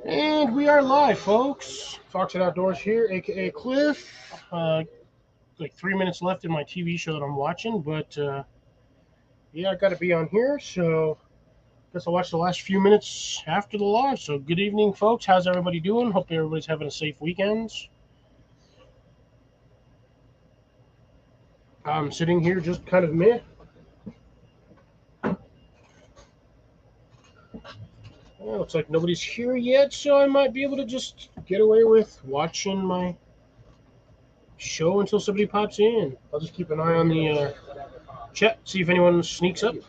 And we are live, folks. Fox and Outdoors here, aka Cliff. Like 3 minutes left in my TV show that I'm watching, but yeah, I got to be on here, so guess I'll watch the last few minutes after the live. So good evening, folks. How's everybody doing? Hope everybody's having a safe weekend. I'm sitting here just kind of meh. Well, looks like nobody's here yet, so I might be able to just get away with watching my show until somebody pops in. I'll just keep an eye on the chat, see if anyone sneaks up. Is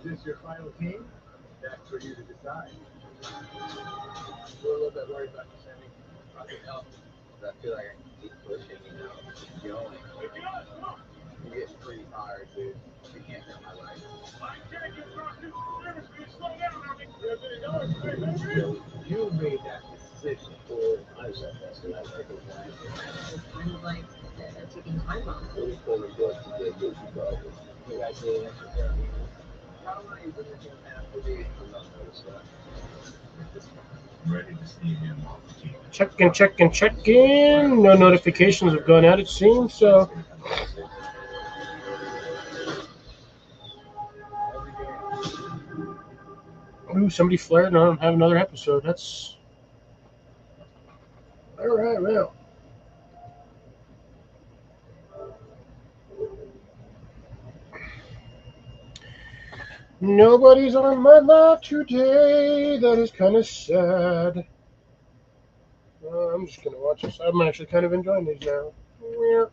this your final team? That's for you to decide. We're a little bit worried about you, Sammy. I can help. But I feel like I can keep pushing, keep going. You're getting pretty tired, dude. You can't hurt my life. You made that decision for myself. That's what I think of that. It's kind of like taking time off. We're pulling doors to get good people. You guys need an extra pair of hands. How long have you been looking at for the ready to see him off the team? Check in. No notifications have gone out, it seems, so. Ooh, somebody flared and I don't have another episode. That's. Alright, well. Nobody's on my live today. That is kind of sad. I'm just going to watch this. I'm actually kind of enjoying these now. Yeah.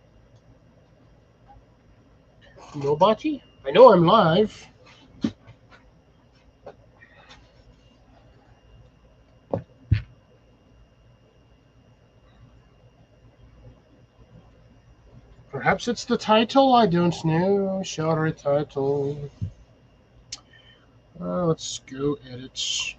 Nobody? I know I'm live. Perhaps it's the title, I don't know. Shout title. Let's go edit.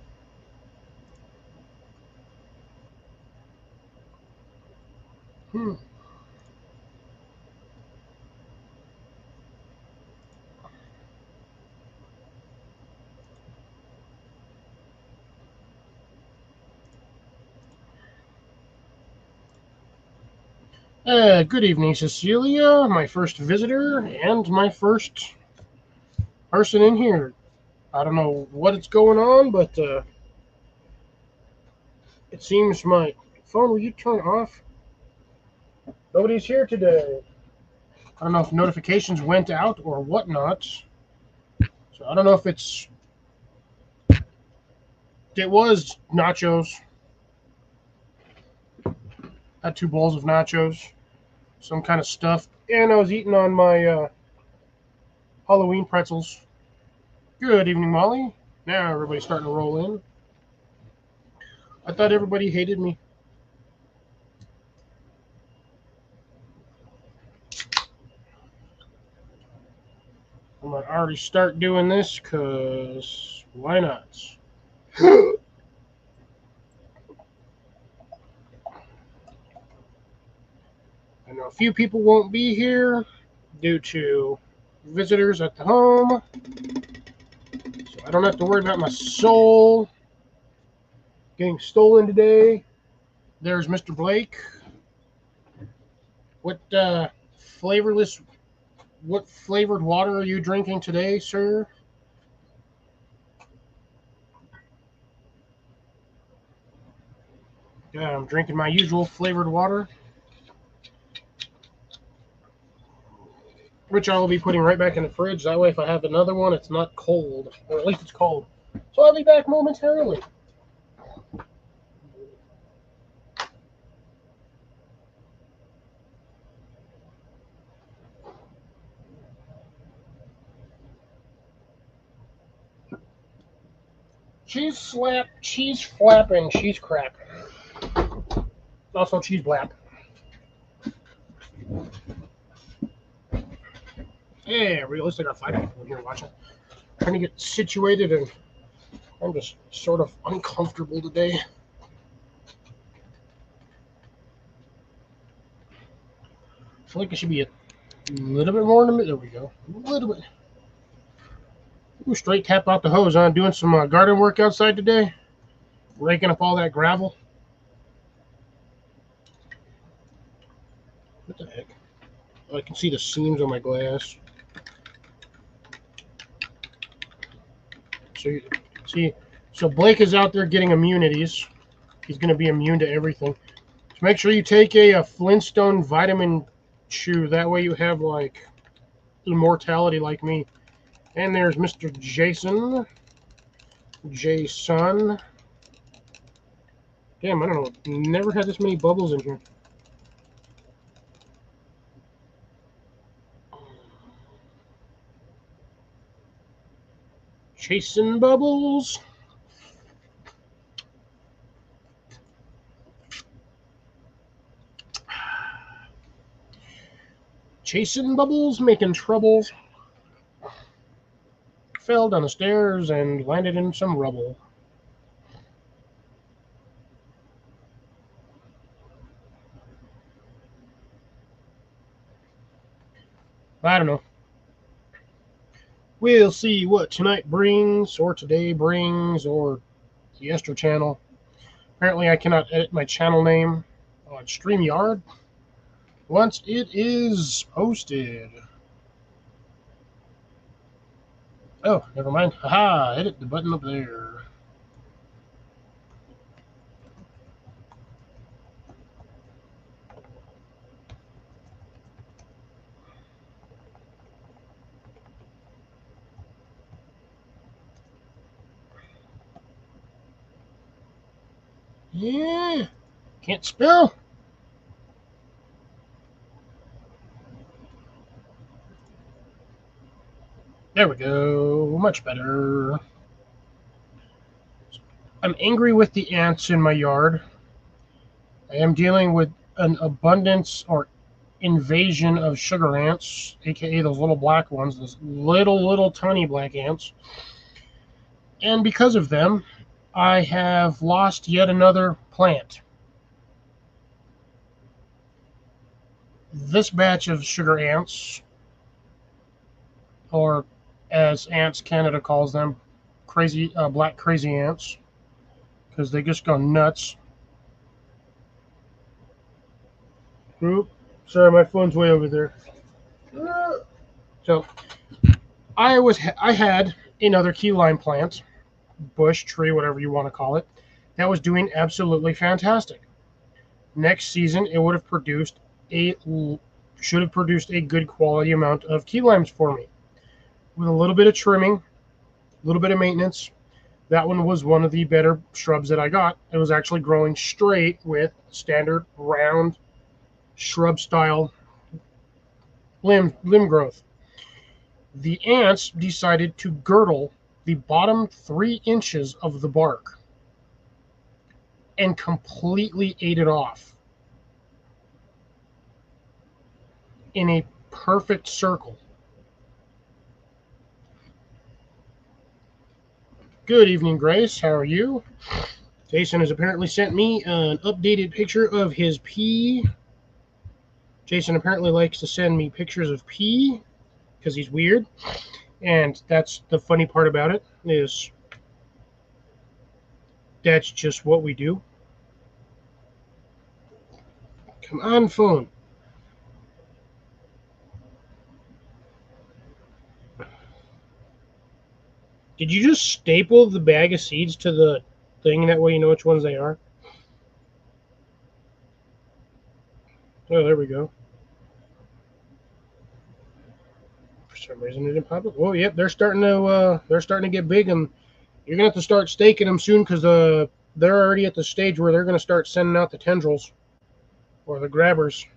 Good evening, Cecilia, my first visitor and my first person in here. I don't know what's going on, but it seems my phone, will you turn off? Nobody's here today. I don't know if notifications went out or whatnot. So I don't know if it was nachos. I had 2 bowls of nachos, some kind of stuff, and I was eating on my Halloween pretzels. Good evening, Molly. Now everybody's starting to roll in. I thought everybody hated me. I might already start doing this, because why not? I know a few people won't be here due to visitors at the home. So I don't have to worry about my soul getting stolen today. There's Mr. Blake. What flavored water are you drinking today, sir? Yeah, I'm drinking my usual flavored water, which I will be putting right back in the fridge. That way, if I have another one, it's not cold, or at least it's cold. So I'll be back momentarily. Cheese slap, cheese flap, and cheese crap. Also cheese blap. Yeah, realistic. I got 5 people here watching. Trying to get situated, and I'm just sort of uncomfortable today. feel like it should be a little bit more in the middle. There we go. A little bit. Ooh, straight tap out the hose on. Doing some garden work outside today. Raking up all that gravel. What the heck? Oh, I can see the seams on my glass. So, see, so Blake is out there getting immunities. He's going to be immune to everything. So make sure you take a Flintstone vitamin chew. That way you have, like, immortality like me. And there's Mr. Jason. Jason. Damn, I don't know. Never had this many bubbles in here. Chasing bubbles. Chasing bubbles, making troubles. Fell down the stairs and landed in some rubble. I don't know. We'll see what tonight brings, or today brings, or the Esther channel. Apparently I cannot edit my channel name on StreamYard once it is posted. Oh, never mind. Haha, edit the button up there. Yeah, can't spell. There we go, much better. I'm angry with the ants in my yard. I am dealing with an abundance or invasion of sugar ants, aka those little black ones, those little tiny black ants. And because of them, I have lost yet another plant. This batch of sugar ants, or as Ants Canada calls them, black crazy ants, because they just go nuts. Oop, sorry, my phone's way over there. So I had another key lime plant, bush, tree, whatever you want to call it, that was doing absolutely fantastic. Next season, it would have should have produced a good quality amount of key limes for me. With a little bit of trimming, a little bit of maintenance, that one was one of the better shrubs that I got. It was actually growing straight with standard round shrub style limb growth. The ants decided to girdle the bottom 3 inches of the bark and completely ate it off in a perfect circle. Good evening, Grace. How are you? Jason has apparently sent me an updated picture of his pee. Jason apparently likes to send me pictures of pee because he's weird. And that's the funny part about it, is that's just what we do. Come on, phone. Did you just staple the bag of seeds to the thing? That way you know which ones they are? Oh, there we go. For some reason it didn't pop up. Oh, yep, they're starting to get big, and you're gonna have to start staking them soon, because they're already at the stage where they're gonna start sending out the tendrils or the grabbers.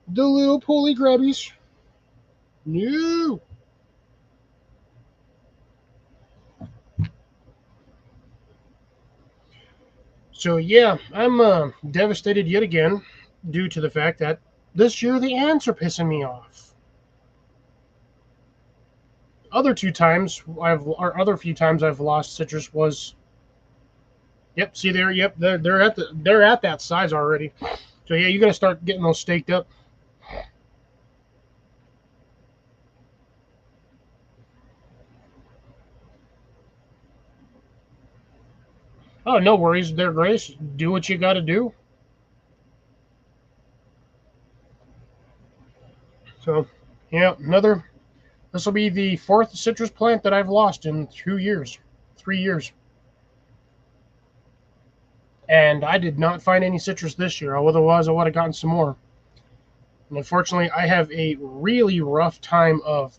The little pulley grabbies. No. So yeah, I'm devastated yet again due to the fact that this year the ants are pissing me off. Other few times I've lost citrus was, yep, see there, yep, they're at that size already. So yeah, you gotta start getting those staked up. Oh, no worries, there, Grace. Do what you got to do. So, yeah, another. This will be the fourth citrus plant that I've lost in 2 years, 3 years. And I did not find any citrus this year. Otherwise, I would have gotten some more. And unfortunately, I have a really rough time of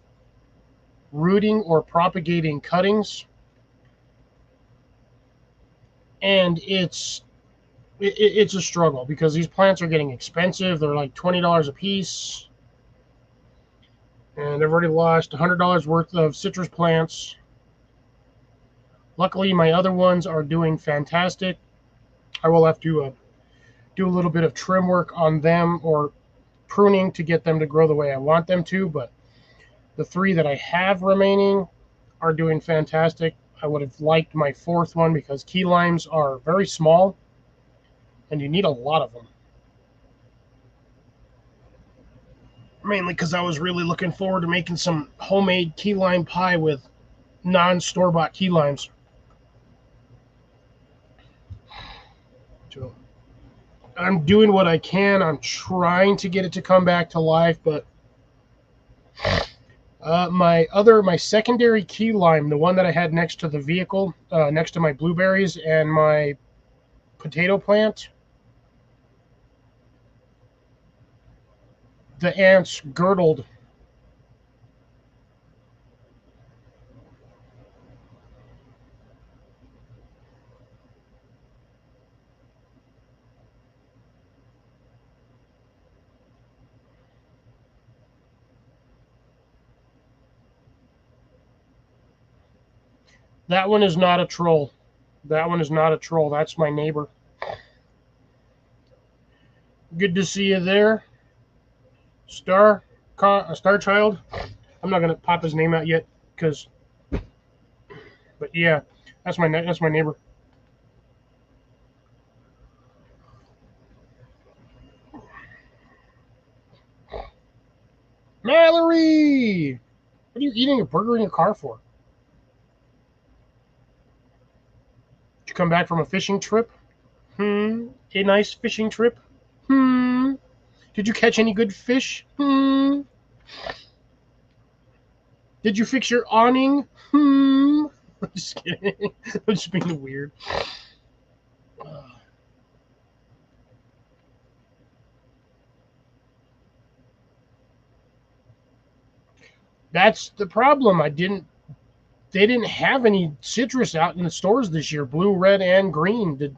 rooting or propagating cuttings, and it's a struggle because these plants are getting expensive. They're like $20 a piece, and I've already lost $100 worth of citrus plants. Luckily, my other ones are doing fantastic. I will have to do a little bit of trim work on them or pruning to get them to grow the way I want them to, but the three that I have remaining are doing fantastic. I would have liked my fourth one because key limes are very small and you need a lot of them. Mainly because I was really looking forward to making some homemade key lime pie with non-store-bought key limes. So I'm doing what I can. I'm trying to get it to come back to life, but my secondary key lime, the one that I had next to the vehicle, next to my blueberries and my potato plant, the ants girdled. That one is not a troll. That one is not a troll. That's my neighbor. Good to see you there, Star Child. I'm not gonna pop his name out yet, because, but yeah, that's my neighbor. Mallory, what are you eating a burger in your car for? Did you come back from a fishing trip? A nice fishing trip? Did you catch any good fish? Did you fix your awning? I'm just kidding. I'm just being weird. That's the problem. They didn't have any citrus out in the stores this year. Blue, red, and green did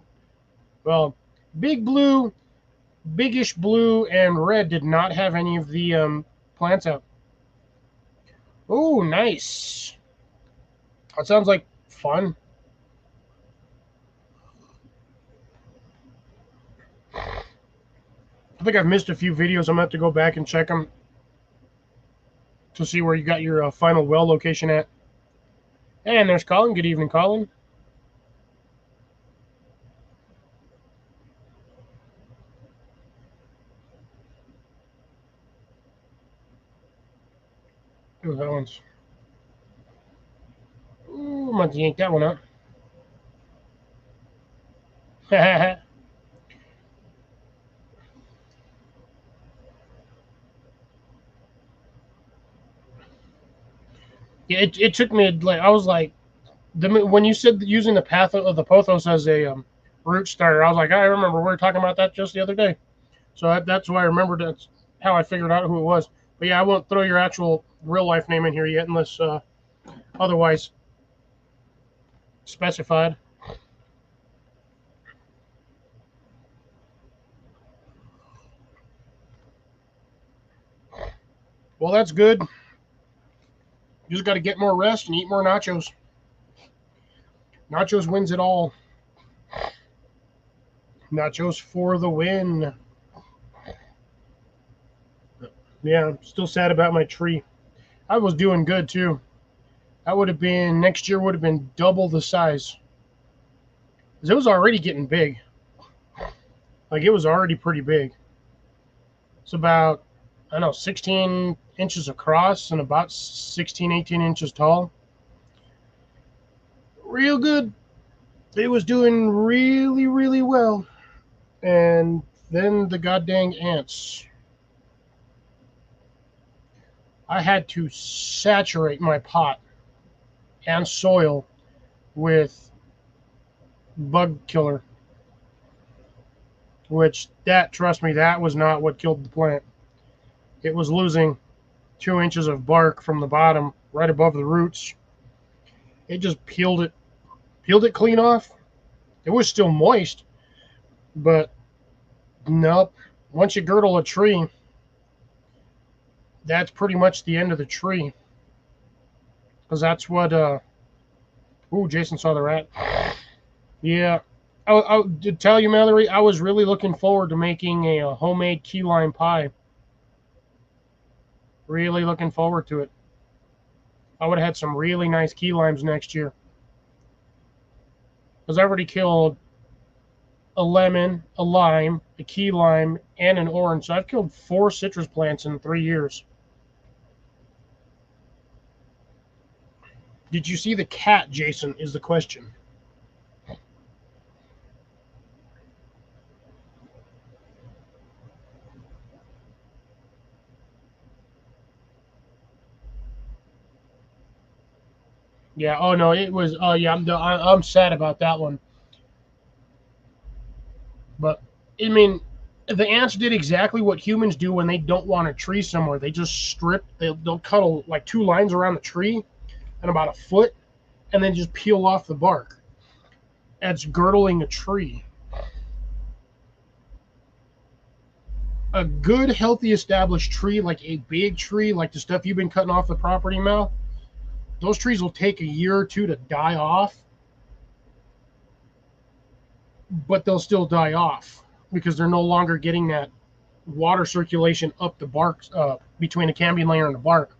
well. Big blue, biggish blue, and red did not have any of the plants out. Oh, nice. That sounds like fun. I think I've missed a few videos. I'm gonna have to go back and check them to see where you got your final well location at. And there's Colin. Good evening, Colin. Ooh, that one's. Ooh, I'm going to yank that one out. Yeah, it took me like I was like when you said using the path of the pothos as a root starter, I was like, I remember we were talking about that just the other day. So that's why I remembered. That's how I figured out who it was. But yeah, I won't throw your actual real life name in here yet unless otherwise specified. Well, that's good. You just got to get more rest and eat more nachos. Nachos wins it all. Nachos for the win. Yeah, I'm still sad about my tree. I was doing good too. That would have been next year would have been double the size. 'Cause it was already getting big. Like it was already pretty big. It's about I don't know 16 inches across and about 16, 18 inches tall. Real good. It was doing really, really well. And then the goddamn ants. I had to saturate my pot and soil with bug killer, which trust me, that was not what killed the plant. It was losing 2 inches of bark from the bottom, right above the roots. It just peeled it clean off. It was still moist, but nope. Once you girdle a tree, that's pretty much the end of the tree. Because that's what, ooh, Jason saw the rat. Yeah. I did tell you, Mallory, I was really looking forward to making a homemade key lime pie. Really looking forward to it. I would have had some really nice key limes next year. Because I already killed a lemon, a lime, a key lime, and an orange. So I've killed 4 citrus plants in 3 years. Did you see the cat, Jason, is the question. Yeah, oh no, it was, oh yeah, I'm sad about that one. But, I mean, the ants did exactly what humans do when they don't want a tree somewhere. They just they'll cut like 2 lines around the tree and about a foot, and then just peel off the bark. That's girdling a tree. A good, healthy, established tree, like a big tree, like the stuff you've been cutting off the property, Mel, those trees will take a year or two to die off, but they'll still die off because they're no longer getting that water circulation up the bark, between the cambium layer and the bark.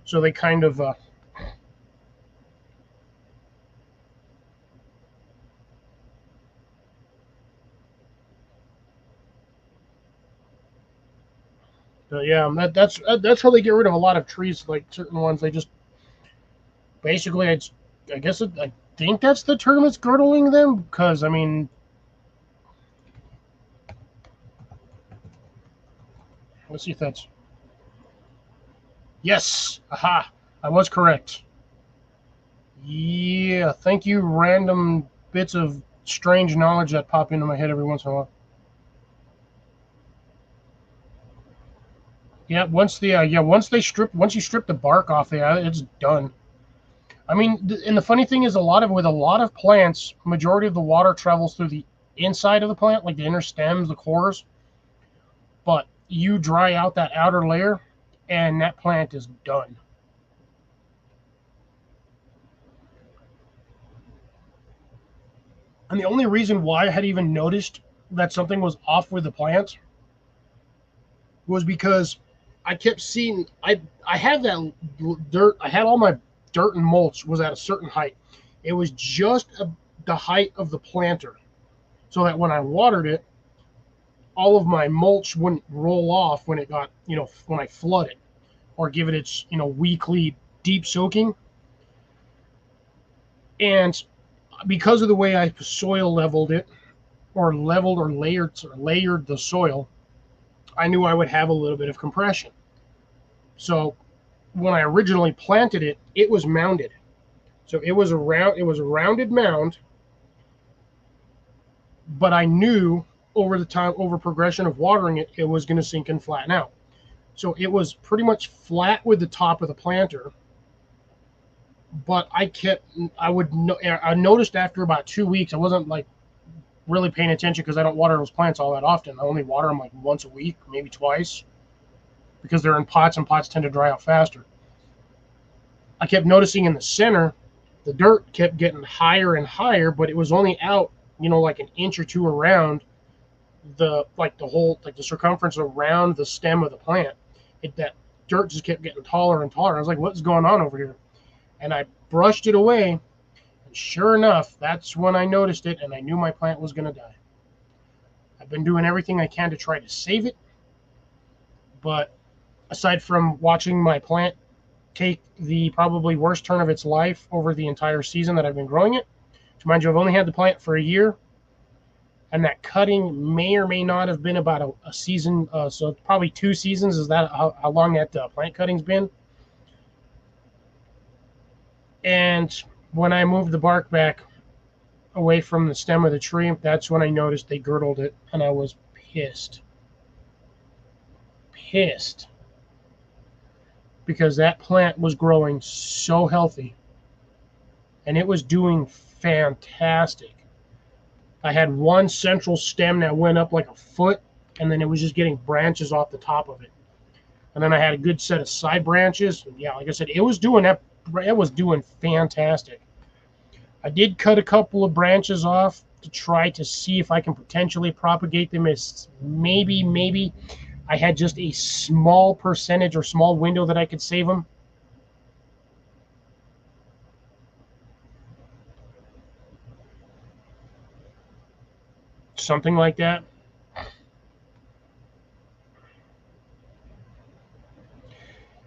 So they kind of, yeah, that's how they get rid of a lot of trees, like certain ones. They just basically, I guess I think that's the term that's girdling them. Because I mean, let's see if that's yes, aha, I was correct. Yeah, thank you. Random bits of strange knowledge that pop into my head every once in a while. Yeah, once you strip the bark off, it's done. I mean, and the funny thing is, with a lot of plants, majority of the water travels through the inside of the plant, like the inner stems, the cores. But you dry out that outer layer, and that plant is done. And the only reason why I had even noticed that something was off with the plants was because I kept seeing I had that dirt. I had all my dirt and mulch was at a certain height. It was just the height of the planter, so that when I watered it, all of my mulch wouldn't roll off when it got, when I flood it or give it its, weekly deep soaking. And because of the way I soil leveled it, or layered the soil, I knew I would have a little bit of compression. So when I originally planted it, it was mounded. So it was a rounded mound, but I knew over progression of watering it, it was going to sink and flatten out. So it was pretty much flat with the top of the planter, but I noticed after about 2 weeks, I wasn't like really paying attention because I don't water those plants all that often. I only water them like once a week, maybe twice, because they're in pots and pots tend to dry out faster. I kept noticing in the center, the dirt kept getting higher and higher, but it was only out, like an inch or two around the circumference around the stem of the plant. That dirt just kept getting taller and taller. I was like, what's going on over here? And I brushed it away, and sure enough, that's when I noticed it, and I knew my plant was going to die. I've been doing everything I can to try to save it, but aside from watching my plant take the probably worst turn of its life over the entire season that I've been growing it, Mind you, I've only had the plant for a year, and that cutting may or may not have been about a season. So probably 2 seasons. Is that how long that plant cutting's been? And when I moved the bark back away from the stem of the tree, that's when I noticed they girdled it, and I was pissed. Pissed. Because that plant was growing so healthy, and it was doing fantastic. I had one central stem that went up like a foot, and then it was just getting branches off the top of it. And then I had a good set of side branches. And yeah, like I said, it was doing that. It was doing fantastic. I did cut a couple of branches off to try to see if I can potentially propagate them as maybe I had just a small percentage or small window that I could save them. Something like that.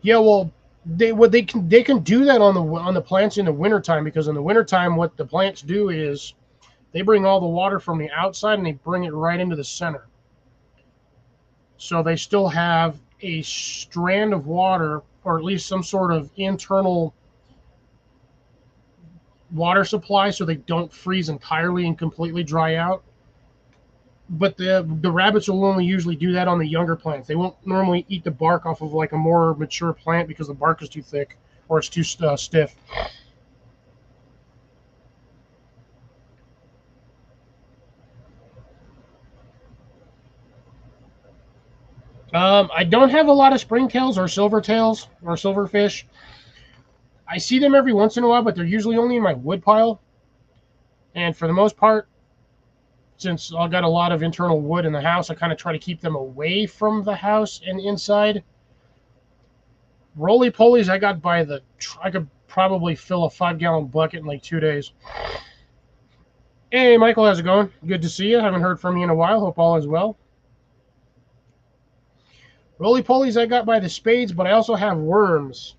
Yeah, well, they can do that on the plants in the wintertime, because in the wintertime what the plants do is they bring all the water from the outside and they bring it right into the center. So they still have a strand of water, or at least some sort of internal water supply, so they don't freeze entirely and completely dry out. But the rabbits will only usually do that on the younger plants. They won't normally eat the bark off of like a more mature plant because the bark is too thick or it's too stiff. I don't have a lot of springtails or silvertails or silverfish. I see them every once in a while, but they're usually only in my wood pile. And for the most part, since I've got a lot of internal wood in the house, I kind of try to keep them away from the house and inside. Roly polies I got by I could probably fill a 5-gallon bucket in like 2 days. Hey, Michael, how's it going? Good to see you. Haven't heard from you in a while. Hope all is well. Roly polies I got by the spades, but I also have worms.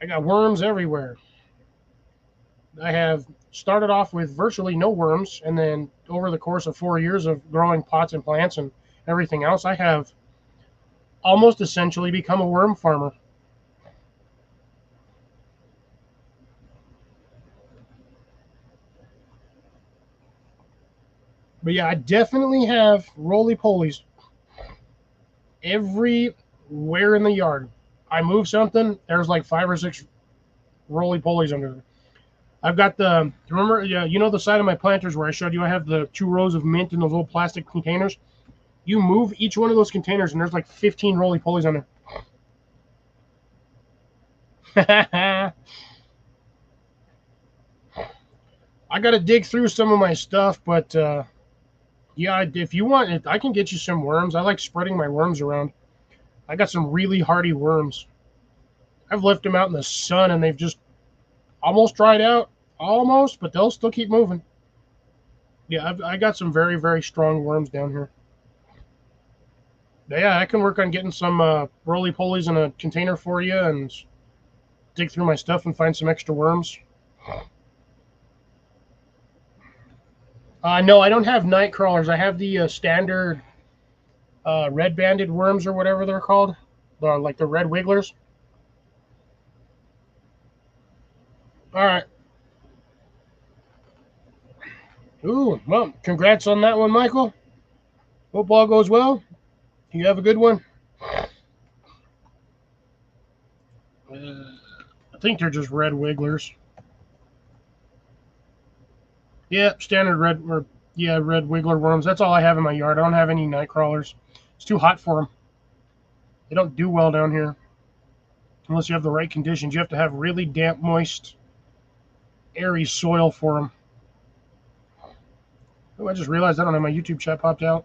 I got worms everywhere. I have started off with virtually no worms, and then over the course of 4 years of growing pots and plants and everything else, I have almost essentially become a worm farmer. But yeah, I definitely have roly polies everywhere in the yard. I move something, there's like 5 or 6 roly polies under there. I've got remember, yeah, you know the side of my planters where I showed you I have the 2 rows of mint in those little plastic containers? You move each one of those containers and there's like 15 roly polies on there. I got to dig through some of my stuff, but yeah, if you want it, I can get you some worms. I like spreading my worms around. I got some really hardy worms. I've left them out in the sun and they've just almost dried out. Almost, but they'll still keep moving. Yeah, I got some very, very strong worms down here. Yeah, I can work on getting some roly polies in a container for you and dig through my stuff and find some extra worms. No, I don't have night crawlers. I have the standard red banded worms or whatever they're called, like the red wigglers. All right. Ooh, well, congrats on that one, Michael. Hope all goes well. You have a good one. I think they're just red wigglers. Yeah, standard red, or yeah, red wiggler worms. That's all I have in my yard. I don't have any night crawlers. It's too hot for them. They don't do well down here unless you have the right conditions. You have to have really damp, moist, airy soil for them. Oh, I just realized I don't have my YouTube chat popped out.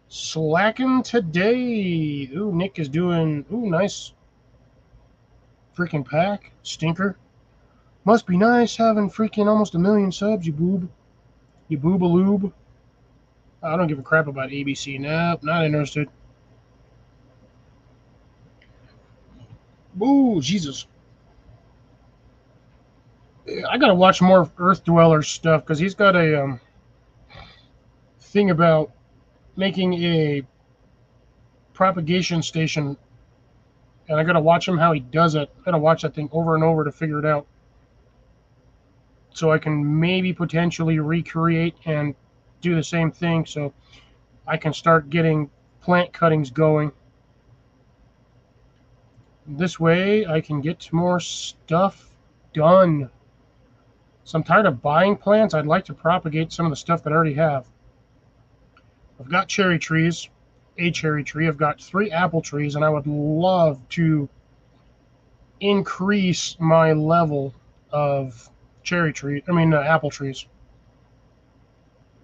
Slacking today. Ooh, Nick is doing. Ooh, nice. Freaking pack. Stinker. Must be nice having freaking almost 1,000,000 subs, you boob. You boobaloob. I don't give a crap about ABC. Nope, not interested. Ooh, Jesus. I gotta watch more Earth Dweller stuff because he's got a thing about making a propagation station, and I gotta watch him how he does it. I gotta watch that thing over and over to figure it out, so I can maybe potentially recreate and do the same thing, so I can start getting plant cuttings going. This way, I can get more stuff done. So I'm tired of buying plants. I'd like to propagate some of the stuff that I already have. I've got cherry trees, a cherry tree. I've got 3 apple trees, and I would love to increase my level of apple trees.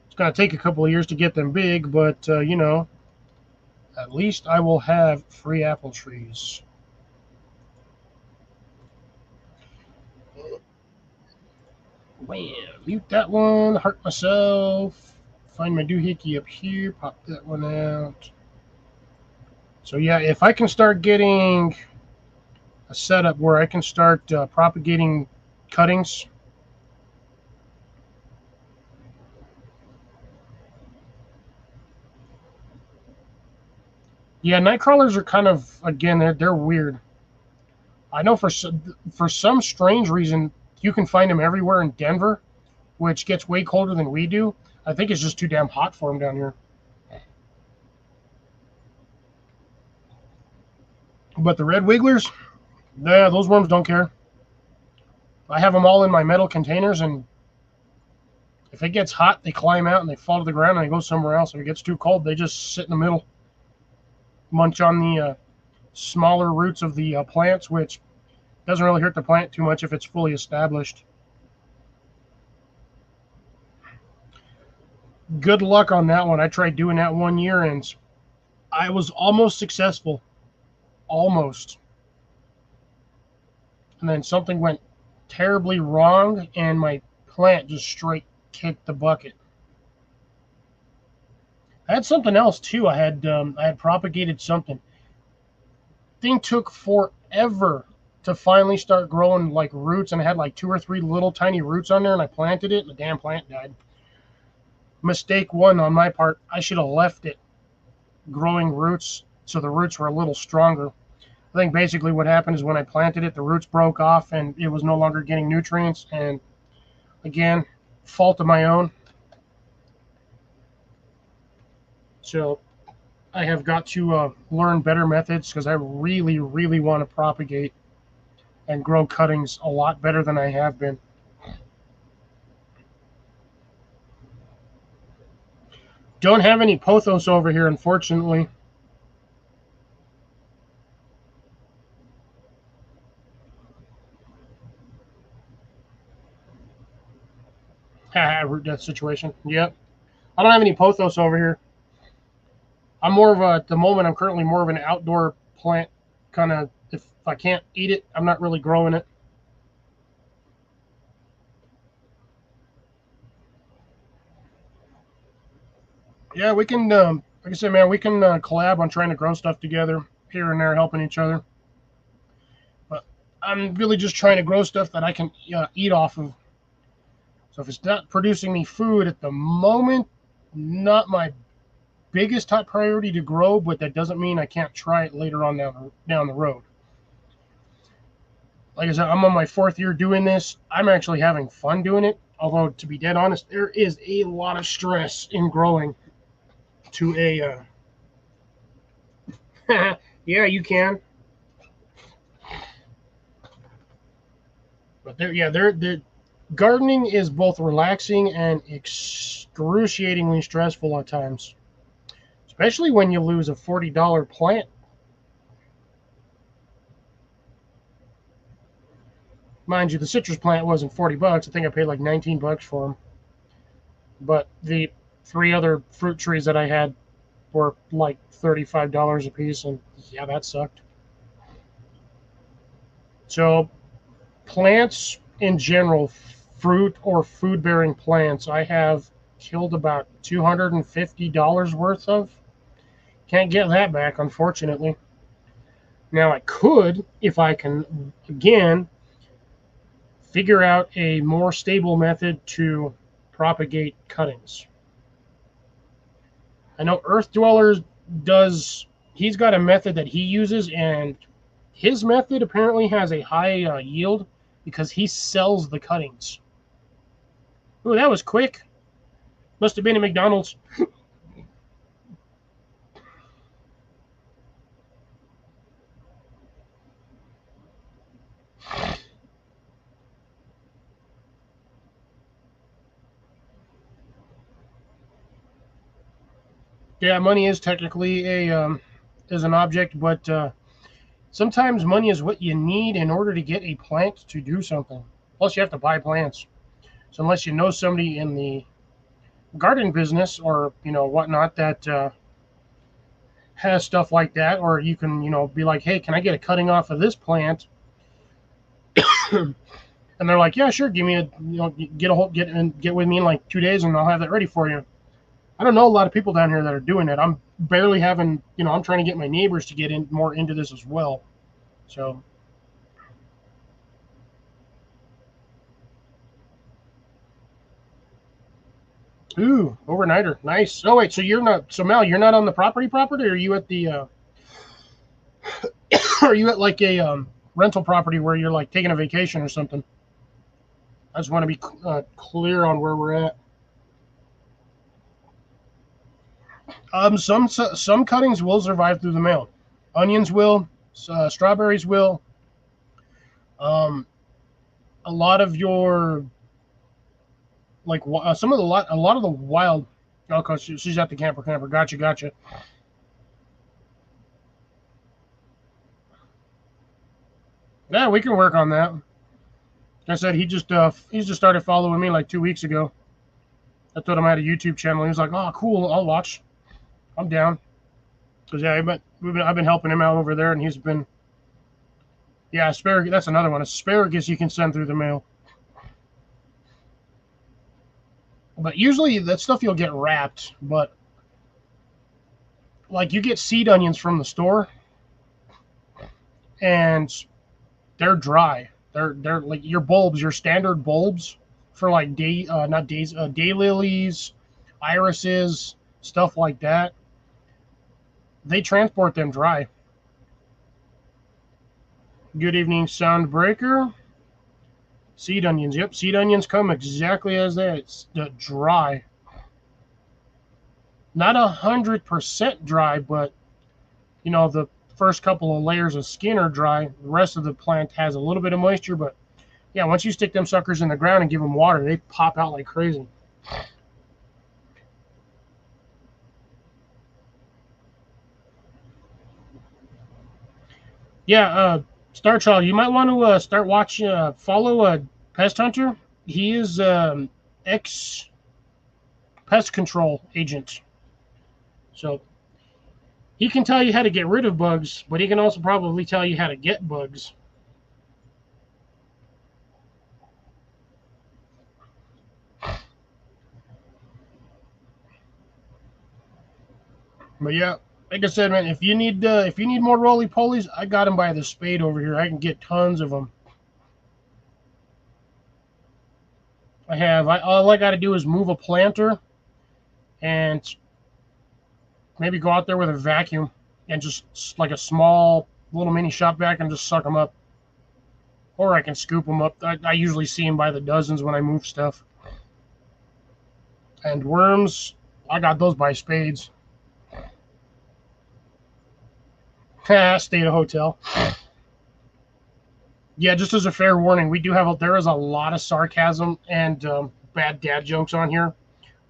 It's going to take a couple of years to get them big, but, at least I will have 3 apple trees. Bam, mute that one, hurt myself. Find my doohickey up here, pop that one out. So yeah, if I can start getting a setup where I can start propagating cuttings. Yeah, night crawlers are kind of, again, they're weird. I know for some strange reason you can find them everywhere in Denver, which gets way colder than we do. I think it's just too damn hot for them down here. But the red wigglers, yeah, those worms don't care. I have them all in my metal containers, and if it gets hot, they climb out and they fall to the ground and they go somewhere else. If it gets too cold, they just sit in the middle, munch on the smaller roots of the plants, which doesn't really hurt the plant too much if it's fully established. Good luck on that one. I tried doing that one year and I was almost successful. Almost. And then something went terribly wrong and my plant just straight kicked the bucket. I had something else too. I had propagated something. Thing took forever to finally start growing like roots, and I had like 2 or 3 little tiny roots on there, and I planted it, and the damn plant died. Mistake one on my part. I should have left it growing roots so the roots were a little stronger. I think basically what happened is when I planted it, the roots broke off and it was no longer getting nutrients. And again, fault of my own. So I have got to learn better methods because I really, really want to propagate and grow cuttings a lot better than I have been. Don't have any pothos over here, unfortunately. Root death situation. Yep. I don't have any pothos over here. I'm more of a, at the moment, I'm currently more of an outdoor plant kind of, if I can't eat it, I'm not really growing it. Yeah, we can, like I said, man, we can collab on trying to grow stuff together here and there, helping each other. But I'm really just trying to grow stuff that I can eat off of. So if it's not producing me food at the moment, not my biggest top priority to grow, but that doesn't mean I can't try it later on down the road. Like I said, I'm on my 4th year doing this. I'm actually having fun doing it. Although, to be dead honest, there is a lot of stress in growing to a. Yeah, you can. But they're gardening is both relaxing and excruciatingly stressful at times, especially when you lose a $40 plant. Mind you, the citrus plant wasn't $40. I think I paid like $19 for them. But the 3 other fruit trees that I had were like $35 a piece, and yeah, that sucked. So plants in general, fruit or food bearing plants, I have killed about $250 worth of. Can't get that back, figure out a more stable method to propagate cuttings. I know Earth Dwellers does, he's got a method that he uses, and his method apparently has a high yield because he sells the cuttings. Ooh, that was quick. Must have been at McDonald's. Yeah, money is technically is an object, but sometimes money is what you need in order to get a plant to do something. Plus, you have to buy plants. So unless you know somebody in the garden business or whatnot that has stuff like that, or you can be like, hey, can I get a cutting off of this plant? And they're like, yeah, sure, give me a get with me in like 2 days, and I'll have that ready for you. I don't know a lot of people down here that are doing it. I'm barely having, I'm trying to get my neighbors to get in more into this as well. So, ooh, overnighter, nice. Oh wait, so you're not, so Mel, you're not on the property, or are you at the, are you at like a rental property where you're like taking a vacation or something? I just want to be clear on where we're at. Some cuttings will survive through the mail. Onions will, strawberries will. Um, a lot of your like some of the a lot of the wild. Oh, cause she's at the camper. Gotcha. Yeah, we can work on that. Like I said, he just started following me like 2 weeks ago. I told him I had a YouTube channel. He was like, "Oh, cool, I'll watch. I'm down." Cause yeah, I've been helping him out over there, and he's been, yeah, asparagus. That's another one. Asparagus you can send through the mail. But usually that stuff you'll get wrapped. But like you get seed onions from the store, and they're dry. They're like your bulbs, your standard bulbs for like not days, daylilies, irises, stuff like that. They transport them dry. Good evening, Soundbreaker. Seed onions. Yep, seed onions come exactly as that. It's dry. Not 100% dry, but the first couple of layers of skin are dry. The rest of the plant has a little bit of moisture, but yeah, once you stick them suckers in the ground and give them water, they pop out like crazy. Yeah, Star Child, you might want to start watching, follow Pest Hunter. He is ex pest control agent. So he can tell you how to get rid of bugs, but he can also probably tell you how to get bugs. But yeah, like I said, man, if you need more roly polies, I got them by the spade over here. I can get tons of them. All I got to do is move a planter and maybe go out there with a vacuum and just like a small little mini shop vac and just suck them up. Or I can scoop them up. I usually see them by the dozens when I move stuff. And worms, I got those by spades. Stay at a hotel. Yeah, just as a fair warning, there is a lot of sarcasm and bad dad jokes on here.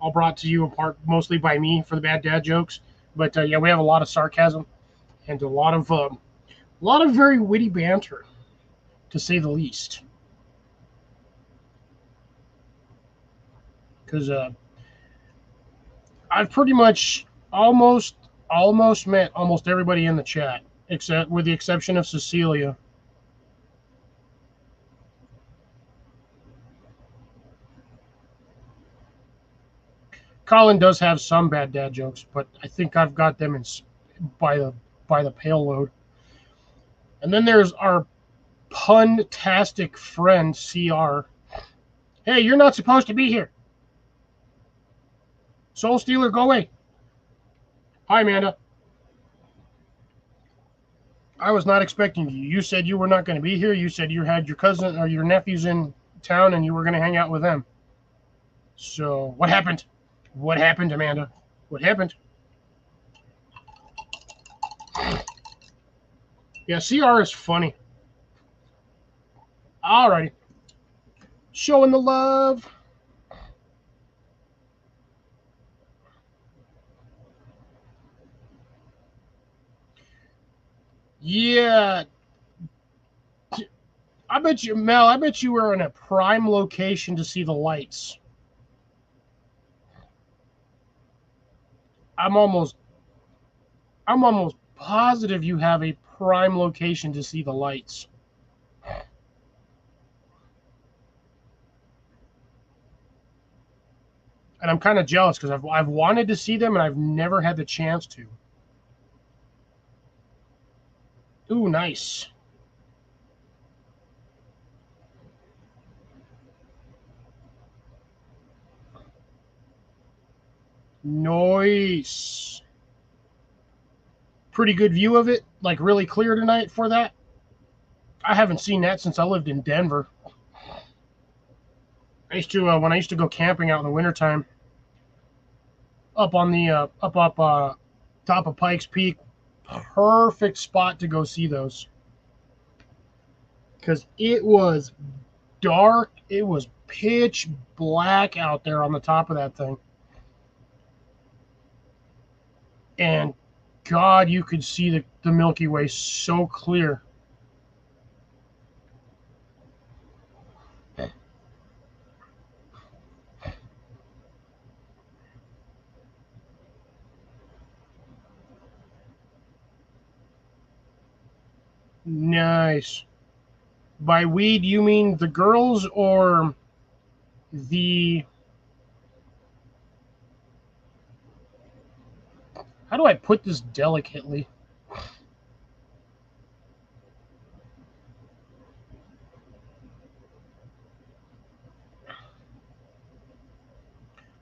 All brought to you apart mostly by me for the bad dad jokes. But yeah, we have a lot of sarcasm and a lot of very witty banter, to say the least. Because I've pretty much almost met almost everybody in the chat, except with the exception of Cecilia. Colin does have some bad dad jokes, but I think I've got them by the pail load. And then there's our puntastic friend, CR. Hey, you're not supposed to be here. Soul Stealer, go away. Hi, Amanda. I was not expecting you. You said you were not going to be here. You said you had your cousin or your nephews in town and you were going to hang out with them. So, what happened? What happened, Amanda? What happened? Yeah, CR is funny. Alrighty. Showing the love. Yeah. I bet you, Mel, I bet you were in a prime location to see the lights. I'm almost positive you have a prime location to see the lights. And I'm kind of jealous because I've wanted to see them and I've never had the chance to. Ooh, nice. Nice. Pretty good view of it, like really clear tonight for that. I haven't seen that since I lived in Denver. I used to when I used to go camping out in the wintertime, up on the top of Pikes Peak. Perfect spot to go see those because it was dark. It was pitch black out there on the top of that thing, and God, you could see the Milky Way so clear. Nice. By we, do you mean the girls or the... How do I put this delicately?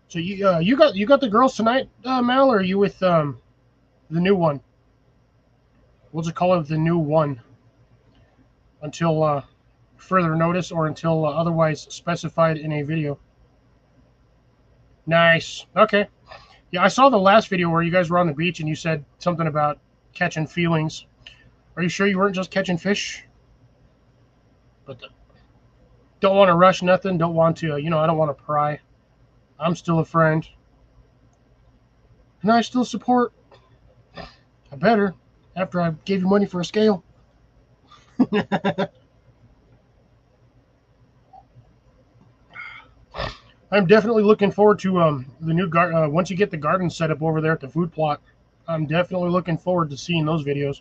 So you got the girls tonight, Mal, or are you with the new one? We'll just call it the new one until further notice or until otherwise specified in a video. Nice. Okay. Yeah, I saw the last video where you guys were on the beach and you said something about catching feelings. Are you sure you weren't just catching fish? But don't want to rush nothing. Don't want to, I don't want to pry. I'm still a friend. And I still support. I better, after I gave you money for a scale. I'm definitely looking forward to the new garden. Once you get the garden set up over there at the food plot, I'm definitely looking forward to seeing those videos.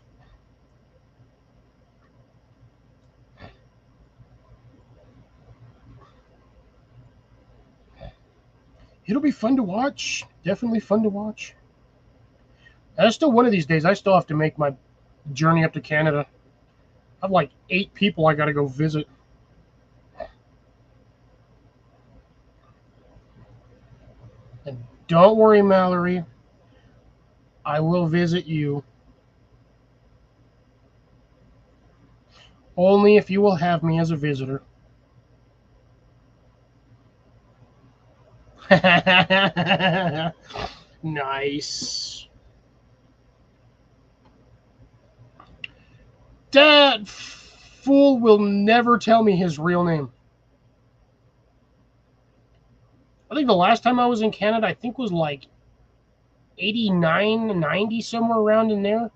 It'll be fun to watch. Definitely fun to watch. And still, one of these days, I still have to make my journey up to Canada. I have like 8 people I got to go visit. And don't worry, Mallory. I will visit you. Only if you will have me as a visitor. Nice. That fool will never tell me his real name. I think the last time I was in Canada, I think was like 89, 90, somewhere around in there.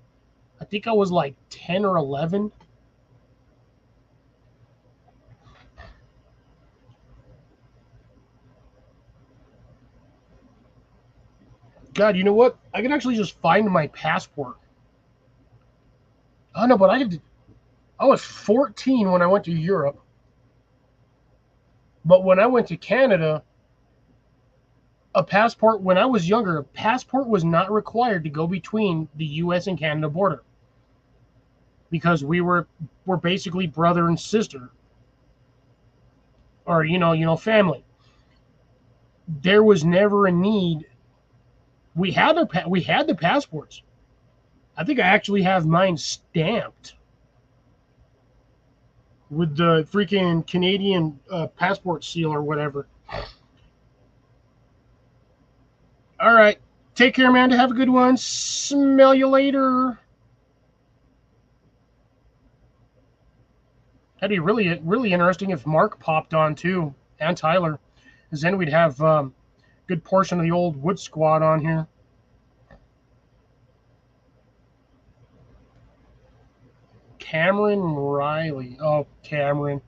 I think I was like 10 or 11. God, you know what? I can actually just find my passport. Oh no, but I was 14 when I went to Europe. But when I went to Canada, when I was younger, a passport was not required to go between the US and Canada border. because we're basically brother and sister, or family. There was never a need. We had the passports. I think I actually have mine stamped with the freaking Canadian passport seal or whatever. All right. Take care, Amanda. Have a good one. Smell you later. That'd be really, really interesting if Mark popped on too, and Tyler, because then we'd have good portion of the old Wood Squad on here. Cameron Riley. Oh, Cameron.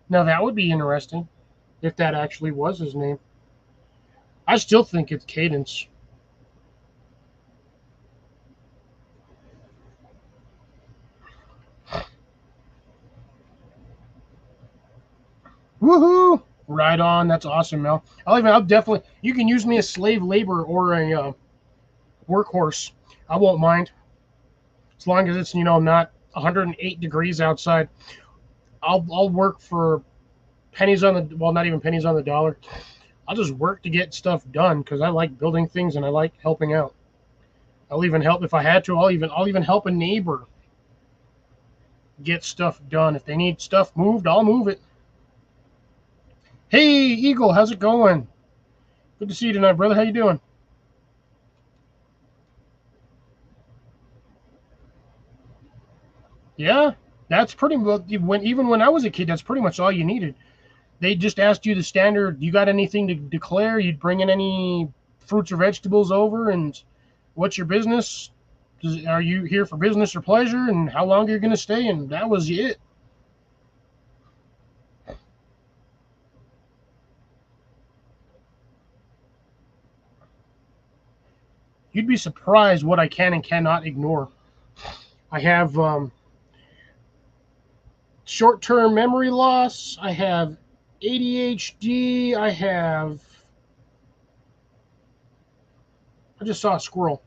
Now that would be interesting if that actually was his name. I still think it's Cadence. Woohoo! Right on. That's awesome, Mel. I'll definitely. You can use me as slave labor or a workhorse. I won't mind as long as it's not 108 degrees outside. I'll work for pennies on the not even pennies on the dollar. I'll just work to get stuff done because I like building things and I like helping out. I'll even help if I had to. I'll even help a neighbor get stuff done. If they need stuff moved, I'll move it. Hey, Eagle, how's it going? Good to see you tonight, brother. How you doing? Yeah, that's pretty much even when I was a kid. That's pretty much all you needed. They just asked you the standard. You got anything to declare? You'd bring in any fruits or vegetables over, and what's your business? Are you here for business or pleasure? And how long you're going to stay? And that was it. You'd be surprised what I can and cannot ignore. I have short-term memory loss. I have ADHD. I just saw a squirrel.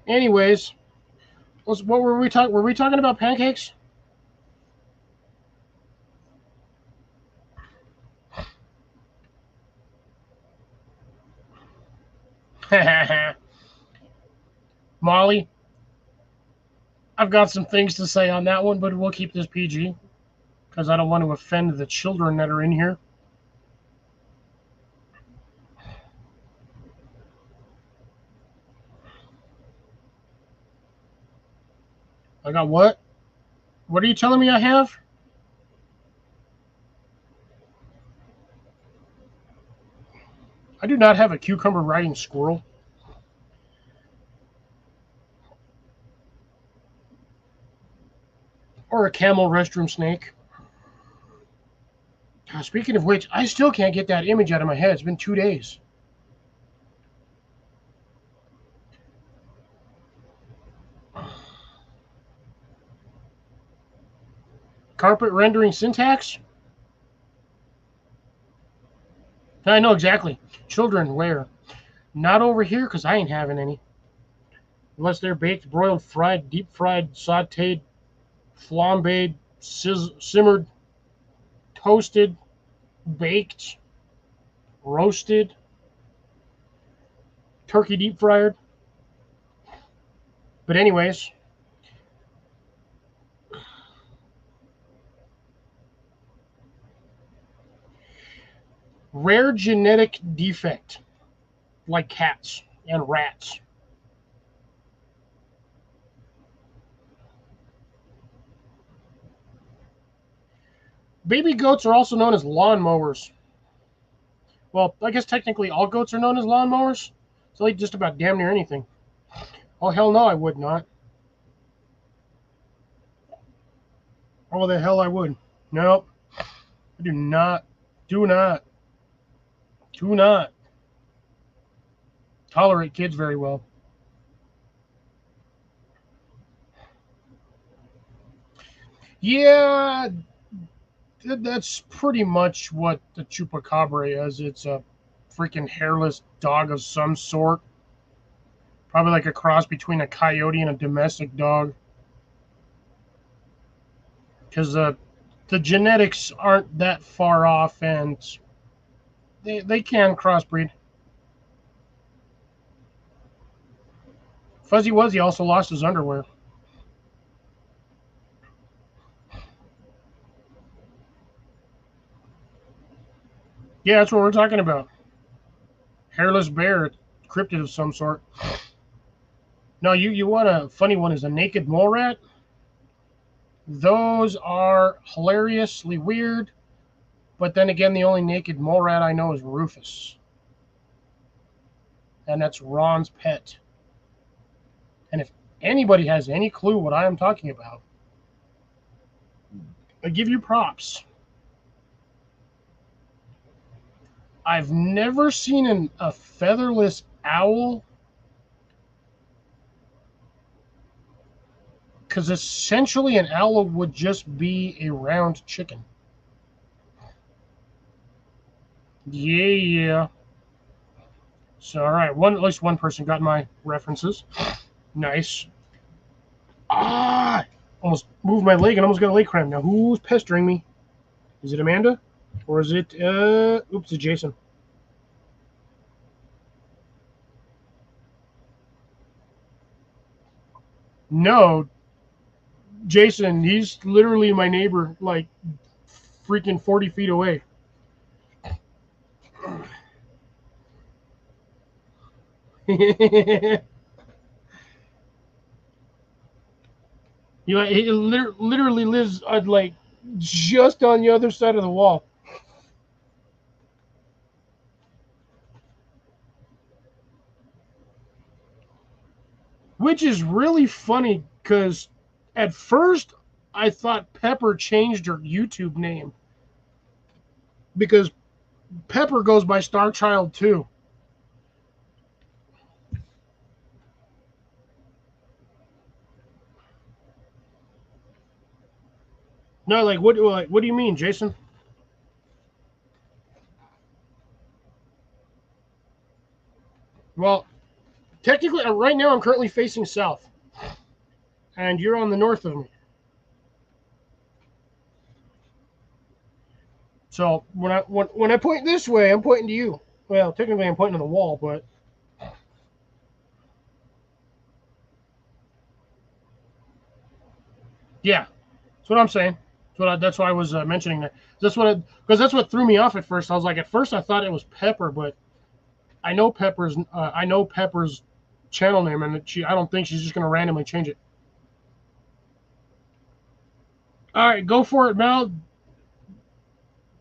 Anyways, what were we talking? Were we talking about pancakes? Molly, I've got some things to say on that one, but we'll keep this PG because I don't want to offend the children that are in here. I got what? What are you telling me I have? I do not have a cucumber riding squirrel. Or a camel restroom snake. Speaking of which, I still can't get that image out of my head. It's been 2 days. Carpet rendering syntax? I know exactly. Children, where? Not over here because I ain't having any. Unless they're baked, broiled, fried, deep fried, sauteed, flambéed, simmered, toasted, baked, roasted, turkey deep fried. But anyways, rare genetic defect like cats and rats. Baby goats are also known as lawnmowers. Well, I guess technically all goats are known as lawnmowers. So they just about damn near anything. Oh hell no, I would not. Oh the hell I would. Nope. I do not. Do not. Do not tolerate kids very well. Yeah, That's pretty much what the chupacabra is. It's a freaking hairless dog of some sort. Probably like a cross between a coyote and a domestic dog. Because the genetics aren't that far off, and they can crossbreed. Fuzzy Wuzzy also lost his underwear. Yeah, that's what we're talking about. Hairless bear, cryptid of some sort. No, you want a funny one is a naked mole rat. Those are hilariously weird, but then again, the only naked mole rat I know is Rufus. And that's Ron's pet. And if anybody has any clue what I am talking about, I give you props. I've never seen a featherless owl, because essentially an owl would just be a round chicken. Yeah. So, all right, at least one person got my references. Nice. Ah! Almost moved my leg and almost got a leg cramp. Now, who's pestering me? Is it Amanda? Or is it, oops, it's Jason. No, Jason, he's literally my neighbor, like freaking 40 feet away. he literally lives like just on the other side of the wall. Which is really funny because at first I thought Pepper changed her YouTube name because Pepper goes by Star Child too. No, like what do you mean, Jason? Well, technically, right now I'm currently facing south, and you're on the north of me. So when I point this way, I'm pointing to you. Well, technically, I'm pointing to the wall, but yeah, that's what I'm saying. That's why I was mentioning that. Because that's what threw me off at first. I was like, at first I thought it was Pepper, but I know Pepper's channel name, and I don't think she's just gonna randomly change it. All right, go for it, Mel.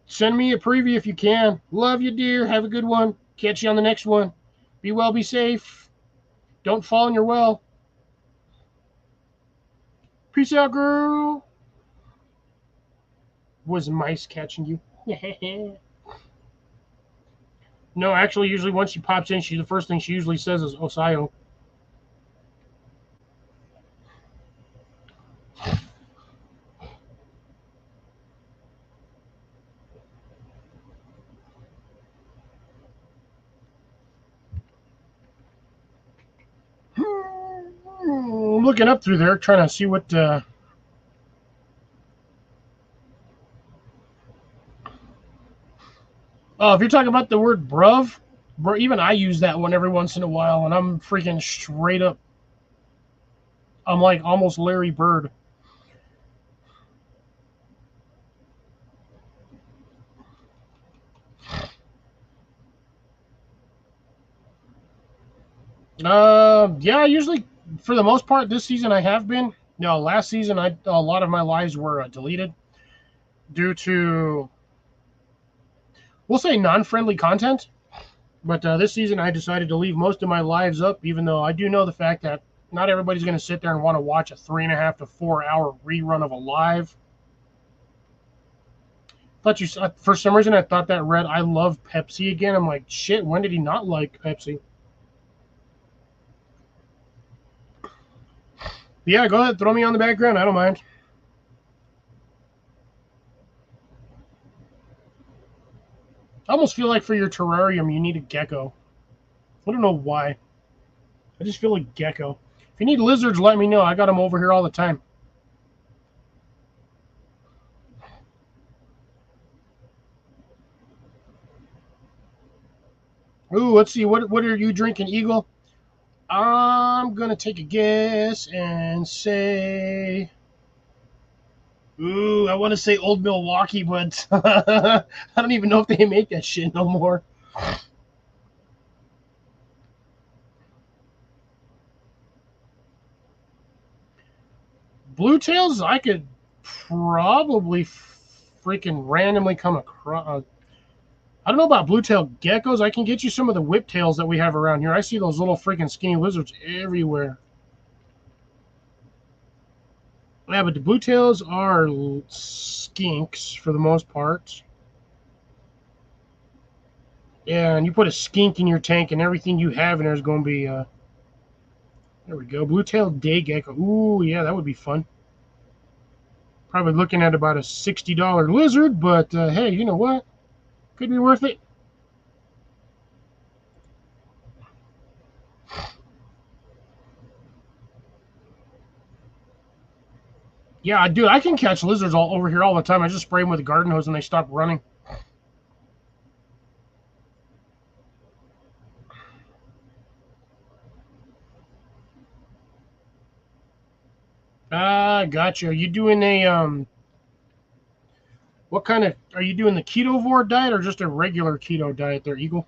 Send me a preview if you can. Love you, dear. Have a good one. Catch you on the next one. Be well, be safe. Don't fall in your well. Peace out, girl. Was mice catching you? No, actually, usually once she pops in, the first thing she usually says is Osayo. I'm looking up through there, trying to see what. Oh, if you're talking about the word bruv, bro, even I use that one every once in a while, and I'm freaking straight up. I'm like almost Larry Bird. Yeah, usually for the most part this season I have been. No, last season a lot of my lives were deleted due to, we'll say, non-friendly content. But this season I decided to leave most of my lives up, even though I do know the fact that not everybody's going to sit there and want to watch a 3.5 to 4 hour rerun of a live. Thought you for some reason I thought that read I love Pepsi again. I'm like, shit, when did he not like Pepsi? Yeah, go ahead, throw me on the background. I don't mind. I almost feel like for your terrarium, you need a gecko. I don't know why. I just feel like gecko. If you need lizards, let me know. I got them over here all the time. Ooh, let's see. What are you drinking, Eagle? I'm gonna take a guess and say, ooh, I want to say Old Milwaukee, but I don't even know if they make that shit no more. Blue tails, I could probably freaking randomly come across. I don't know about blue tail geckos. I can get you some of the whiptails that we have around here. I see those little freaking skinny lizards everywhere. Yeah, but the blue tails are skinks for the most part. Yeah, and you put a skink in your tank, and everything you have in there is going to be. There we go. Blue tail day gecko. Ooh, yeah, that would be fun. Probably looking at about a $60 lizard, but hey, you know what? Could be worth it. Yeah, dude, I can catch lizards all over here all the time. I just spray them with a garden hose and they stop running. Ah, gotcha. Are you doing a what kind of? Are you doing the ketovore diet or just a regular keto diet there, Eagle?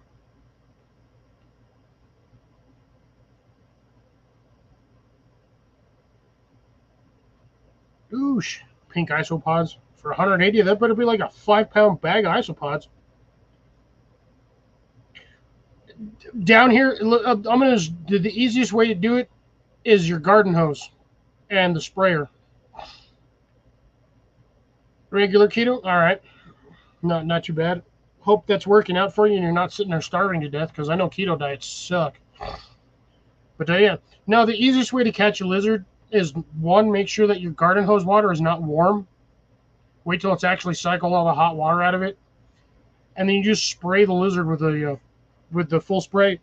Oosh, pink isopods for 180. That better be like a 5 pound bag of isopods. Down here, I'm gonna. The easiest way to do it is your garden hose and the sprayer. Regular keto. All right, not too bad. Hope that's working out for you and you're not sitting there starving to death because I know keto diets suck. But yeah, no, the easiest way to catch a lizard is one, make sure that your garden hose water is not warm. Wait till it's actually cycled all the hot water out of it, and then you just spray the lizard with the full spray,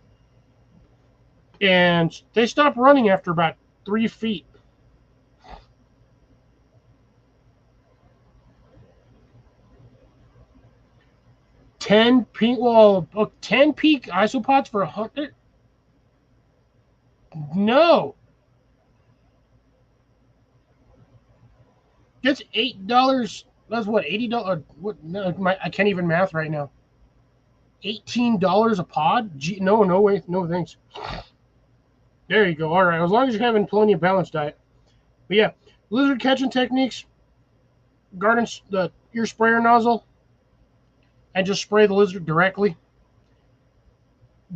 and they stop running after about 3 feet. 10 peak isopods for 100. No, that's $8. That's what, $80. What? No, I can't even math right now. $18 a pod? Gee, no way, no thanks. There you go. All right, as long as you're having plenty of balanced diet. But yeah, lizard catching techniques. Garden your sprayer nozzle, and just spray the lizard directly.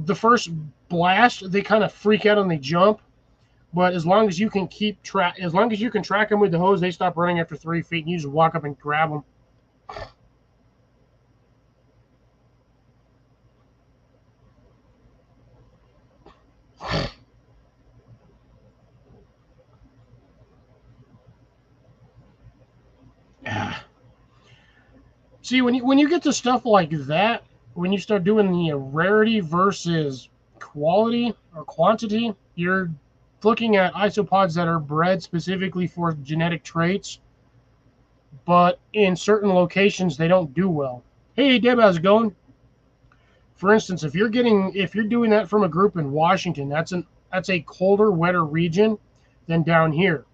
The first blast, they kind of freak out and they jump. But as long as you can as long as you can track them with the hose, they stop running after 3 feet, and you just walk up and grab them. See, when you get to stuff like that, when you start doing the rarity versus quality or quantity, you're looking at isopods that are bred specifically for genetic traits, but in certain locations they don't do well. Hey, Deb, how's it going? For instance, if you're doing that from a group in Washington, that's a colder, wetter region than down here.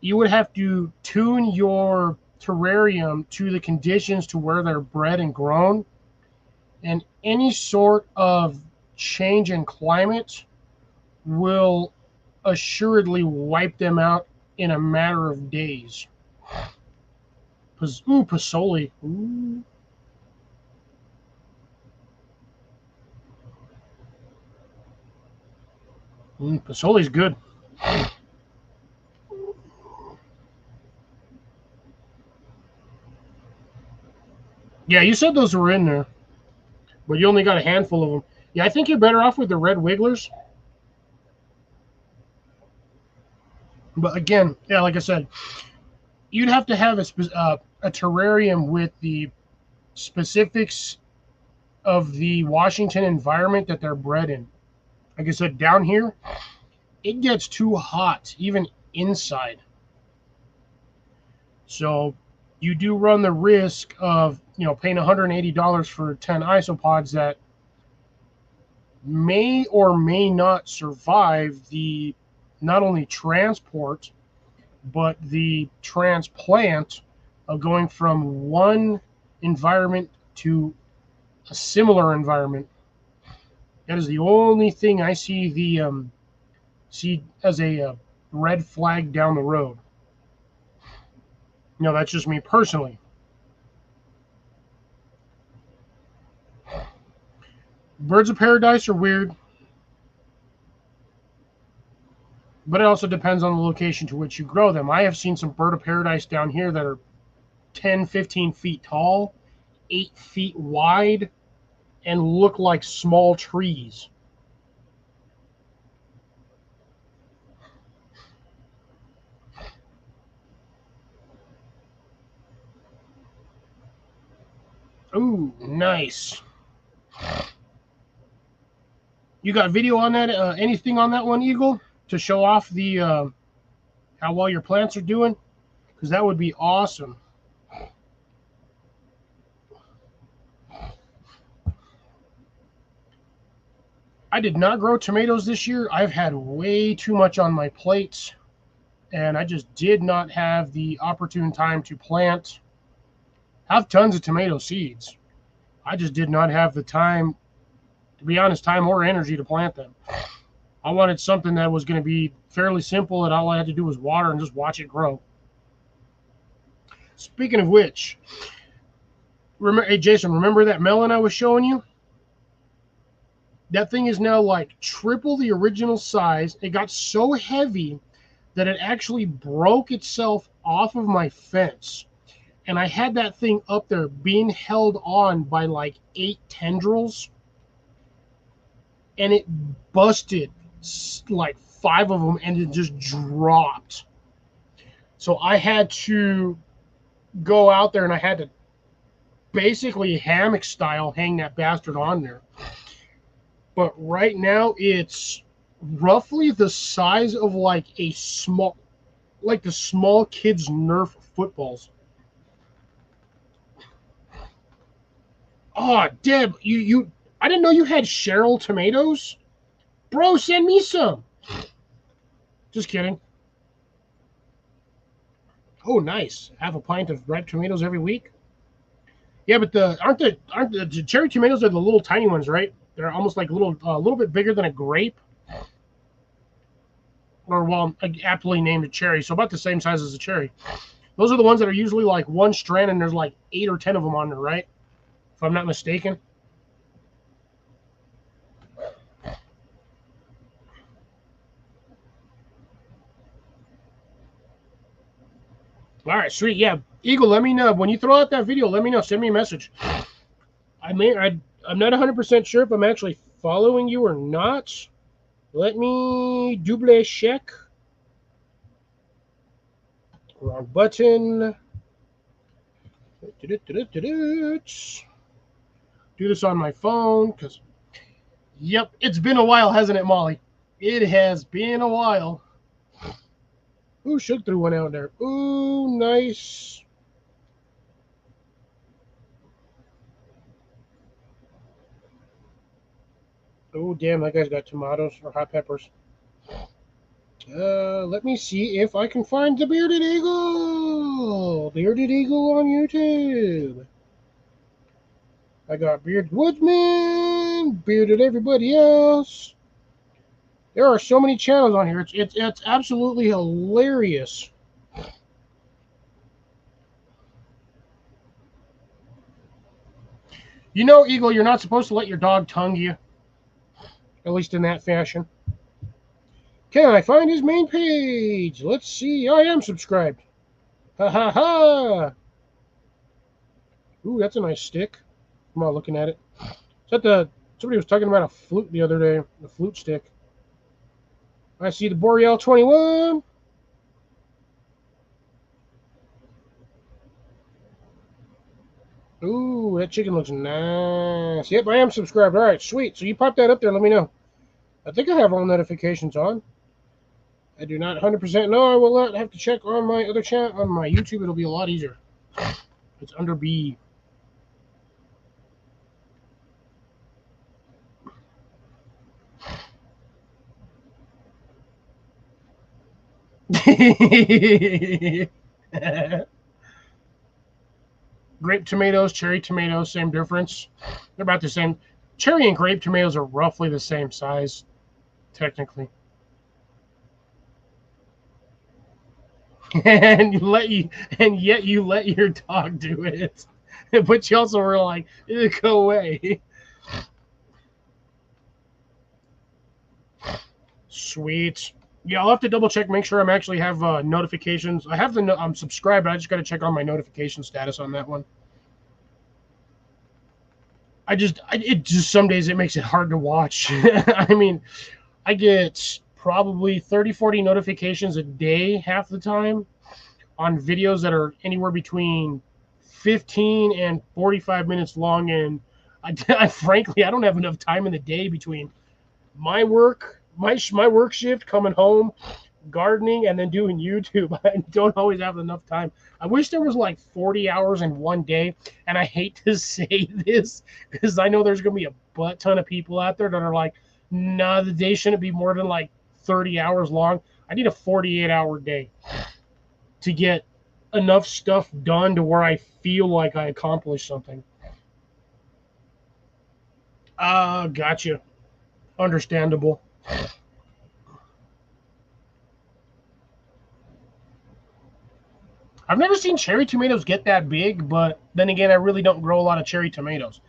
You would have to tune your terrarium to the conditions to where they're bred and grown, and any sort of change in climate will assuredly wipe them out in a matter of days. Ooh, Pasoli. Ooh. Pasoli's good. Yeah, you said those were in there, but you only got a handful of them. Yeah, I think you're better off with the red wigglers. But again, yeah, like I said, you'd have to have a terrarium with the specifics of the Washington environment that they're bred in. Like I said, down here, it gets too hot, even inside. So you do run the risk of, paying $180 for 10 isopods that may or may not survive the not only transport, but the transplant of going from one environment to a similar environment. That is the only thing I see as a red flag down the road. That's just me personally. Birds of paradise are weird, but it also depends on the location to which you grow them. I have seen some bird of paradise down here that are 10, 15 feet tall, 8 feet wide, and look like small trees. Ooh, nice. You got video on that? Anything on that one, Eagle, to show off the how well your plants are doing? Because that would be awesome. I did not grow tomatoes this year. I've had way too much on my plate, and I just did not have the opportune time to plant. I have tons of tomato seeds. I just did not have the time, to be honest, time or energy to plant them. I wanted something that was going to be fairly simple, and all I had to do was water and just watch it grow. Speaking of which, hey Jason, remember that melon I was showing you? That thing is now like triple the original size. It got so heavy that it actually broke itself off of my fence. And I had that thing up there being held on by like 8 tendrils. And it busted like 5 of them and it just dropped. So I had to go out there and I had to basically hammock style hang that bastard on there. But right now it's roughly the size of like the small kids' Nerf footballs. Oh, Deb, I didn't know you had Cheryl tomatoes. Bro, send me some. Just kidding. Oh, nice. Have a pint of ripe tomatoes every week. Yeah, but aren't the cherry tomatoes are the little tiny ones, right? They're almost like a little bit bigger than a grape. Or, well, aptly named a cherry, so about the same size as a cherry. Those are the ones that are usually like one strand and there's like 8 or 10 of them on there, right? If I'm not mistaken. All right, sweet. Yeah, Eagle, let me know. When you throw out that video, let me know. Send me a message. I'm not 100% sure if I'm actually following you or not. Let me double check. Wrong button. Do this on my phone because, yep, it's been a while, hasn't it, Molly? It has been a while. Ooh, Suge threw one out there. Ooh, nice. Oh, damn, that guy's got tomatoes or hot peppers. Let me see if I can find the Bearded Eagle. Bearded Eagle on YouTube. I got Bearded Woodsman, Bearded everybody else. There are so many channels on here. It's absolutely hilarious. You know, Eagle, you're not supposed to let your dog tongue you. At least in that fashion. Can I find his main page? Let's see. I am subscribed. Ha ha ha. Ooh, that's a nice stick. I'm not looking at it. Is that somebody was talking about a flute the other day. The flute stick. I see the Boreal 21. Ooh, Ooh, that chicken looks nice. Yep, I am subscribed. All right, sweet. So you pop that up there. Let me know. I think I have all notifications on. I do not 100% know. I will not have to check on my other channel. On my YouTube, it'll be a lot easier. It's under B. Grape tomatoes, cherry tomatoes, same difference. They're about the same. Cherry and grape tomatoes are roughly the same size, technically. and yet you let your dog do it. But you also were like, go away. Sweet. Yeah, I'll have to double check, make sure I'm actually have notifications. I have I'm subscribed, but I just got to check on my notification status on that one. It just some days it makes it hard to watch. I mean, I get probably 30, 40 notifications a day half the time on videos that are anywhere between 15 and 45 minutes long. And frankly, I don't have enough time in the day between my work, my work shift, coming home, gardening, and then doing YouTube. I don't always have enough time. I wish there was like 40 hours in one day. And I hate to say this because I know there's going to be a butt ton of people out there that are like, nah, the day shouldn't be more than like 30 hours long. I need a 48-hour day to get enough stuff done to where I feel like I accomplished something. Gotcha. Understandable. I've never seen cherry tomatoes get that big, but then again, I really don't grow a lot of cherry tomatoes.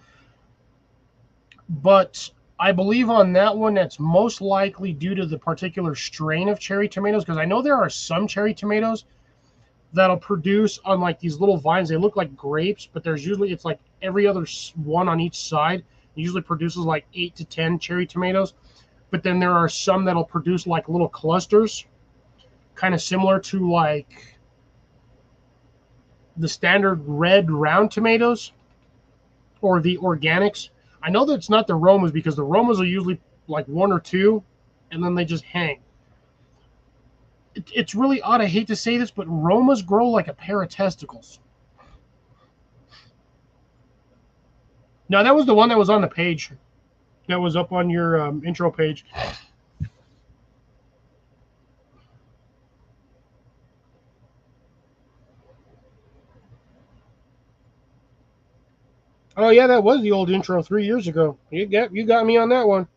But I believe on that one, that's most likely due to the particular strain of cherry tomatoes, because I know there are some cherry tomatoes that'll produce on like these little vines. They look like grapes, but there's usually, it's like every other one on each side. It usually produces like 8 to 10 cherry tomatoes. But then there are some that'll produce like little clusters, kind of similar to like the standard red round tomatoes or the organics. I know that it's not the Romas because the Romas are usually like one or two and then they just hang. It's really odd. I hate to say this, but Romas grow like a pair of testicles. No, that was the one that was on the page. That was up on your intro page. Oh yeah, that was the old intro 3 years ago. You got me on that one.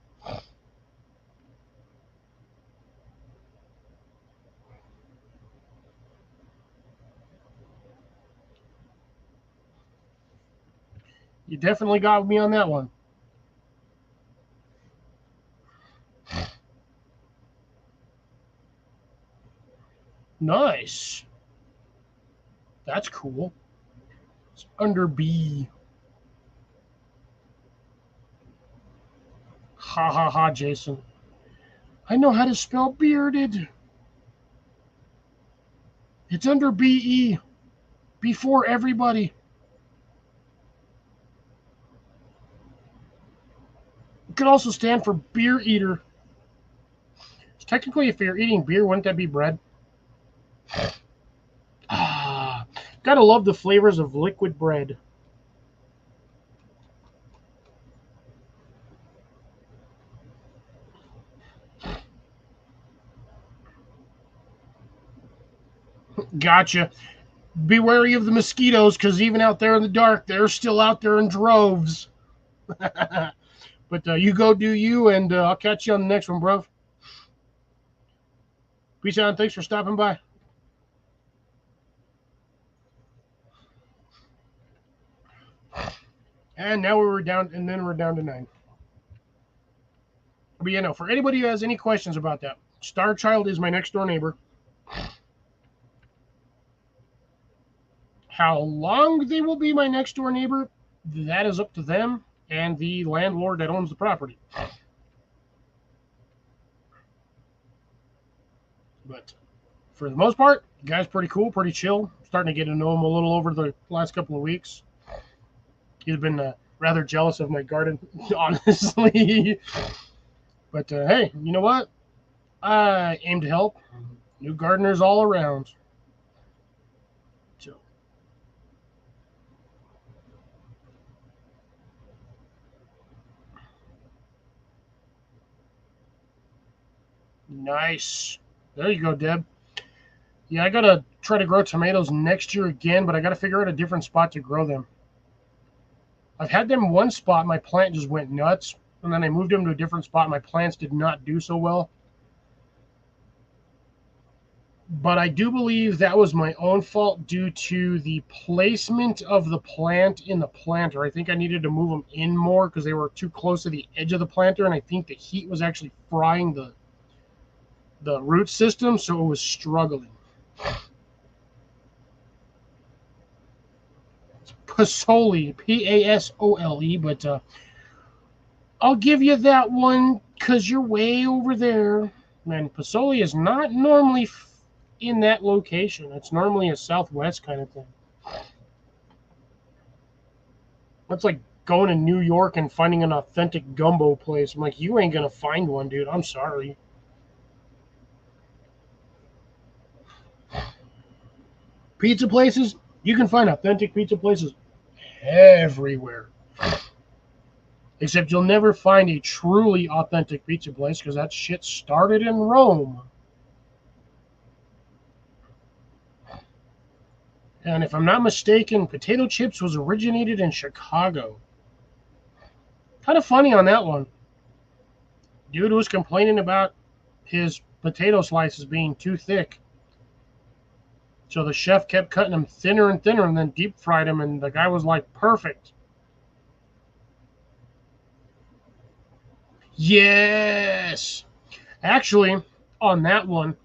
You definitely got me on that one. Nice. That's cool. It's under B. Ha ha ha, Jason. I know how to spell bearded. It's under BE. Before everybody. It could also stand for beer eater. Technically, if you're eating beer, wouldn't that be bread? Ah, gotta love the flavors of liquid bread. Gotcha. Be wary of the mosquitoes, because even out there in the dark, they're still out there in droves. But you go do you, and I'll catch you on the next one, bro. Peace out, and thanks for stopping by. And now we're down, and then we're down to 9. But you know, for anybody who has any questions about that, Star Child is my next door neighbor. How long they will be my next door neighbor, that is up to them and the landlord that owns the property. But for the most part, the guy's pretty cool, pretty chill. Starting to get to know him a little over the last couple of weeks. He's been rather jealous of my garden, honestly. But hey, you know what? I aim to help. New gardeners all around. So nice. There you go, Deb. Yeah, I gotta try to grow tomatoes next year again, but I gotta figure out a different spot to grow them. I've had them one spot, my plant just went nuts, and then I moved them to a different spot. My plants did not do so well. But I do believe that was my own fault due to the placement of the plant in the planter. I think I needed to move them in more because they were too close to the edge of the planter, and I think the heat was actually frying the root system, so it was struggling. Pasole, Pasole, but I'll give you that one because you're way over there. Man, Pasole is not normally in that location. It's normally a southwest kind of thing. That's like going to New York and finding an authentic gumbo place. I'm like, you ain't gonna find one, dude. I'm sorry. Pizza places, you can find authentic pizza places everywhere. Except you'll never find a truly authentic pizza place because that shit started in Rome. And if I'm not mistaken, potato chips was originated in Chicago. Kind of funny on that one. Dude was complaining about his potato slices being too thick. So the chef kept cutting them thinner and thinner and then deep fried them, and the guy was like, perfect. Yes. Actually, on that one,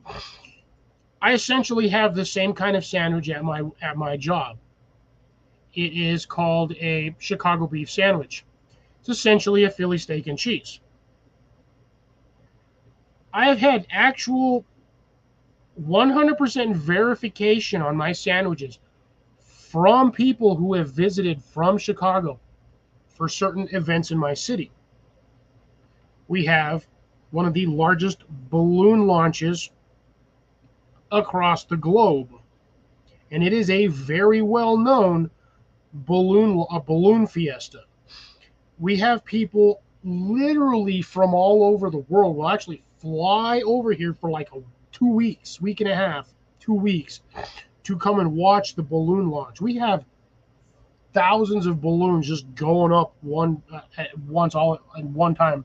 I essentially have the same kind of sandwich at my job. It is called a Chicago beef sandwich. It's essentially a Philly steak and cheese. I have had actual 100% verification on my sandwiches from people who have visited from Chicago for certain events in my city. We have one of the largest balloon launches across the globe, and it is a very well-known balloon fiesta. We have people literally from all over the world will actually fly over here for like 2 weeks, week and a half, 2 weeks to come and watch the balloon launch. We have thousands of balloons just going up at once, all at one time.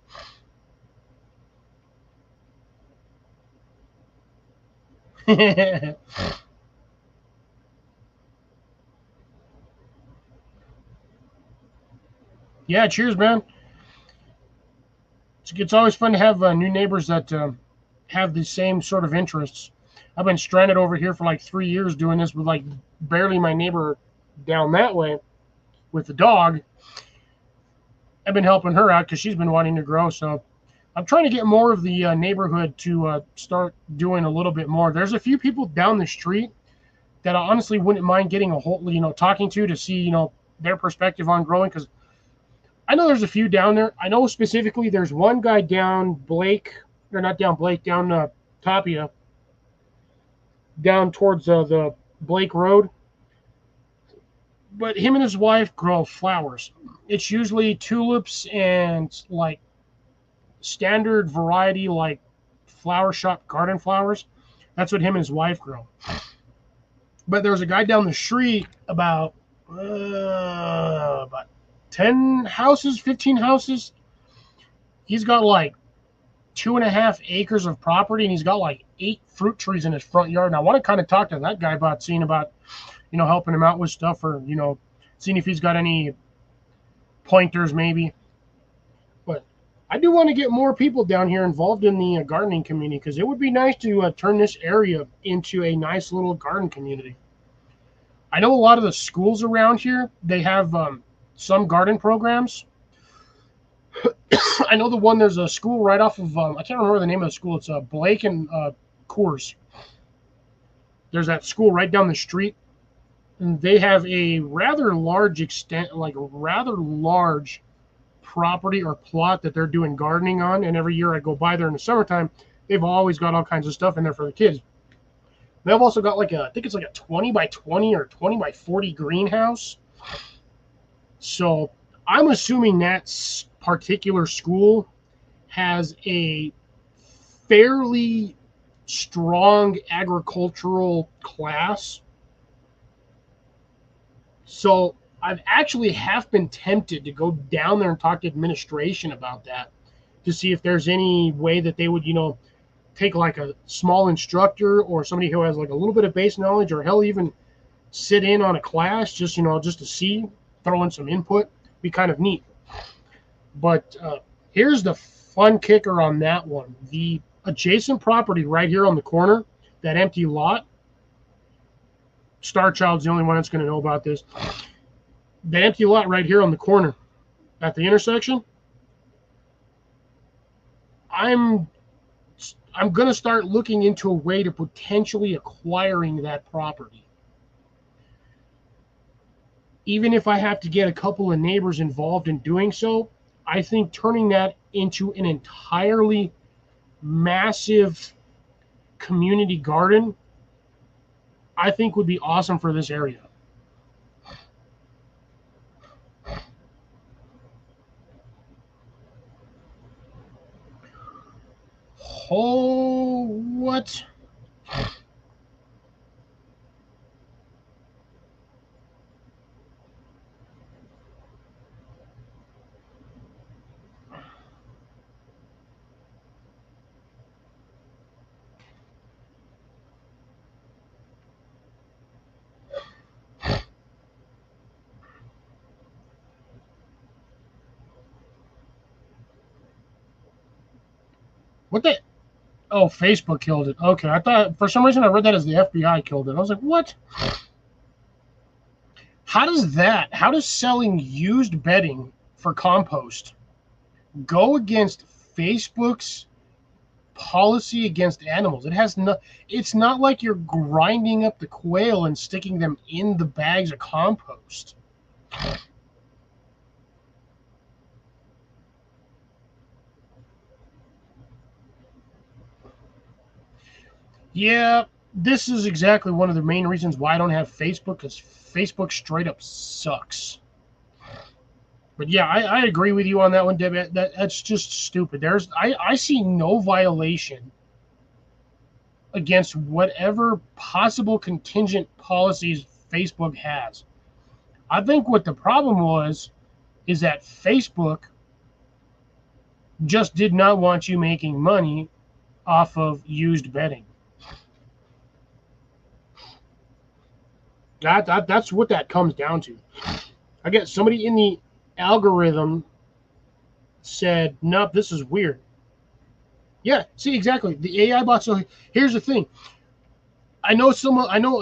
Yeah, cheers, man. It's always fun to have new neighbors that have the same sort of interests. I've been stranded over here for like 3 years doing this with like barely my neighbor down that way with the dog. I've been helping her out because she's been wanting to grow. So I'm trying to get more of the neighborhood to start doing a little bit more. There's a few people down the street that I honestly wouldn't mind getting a whole, talking to see, their perspective on growing, because I know there's a few down there. I know specifically there's one guy down Blake, or not down Blake, down Tapia, down towards the Blake Road. But him and his wife grow flowers. It's usually tulips and like standard variety, like flower shop garden flowers. That's what him and his wife grow. But there's a guy down the street about 10 houses, 15 houses. He's got like 2.5 acres of property, and he's got like 8 fruit trees in his front yard. And I want to kind of talk to that guy about seeing about, helping him out with stuff, or, seeing if he's got any pointers maybe. But I do want to get more people down here involved in the gardening community, because it would be nice to turn this area into a nice little garden community. I know a lot of the schools around here, they have some garden programs. I know there's a school right off of, I can't remember the name of the school. It's Blake and Coors. There's that school right down the street. they have a rather large extent, like a rather large property or plot that they're doing gardening on. And every year I go by there in the summertime, they've always got all kinds of stuff in there for the kids. They've also got like I think it's like a 20 by 20 or 20 by 40 greenhouse. So I'm assuming that particular school has a fairly strong agricultural class. So I've actually half been tempted to go down there and talk to administration about that to see if there's any way that they would, take like a small instructor or somebody who has like a little bit of base knowledge, or hell, even sit in on a class just to see, throw in some input. Be kind of neat. But here's the fun kicker on that one. The adjacent property right here on the corner, that empty lot, Star Child's the only one that's going to know about this. The empty lot right here on the corner at the intersection, I'm going to start looking into a way to potentially acquiring that property. Even if I have to get a couple of neighbors involved in doing so, I think turning that into an entirely massive community garden, I think would be awesome for this area. Oh, what? What the? Oh, Facebook killed it. Okay, I thought for some reason I read that as the FBI killed it. I was like, what? How does selling used bedding for compost go against Facebook's policy against animals? It's not like you're grinding up the quail and sticking them in the bags of compost. Yeah, this is exactly one of the main reasons why I don't have Facebook, because Facebook straight up sucks. But yeah, I agree with you on that one, Debbie. That's just stupid. I see no violation against whatever possible contingent policies Facebook has. I think what the problem was is that Facebook just did not want you making money off of used bedding. That's what that comes down to. I guess somebody in the algorithm said, nope, this is weird. Yeah, see, exactly. The AI bot. So here's the thing. I know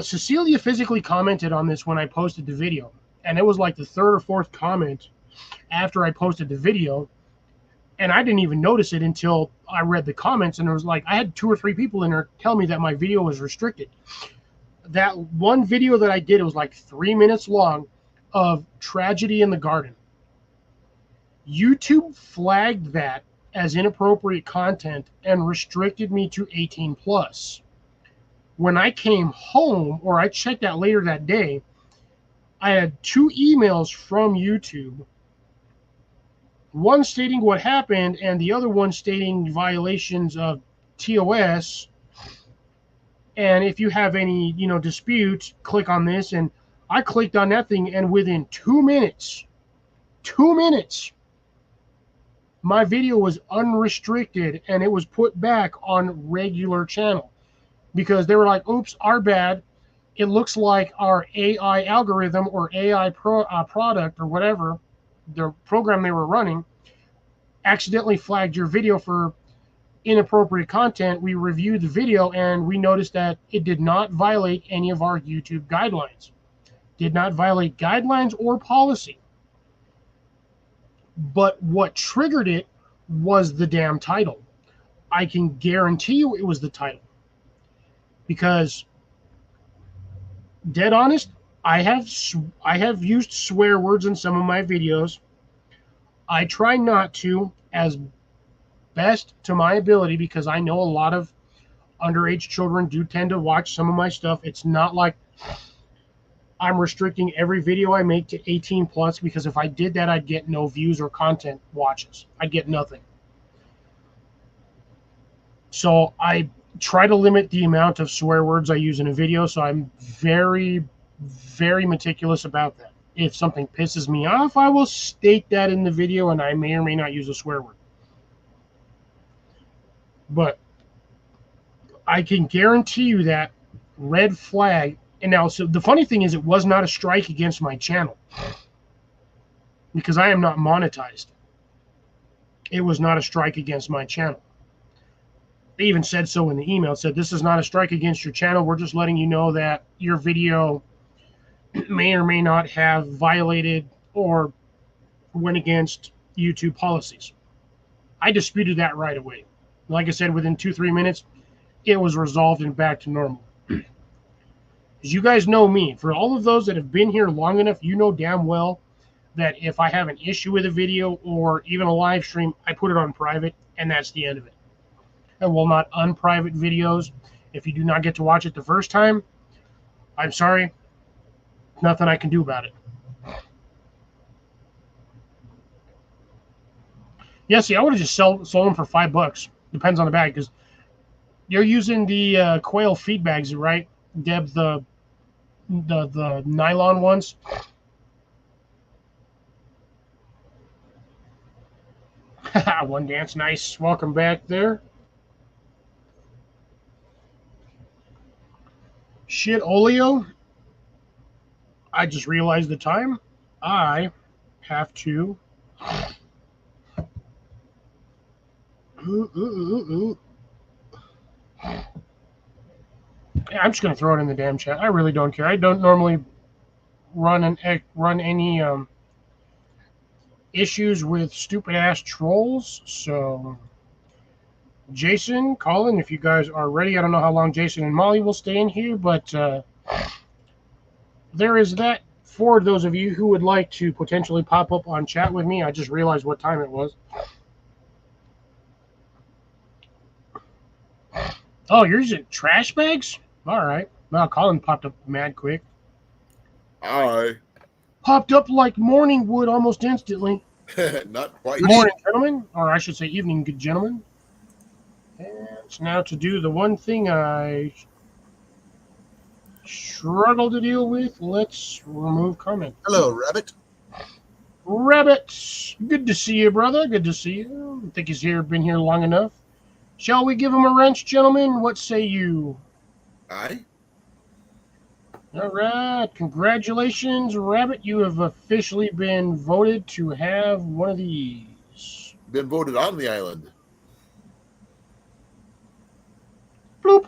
Cecilia physically commented on this when I posted the video, and it was like the third or fourth comment after I posted the video, and I didn't even notice it until I read the comments, and it was like I had 2 or 3 people in there tell me that my video was restricted. That one video that I did, it was like 3 minutes long, of tragedy in the garden. YouTube flagged that as inappropriate content and restricted me to 18 plus. When I came home, or I checked that later that day, I had 2 emails from YouTube, one stating what happened and the other one stating violations of TOS. And if you have any, disputes, click on this. And I clicked on that thing, and within 2 minutes, my video was unrestricted and it was put back on regular channel, because they were like, oops, our bad. It looks like our AI algorithm or AI product or whatever, the program they were running, accidentally flagged your video for inappropriate content. We reviewed the video and we noticed that it did not violate any of our YouTube guidelines. Did not violate guidelines or policy. But what triggered it was the damn title. I can guarantee you it was the title. Because, dead honest, I have used swear words in some of my videos. I try not to, as best to my ability, because I know a lot of underage children do tend to watch some of my stuff. It's not like I'm restricting every video I make to 18 plus, because if I did that, I'd get no views or content watches. I'd get nothing. So I try to limit the amount of swear words I use in a video. So I'm very, very meticulous about that. If something pisses me off, I will state that in the video, and I may or may not use a swear word. But I can guarantee you that red flag. And now, so the funny thing is, it was not a strike against my channel because I am not monetized. It was not a strike against my channel. They even said so in the email. It said, this is not a strike against your channel. We're just letting you know that your video may or may not have violated or went against YouTube policies. I disputed that right away. Like I said, within 2-3 minutes, it was resolved and back to normal. As you guys know me, for all of those that have been here long enough, you know damn well that if I have an issue with a video or even a live stream, I put it on private, and that's the end of it. I will not unprivate videos. If you do not get to watch it the first time, I'm sorry. Nothing I can do about it. Yeah, see, I would have just sold them for $5. Depends on the bag, because you're using the quail feed bags, right, Deb? The nylon ones. One dance, nice. Welcome back there. Shit, Olio. I just realized the time. I have to. I'm just gonna throw it in the damn chat. I really don't care. I don't normally run any issues with stupid ass trolls. So, Jason, Colin, if you guys are ready, I don't know how long Jason and Molly will stay in here, but there is that. For those of you who would like to potentially pop up on chat with me, I just realized what time it was. Oh, you're using trash bags? All right. Well, Colin popped up mad quick. Aye. Popped up like morning would almost instantly. Not quite. Good morning, gentlemen. Or I should say evening, good gentlemen. And it's now to do the one thing I struggle to deal with. Let's remove comment. Hello, Rabbit. Rabbit, good to see you, brother. Good to see you. I think he's been here long enough. Shall we give him a wrench, gentlemen? What say you? Aye. All right. Congratulations, Rabbit. You have officially been voted to have one of these. Been voted on the island. Bloop.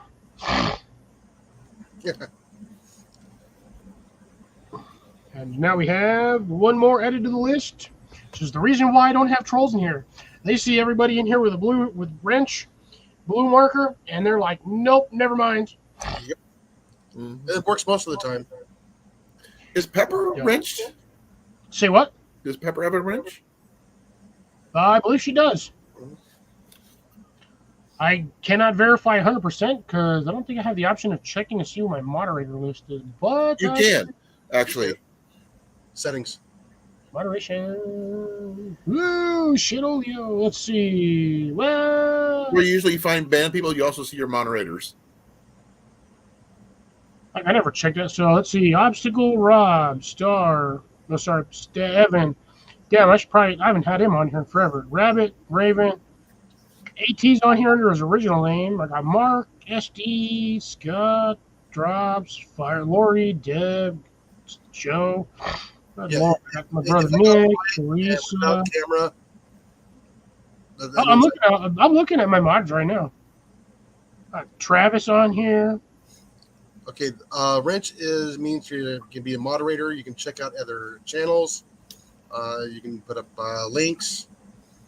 And now we have one more added to the list, which is the reason why I don't have trolls in here. They see everybody in here with a wrench, blue marker, and they're like, nope, never mind. Yep. Mm-hmm. It works most of the time. Is Pepper wrenched? Say what? Does Pepper have a wrench? I believe she does. I cannot verify 100% because I don't think I have the option of checking to see what my moderator list is. But you can, actually. Settings. Moderation. Woo, shit, Olio. Let's see. Well, where you usually find banned people, you also see your moderators. I never checked that. So let's see. Obstacle, Rob, Star. No, sorry, Evan. Damn, I haven't had him on here in forever. Rabbit, Raven. AT's on here under his original name. I got Mark, SD, Scott, Drops, Fire, Lori, Deb, Joe. Yeah. My brother Nick, Teresa. Camera. I'm looking at my mods right now. Travis on here. Okay, wrench means you can be a moderator. You can check out other channels. You can put up links.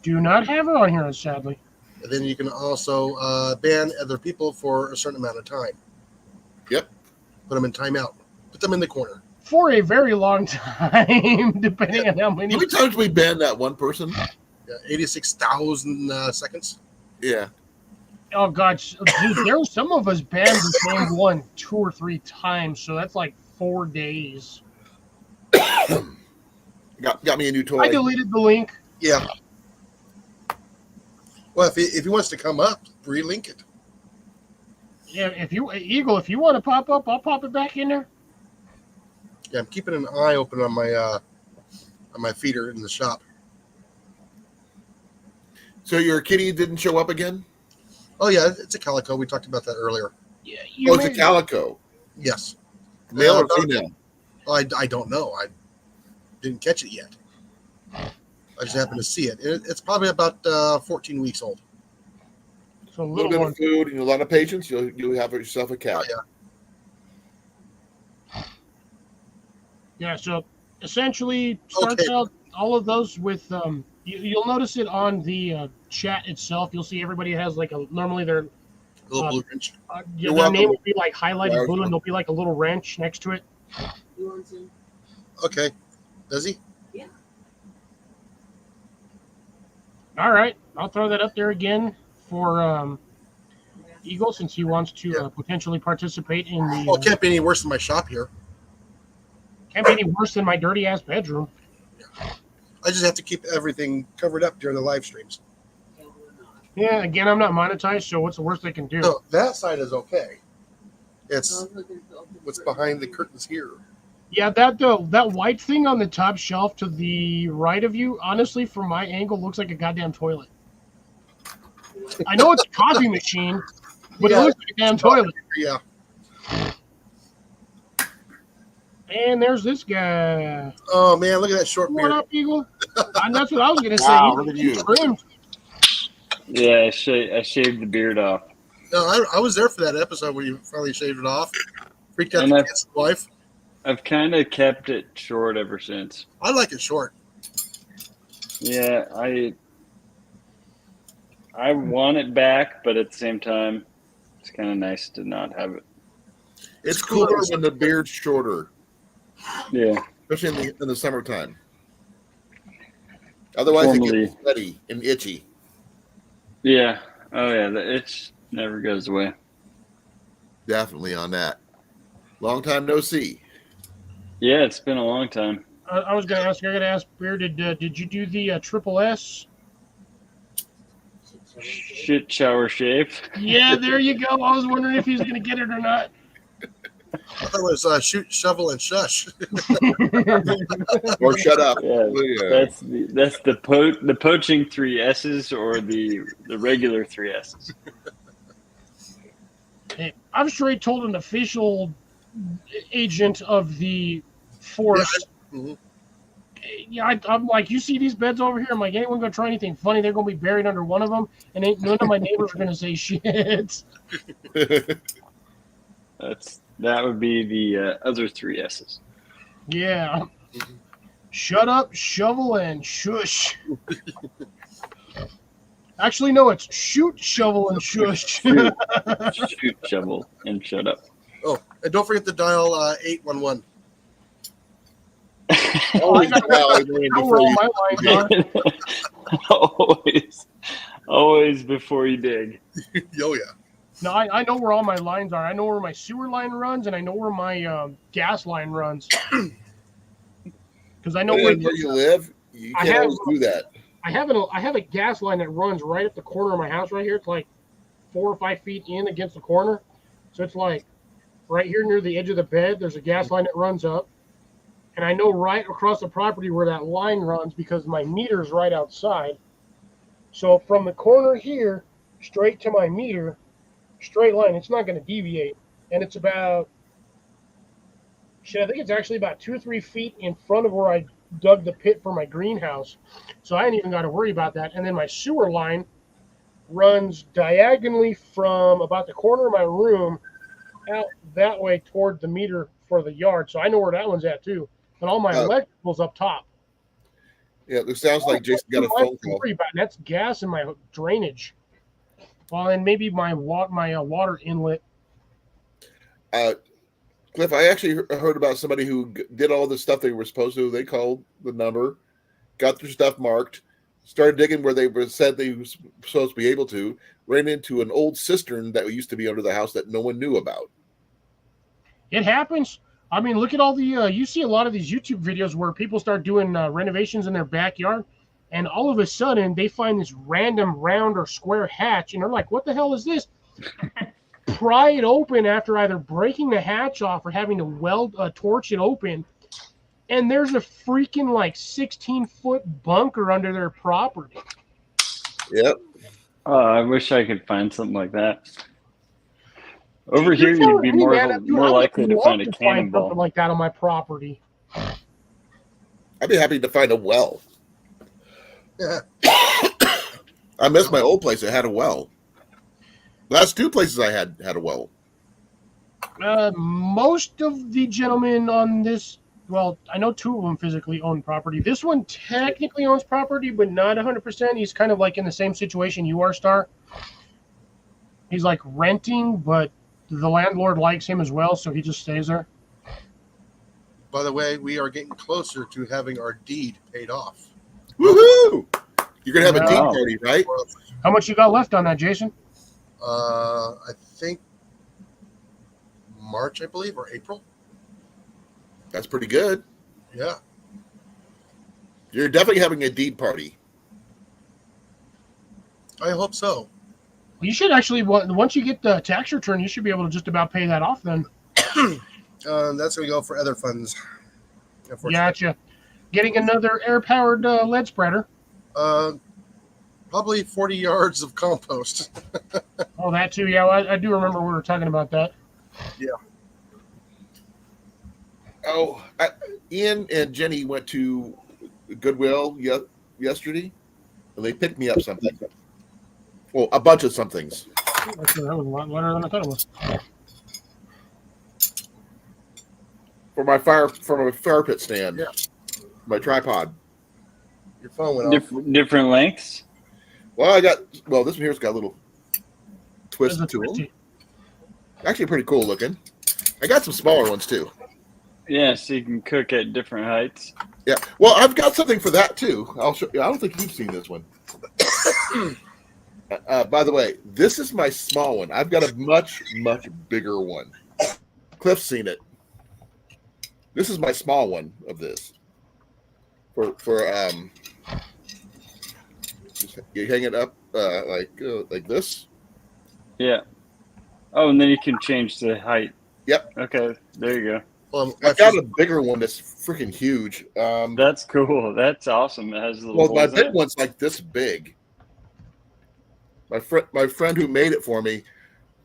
Do not have her on here, sadly. And then you can also ban other people for a certain amount of time. Yep. Put them in timeout. Put them in the corner. for a very long time, depending on how many. How many times we banned that one person? Yeah, 86,000 seconds. Yeah. Oh God, dude, there were some of us banned the same one 2 or 3 times, so that's like 4 days. Got me a new toy. I deleted the link. Yeah. Well, if he wants to come up, relink it. Yeah, if you Eagle, if you want to pop up, I'll pop it back in there. Yeah, I'm keeping an eye open on my feeder in the shop. So your kitty didn't show up again? Oh yeah, it's a calico. We talked about that earlier. Yeah, It's a calico. Yes. Male or female? I don't know. I didn't catch it yet. I just happened to see it. It's probably about 14 weeks old. So A little bit of food and a lot of patience, you'll have yourself a cat. Oh, yeah. Yeah, so essentially starts out all of those with you'll notice it on the chat itself. You'll see everybody has like normally their Little blue wrench. their name will be like highlighted blue, and there'll be like a little wrench next to it. You want to? Okay. Does he? Yeah. All right, I'll throw that up there again for Eagle, since he wants to potentially participate in the. Well, it can't be any worse than my shop here. Can't be any worse than my dirty ass bedroom. I just have to keep everything covered up during the live streams. Yeah, again, I'm not monetized, so what's the worst they can do? So that side is okay. It's what's behind the curtains here. Yeah, that white thing on the top shelf to the right of you, honestly, from my angle, looks like a goddamn toilet. I know it's a coffee machine, but it looks like a damn toilet. Yeah. And there's this guy. Oh man, look at that short What beard. up, Eagle? And that's what I was gonna say. Wow, look at you. Trimmed. Yeah, I shaved the beard off. No, I was there for that episode where you finally shaved it off. Freaked out And the kid's wife. I've kind of kept it short ever since. I like it short. Yeah, I want it back, but at the same time, it's kind of nice to not have it. It's cooler when the beard's shorter, Yeah. especially in the summertime. Otherwise, it Formerly- gets sweaty and itchy. Yeah. Oh, yeah. The itch never goes away. Definitely on that. Long time no see. Yeah, it's been a long time. I was gonna ask. I gotta ask Bear. Did you do the triple S? Shit shower shave. Yeah, there you go. I was wondering if he was gonna get it or not. I thought it was shoot, shovel, and shush. Or shut up. Yeah, Yeah. that's the poaching 3 S's or the regular 3 S's. Hey, I've straight told an official agent of the force. Mhm. Yeah, I'm like, you see these beds over here? I'm like, anyone gonna try anything funny? They're gonna be buried under one of them, and none of my neighbors are gonna say shit. That would be the other 3 S's. Yeah. Shut up, shovel, and shush. Actually, no, it's shoot, shovel, and shush. Shoot, shovel, and shut up. Oh, and don't forget to dial 811. Always I dial it in know before where all you- my lines are. always before you dig. Oh yeah. No, I know where all my lines are. I know where my sewer line runs, and I know where my gas line runs. Because I know where you live, you I can't have- always do that. I have a gas line that runs right at the corner of my house right here. It's like 4 or 5 feet in against the corner. So it's like right here near the edge of the bed, there's a gas line that runs up. And I know right across the property where that line runs because my meter's right outside. So from the corner here straight to my meter, straight line, it's not going to deviate. And it's about, I think it's actually about 2 or 3 feet in front of where I dug the pit for my greenhouse. So I ain't even got to worry about that. And then my sewer line runs diagonally from about the corner of my room out that way toward the meter for the yard. So I know where that one's at too. And all my electrical's up top. Yeah, it sounds like Jason got a phone call. Worry about it. That's gas in my drainage. Well, and maybe my water inlet. Cliff, I actually heard about somebody who did all the stuff they were supposed to. They called the number, got their stuff marked, started digging where they were said they were supposed to be able to, ran into an old cistern that used to be under the house that no one knew about. It happens. I mean, look at all the you see a lot of these YouTube videos where people start doing renovations in their backyard, and all of a sudden they find this random round or square hatch, and they're like, "What the hell is this?" Pry it open after either breaking the hatch off or having to weld a torch it open, and there's a freaking like 16-foot bunker under their property. Yep. I wish I could find something like that. Over You're here, telling you'd be me, more man, dude, more I would likely to love find a something cannonball. like that on my property. I'd be happy to find a well. Yeah. I miss my old place that had a well. Last two places I had a well. Most of the gentlemen on this, well, I know two of them physically own property. This one technically owns property, but not 100%. He's kind of like in the same situation you are, Star. He's like renting, but the landlord likes him as well, so he just stays there. By the way, we are getting closer to having our deed paid off. Woohoo! You're gonna have a deed Wow. party, right? How much you got left on that, Jason? I think March, I believe, or April. That's pretty good. Yeah. You're definitely having a deed party. I hope so. You should actually, once you get the tax return, you should be able to just about pay that off then. That's going to go for other funds. Unfortunately. Gotcha. Getting another air-powered lead spreader. Probably 40 yards of compost. Oh, that too. Yeah, I do remember we were talking about that. Yeah. Oh, Ian and Jenny went to Goodwill yesterday, and they picked me up something. Well, a bunch of somethings. Actually, that was a lot lighter than I thought it was. For my fire pit stand. Yeah. My tripod. Your phone went off. Different lengths. Well, this one here's got a little twist There's a to them. twisty. Actually pretty cool looking. I got some smaller ones too. Yeah, so you can cook at different heights. Yeah. Well, I've got something for that too. I'll show you. I don't think you've seen this one. By the way, this is my small one. I've got a much, much bigger one. Cliff's seen it. This is my small one of this. For you hang it up like this. Yeah. Oh, and then you can change the height. Yep. Okay, there you go. Well, I've got a bigger one that's freaking huge. That's cool. That's awesome. It has little Well, my holes in big it. one's like this big. My friend who made it for me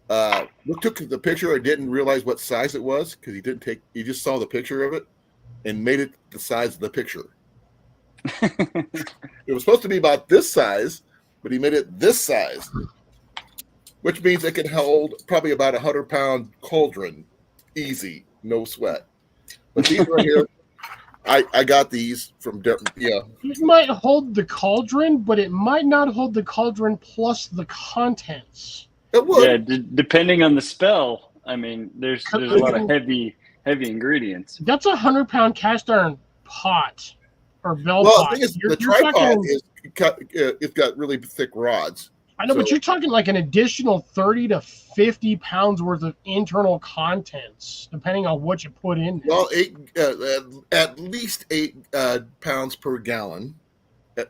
took the picture. I didn't realize what size it was because he just saw the picture of it and made it the size of the picture. It was supposed to be about this size, but he made it this size, which means it can hold probably about 100-pound cauldron, easy, no sweat. But these right here, I got these from It might hold the cauldron, but it might not hold the cauldron plus the contents. It would. Yeah, depending on the spell. I mean, there's a lot of heavy ingredients. That's a 100-pound cast iron pot or bell Well, pot. the thing is, You're the tripod talking- is cut. It's got really thick rods. I know, but so- you're talking like an additional 30 to 50 pounds worth of internal contents, depending on what you put in there. Well, at least 8 pounds per gallon,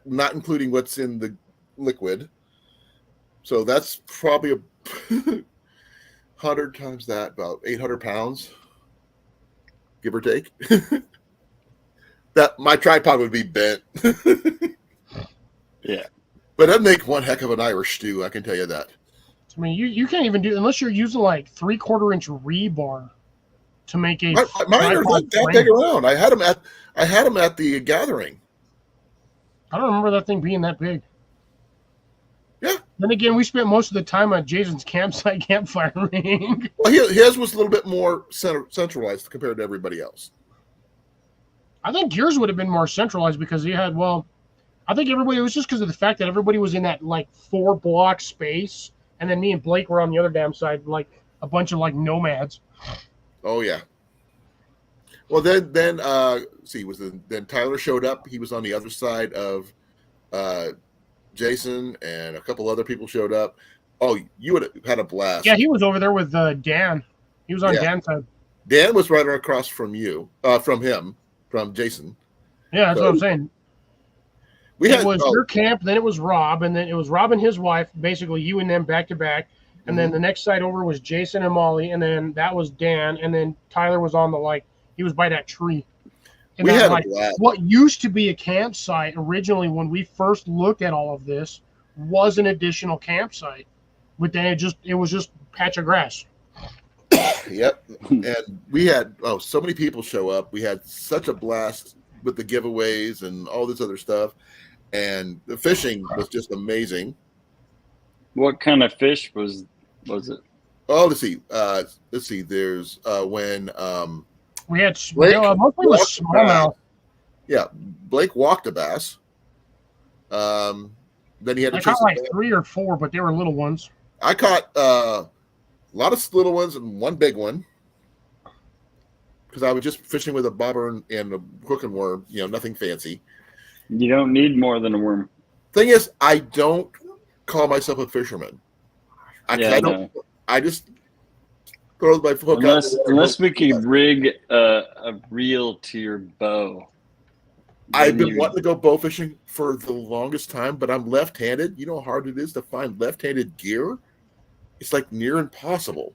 not including what's in the liquid. So that's probably 100 times that, about 800 pounds, give or take. That my tripod would be bent. Yeah. But that'd make one heck of an Irish stew, I can tell you that. I mean, you can't even do unless you're using like 3/4 inch rebar to make a. Mine are tripod like that frame. big around. I had them at the gathering. I don't remember that thing being that big. Yeah. Then again, we spent most of the time at Jason's campsite campfiring. Well, his was a little bit more centralized compared to everybody else. I think yours would have been more centralized because you had, well, I think everybody, it was just because of the fact that everybody was in that like 4-block space. And then me and Blake were on the other damn side, like a bunch of like nomads. Oh, yeah. Well, then see, then Tyler showed up. He was on the other side of Jason, and a couple other people showed up. Oh, you would have had a blast. Yeah, he was over there with Dan. He was on Dan's side. Dan was right across from from Jason. Yeah, that's what I'm saying. It was your camp, then it was Rob, and then it was Rob and his wife, basically you and them back to back. And then the next side over was Jason and Molly, and then that was Dan, and then Tyler was on he was by that tree. And we had what used to be a campsite originally when we first looked at all of this was an additional campsite. But then it was just a patch of grass. Yep. And we had so many people show up. We had such a blast with the giveaways and all this other stuff. And the fishing was just amazing. What kind of fish was it? Oh, let's see. There's when we had mostly was smallmouth. Yeah, Blake walked a bass. Then he had to caught like 3 or 4, but they were little ones. I caught a lot of little ones and one big one because I was just fishing with a bobber and a hook and worm. Nothing fancy. You don't need more than a worm. Thing is, I don't call myself a fisherman. I just throw my hook out. Unless we can rig a reel to your bow. I've been wanting to go bow fishing for the longest time, but I'm left-handed. You know how hard it is to find left-handed gear? It's like near impossible.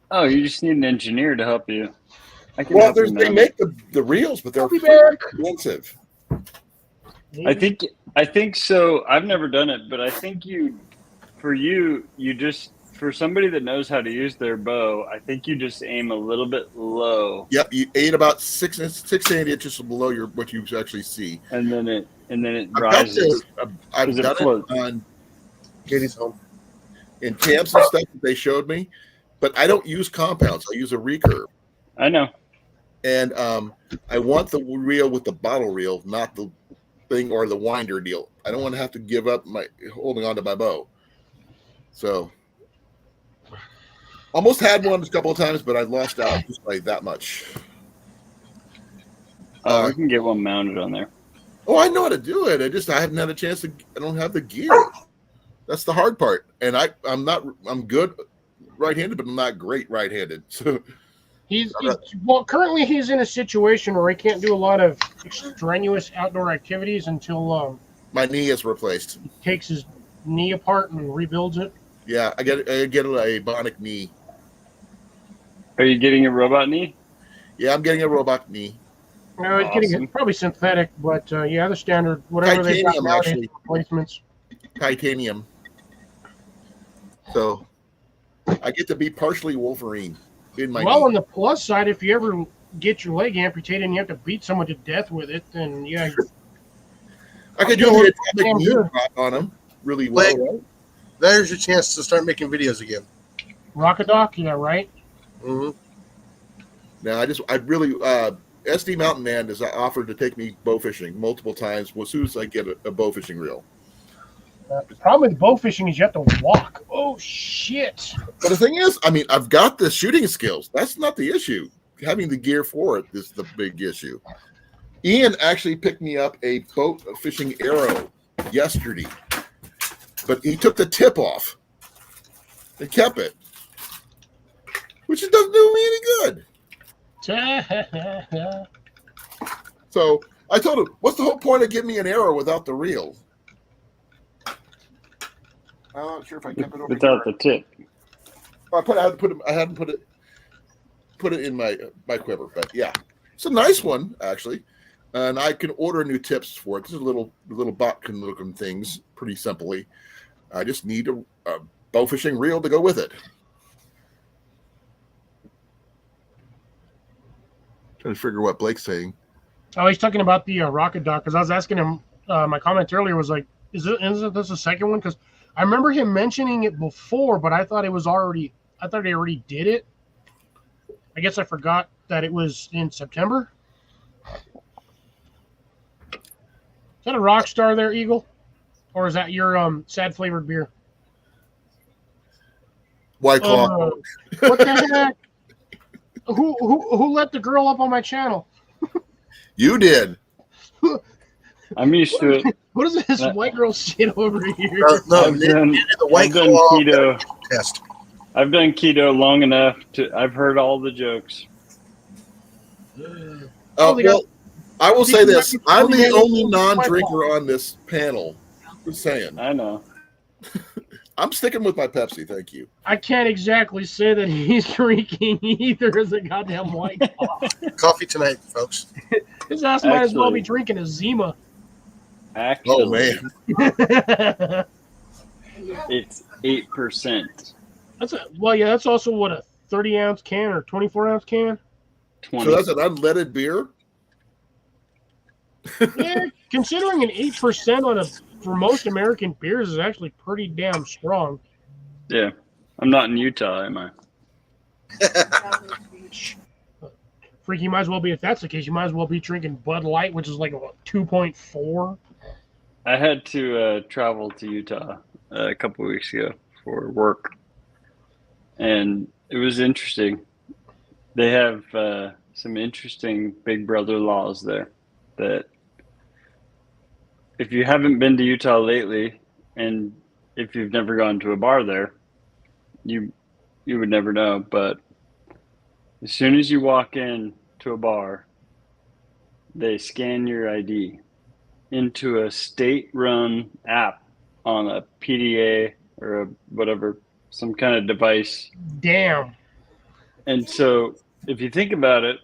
Oh, you just need an engineer to help you. They make the reels, but they're expensive. I think so. I've never done it, but I think for somebody that knows how to use their bow, I think you just aim a little bit low. Yep, you aim about 6 to 8 inches below what you actually see, and then it rises. I've done it on Katie's home in camps and stuff that they showed me, but I don't use compounds. I use a recurve. I know. And I want the reel with the bottle reel, not the thing or the winder deal. I don't want to have to give up my holding on to my bow. So almost had one a couple of times, but I lost out just by that much. We can get one mounted on there. Oh, I know how to do it. I haven't had a chance to. I don't have the gear. That's the hard part. And I'm good right-handed, but I'm not great right-handed. So currently he's in a situation where he can't do a lot of strenuous outdoor activities until my knee is replaced. He takes his knee apart and rebuilds it. Yeah, I get a bionic knee. Are you getting a robot knee? Yeah, I'm getting a robot knee. No, he's getting it probably synthetic, but the standard whatever they've got nowadays replacements. Titanium. So I get to be partially Wolverine in my knee. On the plus side, if you ever get your leg amputated and you have to beat someone to death with it, then I could do the atomic knee drop on him really well. Right? There's your chance to start making videos again. Rocket Doc, yeah, right? Mm-hmm. Now, I really, SD Mountain Man has offered to take me bow fishing multiple times as soon as I get a bow fishing reel. The problem with bow fishing is you have to walk. Oh, shit. But the thing is, I've got the shooting skills. That's not the issue. Having the gear for it is the big issue. Ian actually picked me up a boat fishing arrow yesterday, but he took the tip off and kept it, which doesn't do me any good. So I told him, what's the whole point of giving me an arrow without the reel? I'm not sure if I kept it over without the tip. I hadn't put it in my quiver, but yeah, it's a nice one actually, and I can order new tips for it. This is little botkin looking things, pretty simply. I just need a bow fishing reel to go with it. Trying to figure what Blake's saying. Oh, he's talking about the Rocket Doc, because I was asking him. My comment earlier was like, isn't this the second one? Because I remember him mentioning it before, but I thought he already did it. I guess I forgot that it was in September. Is that a Rockstar there, Eagle? Or is that your sad flavored beer? White Claw. What the heck? Who let the girl up on my channel? You did. I'm used to it. What is this Uh, white girl shit over here? No, I've done, the white I've done claw keto. test. I've done keto long enough I've heard all the jokes. Well, I will say this: I'm the Because- only non-drinker on this panel. Just saying. I know. I'm sticking with my Pepsi. Thank you. I can't exactly say that he's drinking either as a goddamn white claw. Coffee tonight, folks. His ass might as well be Actually- drinking a Zima. Actually, Oh man, it's 8%. That's also what, a 30-ounce can or 24-ounce can? 20. so that's an unleaded beer. Yeah, considering an 8% for most American beers is actually pretty damn strong. Yeah. I'm not in Utah, am I? Freak, you might as well be, if that's the case, you might as well be drinking Bud Light, which is like, what, 2.4? I had to travel to Utah a couple of weeks ago for work, and it was interesting. They have some interesting Big Brother laws there that if you haven't been to Utah lately, and if you've never gone to a bar there, you would never know. But as soon as you walk in to a bar, they scan your ID into a state-run app on a PDA or whatever, some kind of device. Damn. And so if you think about it,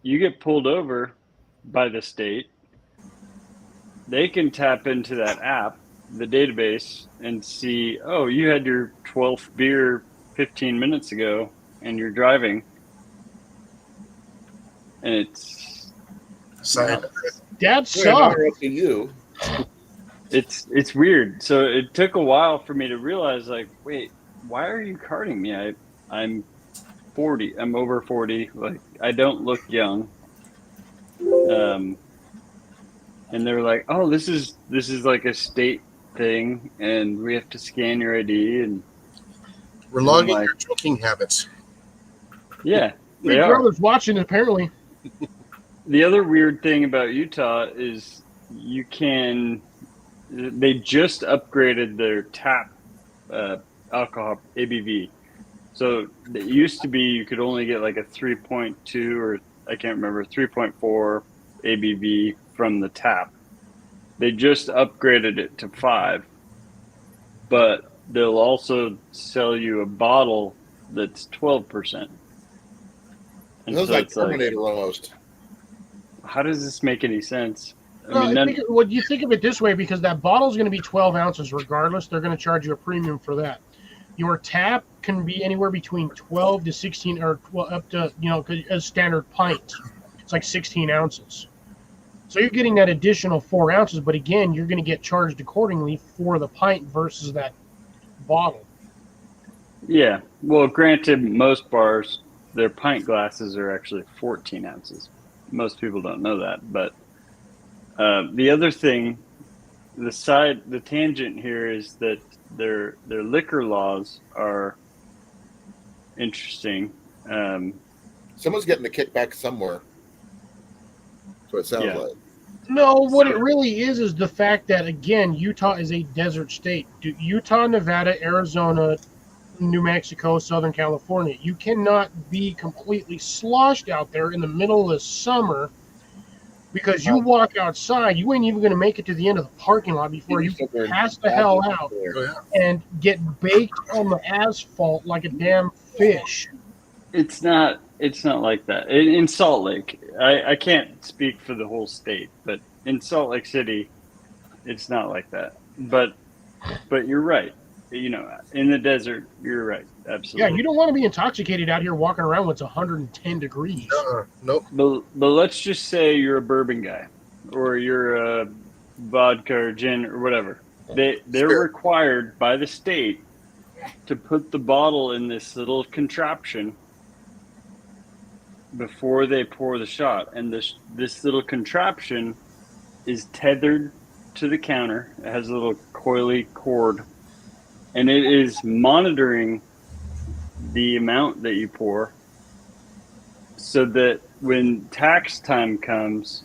you get pulled over by the state. They can tap into that app, the database, and see, oh, you had your 12th beer 15 minutes ago and you're driving. And it's That Yeah, now sucks. we're up to you. it's weird. So it took a while for me to realize, like, wait, why are you carding me? I'm 40. I'm over 40. Like, I don't look young. And they were like, oh, this is like a state thing, and we have to scan your ID, and We're logging like- your drinking habits. yeah, Big they are. Brother's watching, apparently. The other weird thing about Utah is they just upgraded their tap alcohol ABV. So it used to be you could only get like a 3.2 or I can't remember, 3.4 ABV from the tap. They just upgraded it to 5, but they'll also sell you a bottle that's 12%. And It was so like it's like, Terminator almost. how does this make any sense? You think of it this way, because that bottle's going to be 12 ounces regardless. They're going to charge you a premium for that. Your tap can be anywhere between 12 to 16, or up to, a standard pint. It's like 16 ounces. So you're getting that additional 4 ounces, but again, you're going to get charged accordingly for the pint versus that bottle. Yeah. Well, granted, most bars, their pint glasses are actually 14 ounces. Most people don't know that. But the other thing, the tangent here is that their liquor laws are interesting. Someone's getting a kickback somewhere. That's what it sounds Yeah. like. No, what it really is the fact that, again, Utah is a desert state. Utah, Nevada, Arizona, New Mexico, Southern California. You cannot be completely sloshed out there in the middle of the summer, because you walk outside, you ain't even going to make it to the end of the parking lot before you can pass the hell out Oh, yeah. and get baked on the asphalt like a damn fish. It's not like that. In Salt Lake, I can't speak for the whole state, but in Salt Lake City, it's not like that. But you're right. In the desert, you're right. Absolutely. Yeah, you don't want to be intoxicated out here walking around when it's 110 degrees. Nope. But let's just say you're a bourbon guy, or you're a vodka or gin or whatever. They're Sure. required by the state to put the bottle in this little contraption before they pour the shot, and this little contraption is tethered to the counter. It has a little coily cord, and it is monitoring the amount that you pour, so that when tax time comes,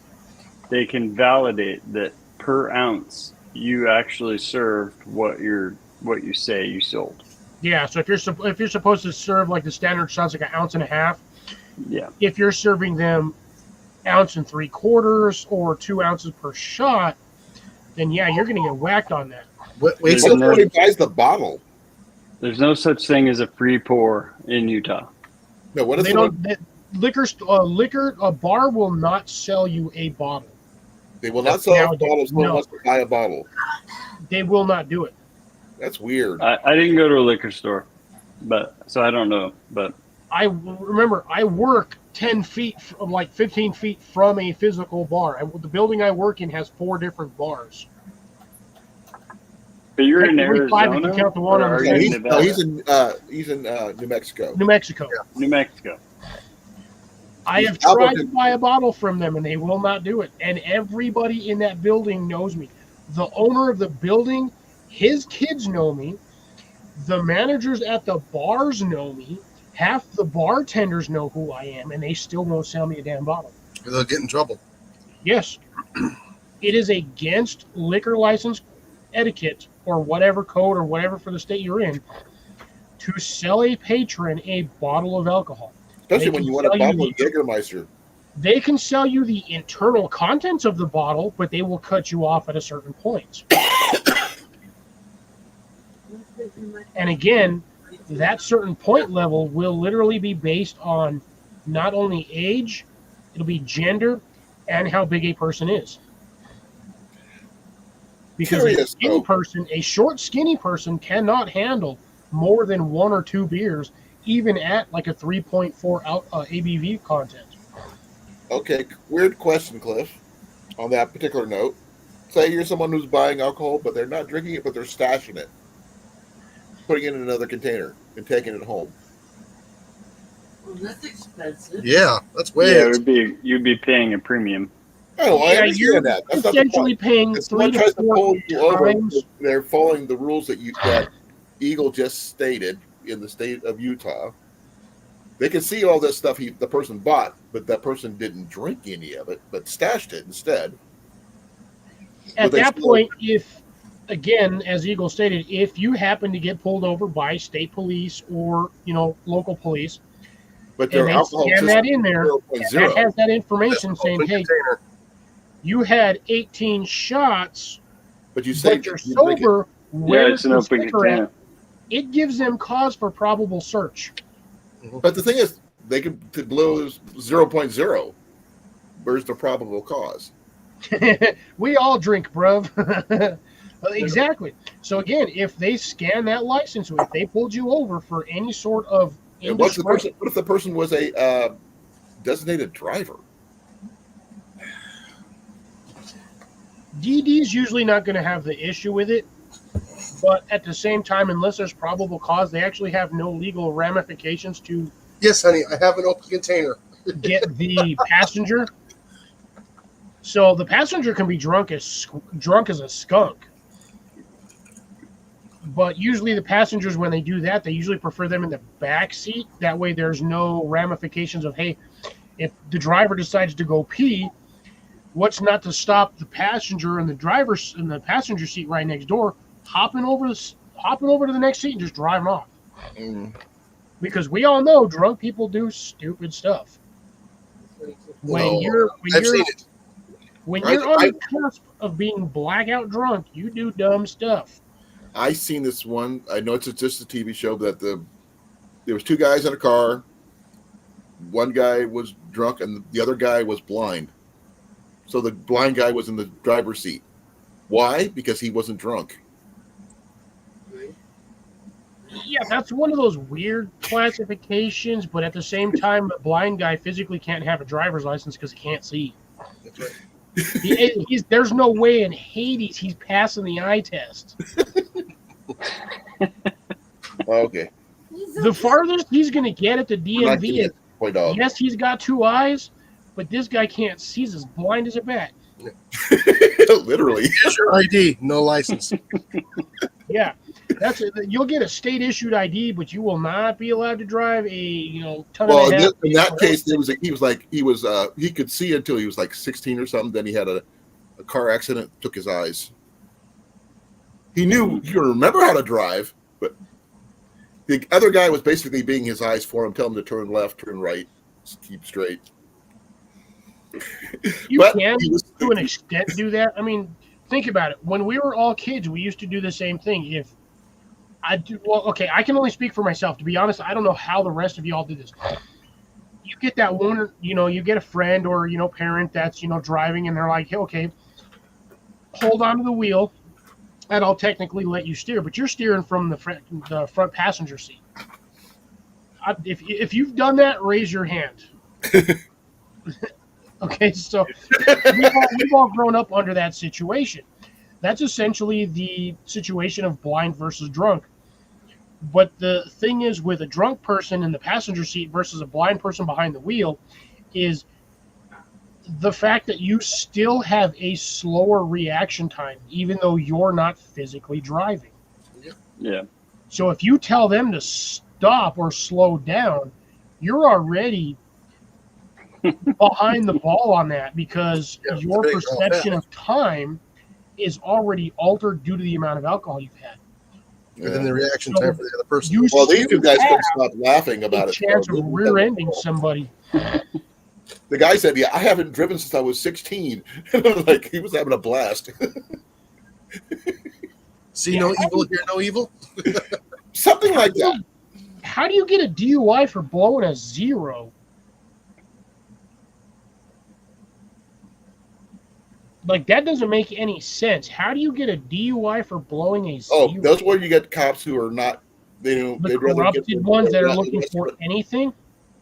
they can validate that per ounce you actually served what you say you sold. Yeah, so if you're supposed to serve like the standard shots, like an ounce and a half, Yeah. if you're serving them ounce and 3/4 or 2 ounces per shot, then yeah, you're gonna get whacked on that. Wait, There's so no- Somebody buys the bottle. There's no such thing as a free pour in Utah. No, what is They the don't. one? A bar will not sell you a bottle. They will not sell a Nowadays, bottle. Someone no. wants to buy a bottle. They will not do it. That's weird. I didn't go to a liquor store, so I don't know. But I remember I work 10 feet, like 15 feet from a physical bar. The building I work in has 4 different bars. you're in Technically five if you Arizona, count the one or on the are Yeah, you side. in Nevada? he's in New Mexico. New Mexico. New Mexico. I have tried to buy a bottle from them and they will not do it. And everybody in that building knows me. The owner of the building, his kids know me. The managers at the bars know me. Half the bartenders know who I am, and they still won't sell me a damn bottle. they'll get in trouble. Yes, it is against liquor license etiquette or whatever code or whatever for the state you're in to sell a patron a bottle of alcohol. Especially They when can you want a sell you bottle of Jägermeister. They can sell you the internal contents of the bottle, but they will cut you off at a certain point. And again, that certain point level will literally be based on not only age, it'll be gender, and how big a person is. Because Curious, though. a short, skinny person cannot handle more than 1 or 2 beers, even at like a 3.4 ABV content. Okay, weird question, Cliff. On that particular note, say you're someone who's buying alcohol, but they're not drinking it, but they're stashing it, putting it in another container and taking it home. Well, that's expensive. Yeah, that's way. Yeah, you'd be paying a premium. Oh, I Yeah, you're understand that. That's not the essentially point. paying If 3 someone to tries to 4 pull you over, times. they're following the rules that Eagle just stated in the state of Utah. They can see all this stuff the person bought, but that person didn't drink any of it, but stashed it instead. At But they that still- point, if, again, as Eagle stated, if you happen to get pulled over by state police or, local police, But their and they alcohol scan that in there, 0.0. that has that information That's saying, open hey, container. you had 18 shots, But you say but you're you drink it. sober, Yeah, where's it's an the open sticker at? container. It gives them cause for probable search. But the thing is, they can blow 0.0. Where's the probable cause? We all drink, bruv. Exactly. So again, if they scan that license, if they pulled you over for any sort of And what indiscretion, if the person was a designated driver? DD's usually not going to have the issue with it, but at the same time, unless there's probable cause, they actually have no legal ramifications to Yes, honey, I have an open container. get the passenger. So the passenger can be drunk as a skunk. But usually the passengers, when they do that, they usually prefer them in the back seat. That way there's no ramifications of, hey, if the driver decides to go pee, what's not to stop the passenger and the driver in the passenger seat right next door hopping over to the next seat and just driving off. Because we all know drunk people do stupid stuff. When you're I've seen it. when I- you're on I- the cusp of being blackout drunk, you do dumb stuff. I seen this one. I know it's just a TV show, but there was 2 guys in a car. One guy was drunk, and the other guy was blind. So the blind guy was in the driver's seat. Why? Because he wasn't drunk. Yeah, that's one of those weird classifications, but at the same time, a blind guy physically can't have a driver's license because he can't see. That's right. There's no way in Hades he's passing the eye test. Okay. The farthest he's going to get at the DMV is, Point off. yes, he's got 2 eyes, but this guy can't see. He's as blind as a bat. Literally. Here's your ID, no license. Yeah, that's it. You'll get a state issued ID, but you will not be allowed to drive a ton Well, and a half. in that case, he could see until he was like 16 or something. Then he had a car accident, took his eyes. He knew he could remember how to drive, but the other guy was basically being his eyes for him, telling him to turn left, turn right, keep straight. You But can, he was- to an extent, do that. I mean, think about it. When we were all kids, we used to do the same thing. If I do, well, okay, I can only speak for myself. To be honest, I don't know how the rest of you all do this. You get that one, you get a friend or parent that's driving, and they're like, hey, okay, hold on to the wheel, and I'll technically let you steer, but you're steering from the front passenger seat. If you've done that, raise your hand. Okay, so we've all grown up under that situation. That's essentially the situation of blind versus drunk. But the thing is, with a drunk person in the passenger seat versus a blind person behind the wheel, is the fact that you still have a slower reaction time, even though you're not physically driving. Yeah. So if you tell them to stop or slow down, you're already behind the ball on that, because your perception of time is already altered due to the amount of alcohol you've had. And then the reaction time for the other person. Well, these two guys couldn't stop laughing about A it. chance of rear-ending somebody. The guy said, "Yeah, I haven't driven since I was 16." Like, he was having a blast. See no evil, hear no evil. Something like that. How do you get a DUI for blowing a zero? Like, that doesn't make any sense. How do you get a DUI for blowing a zero? Oh, that's where you get cops who are not, the corrupted ones that are looking for anything?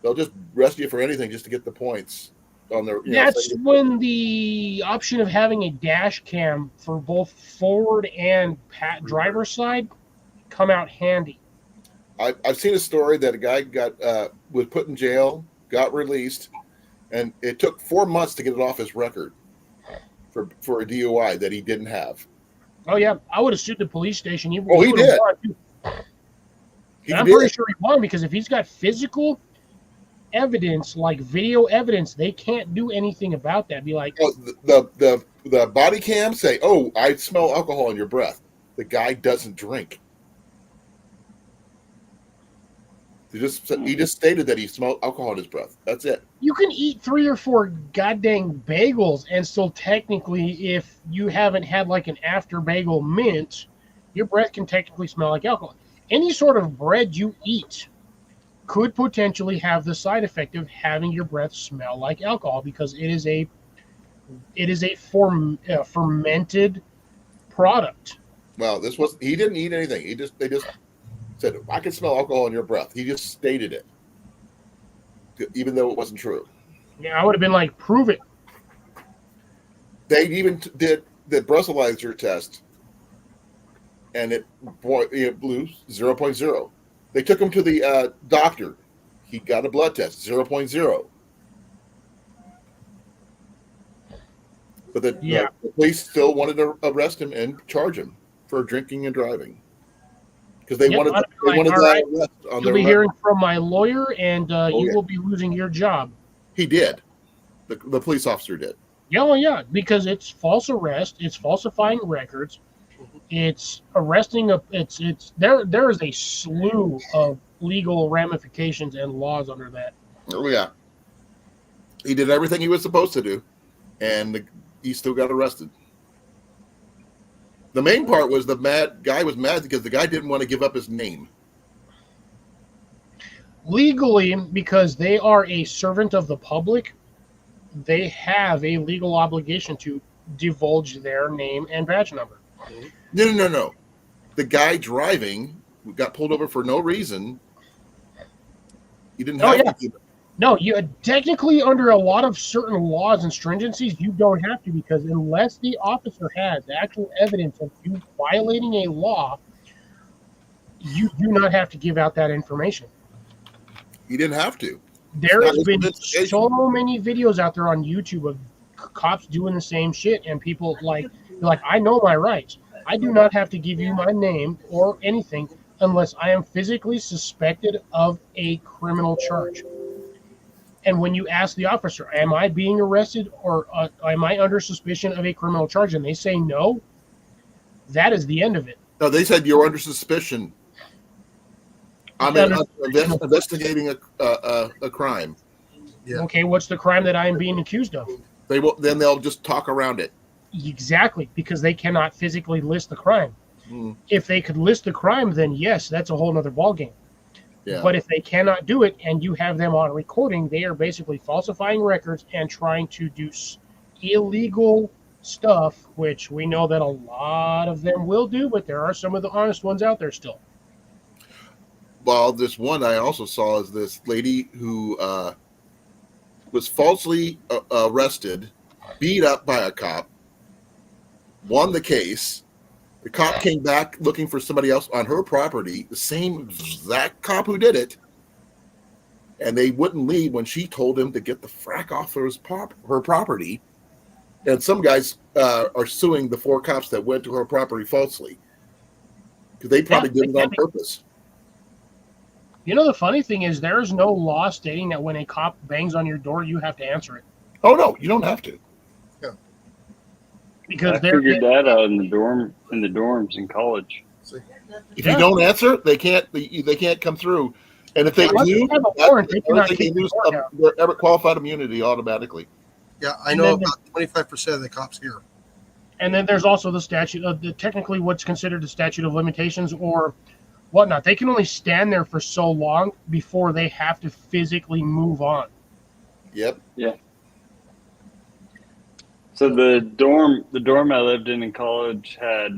They'll just arrest you for anything just to get the points on their. That's when the option of having a dash cam for both forward and driver's side come out handy. I've seen a story that a guy was put in jail, got released, and it took 4 months to get it off his record for a DUI that he didn't have. Oh yeah, I would have sued the police station. He did. I'm pretty sure he won, because if he's got physical evidence, like video evidence, they can't do anything about that. Be like, the body cam say, "Oh, I smell alcohol in your breath." The guy doesn't drink. He just stated that he smelled alcohol in his breath. That's it. You can eat 3 or 4 goddamn bagels and still technically, if you haven't had like an after bagel mint, your breath can technically smell like alcohol. Any sort of bread you eat could potentially have the side effect of having your breath smell like alcohol, because it is a fermented product. Well, he didn't eat anything. They just said, "I can smell alcohol in your breath." He just stated it, even though it wasn't true. Yeah, I would have been like, prove it. They even did the breathalyzer test, and it blew 0.0. They took him to the doctor. He got a blood test, 0.0. But the police still wanted to arrest him and charge him for drinking and driving, because they wanted that arrest on You'll their be hearing from my lawyer, and you will be losing your job. He did. The police officer did. Yeah, well, yeah, because it's false arrest, it's falsifying records, it's arresting there is a slew of legal ramifications and laws under that. Oh yeah. He did everything he was supposed to do, and he still got arrested. The main part was the guy was mad because the guy didn't want to give up his name. Legally, because they are a servant of the public, they have a legal obligation to divulge their name and badge number. No. The guy driving got pulled over for no reason. He didn't have to give it. No, you technically, under a lot of certain laws and stringencies, you don't have to, because unless the officer has actual evidence of you violating a law, you do not have to give out that information. He didn't have to. There has been so many videos out there on YouTube of cops doing the same shit, and people like I know my rights. I do not have to give you my name or anything unless I am physically suspected of a criminal charge. And when you ask the officer, am I being arrested or am I under suspicion of a criminal charge, and they say no, that is the end of it. No, they said you're under suspicion. I'm investigating a crime. Yeah. Okay, what's the crime that I am being accused of? Then they'll just talk around it. Exactly, because they cannot physically list the crime. Mm. If they could list the crime, then yes, that's a whole nother ballgame. Yeah. But if they cannot do it and you have them on recording, they are basically falsifying records and trying to do illegal stuff, which we know that a lot of them will do, but there are some of the honest ones out there still. Well, this one I also saw is this lady who was falsely arrested, beat up by a cop, won the case. The cop came back looking for somebody else on her property, the same exact cop who did it, and they wouldn't leave when she told him to get the frack off her property. And some guys are suing the 4 cops that went to her property falsely because they probably did it on purpose. You know, the funny thing is there is no law stating that when a cop bangs on your door, you have to answer it. Oh, no, you don't have to. Because I figured that out in the dorms in college. If you don't answer, they can't come through. And if they do, they lose their qualified immunity automatically. Yeah, I know about 25% of the cops here. And then there's also the statute of technically what's considered a statute of limitations or whatnot. They can only stand there for so long before they have to physically move on. Yep. Yeah. So the dorm I lived in college had,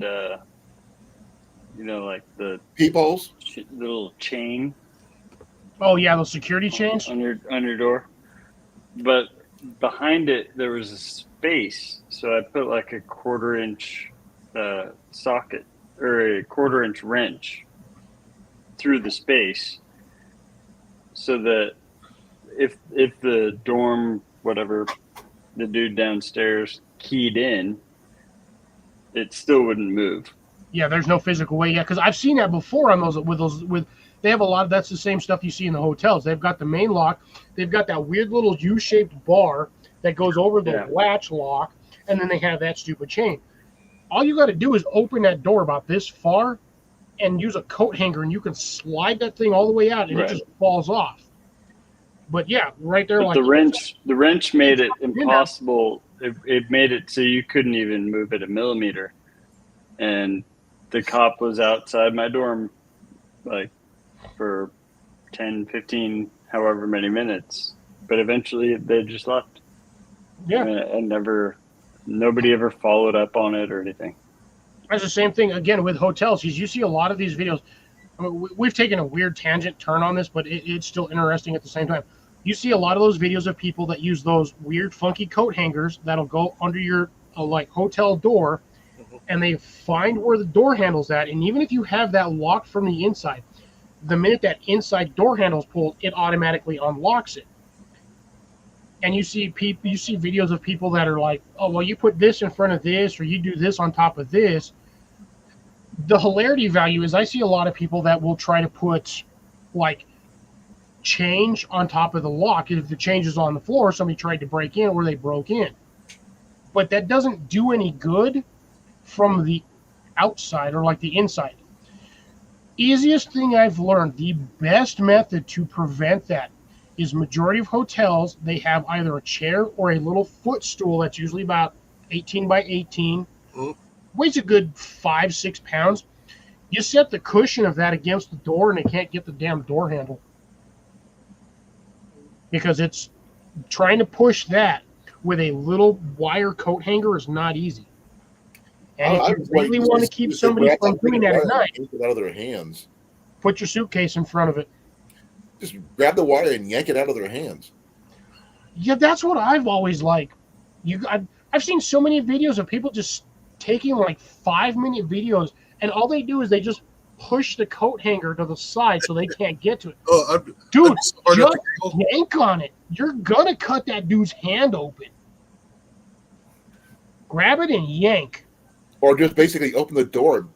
like the peepholes, little chain. Oh yeah, those security chains on your door. But behind it there was a space, so I put like a 1/4 inch socket or a 1/4 inch wrench through the space, so that if the dorm whatever. The dude downstairs keyed in, it still wouldn't move. Yeah, there's no physical way. Yeah, because I've seen that before on with they have a lot of that's the same stuff you see in the hotels. They've got the main lock, they've got that weird little U-shaped bar that goes over the latch lock, and then they have that stupid chain. All you got to do is open that door about this far, and use a coat hanger, and you can slide that thing all the way out, and it just falls off. But yeah, right there. But the wrench made it impossible. It made it so you couldn't even move it a millimeter. And the cop was outside my dorm, like for 10, 15, however many minutes. But eventually they just left. Yeah. And nobody ever followed up on it or anything. That's the same thing again with hotels. Because you see a lot of these videos. I mean, we've taken a weird tangent turn on this, but it's still interesting at the same time. You see a lot of those videos of people that use those weird, funky coat hangers that'll go under your hotel door, and they find where the door handle's at. And even if you have that locked from the inside, the minute that inside door handle's pulled, it automatically unlocks it. And you see videos of people that are like, oh, well, you put this in front of this, or you do this on top of this. The hilarity value is I see a lot of people that will try to put like change on top of the lock. If the change is on the floor, somebody tried to break in or they broke in. But that doesn't do any good from the outside or like the inside. Easiest thing I've learned, the best method to prevent that is majority of hotels, they have either a chair or a little footstool that's usually about 18 by 18. Weighs a good 5-6 pounds. You set the cushion of that against the door and it can't get the damn door handle. Because it's trying to push that with a little wire coat hanger is not easy. And if you really want to keep somebody from doing that at night, take it out of their hands. Put your suitcase in front of it. Just grab the wire and yank it out of their hands. Yeah, that's what I've always liked. I've seen so many videos of people just taking like 5-minute videos, and all they do is they just push the coat hanger to the side so they can't get to it. Dude, just yank on it. You're gonna cut that dude's hand open. Grab it and yank. Or just basically open the door and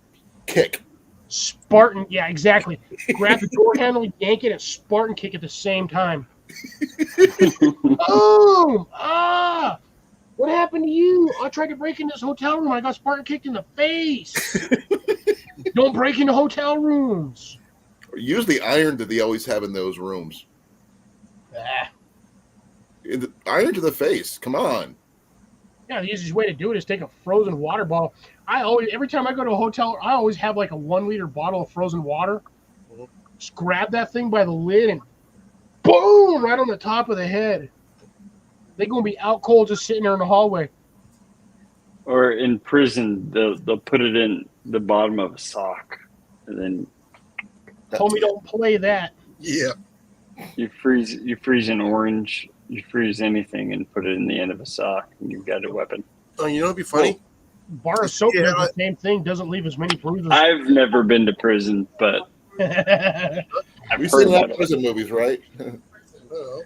kick. Spartan, yeah, exactly. Grab the door handle, yank it, and Spartan kick at the same time. Boom! Ah! What happened to you? I tried to break into this hotel room. I got Spartan kicked in the face. Don't break into hotel rooms. Use the iron that they always have in those rooms. Ah. Iron to the face. Come on. Yeah, the easiest way to do it is take a frozen water bottle. Every time I go to a hotel, I always have like a 1 liter bottle of frozen water. Just grab that thing by the lid and boom, right on the top of the head. They're gonna be out cold just sitting there in the hallway. Or in prison, they'll put it in the bottom of a sock, and then Homie, don't play that. Yeah. you freeze an orange, you freeze anything, and put it in the end of a sock, and you've got a weapon. Oh, you know what'd be funny? Bar of soap Yeah. does the same thing. Doesn't leave as many bruises. I've never been to prison, but I've We've heard seen a lot about of it. prison movies, right? Oh.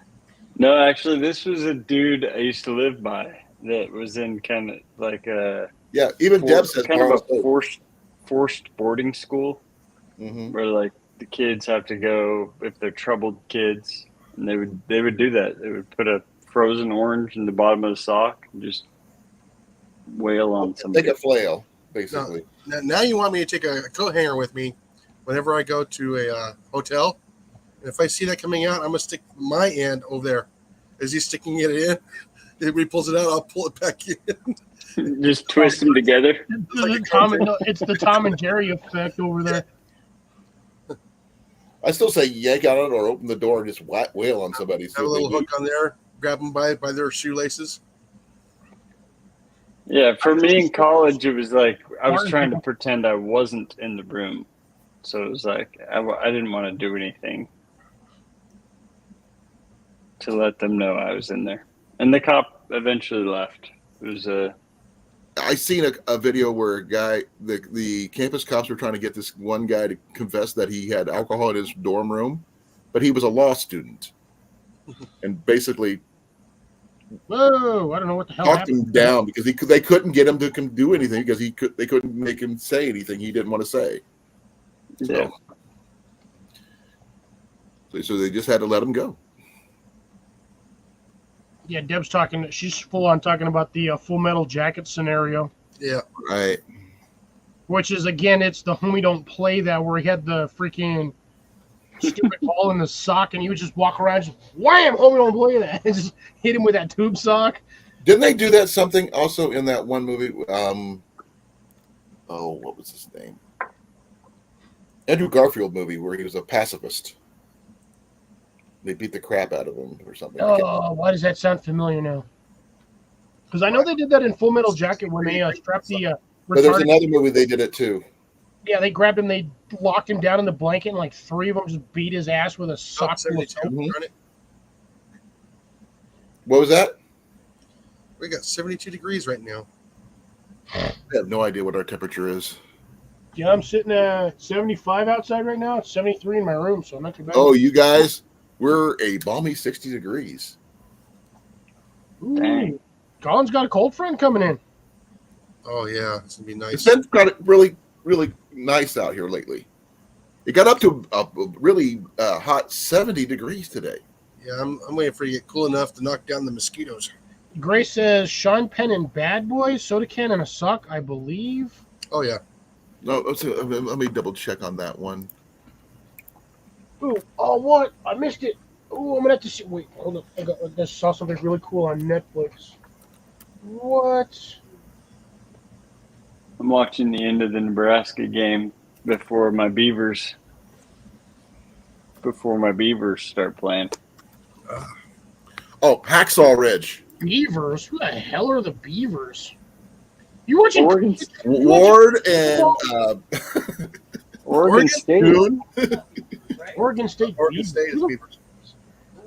No, actually, this was a dude I used to live by that was in kind of like a Yeah, even Deb says kind of bar a of soap. forced boarding school Mhm. where like the kids have to go if they're troubled kids, and they would do that. They would put a frozen orange in the bottom of the sock and just wail on somebody. Take a flail, basically. Now you want me to take a coat hanger with me whenever I go to a hotel. And if I see that coming out, I'm gonna stick my end over there. As he's sticking it in, if he pulls it out, I'll pull it back in. Just twist them together. It's the Tom and Jerry effect over there. I still say yank out it or open the door and just wail on somebody. Have a See little what they hook on there, grab them by their shoelaces. Yeah, for me in college, it was like I was trying to pretend I wasn't in the room. So it was like I didn't want to do anything to let them know I was in there. And the cop eventually left. It was a I seen a video where a guy, the campus cops were trying to get this one guy to confess that he had alcohol in his dorm room, but he was a law student, and basically Whoa! I don't know what the hell talked happened. him down because they couldn't get him to do anything because they couldn't make him say anything he didn't want to say. yeah. So they just had to let him go. Yeah, Deb's talking. She's full on talking about the Full Metal Jacket scenario, Yeah. Right. which is again, it's the homie don't play that where he had the freaking stupid ball in the sock and he would just walk around, just wham, homie don't play that, and just hit him with that tube sock. Didn't they do that something also in that one movie? What was his name? Andrew Garfield movie where he was a pacifist. They beat the crap out of him or something. Oh, why does that sound familiar now? Because I know they did that in Full Metal Jacket when they strapped the But there's retarded. another movie they did it too. Yeah, they grabbed him, they locked him down in the blanket, and like 3 of them just beat his ass with a About sock full of 72. soap. Mhm. Run it. What was that? We got 72 degrees right now. I have no idea what our temperature is. Yeah, I'm sitting at 75 outside right now. It's 73 in my room, so I'm not too bad. Oh, you guys, we're a balmy 60 degrees. Ooh. Dang. Colin's got a cold front coming in. Oh yeah, it's gonna be It's nice. been got it really, really nice out here lately. It got up to a really hot 70 degrees today. Yeah, I'm waiting for you to get cool enough to knock down the mosquitoes. Grace says Sean Penn in Bad Boys, soda can and a sock, I believe. Oh yeah. No, let me double check on that one. Ooh, oh, what? I missed it. Ooh, I'm gonna have to see. Wait, hold up. I just saw something really cool on Netflix. What? I'm watching the end of the Nebraska game before my Beavers start playing. Oh, Hacksaw Ridge. Beavers? Who the hell are the Beavers? You watching? Oregon, Ward and Oregon State. Boone Oregon State. Oregon Beavers. State is Beavers.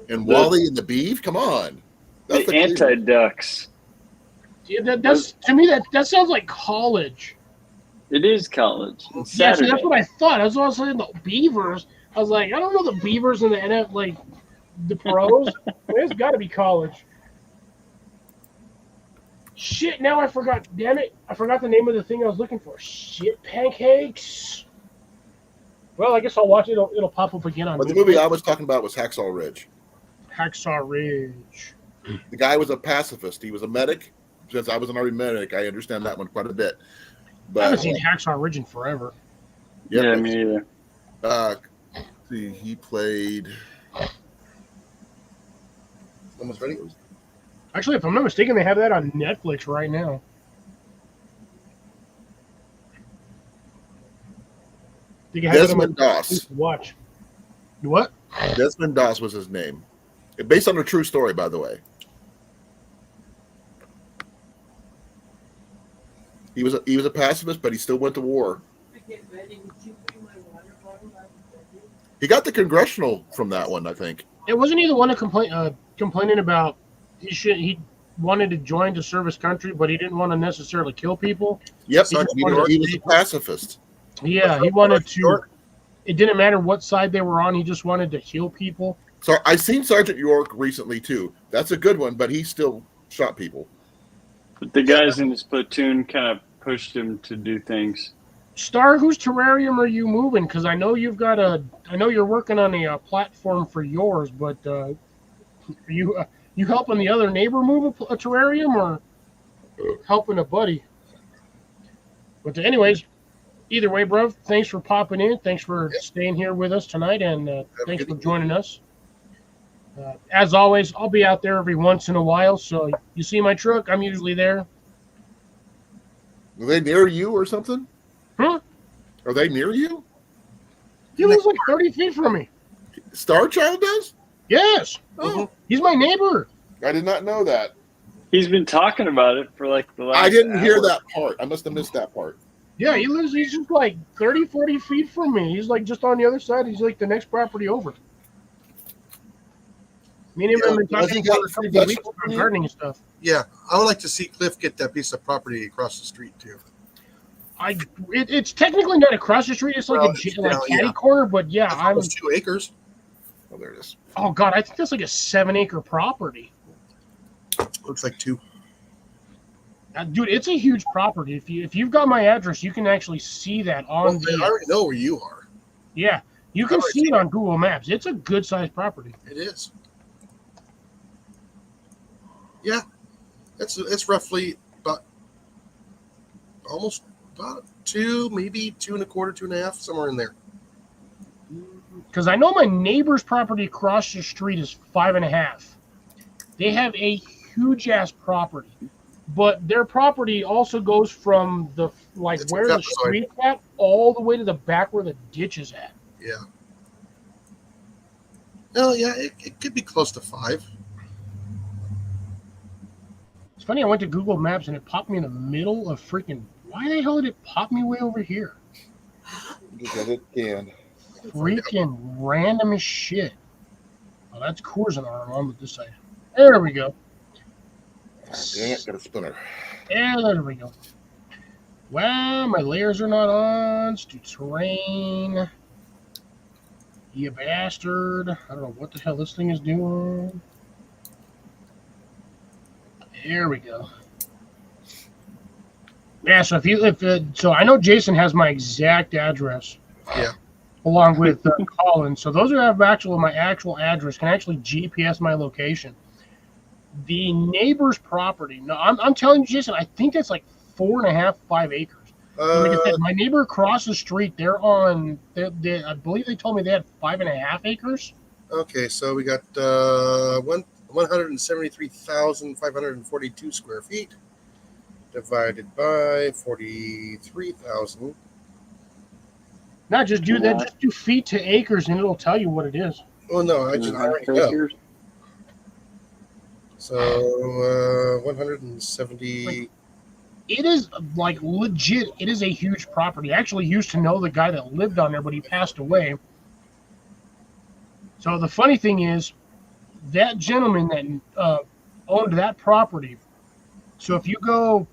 and Wally and the Beeve. Come on. The the anti-Ducks. Yeah, that's to me that sounds like college. It is college. It's Yeah, see, Saturday. that's what I thought. That's what I was saying. The Beavers. I was like, I don't know the Beavers in the NFL, like the pros. It's got to be college. Shit, now I forgot. Damn it. I forgot the name of the thing I was looking for. Shit, pancakes. Well, I guess I'll watch it. It'll pop up again on But the movie I was talking about was Hacksaw Ridge. Hacksaw Ridge. The guy was a pacifist. He was a medic. Since I was an Army medic, I understand that one quite a bit. But I haven't seen Hacksaw Ridge in forever. Yeah, me either. See, he played. Almost ready? Actually, if I'm not mistaken, they have that on Netflix right now. They have it on Desmond Doss. to watch. What? Desmond Doss was his name. Based on a true story, by the way. He was a pacifist, but he still went to war. Get ready. Would you bring my water bottle? He got the congressional from that one, I think. It wasn't he the one to complaining about he wanted to join to serve his country, but he didn't want to necessarily kill people. Yep, Sergeant he was a pacifist. Yeah, he wanted to. It didn't matter what side they were on. He just wanted to heal people. So I've seen Sergeant York recently too. That's a good one, but he still shot people. But the guys in his platoon kind of pushed him to do things. Star, whose terrarium are you moving? Because I know you've got I know you're working on a platform for yours, but are you helping the other neighbor move a terrarium or helping a buddy? But anyways, either way, bro, thanks for popping in. Thanks for staying here with us tonight, and thanks for joining us. As always, I'll be out there every once in a while, so you see my truck, I'm usually there. Were they near you or something? Huh? Are they near you? He lives like 30 feet from me. Star Child does? Yes. Oh, He's my neighbor. I did not know that. He's been talking about it for like the last I didn't hear hour. that part. I must have missed that part. Yeah, he's just like 30, 40 feet from me. He's like just on the other side. He's like the next property over. Me and him have been talking for a couple of weeks about gardening and stuff. Yeah, I would like to see Cliff get that piece of property across the street too. It's technically not across the street. It's like catty corner, but yeah, That's almost 2 acres. Oh, there it is. Oh God, I think that's like a 7-acre property. Looks like 2. Dude, it's a huge property. If you've got my address, you can actually see that on I already know where you are. Yeah, you can see it on Google Maps. It's a good sized property. It is. Yeah, it's roughly about 2, maybe 2 1/4, 2 1/2, somewhere in there. Because I know my neighbor's property across the street is 5.5. They have a huge ass property, but their property also goes from the where the street's at all the way to the back where the ditch is at. Yeah. Oh yeah, it could be close to 5. It's funny, I went to Google Maps and it popped me in the middle of freaking. Why the hell did it pop me way over here? Because it can. Freaking random as shit. Oh, that's Coors on with this side. There we go. Dang it, got a splinter. Yeah, there we go. Wow, my layers are not on. Let's do terrain. You bastard. I don't know what the hell this thing is doing. There we go. Yeah, so so I know Jason has my exact address. Yeah. Along with Colin. So those who have my actual address can actually GPS my location. The neighbor's property. No, I'm telling you, Jason, I think that's like 4.5, 5 acres. Like I said, my neighbor across the street, I believe they told me they had 5.5 acres. Okay, so we got 173,542 square feet divided by 43,000. Not just do that, just do feet to acres, and it'll tell you what it is. Oh no, I already know. So 170. It is like legit. It is a huge property. I actually used to know the guy that lived on there, but he passed away. So the funny thing is, that gentleman that owned that property. So if you go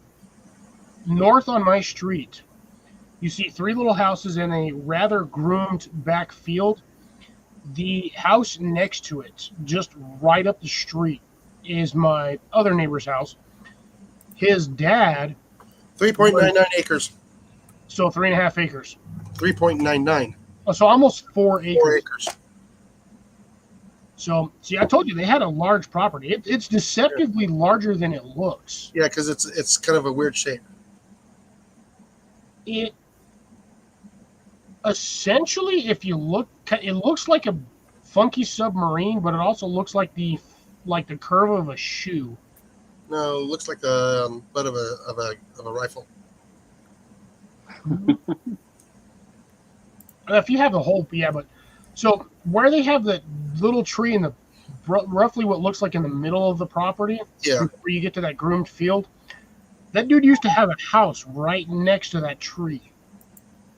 north on my street, you see 3 little houses in a rather groomed back field. The house next to it, just right up the street, is my other neighbor's house. His dad, 3.99 acres. so 3.5 acres. 3.99. Oh, so almost 4 acres. 4 acres. So, see, I told you they had a large property. It's deceptively larger than it looks. Yeah, because it's kind of a weird shape. It essentially, if you look, it looks like a funky submarine, but it also looks like the curve of a shoe. No, it looks like the butt of a rifle. If you have the whole, yeah, but so where they have the little tree in the roughly what looks like in the middle of the property, Yeah. where you get to that groomed field, that dude used to have a house right next to that tree.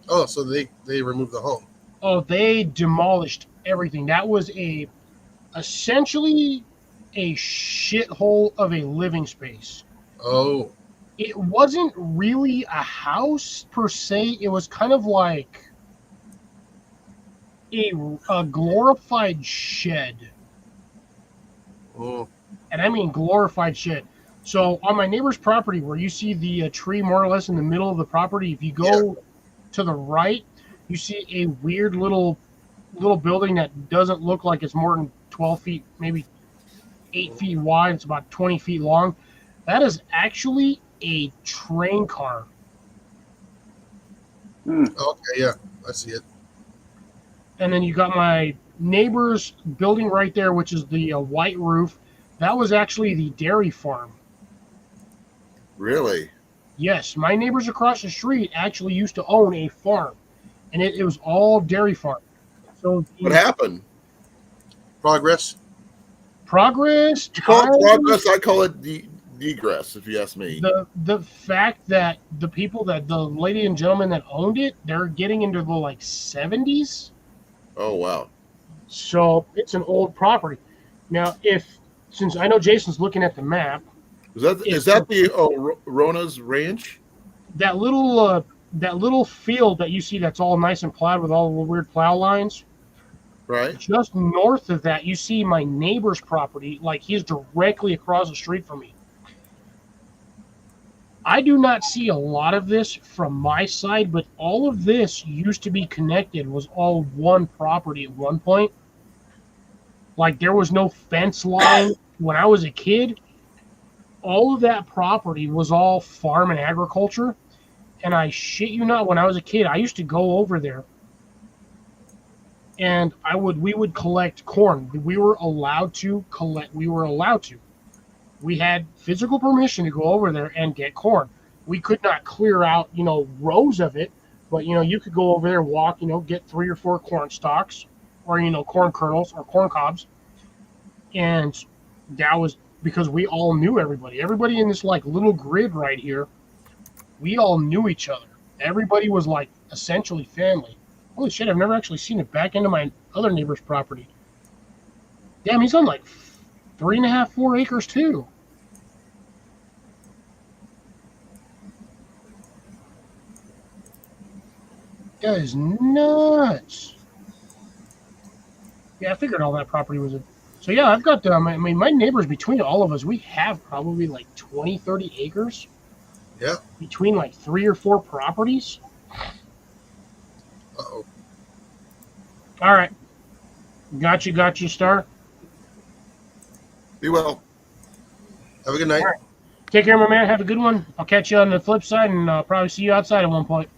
Oh, so they removed the home. Oh, they demolished everything. That was essentially a shithole of a living space. Oh. It wasn't really a house per se. It was kind of like a glorified shed. Oh. And I mean glorified shed. So on my neighbor's property, where you see the tree more or less in the middle of the property, if you go to the right, you see a weird little building that doesn't look like it's more than 12 feet, maybe 8 feet wide. It's about 20 feet long. That is actually a train car. Okay, yeah, I see it. And then you got my neighbor's building right there, which is the white roof. That was actually the dairy farm. Really? Yes, my neighbors across the street actually used to own a farm, and it was all dairy farm. So What happened? Progress. Progress. You call it time, progress. I call it degress, if you ask me. The fact that the lady and gentleman that owned it, they're getting into the like 70s. Oh, wow. So it's an old property. Now, since I know Jason's looking at the map, Is that the Rona's Ranch? that little field that you see that's all nice and plowed with all the weird plow lines, Right. just north of that, you see my neighbor's property. Like, he's directly across the street from me. I do not see a lot of this from my side, but all of this used to be connected, was all one property at one point. Like, there was no fence line. When I was a kid, all of that property was all farm and agriculture. And I shit you not, when I was a kid, I used to go over there and we would collect corn. We were allowed to collect. We had physical permission to go over there and get corn. We could not clear out, rows of it, but you could go over there, walk, get 3 or 4 corn stalks, or corn kernels or corn cobs, and that was because we all knew everybody. Everybody in this like little grid right here, we all knew each other. Everybody was like essentially family. Holy shit! I've never actually seen it back into my other neighbor's property. Damn, he's on like 3.5, 4 acres too. That is nuts. Yeah, I figured all that property was So yeah, I've got, my neighbors, between all of us, we have probably like 20, 30 acres. Yeah. Between like 3 or 4 properties. Uh-oh. All right. Got you, Star. Be well. Have a good night. All right. Take care, my man. Have a good one. I'll catch you on the flip side, and I'll probably see you outside at one point.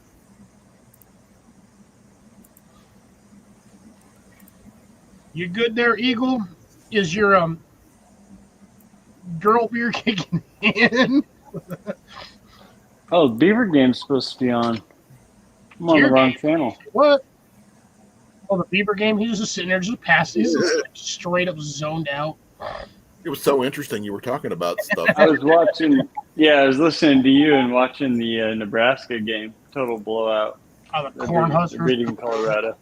You good there, Eagle? Is your girl beer kicking in? Oh, Beaver Game's supposed to be on. I'm on Beer the wrong game? channel. What? Oh, the Beaver game? He was just sitting there, just passing. He's just straight up zoned out. It was so interesting. You were talking about stuff. I was watching. Yeah, I was listening to you and watching the Nebraska game. Total blowout. Oh, the They're Cornhuskers. beating Colorado.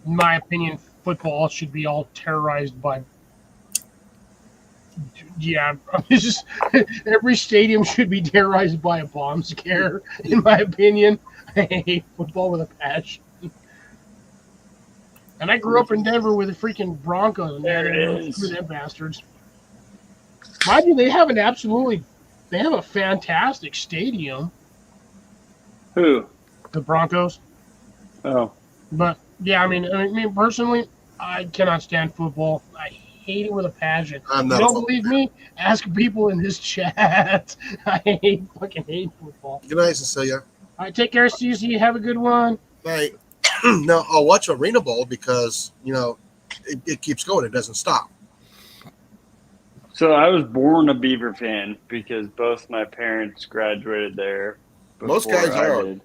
In my opinion, football should be all terrorized by. Yeah, it's just every stadium should be terrorized by a bomb scare. In my opinion, I hate football with a passion. And I grew up in Denver with the freaking Broncos. And There it is. Screw them bastards. Mind you, they have a fantastic stadium, Who? the Broncos. Oh, But yeah, I mean, personally, I cannot stand football. I hate it with a passion. I'm You not a don't football believe fan. me? Ask people in this chat. I fucking hate football. Good night, Cecilia. All right, take care, Cece. Have a good one. Night. Now I'll watch Arena Bowl because it keeps going. It doesn't stop. so I was born a Beaver fan because both my parents graduated there. Most before guys I are. did.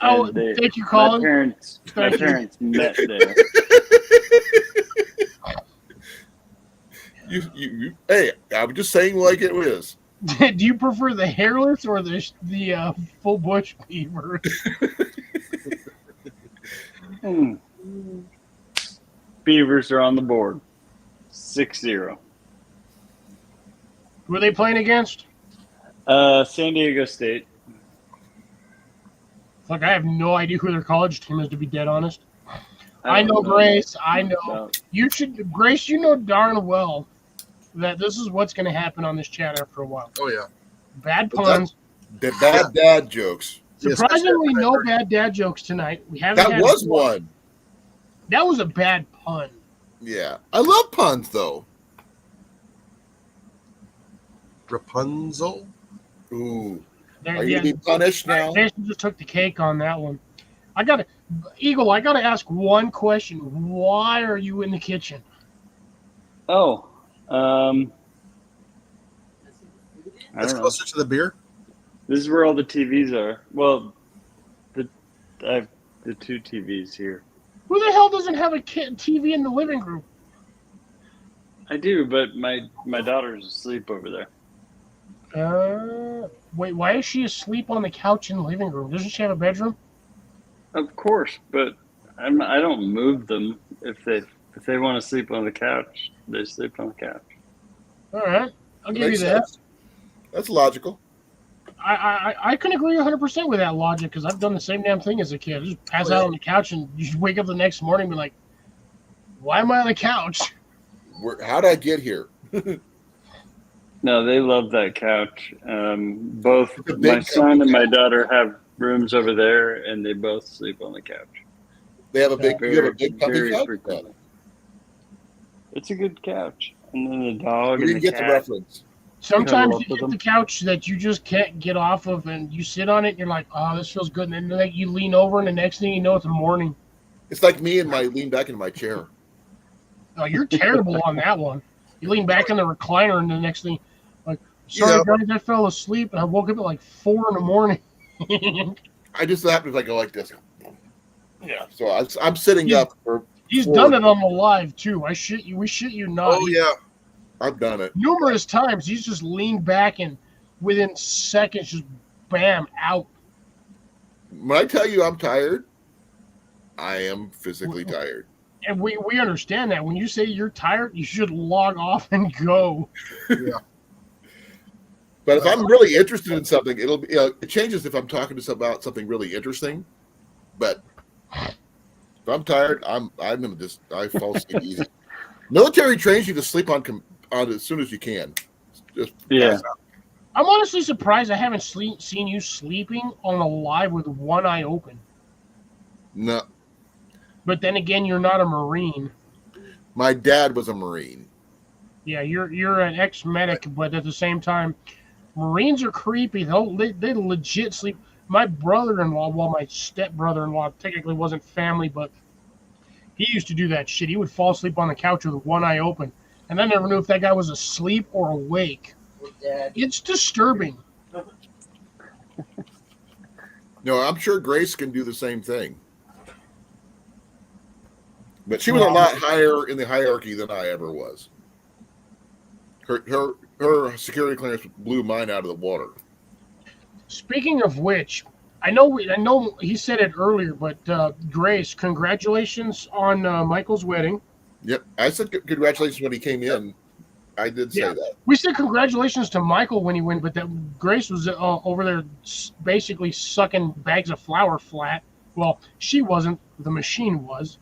Oh, And they- thank you, My Colin. parents Thank you. met there. Hey, I'm just saying like it is. Do you prefer the hairless or the full bush beaver? Hmm. Beavers are on the board. 6-0. Who are they playing against? San Diego State. Like, I have no idea who their college team is, to be dead honest. I don't know Grace. I know. about- You should, Grace. You know darn well that this is what's going to happen on this chat after a while. Oh yeah. Bad puns. The bad dad jokes. Surprisingly, no bad dad jokes tonight. We haven't. That had was one. That was a bad pun. Yeah. I love puns, though. Rapunzel. Ooh. There, Are you being punished now? Jason just took the cake on that one. Eagle, I gotta ask one question. Why are you in the kitchen? Oh, I That's don't know. closer to the beer. This is where all the TVs are. Well, I have the 2 TVs here. Who the hell doesn't have a TV in the living room? I do, but my daughter's asleep over there. Wait, why is she asleep on the couch in the living room? Doesn't she have a bedroom? Of course, but I don't move them if they want to sleep on the couch. They sleep on the couch. All right, I'll give you Makes that. sense. That's logical. I can agree 100% with that logic because I've done the same damn thing as a kid. Just pass out on the couch and you just wake up the next morning and be like, why am I on the couch? How'd I get here? No, they love that couch. Both It's a big my son and my daughter have rooms over there, and they both sleep on the couch. They have a big, you have a big puppy Very couch? frequently. It's a good couch, and then the dog We and didn't the get the cat. reference. Sometimes Cuddle up you with get them. the couch that you just can't get off of and you sit on it and you're like, oh, this feels good. And then like, you lean over and the next thing you know, it's the morning. It's like me and my lean back in my chair. Oh, you're terrible on that one. You lean back in the recliner and the next thing, like, sorry, guys, I fell asleep and I woke up at like 4 in the morning. I just happen to go like this. Yeah. So I'm sitting up for. He's 4. done it on the live too. We shit you not. Oh yeah. I've done it. Numerous times he's just leaned back and within seconds just bam out. When I tell you I'm tired, I am physically tired. And we understand that. When you say you're tired, you should log off and go. Yeah. But if I'm really interested in something, it'll be. It changes if I'm talking to about something really interesting. But if I'm tired, I'm gonna I fall asleep easy. Military trains you to sleep on as soon as you can. Just Yeah. pass out. I'm honestly surprised I haven't seen you sleeping on a live with one eye open. No, But then again, you're not a Marine. my dad was a Marine. Yeah, you're an ex-medic, but at the same time, Marines are creepy. They legit sleep. My brother-in-law, well, my step-brother-in-law technically wasn't family, but he used to do that shit. He would fall asleep on the couch with one eye open, and I never knew if that guy was asleep or awake. It's disturbing. No, I'm sure Grace can do the same thing. But she was a lot higher in the hierarchy than I ever was. Her security clearance blew mine out of the water. Speaking of which, I know he said it earlier, but Grace, congratulations on Michael's wedding. Yep, I said congratulations when he came in. I did say that. We said congratulations to Michael when he went, but that Grace was over there basically sucking bags of flour flat. Well, she wasn't. The machine was.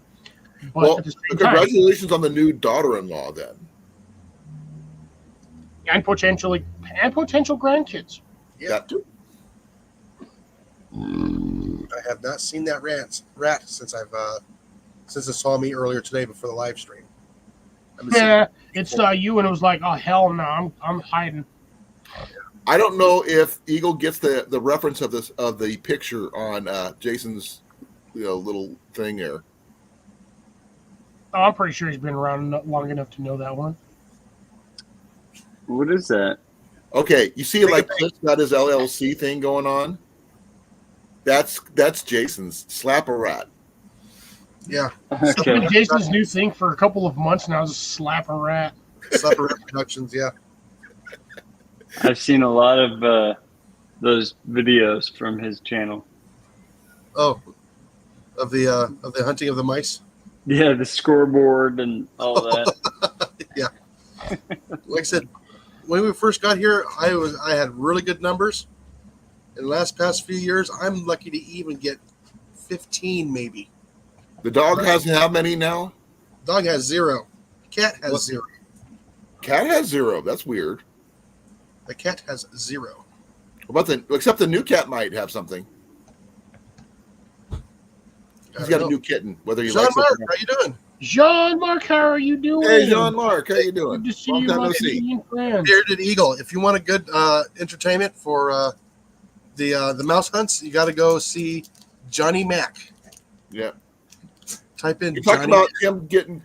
But Well, at the same time, congratulations on the new daughter-in-law then. and potential grandkids. Yeah, Got to. I have not seen that rat since it saw me earlier today before the live stream. Yeah, it saw you and it was like, oh hell no, I'm hiding. I don't know if Eagle gets the reference of the picture on Jason's little thing there. Oh, I'm pretty sure he's been around long enough to know that one. What is that? Okay, you see, like Cliff's got his LLC thing going on. That's Jason's slap a rat. Yeah. It's Okay. been Jason's new thing for a couple of months now. Is slap a rat. Slap a Rat Productions. Yeah. I've seen a lot of those videos from his channel. Oh, of the hunting of the mice. Yeah, the scoreboard and all that. Yeah. Like I said, when we first got here, I had really good numbers. In the past few years, I'm lucky to even get 15 maybe. The dog has how many now? Dog has 0. Cat has What? 0. Cat has 0. That's weird. The cat has 0. Except the new cat might have something. He's got a new kitten. Whether you Jean like Marc, it or how you doing? Jean-Marc, how are you doing? not. Hey, Jean-Marc, how you doing? Good to see Long you, time my no see. Canadian friend. Bearded Eagle. If you want a good entertainment for the mouse hunts, you got to go see Johnny Mac. Yeah. Type in You talking Johnny. about him getting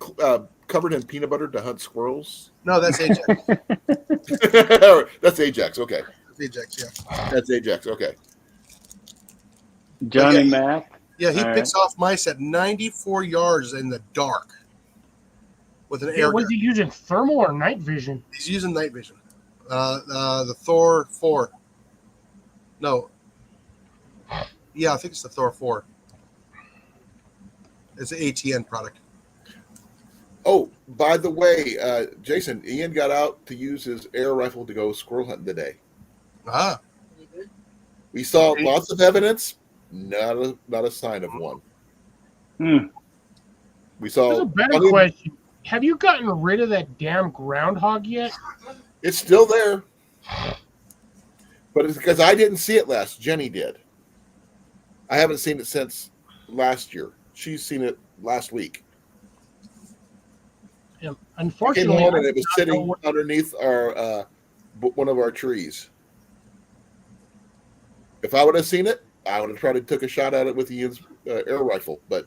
covered in peanut butter to hunt squirrels? No, that's Ajax. That's Ajax. Okay. That's Ajax. Yeah. That's Ajax. Okay. Johnny Okay. Mac. Yeah, he All picks off mice at 94 yards in the dark with an Yeah, air was gun. he using thermal or night vision? He's using night vision. The Thor 4. No. Yeah, I think it's the Thor 4. It's an ATN product. Oh, by the way, Jason, Ian got out to use his air rifle to go squirrel hunting today. Ah, We saw lots of evidence, not a sign of one. Hmm. We There's saw. a better question. Have you gotten rid of that damn groundhog yet? It's still there, but it's because I didn't see it last. Jenny did. I haven't seen it since last year. She's seen it last week. Yeah, I came unfortunately, home I and it did was not know sitting what- underneath our one of our trees. If I would have seen it, I would have tried to took a shot at it with Ian's air rifle, but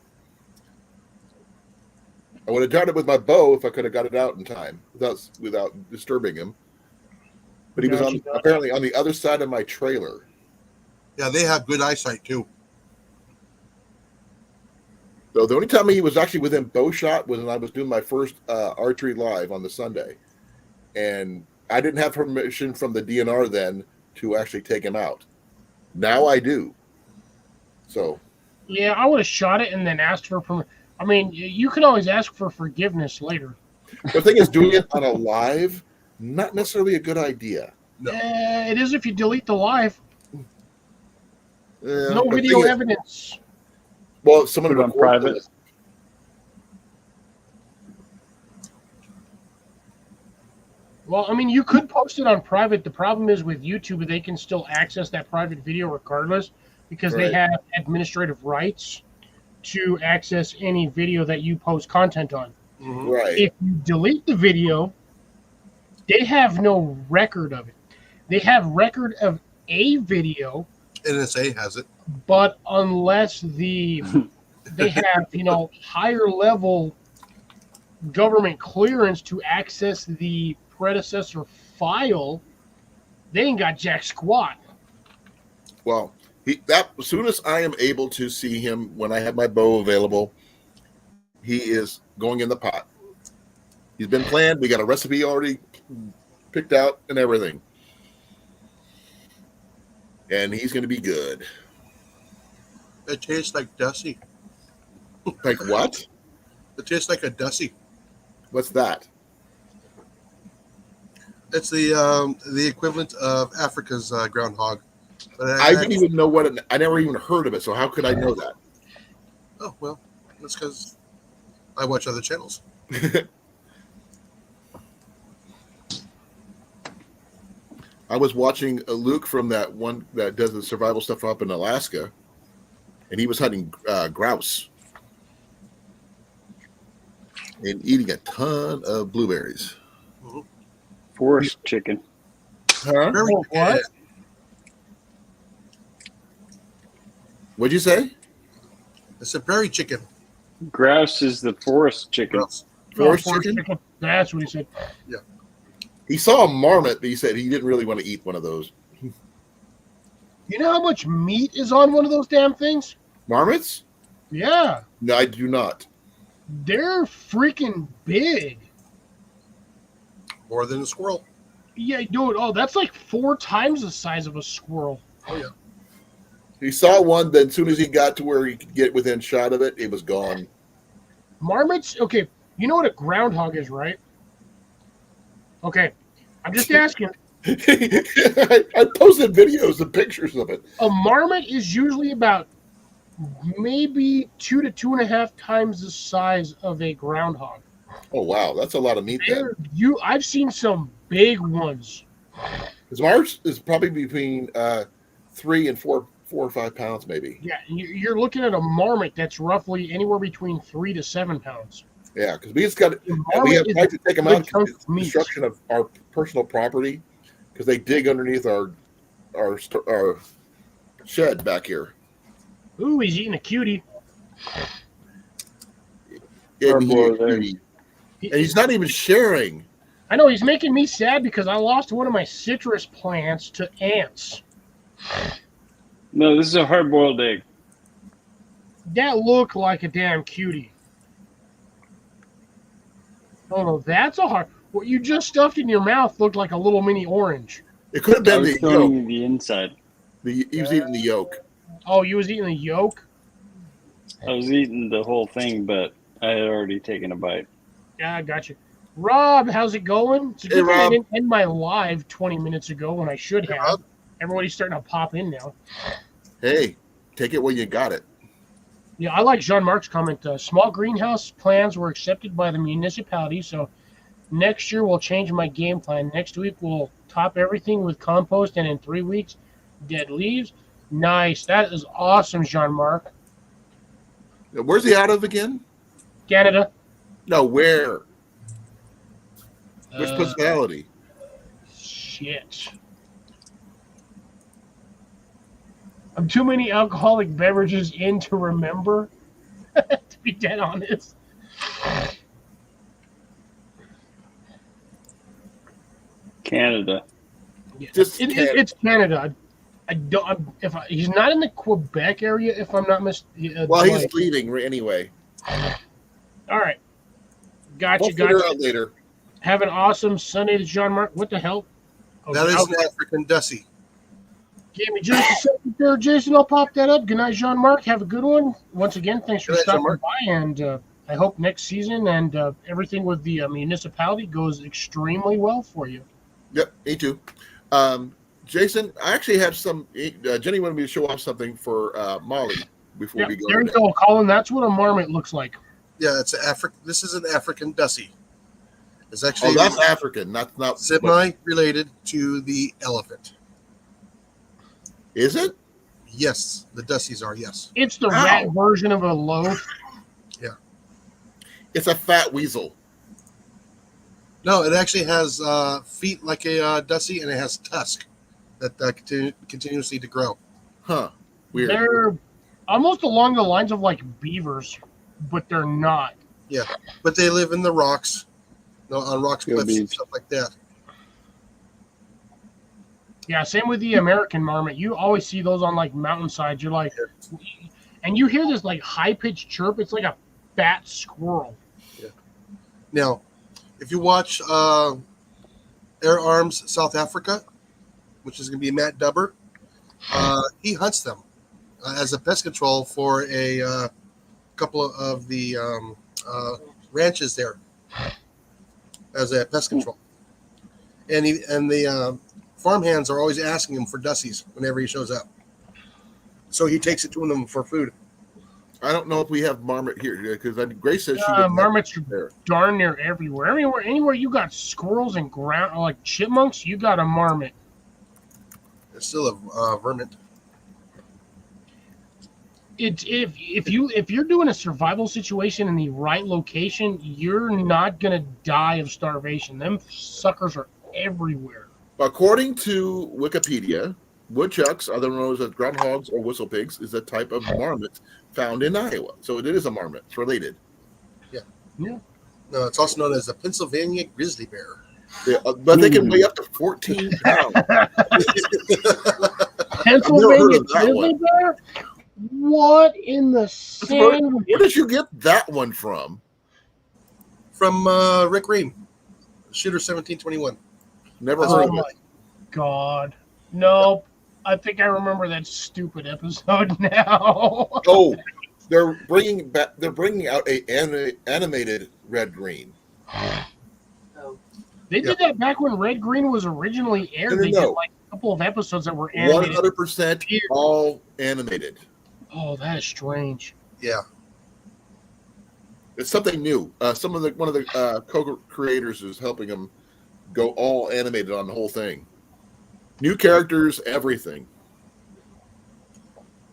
I would have done it with my bow if I could have got it out in time without disturbing him. But he was Gotcha. apparently on the other side of my trailer. yeah, they have good eyesight too. So the only time he was actually within bow shot was when I was doing my first archery live on the Sunday, and I didn't have permission from the DNR then to actually take him out. Now I do. So Yeah, I would have shot it and then asked for permission. I mean, you can always ask for forgiveness later. the thing is, doing it on a live, not necessarily a good idea. No. It is if you delete the live. Yeah, No but the video thing is- evidence. Well, someone Put it on recorded private. it. Well, I mean, you could post it on private. The problem is with YouTube, they can still access that private video regardless because they Right. have administrative rights to access any video that you post content on. Mhm. Right. If you delete the video, they have no record of it. They have record of a video, NSA has it. but unless they have, higher level government clearance to access the predecessor file, they ain't got jack squat. Well, as soon as I am able to see him when I have my bow available, he is going in the pot. He's been planned. We got a recipe already picked out and everything. And he's going to be good. It tastes like Dusty. Like what? It tastes like a Dusty. What's that? It's the equivalent of Africa's groundhog. But I didn't even know I never even heard of it. So how could I know that? Oh well, that's because I watch other channels. I was watching Luke from that one that does the survival stuff up in Alaska, and he was hunting grouse and eating a ton of blueberries. Forest chicken. Huh? Very What? What'd you say? It's a berry chicken. Grouse is the forest chicken. Grouse. Forest Forest chicken? That's what he said. He saw a marmot, but he said he didn't really want to eat one of those. You know how much meat is on one of those damn things? Marmots? Yeah, No, I do not. they're freaking big. More than a squirrel. Yeah, dude. Oh, that's like 4 times the size of a squirrel. Oh yeah. He saw one, then as soon as he got to where he could get within shot of it, it was gone. Marmots. Okay, you know what a groundhog is, right? Okay, I'm just asking. I posted videos and pictures of it. A marmot is usually about maybe 2 to 2.5 times the size of a groundhog. Oh wow, that's a lot of meat then. I've seen some big ones. Because Mars is probably between 3 and 4 or 5 pounds, maybe. Yeah, you're looking at a marmot that's roughly anywhere between 3 to 7 pounds. Yeah, because we just got The we have marmot is tried to take them a out big chunk because of meat. destruction of our personal property because they dig underneath our shed back here. Ooh, he's eating a cutie. And, Hard-boiled egg. and he's not even sharing. I know he's making me sad because I lost one of my citrus plants to ants. No, this is a hard-boiled egg. That looked like a damn cutie. Oh no, that's a hard. What you just stuffed in your mouth looked like a little mini orange. It could have I been was the showing yolk. you the inside. He was eating the yolk. Oh, you was eating the yolk? I was eating the whole thing, but I had already taken a bite. Yeah, I got you. Rob, how's it going? It's a Hey, good thing I Rob. didn't end my live 20 minutes ago when I should Hey, have. Rob. Everybody's starting to pop in now. Hey, take it when you got it. Yeah, I like Jean-Marc's comment. Small greenhouse plans were accepted by the municipality, so next year we'll change my game plan. Next week we'll top everything with compost, and in 3 weeks, dead leaves. Nice. That is awesome, Jean-Marc. Where's he out of again? Canada. No, where? Which Uh, municipality? Shit. I'm too many alcoholic beverages in to remember, to be dead honest. Canada. Just It's Canada. I don't. He's not in the Quebec area, if I'm not mistaken. well, he's leaving anyway. All right. Gotcha. We'll figure it Gotcha. out later. Have an awesome Sunday, Jean-Marc. What the hell? Oh, That is I'll- an African Dussie. Give me just a second there, Jason. I'll pop that up. Good night, Jean-Marc. Have a good one. Once again, thanks for Good night, stopping Jean-Marc. by, and I hope next season and everything with the municipality goes extremely well for you. Yep, me too. Jason, I actually have some. Jenny wanted me to show off something for Molly before Yeah, we go. there you today. go, Colin. That's what a marmot looks like. Yeah, it's This is an African Dussie. It's Oh, actually that's African. Not semi-related to the elephant. Is it? Yes, the Dussies are. Yes. It's the Ow. rat version of a loaf. It's a fat weasel. No, it actually has feet like a Dussie, and it has tusk that continuously to grow. Huh. Weird. They're almost along the lines of like beavers, but they're not. But they live in the rocks, on rocks, Go cliffs, and beach. stuff like that. Yeah, same with the American marmot. You always see those on like mountainsides. You're like, and you hear this like high pitched chirp. It's like a fat squirrel. Now, if you watch Air Arms South Africa, which is going to be Matt Dubber, he hunts them as a pest control for a couple of the ranches there as a pest control. And the farmhands are always asking him for Dussies whenever he shows up. So he takes it to them for food. I don't know if we have marmot here because Grace says she doesn't have Marmots it there. darn near everywhere. Anywhere you got squirrels and ground like chipmunks, you got a marmot. It's still a vermin. If you're doing a survival situation in the right location, you're not gonna die of starvation. Them suckers are everywhere. According to Wikipedia, woodchucks, otherwise known as groundhogs or whistlepigs, is a type of marmot found in Iowa. So it is a marmot. It's related. Yeah. No, it's also known as the Pennsylvania grizzly bear. Yeah, but they can weigh up to 14 pounds. Pennsylvania of that grizzly one. bear? What in the sand? Where did you get that one from? From Rick Green, Shooter 1721. Never heard Oh of my it. god. Nope. I think I remember that stupid episode now. Oh, they're bringing out a animated Red Green. Oh, They did that back when Red Green was originally aired. They did like a couple of episodes that were animated. 100% all animated. Oh, that is strange. Yeah. It's something new. One of the co-creators is helping them go all animated on the whole thing. New characters, everything.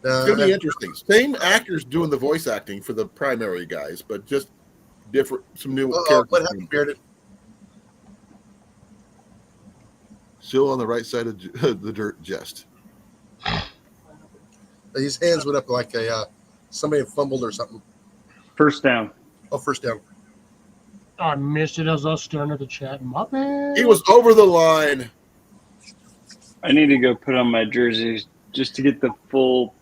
It's gonna be interesting. Same actors doing the voice acting for the primary guys, but just different. Some new characters. What happened, Bearded? Still on the right side of the dirt, jest. His hands went up like somebody had fumbled or something. First down. Oh, first down. I missed it as I was staring at the chat. My bad. He was over the line. I need to go put on my jersey just to get the full,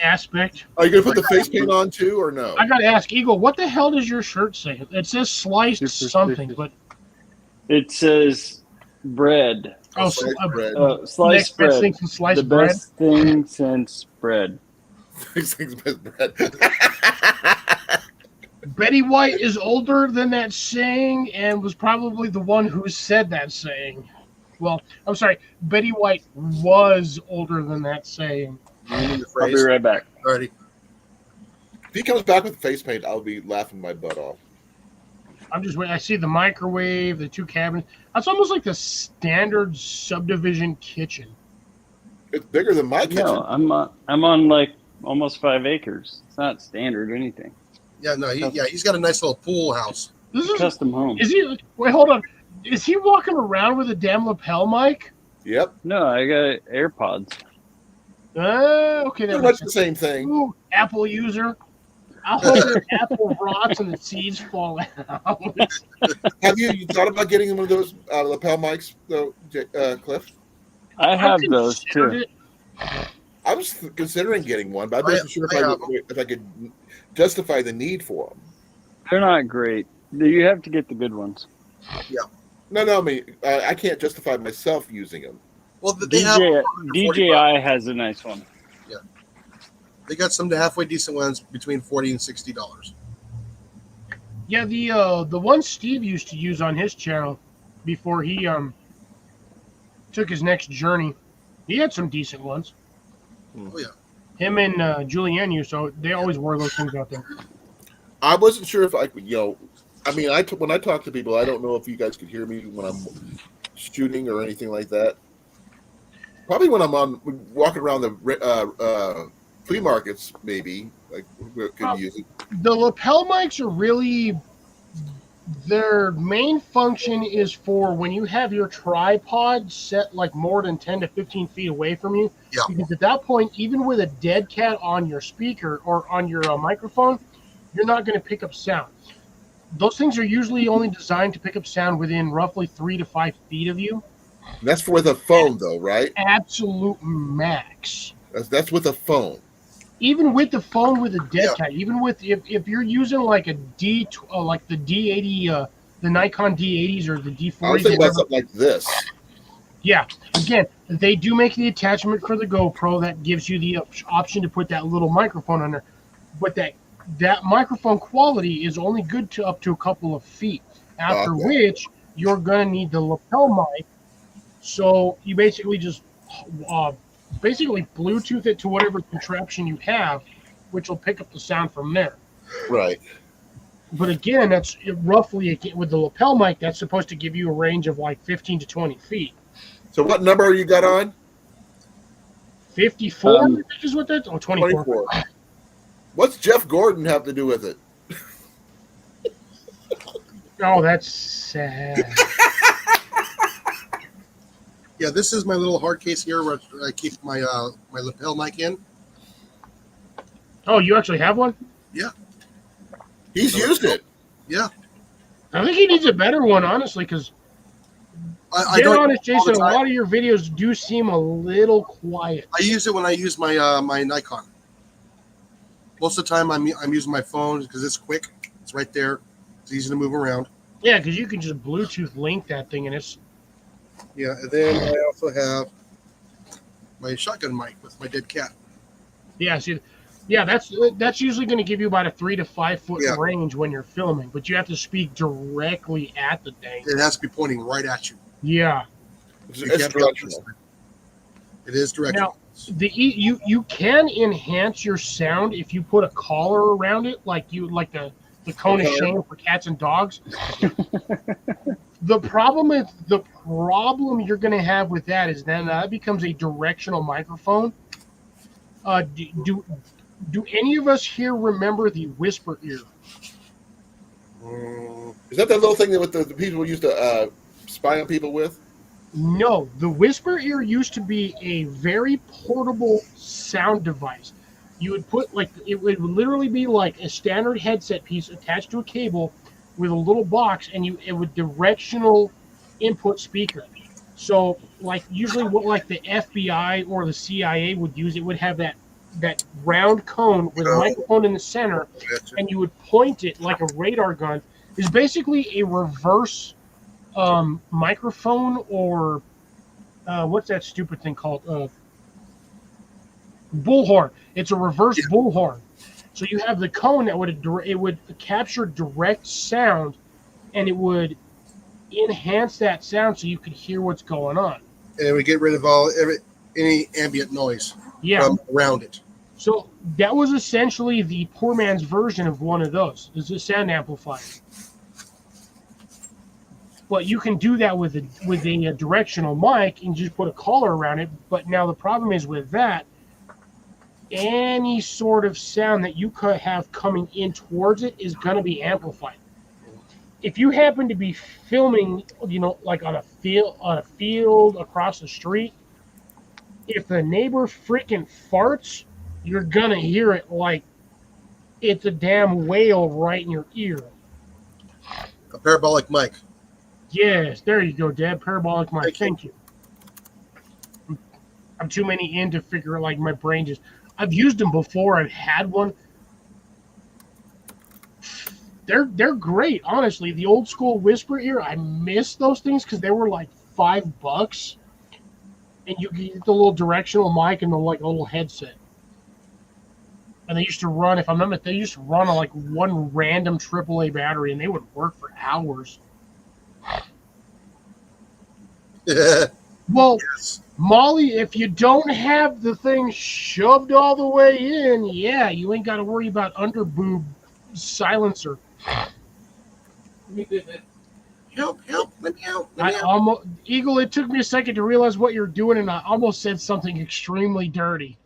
aspect. Are you gonna put the face paint on too, or no? I gotta ask Eagle, what the hell does your shirt say? It says sliced Superstitious. something, but It says bread. Sliced bread. Sliced next best bread. thing since sliced The bread. best thing since bread. These things with bread. Betty White is older than that saying and was probably the one who said that saying. Well, I'm sorry, Betty White was older than that saying. You the I'll phrase. be right back. Alrighty. If he comes back with face paint, I'll be laughing my butt off. I'm just waiting. I see the microwave, the two cabinets. That's almost like the standard subdivision kitchen. It's bigger than my kitchen. No, I'm on like almost 5 acres. It's not standard or anything. Yeah, no, he's got a nice little pool house. This is Custom home. Is he? Wait, hold on. Is he walking around with a damn lapel mic? Yep. No, I got AirPods. Okay, Pretty that much makes the sense. same thing. Ooh, Apple user. I hope your apple rots and the seeds fall out. Have you thought about getting one of those lapel mics, though, Cliff? I have those considered too. it. I was considering getting one, but I wasn't sure if I could justify the need for them. They're not great. You have to get the good ones. No, I mean, I can't justify myself using them. Well, they have DJI has a nice one. they got some halfway decent ones between $40 and $60. Yeah, the one Steve used to use on his channel before he took his next journey, he had some decent ones. Oh yeah. Him and Julianne used, so they always wore those things out there. I wasn't sure if I could, I mean, when I talk to people, I don't know if you guys could hear me when I'm shooting or anything like that. Probably when I'm walking around the flea markets, maybe like could use it. The lapel mics are really, their main function is for when you have your tripod set like more than 10 to 15 feet away from you. Yeah. Because at that point, even with a dead cat on your speaker or on your microphone, you're not going to pick up sound. Those things are usually only designed to pick up sound within roughly 3 to 5 feet of you. That's for the phone, though, right? Absolute max. That's with a phone. Even with the phone with a dead cat, even with if you're using like a like the D80, the Nikon D80s or the D40s, I was thinking about something like this. Yeah, again, they do make the attachment for the GoPro that gives you the option to put that little microphone on there, but that microphone quality is only good to up to a couple of feet. After which you're gonna need the lapel mic. So you basically just basically Bluetooth it to whatever contraption you have, which will pick up the sound from there. Right. But again, that's roughly, with the lapel mic, that's supposed to give you a range of like 15 to 20 feet. So what number you got on? 54, I think is what that's. Oh, 24. 24. What's Jeff Gordon have to do with it? Oh, that's sad. Yeah, this is my little hard case here where I keep my my lapel mic in. Oh, you actually have one? He's used it. Yeah, I think he needs a better one, honestly, because I being don't honest, all the Jason, a time. lot of your videos do seem a little quiet. I use it when I use my my Nikon. Most of the time, I'm using my phone because it's quick. It's right there. It's easy to move around. Yeah, because you can just Bluetooth link that thing, and it's Yeah, and then I also have my shotgun mic with my dead cat. yeah. See, yeah, that's usually going to give you about a 3 to 5 foot Yeah. range when you're filming, but you have to speak directly at the thing. It has to be pointing right at you. Yeah. It's You can't be on this directional. side. It is directional. You can enhance your sound if you put a collar around it, like the cone of Okay. shame for cats and dogs. The problem you're going to have with that is then that becomes a directional microphone. Do any of us here remember the whisper ear? Is that little thing that with the people used to spy on people with? No, the whisper ear used to be a very portable sound device. You would put it would literally be like a standard headset piece attached to a cable with a little box, and it would directional input speaker. So usually what the FBI or the CIA would use, it would have that round cone with a microphone in the center, and you would point it like a radar gun. It's basically a reverse microphone, or what's that stupid thing called? Bullhorn. It's a reverse bullhorn. So you have the cone that would capture direct sound, and it would enhance that sound so you could hear what's going on. And we get rid of any ambient noise around it. So that was essentially the poor man's version of one of those. It's a sound amplifier. But you can do that with a directional mic and just put a collar around it. But now the problem is with that, any sort of sound that you could have coming in towards it is going to be amplified. If you happen to be filming, like on a field across the street, if the neighbor freaking farts, you're going to hear it like it's a damn whale right in your ear. A parabolic mic. Yes, there you go, Dad. Parabolic mic. Thank you. I'm too many in to figure it. My brain just. I've used them before. I've had one. They're great, honestly. The old school whisper ear, I miss those things because they were like $5, and you get the little directional mic and the little headset. And they used to run, if I'm not mistaken, they used to run on one random AAA battery, and they would work for hours. Well, Yes. Molly, if you don't have the thing shoved all the way in, yeah, you ain't got to worry about underboob silencer. Help, let me out. Eagle, it took me a second to realize what you're doing, and I almost said something extremely dirty.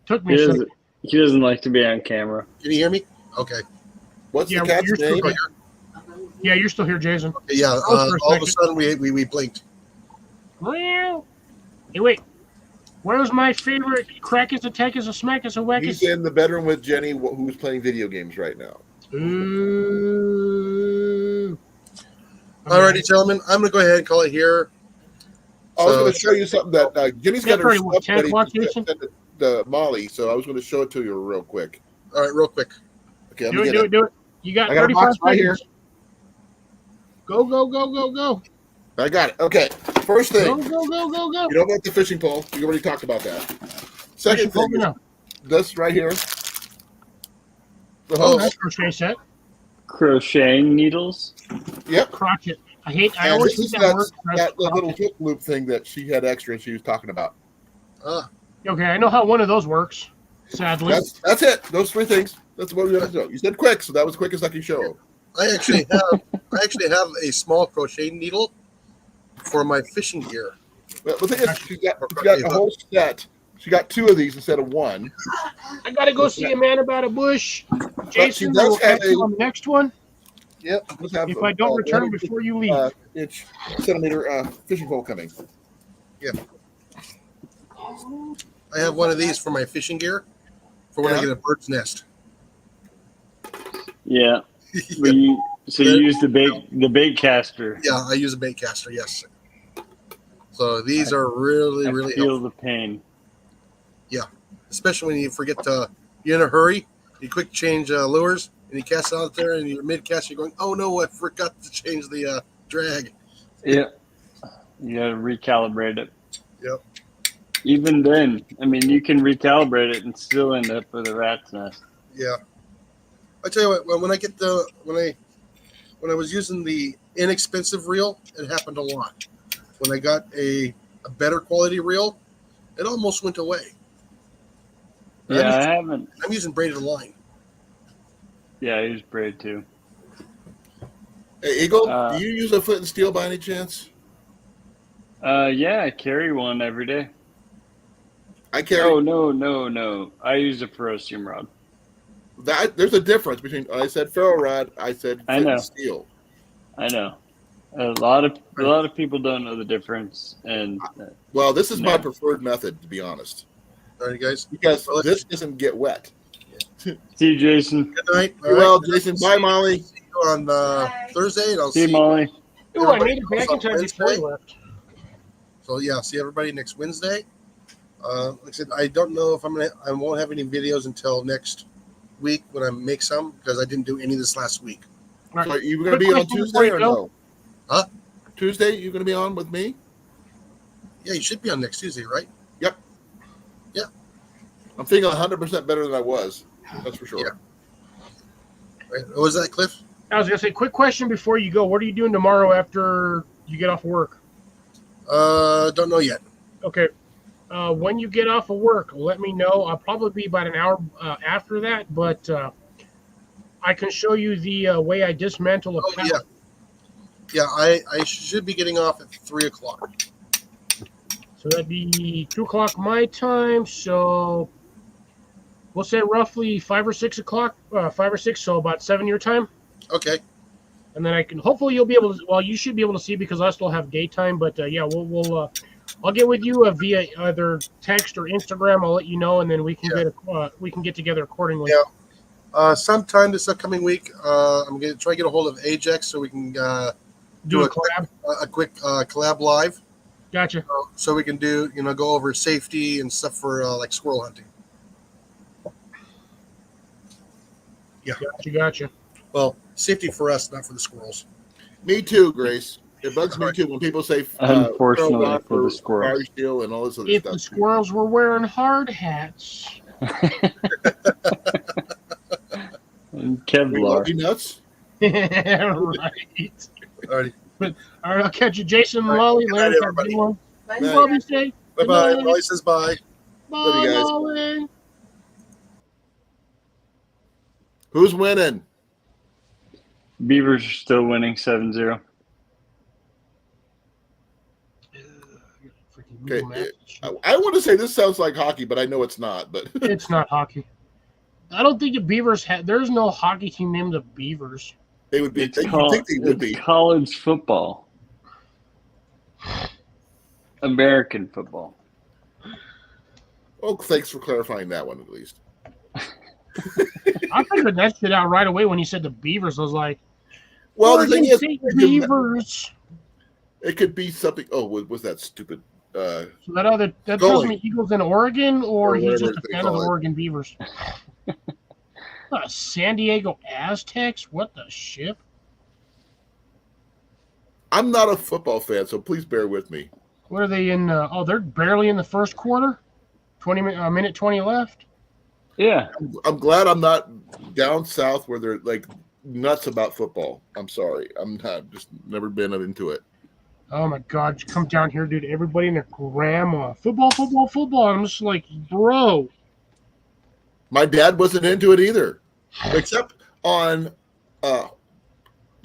Took me a second. He doesn't like to be on camera. Can you hear me? Okay. What's Yeah, the cat's you're still name? here. Yeah, you're still here, Jason. Yeah, Oh, for a all of a second. sudden we blinked. Well, hey, wait. Where's my favorite Crackus, a Tekkus, a Smackus, a He's Wackus? in the bedroom with Jenny, who's playing video games right now. Ooh. Alrighty, gentlemen, I'm gonna go ahead and call it here. I was So- going to show you something that Jenny's got her February, stuff 10 ready o'clock, to Jason? send it to Molly, so I was going to show it to you real quick. All right, real quick. Okay, let Do me it, get do it, do it. You got I got a 35 box right seconds. Go, go, go, go, go. I got it. Okay, first Go, thing, go, go, go, go. you don't want the fishing pole. We already talked about that. Second thing is now. this right here. The Oh, hose. that's crochet set. Crocheting needles. Yep. Crotchet. I And always this hate is that word. that little hook loop thing that she had extra and she was talking about. Okay, I know how one of those works, sadly. That's it. Those three things. That's what we got to do. You said quick, so that was quick as I can show. I actually I actually have a small crochet needle for my fishing gear. Well, the thing is, she got a whole set. She got 2 of these instead of 1. I gotta go see a man about a bush. But she Jason, does we'll have catch you on the next one. Yep. Let's have If I don't return 150, before you leave. inch centimeter fishing pole coming. I have one of these for my fishing gear for when I Yeah. get a bird's nest. Yeah. But you use the bait caster. Yeah, I use a bait caster. Yes. So these are really, really feel helpful, the pain. especially when you forget to. You're in a hurry. You quick change lures and you cast it out there, and you're mid cast. You're going, oh no, I forgot to change the drag. Yeah. You got to recalibrate it. Yep. Even then, I mean, you can recalibrate it and still end up with a rat's nest. Yeah. I tell you what, when I was using the inexpensive reel, it happened a lot. When I got a better quality reel, it almost went away. Yeah, I haven't. I'm using braided line. Yeah, I use braid too. Hey, Eagle, Uh, do you use a foot and steel by any chance? Yeah, I carry one every day. I carry. Oh no! I use a ferrocium rod. There's a difference between. I said ferro rod. I said I foot know. and steel. I know. A lot of people don't know the difference, and Well, this is my No. preferred method, to be honest, All right, guys. because Well, this doesn't get wet. see you, Jason. Good night. All You're right. well, Jason. Bye, Molly. See you on Thursday, and I'll See you, see Molly. Ooh, I everybody made it back in else on time before Wednesday. you left. So yeah, see everybody next Wednesday. Like I said, I don't know if I won't have any videos until next week when I make some because I didn't do any this last week. All So right. are you going to Quick be on question Tuesday before or you go. no? Huh? Tuesday, you going to be on with me? Yeah, you should be on next Tuesday, right? I'm feeling 100% better than I was. That's for sure. Yeah. Right. What was that, Cliff? I was gonna say, quick question before you go. What are you doing tomorrow after you get off of work? Don't know yet. Okay. When you get off of work, let me know. I'll probably be about an hour after that, but I can show you the way I dismantle a Oh pallet. yeah. I should be getting off at 3:00. So that'd be 2 o'clock my time. So we'll say roughly 5 or 6 o'clock, 5 or 6, so about 7 your time. Okay. And then I can, hopefully you'll be able to, well, you should be able to see because I still have daytime, but yeah, we'll I'll get with you via either text or Instagram. I'll let you know, and then we can get together accordingly. Yeah. Sometime this upcoming week, I'm gonna try to get a hold of Ajax so we can Do a quick- collab. a quick collab live, Gotcha. so we can do go over safety and stuff for like squirrel hunting. Yeah. Gotcha. Well, safety for us, not for the squirrels. Me too, Grace. It bugs me too when people say Unfortunately ferro rod for the squirrels. fire steel and all this other If stuff. the squirrels were wearing hard hats. And We love Kevlar. you nuts. Right. Alrighty. All right, I'll catch you, Jason and All right. Molly. Good night, Larry, have a everybody. good one. Bye. Night. Bobby, say Bye Good bye. night. Molly says bye. Love you bye, guys. Molly. Who's winning? Beavers are still winning 7-0. Okay, I want to say this sounds like hockey, but I know it's not. But It's not hockey. I don't think the Beavers there's no hockey team named the Beavers. they would be. It's, You think they would it's be? college football. American football. Oh, thanks for clarifying that one at least. I figured that shit out right away when he said the Beavers. I was like, Well, the thing Oregon is, State Beavers. it could be something. Oh, was that stupid? So that tells Going. me Eagles in Oregon, or Or he's whatever just a they fan of the call it. Oregon Beavers. San Diego Aztecs? What the shit? I'm not a football fan, so please bear with me. What are they in? They're barely in the first quarter. 20 20 left. Yeah. I'm glad I'm not down south where they're like nuts about football. I'm sorry. I'm not. Just never been into it. Oh my God! You come down here, dude. Everybody and their grandma. Football, football, football. I'm just like, bro. My dad wasn't into it either, except on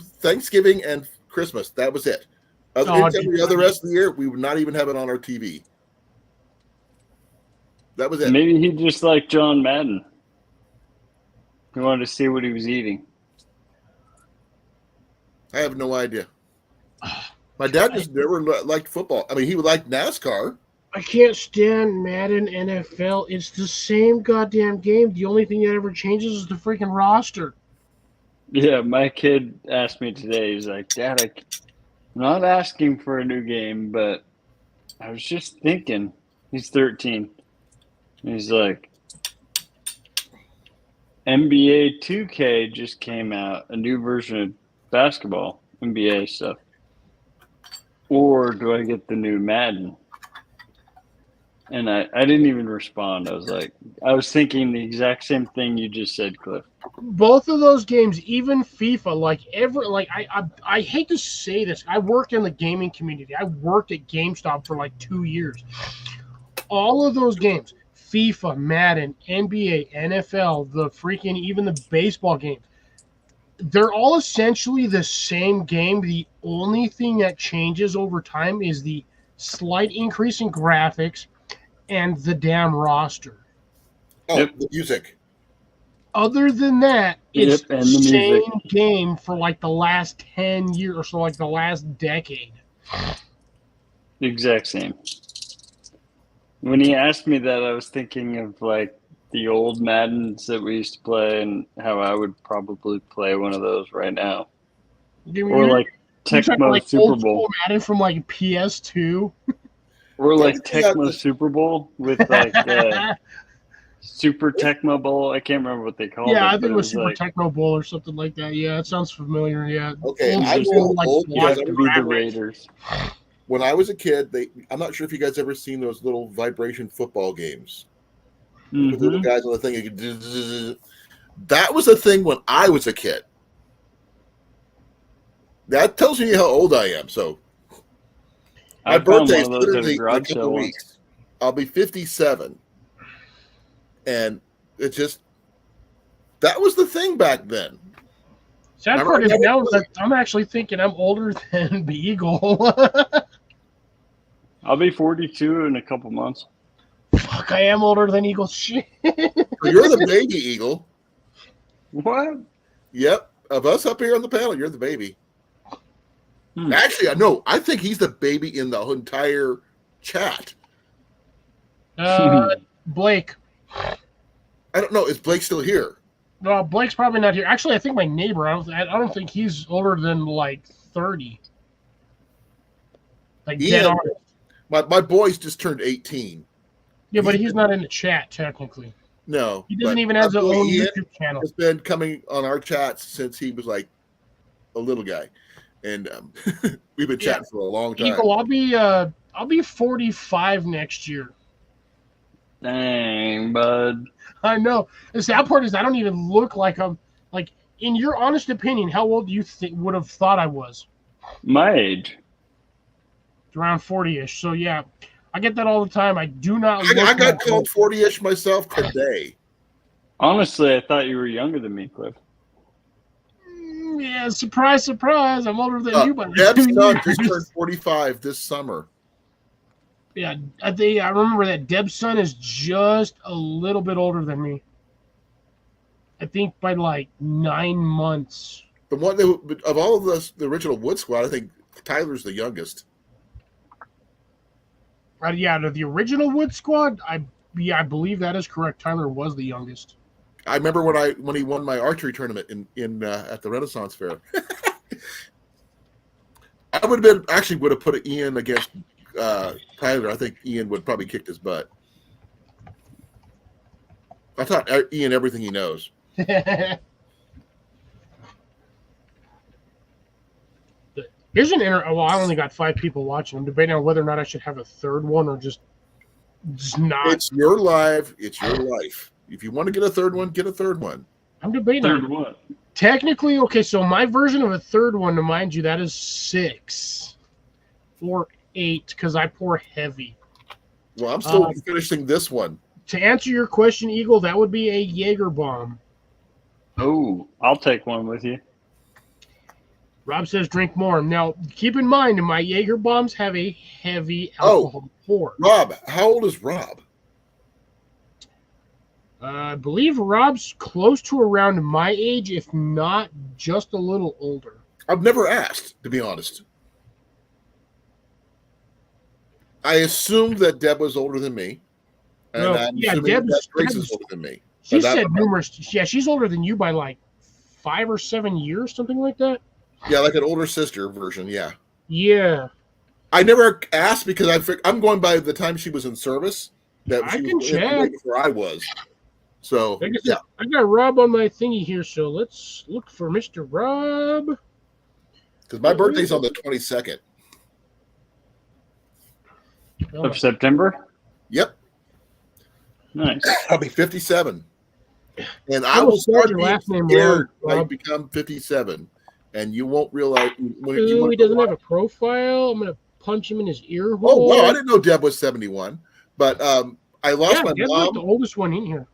Thanksgiving and Christmas. That was it. Every other rest of the year, we would not even have it on our TV. That was it. Maybe he just liked John Madden. He wanted to see what he was eating. I have no idea. My dad just never liked football. I mean, he would like NASCAR. I can't stand Madden NFL. It's the same goddamn game. The only thing that ever changes is the freaking roster. Yeah, my kid asked me today. He's like, Dad, I'm not asking for a new game, but I was just thinking. He's 13. He's like, NBA 2K just came out, a new version of basketball, NBA stuff. Or do I get the new Madden? And I didn't even respond. I was thinking the exact same thing you just said, Cliff. Both of those games, even FIFA, I hate to say this. I worked in the gaming community. I worked at GameStop for like 2 years. All of those games, FIFA, Madden, NBA, NFL, even the baseball games, they're all essentially the same game. The only thing that changes over time is the slight increase in graphics and the damn roster. Oh, Yep. The music. Other than that, it's and the the same music. game for like the last 10 years or so, like the last decade. The exact same. When he asked me that, I was thinking of like the old Maddens that we used to play and how I would probably play one of those right now. Or like Tecmo Super old Bowl. school Madden from like PS2. Or like Everything got Tecmo this- Super Bowl with like Super Tecmo Bowl. I can't remember what they called it. Yeah, I but think it was Super like, Techno Bowl or something like that. Yeah, it sounds familiar. Yeah. Okay, Old I school, feel old you have to be the graphics. Raiders. When I was a kid, I'm not sure if you guys ever seen those little vibration football games with little Mhm. guys on the thing. You could, that was a thing when I was a kid. That tells you how old I am. So my I found birthday is one of those at a literally in a garage couple sale once. weeks. I'll be 57, and it just that was the thing back then. Sad part is now that I'm actually thinking I'm older than the Eagle. I'll be 42 in a couple months. Fuck, I am older than Eagle. Shit. You're the baby Eagle. What? Yep, of us up here on the panel, you're the baby. Hmm. Actually, no, I think he's the baby in the entire chat. Blake. I don't know. Is Blake still here? No, Blake's probably not here. Actually, I think my neighbor. I don't think he's older than like 30. Like dead Ian, on. my boys just turned 18. Yeah, but he's not in the chat technically. No, He doesn't but even have his own Ian YouTube channel. has been coming on our chats since he was like a little guy, and we've been chatting for a long time. Eagle, I'll be 45 next year. Dang, bud. I know. The sad part is I don't even look like I'm like. In your honest opinion, how old do you would have thought I was? My age. Around 40-ish. So yeah, I get that all the time. I do not. I got called 40-ish myself today. Honestly, I thought you were younger than me, Cliff. Yeah, surprise, surprise. I'm older than you by like Deb's 2 son years. just turned 45 this summer. Yeah, I remember that Deb's son is just a little bit older than me. I think by like 9 months. The one that, of all of us, the original Wood Squad, I think Tyler's the youngest. Yeah, the original Wood Squad. I believe that is correct. Tyler was the youngest. I remember when he won my archery tournament in at the Renaissance Fair. I would have put Ian against Tyler. I think Ian would probably kicked his butt. I taught Ian everything he knows. Here's an well, I only got 5 people watching. I'm debating on whether or not I should have a third one or just not. It's your live. It's your life. If you want to get a third one, get a third one. I'm debating. Third what? Technically, okay, so my version of a third one, to mind you, that is 6 or 8 because I pour heavy. Well, I'm still finishing this one. To answer your question, Eagle, that would be a Jaeger bomb. Oh, I'll take one with you. Rob says drink more. Now, keep in mind, my Jaeger bombs have a heavy Oh. alcohol pour. Rob, how old is Rob? I believe Rob's close to around my age, if not just a little older. I've never asked, to be honest. I assumed that Deb was older than me. And Well, I'm yeah, assuming that Grace Deb's is older than me. she But said numerous. Yeah, she's older than you by like 5 or 7 years, something like that. Yeah, like an older sister version, yeah. Yeah, I never asked because I'm going by the time she was in service. That I she can was way check. before I was. So, like I yeah. said, I got Rob on my thingy here, so let's look for Mr. Rob. Because my birthday's on the 22nd. Of September? Yep. Nice. I'll be 57. And I I will almost spelled start your being last name scared wrong, when I Rob. become 57. And you won't realize. Ooh, he doesn't have a profile. I'm gonna punch him in his ear Oh, hole. wow. I didn't know Deb was 71. But I lost my Deb's like the mom oldest one in here.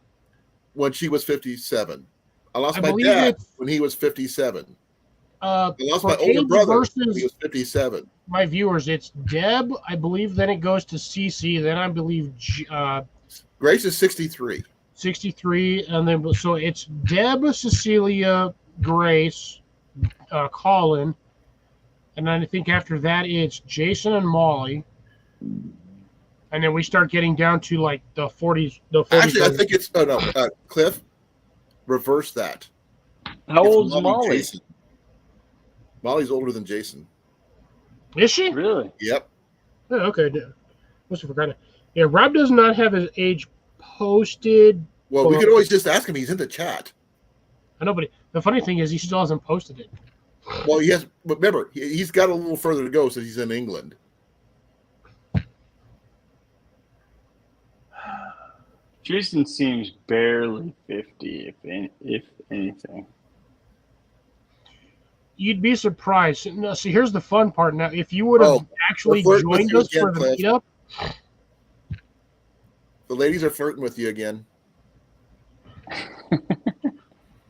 when she was 57. I lost I my believe dad it's- when he was 57. I I lost my older brother when he was 57. my viewers, it's Deb, I believe. Then it goes to Cece. Then I believe Grace is 63. 63, and then so it's Deb, Cecilia, Grace, Colin, and then I think after that it's Jason and Molly, and then we start getting down to like the 40s. The 40s. Actually, I think it's Cliff. Reverse that. How It's old's Molly? Jason. Molly's older than Jason. Is she? Really? Yep. Oh, okay. Must have forgotten. Yeah, Rob does not have his age posted. Well, we could always just ask him. He's in the chat. I know, but the funny thing is he still hasn't posted it. Well, he has. But remember, he's got a little further to go since he's in England. Jason seems barely 50, if anything. You'd be surprised. No, see, here's the fun part. Now, if you would have actually we're flirting with joined you us again, for the Cliff. meetup, The ladies are flirting with you again.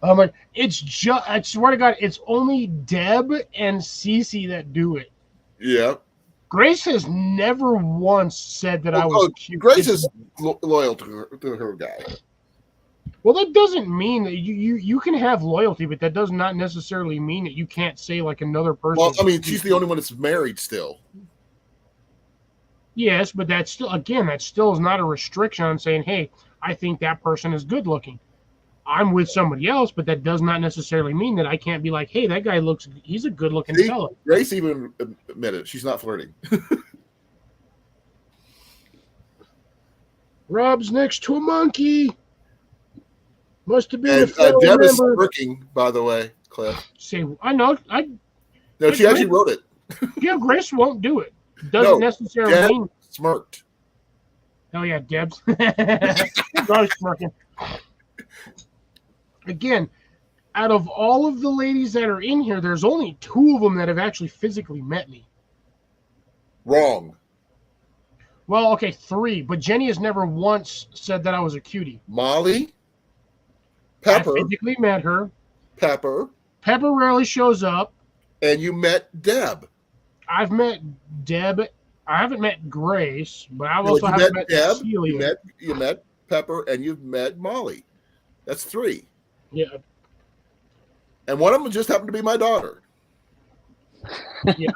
I'm like, it's just. I swear to God, it's only Deb and Cece that do it. Yeah. Grace has never once said that I was cute. Grace is loyal to her guy. Well, that doesn't mean that you can have loyalty, but that does not necessarily mean that you can't say like another person. Well, I mean, she's the only one that's married still. Yes, but that's still, again, that still is not a restriction on saying, hey, I think that person is good looking. I'm with somebody else, but that does not necessarily mean that I can't be like, hey, that guy he's a good looking fellow. Grace even admitted she's not flirting. Rob's next to a monkey. Must have been And a fellow Deb is member. smirking, by the way, Cliff. Say, I know. No, she actually wrote it. Yeah, Grace won't do it. Doesn't necessarily Deb mean. smirked. Oh yeah, Deb's. Probably smirking. Again, out of all of the ladies that are in here, there's only 2 of them that have actually physically met me. Wrong. Well, okay, 3, but Jenny has never once said that I was a cutie. Molly, Pepper, I physically met her. Pepper, rarely shows up. and you met Deb. I've met Deb. I haven't met Grace, but I've No, also you haven't met met Deb. Celia. You met Pepper, and you've met Molly. That's 3. Yeah, And one of them just happened to be my daughter. yeah.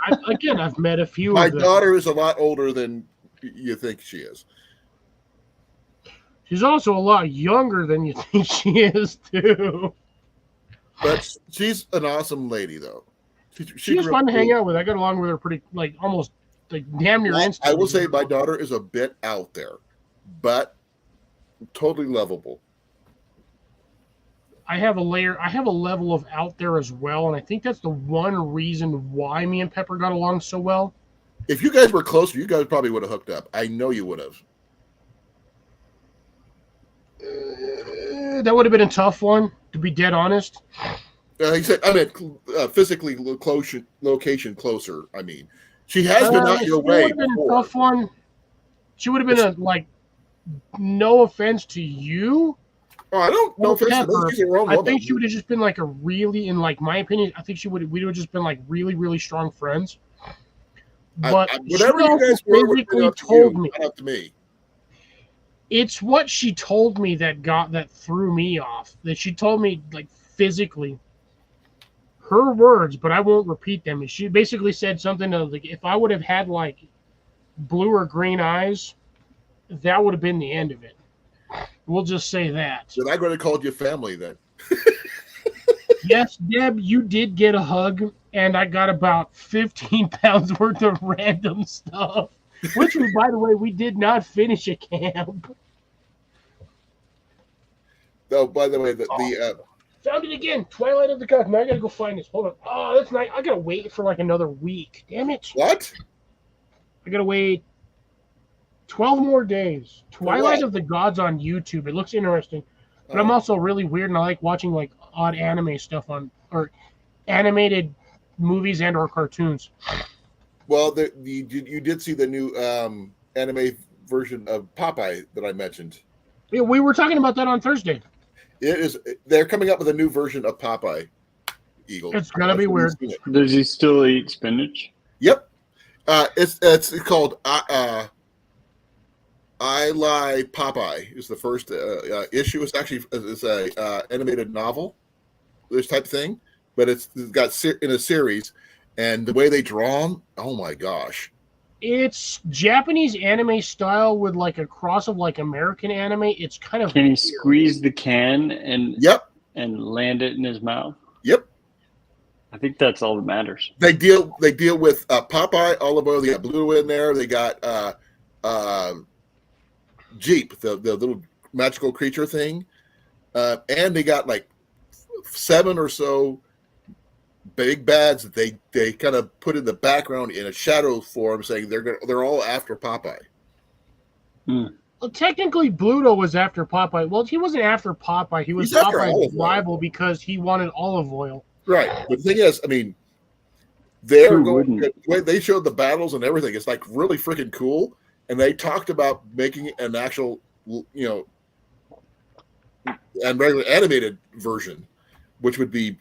I've met a few My of them. daughter is a lot older than you think she is. She's also a lot younger than you think she is, too. But she's an awesome lady, though. She was fun to hang out with. I got along with her pretty, like, almost, like, damn near instantly. I will say my daughter is a bit out there, but totally lovable. I have a level of out there as well, and I think that's the one reason why me and Pepper got along so well. If you guys were closer, you guys probably would have hooked up. I know you would have. That would have been a tough one, to be dead honest. He said, I meant physically location closer. I mean, she has been out your way It would have been a before. tough one. She would have been no offense to you, Oh, I don't know if Pepper, she's a wrong I woman. think she would have just been like a really, in like my opinion, I think we would have just been like really, really strong friends. But she whatever you also guys were physically up to told you, me. not up to me. It's what she told me that threw me off. That she told me like physically. Her words, but I won't repeat them. She basically said something of like, if I would have had like blue or green eyes, that would have been the end of it. We'll just say that. Then I would have called you family then. Yes, Deb, you did get a hug, and I got about 15 pounds worth of random stuff, which we, by the way, we did not finish at camp. Oh, by the way, Found it again. Twilight of the Gods. Now I gotta go find this. Hold on. Oh, that's nice. I gotta wait for like another week. Damn it. what? I gotta wait 12 more days. Twilight what? of the Gods on YouTube. It looks interesting. But I'm also really weird and I like watching like odd anime stuff or animated movies and or cartoons. Well, you did see the new anime version of Popeye that I mentioned. Yeah, we were talking about that on Thursday. They're coming up with a new version of Popeye, Eagle. It's gonna be weird. Does he still eat spinach? Yep. It's called I Lie Popeye is the first issue. It's actually a animated novel, this type of thing, but it's got in a series, and the way they draw them, oh my gosh. It's Japanese anime style with like a cross of like American anime. It's kind of Can he squeeze the can Yep. and land it in his mouth? Yep. I think that's all that matters. They deal with Popeye, olive oil. They got blue in there. They got Jeep, the little magical creature thing, and they got like 7 or so big bads that they kind of put in the background in a shadow form, saying they're all after Popeye. Well, technically, Bluto was after Popeye. Well, he wasn't after Popeye. He was He's after Popeye's olive oil. rival because he wanted olive oil. Right. But the thing is, I mean, they're Who going wouldn't? the way they showed the battles and everything. It's like really freaking cool. And they talked about making an actual, and regular animated version, which would be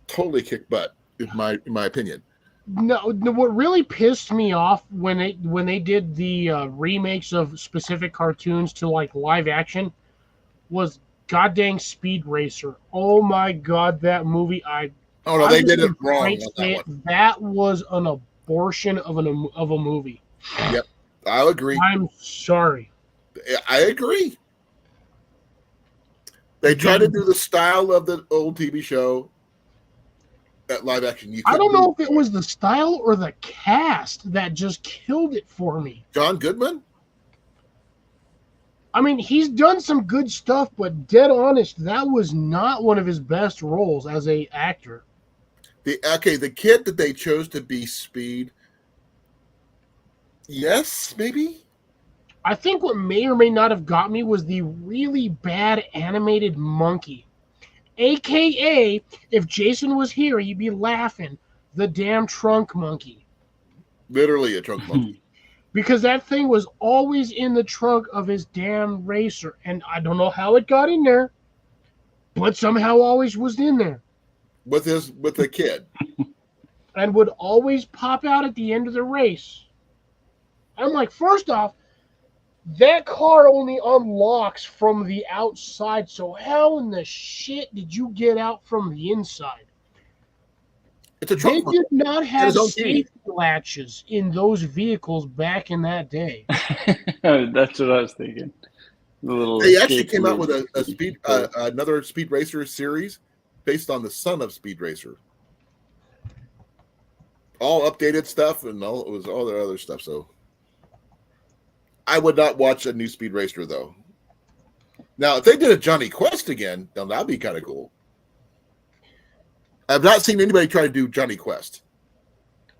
totally kick butt, in my opinion. No, what really pissed me off when they did the remakes of specific cartoons to like live action was goddamn Speed Racer. Oh my god, that movie! Oh no, they did it wrong on that say one. that was an abortion of a movie. Yep, I'll agree. I'm sorry. I agree. They tried to do the style of the old TV show at live action. I don't know if it was the style or the cast that just killed it for me. John Goodman. I mean, he's done some good stuff, but dead honest, that was not one of his best roles as a actor. The kid that they chose to be Speed. Yes, maybe. I think what may or may not have got me was the really bad animated monkey. AKA, if Jason was here, you'd be laughing, the damn trunk monkey. Literally a trunk monkey. Because that thing was always in the trunk of his damn racer. And I don't know how it got in there, but somehow always was in there. With the kid. And would always pop out at the end of the race. I'm like, first off, that car only unlocks from the outside, so how in the shit did you get out from the inside? It's a They trunk. did not have his own safety latches in those vehicles back in that day. That's what I was thinking. They actually came out with a speed another Speed Racer series based on the son of Speed Racer. All updated stuff and all the other stuff. So I would not watch a new Speed Racer though. Now, if they did a Johnny Quest again, then that'd be kind of cool. I've not seen anybody try to do Johnny Quest.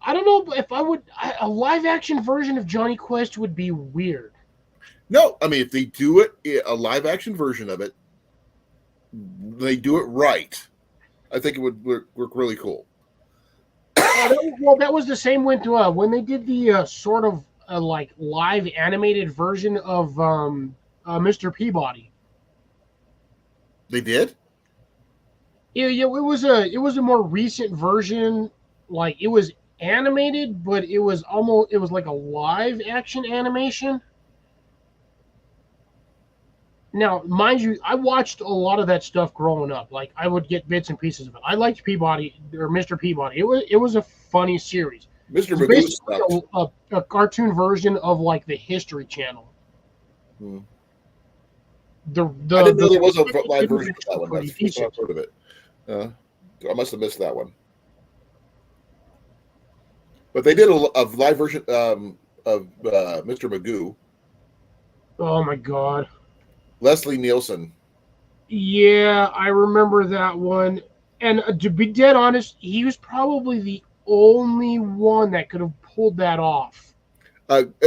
I don't know if I would. A live action version of Johnny Quest would be weird. No, I mean if they do it a live action version of it, they do it right. I think it would work really cool. Well, that was the same when they did the sort of like live animated version of Mr. Peabody. They did? Yeah, it was a more recent version. Like it was animated, but it was like a live action animation. Now, mind you, I watched a lot of that stuff growing up. Like I would get bits and pieces of it. I liked Peabody or Mr. Peabody. It was a funny series. Mr. It's Magoo basically sucked. a cartoon version of like the History Channel. Hmm. The I didn't know the there was a animated live version of movies that were one. pretty That's the first time decent. I've heard of it. I must have missed that one. But they did a live version of Mr. Magoo. Oh my god. Leslie Nielsen. Yeah, I remember that one. And to be dead honest, he was probably the only one that could have pulled that off.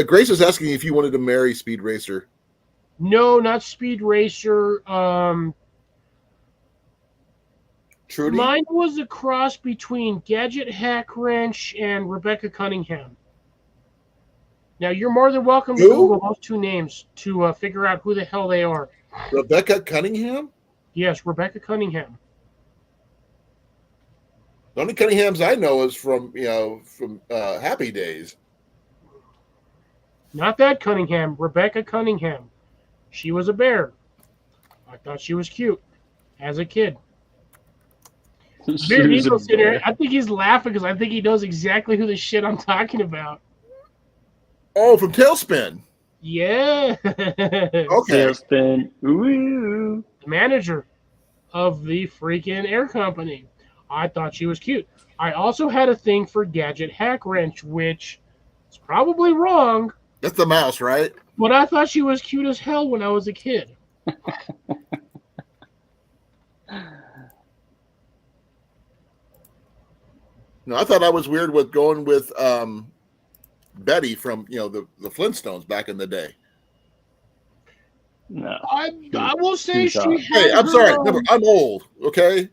Grace is asking if you wanted to marry Speed Racer. No, not Speed Racer. Trudy? Mine was a cross between Gadget Hack Wrench and Rebecca Cunningham. Now, you're more than welcome to Who? Google those two names to figure out who the hell they are. Rebecca Cunningham? Yes, Rebecca Cunningham. The only Cunninghams I know is from Happy Days. Not that Cunningham, Rebecca Cunningham. She was a bear. I thought she was cute as a kid. She Beard was a Eagle's sitting there. bear. I think he's laughing because I think he knows exactly who the shit I'm talking about. Oh, from Tailspin. Yeah. Okay. Tailspin. Ooh. The manager of the freaking air company. I thought she was cute. I also had a thing for Gadget Hack Wrench, which is probably wrong, That's the mouse, right? but I thought she was cute as hell when I was a kid. No, I thought I was weird with going with Betty from the Flintstones back in the day. No. I will say She's she hot. had Hey, I'm her, sorry. Remember, I'm old. Okay.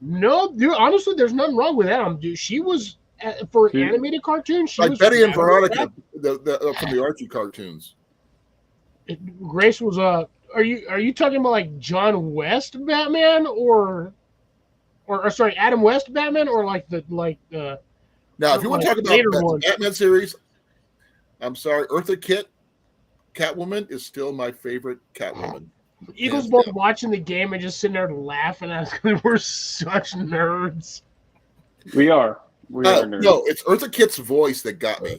No, dude, honestly, there's nothing wrong with that. Dude, she was for an She- animated cartoon. She Like was Betty and rather Veronica, attractive. from the Archie cartoons. Grace was Are you talking about like John West Batman or sorry Adam West Batman or like the Now, if you want to like talk about later the one? Batman series, I'm sorry, Eartha Kitt, Catwoman is still my favorite Catwoman. Eagles Hands both down. watching the game and just sitting there laughing at us because we're such nerds. We are. We are nerds. No, it's Eartha Kitt's voice that got me.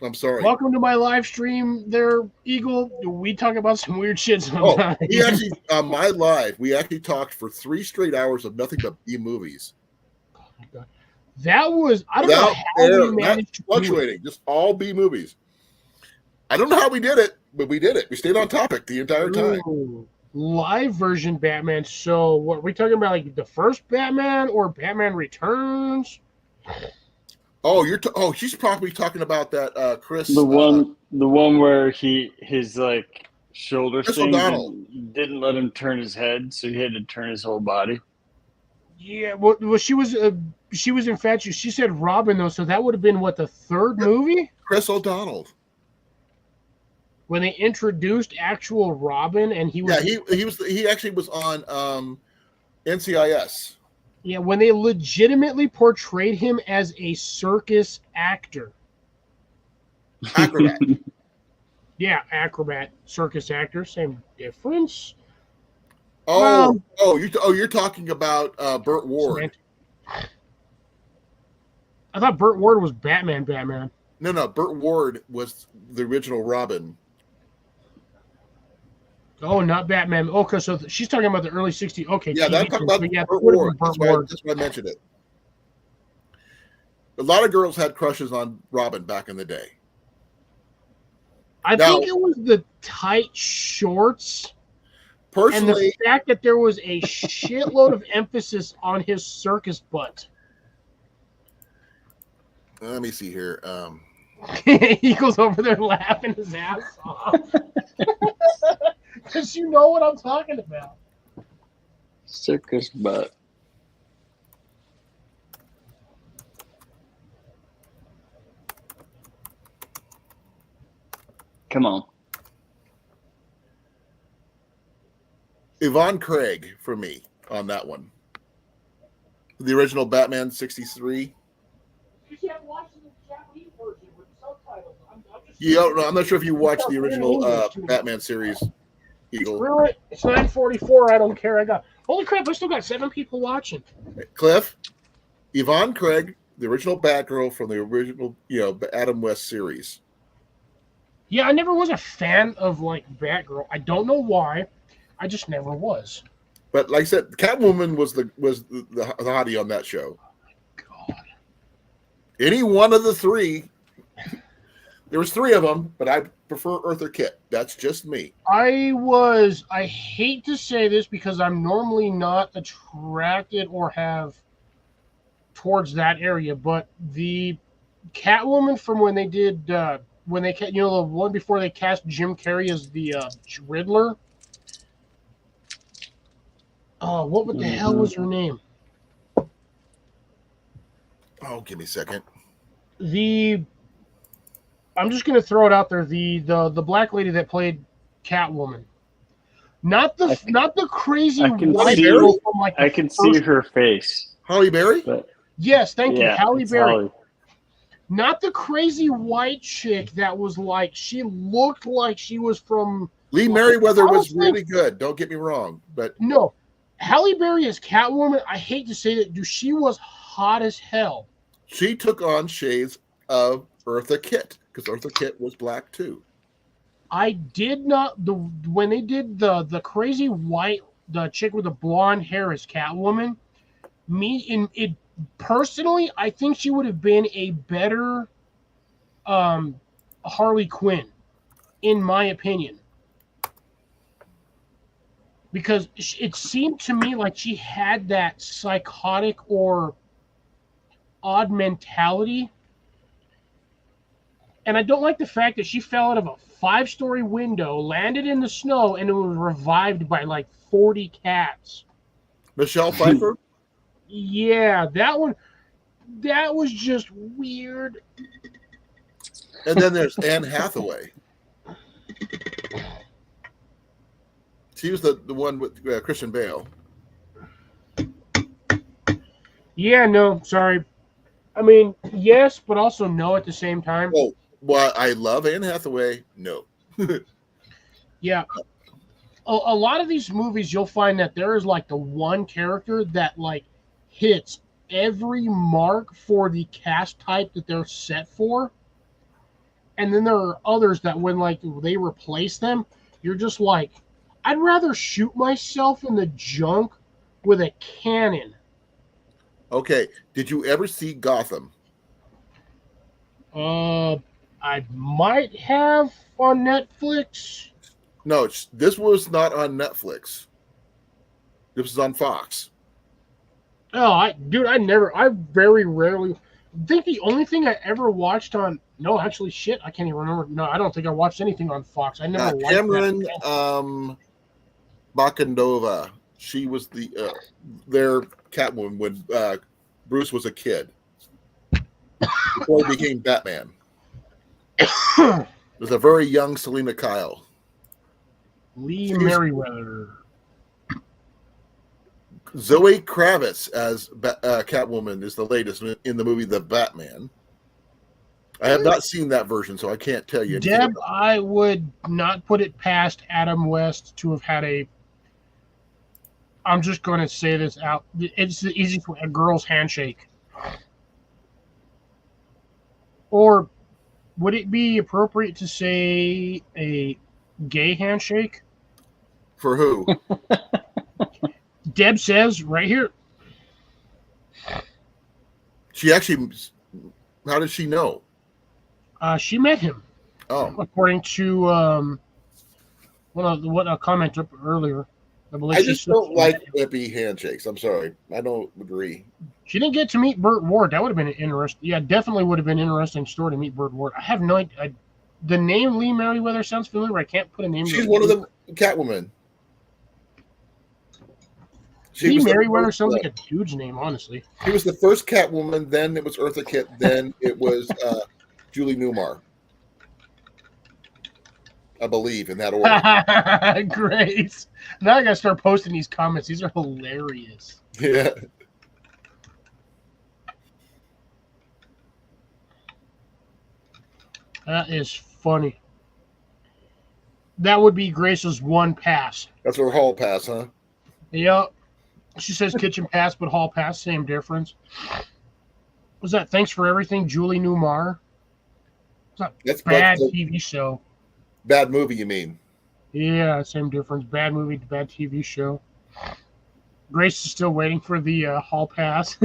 I'm sorry. Welcome to my live stream, there, Eagle. We talk about some weird shit Oh, sometimes. we actually on my live, we actually talked for 3 straight hours of nothing but B movies. That was I don't know Without how air, we not managed to do it. fluctuating, just all B movies. I don't know how we did it, but we did it. We stayed on topic the entire time. Ooh, live version Batman. So what are we talking about? Like the first Batman or Batman Returns? Oh, she's probably talking about that Chris. The one where his like shoulder Chris thing O'Donnell. didn't let him turn his head, so he had to turn his whole body. Yeah. Well, she was infatuated. She said Robin though, so that would have been what the third movie Chris O'Donnell. when they introduced actual Robin, and he was he actually was on NCIS. yeah when they legitimately portrayed him as a circus actor. Acrobat. Yeah, acrobat, circus actor, same difference. You're talking about Burt Ward. I thought Burt Ward was Batman. No, Burt Ward was the original Robin. Oh, not Batman. Okay, so she's talking about the early '60s. Okay, Yeah, TV I'm talking show. about So, yeah, Burt it would have Ward. been Burt Ward. That's why I mentioned it. A lot of girls had crushes on Robin back in the day. I think it was the tight shorts and Personally, the fact that there was a shitload of emphasis on his circus butt. let me see here. He goes over there laughing his ass off. Because you know what I'm talking about. Circus butt. Come on. Yvonne Craig for me on that one. The original Batman 63. You can't watch the Japanese version with subtitles. I'm just I'm not sure if you watched the original Batman series, Eagle. Screw it. It's 9:44. I don't care. Holy crap! I still got 7 people watching. Cliff, Yvonne Craig, the original Batgirl from the original, Adam West series. Yeah, I never was a fan of like Batgirl. I don't know why. I just never was. But like I said, Catwoman was the hottie on that show. God. Any one of the 3. There was 3 of them, but I prefer Eartha Kitt. That's just me. I hate to say this because I'm normally not attracted or have towards that area, but the Catwoman from when they did the one before they cast Jim Carrey as the Riddler. Oh, what the hell was her name? Oh, give me a second. I'm just gonna throw it out there. The black lady that played Catwoman, not the crazy white girl from like. I can see her face. Halle Berry. Yes, thank you, Halle Berry. Holly. Not the crazy white chick that was like she looked like she was from. Lee Merriweather was really good. Don't get me wrong, but no, Halle Berry as Catwoman. I hate to say that, dude. She was hot as hell. She took on shades of Eartha Kitt because Eartha Kitt was black too. I did not when they did the crazy white the chick with the blonde hair as Catwoman. Personally, I think she would have been a better Harley Quinn, in my opinion. Because it seemed to me like she had that psychotic or odd mentality. And I don't like the fact that she fell out of a 5-story window, landed in the snow, and it was revived by like 40 cats. Michelle Pfeiffer? Yeah, that was just weird. And then there's Anne Hathaway. She was the one with Christian Bale. Yeah, no, sorry. I mean, yes, but also no at the same time. Oh, well, I love Anne Hathaway. No. Yeah. A lot of these movies, you'll find that there is like the one character that like hits every mark for the cast type that they're set for. And then there are others that when like they replace them, you're just like, I'd rather shoot myself in the junk with a cannon. Okay. Did you ever see Gotham? I might have on Netflix. No, this was not on Netflix. This was on Fox. Oh, I very rarely. I think the only thing I ever watched on. No, actually, shit, I can't even remember. No, I don't think I watched anything on Fox. I never watched Cameron that. Bakandova. She was their Catwoman when Bruce was a kid. Before he became Batman. It was a very young Selena Kyle. Lee Merriweather. Zoe Kravitz as Catwoman is the latest in the movie The Batman. I have not seen that version, so I can't tell you. Deb, I would not put it past Adam West to have had a. I'm just going to say this out. It's the easiest way, a girl's handshake. Or would it be appropriate to say a gay handshake? For who? Deb says right here. She actually. How did she know? She met him. Oh, according to what a comment up earlier. I just don't like whippy handshakes. I'm sorry, I don't agree. She didn't get to meet Burt Ward. That would have been interesting. Yeah, definitely would have been an interesting story to meet Burt Ward. I have no idea. The name Lee Merriweather sounds familiar, but I can't put a name. She's one of the Catwoman. Lee Merriweather sounds like a dude's name, honestly. She was the first Catwoman. Then it was Eartha Kitt. Then it was Julie Newmar. I believe, in that order. Great. Now I gotta start posting these comments. These are hilarious. Yeah. That is funny. That would be Grace's one pass. That's her hall pass, huh? Yep. She says kitchen pass, but hall pass, same difference. Was that Thanks for Everything, Julie Newmar? It's a That's bad TV show. Bad movie, you mean? Yeah, same difference. Bad movie, bad TV show. Grace is still waiting for the hall pass.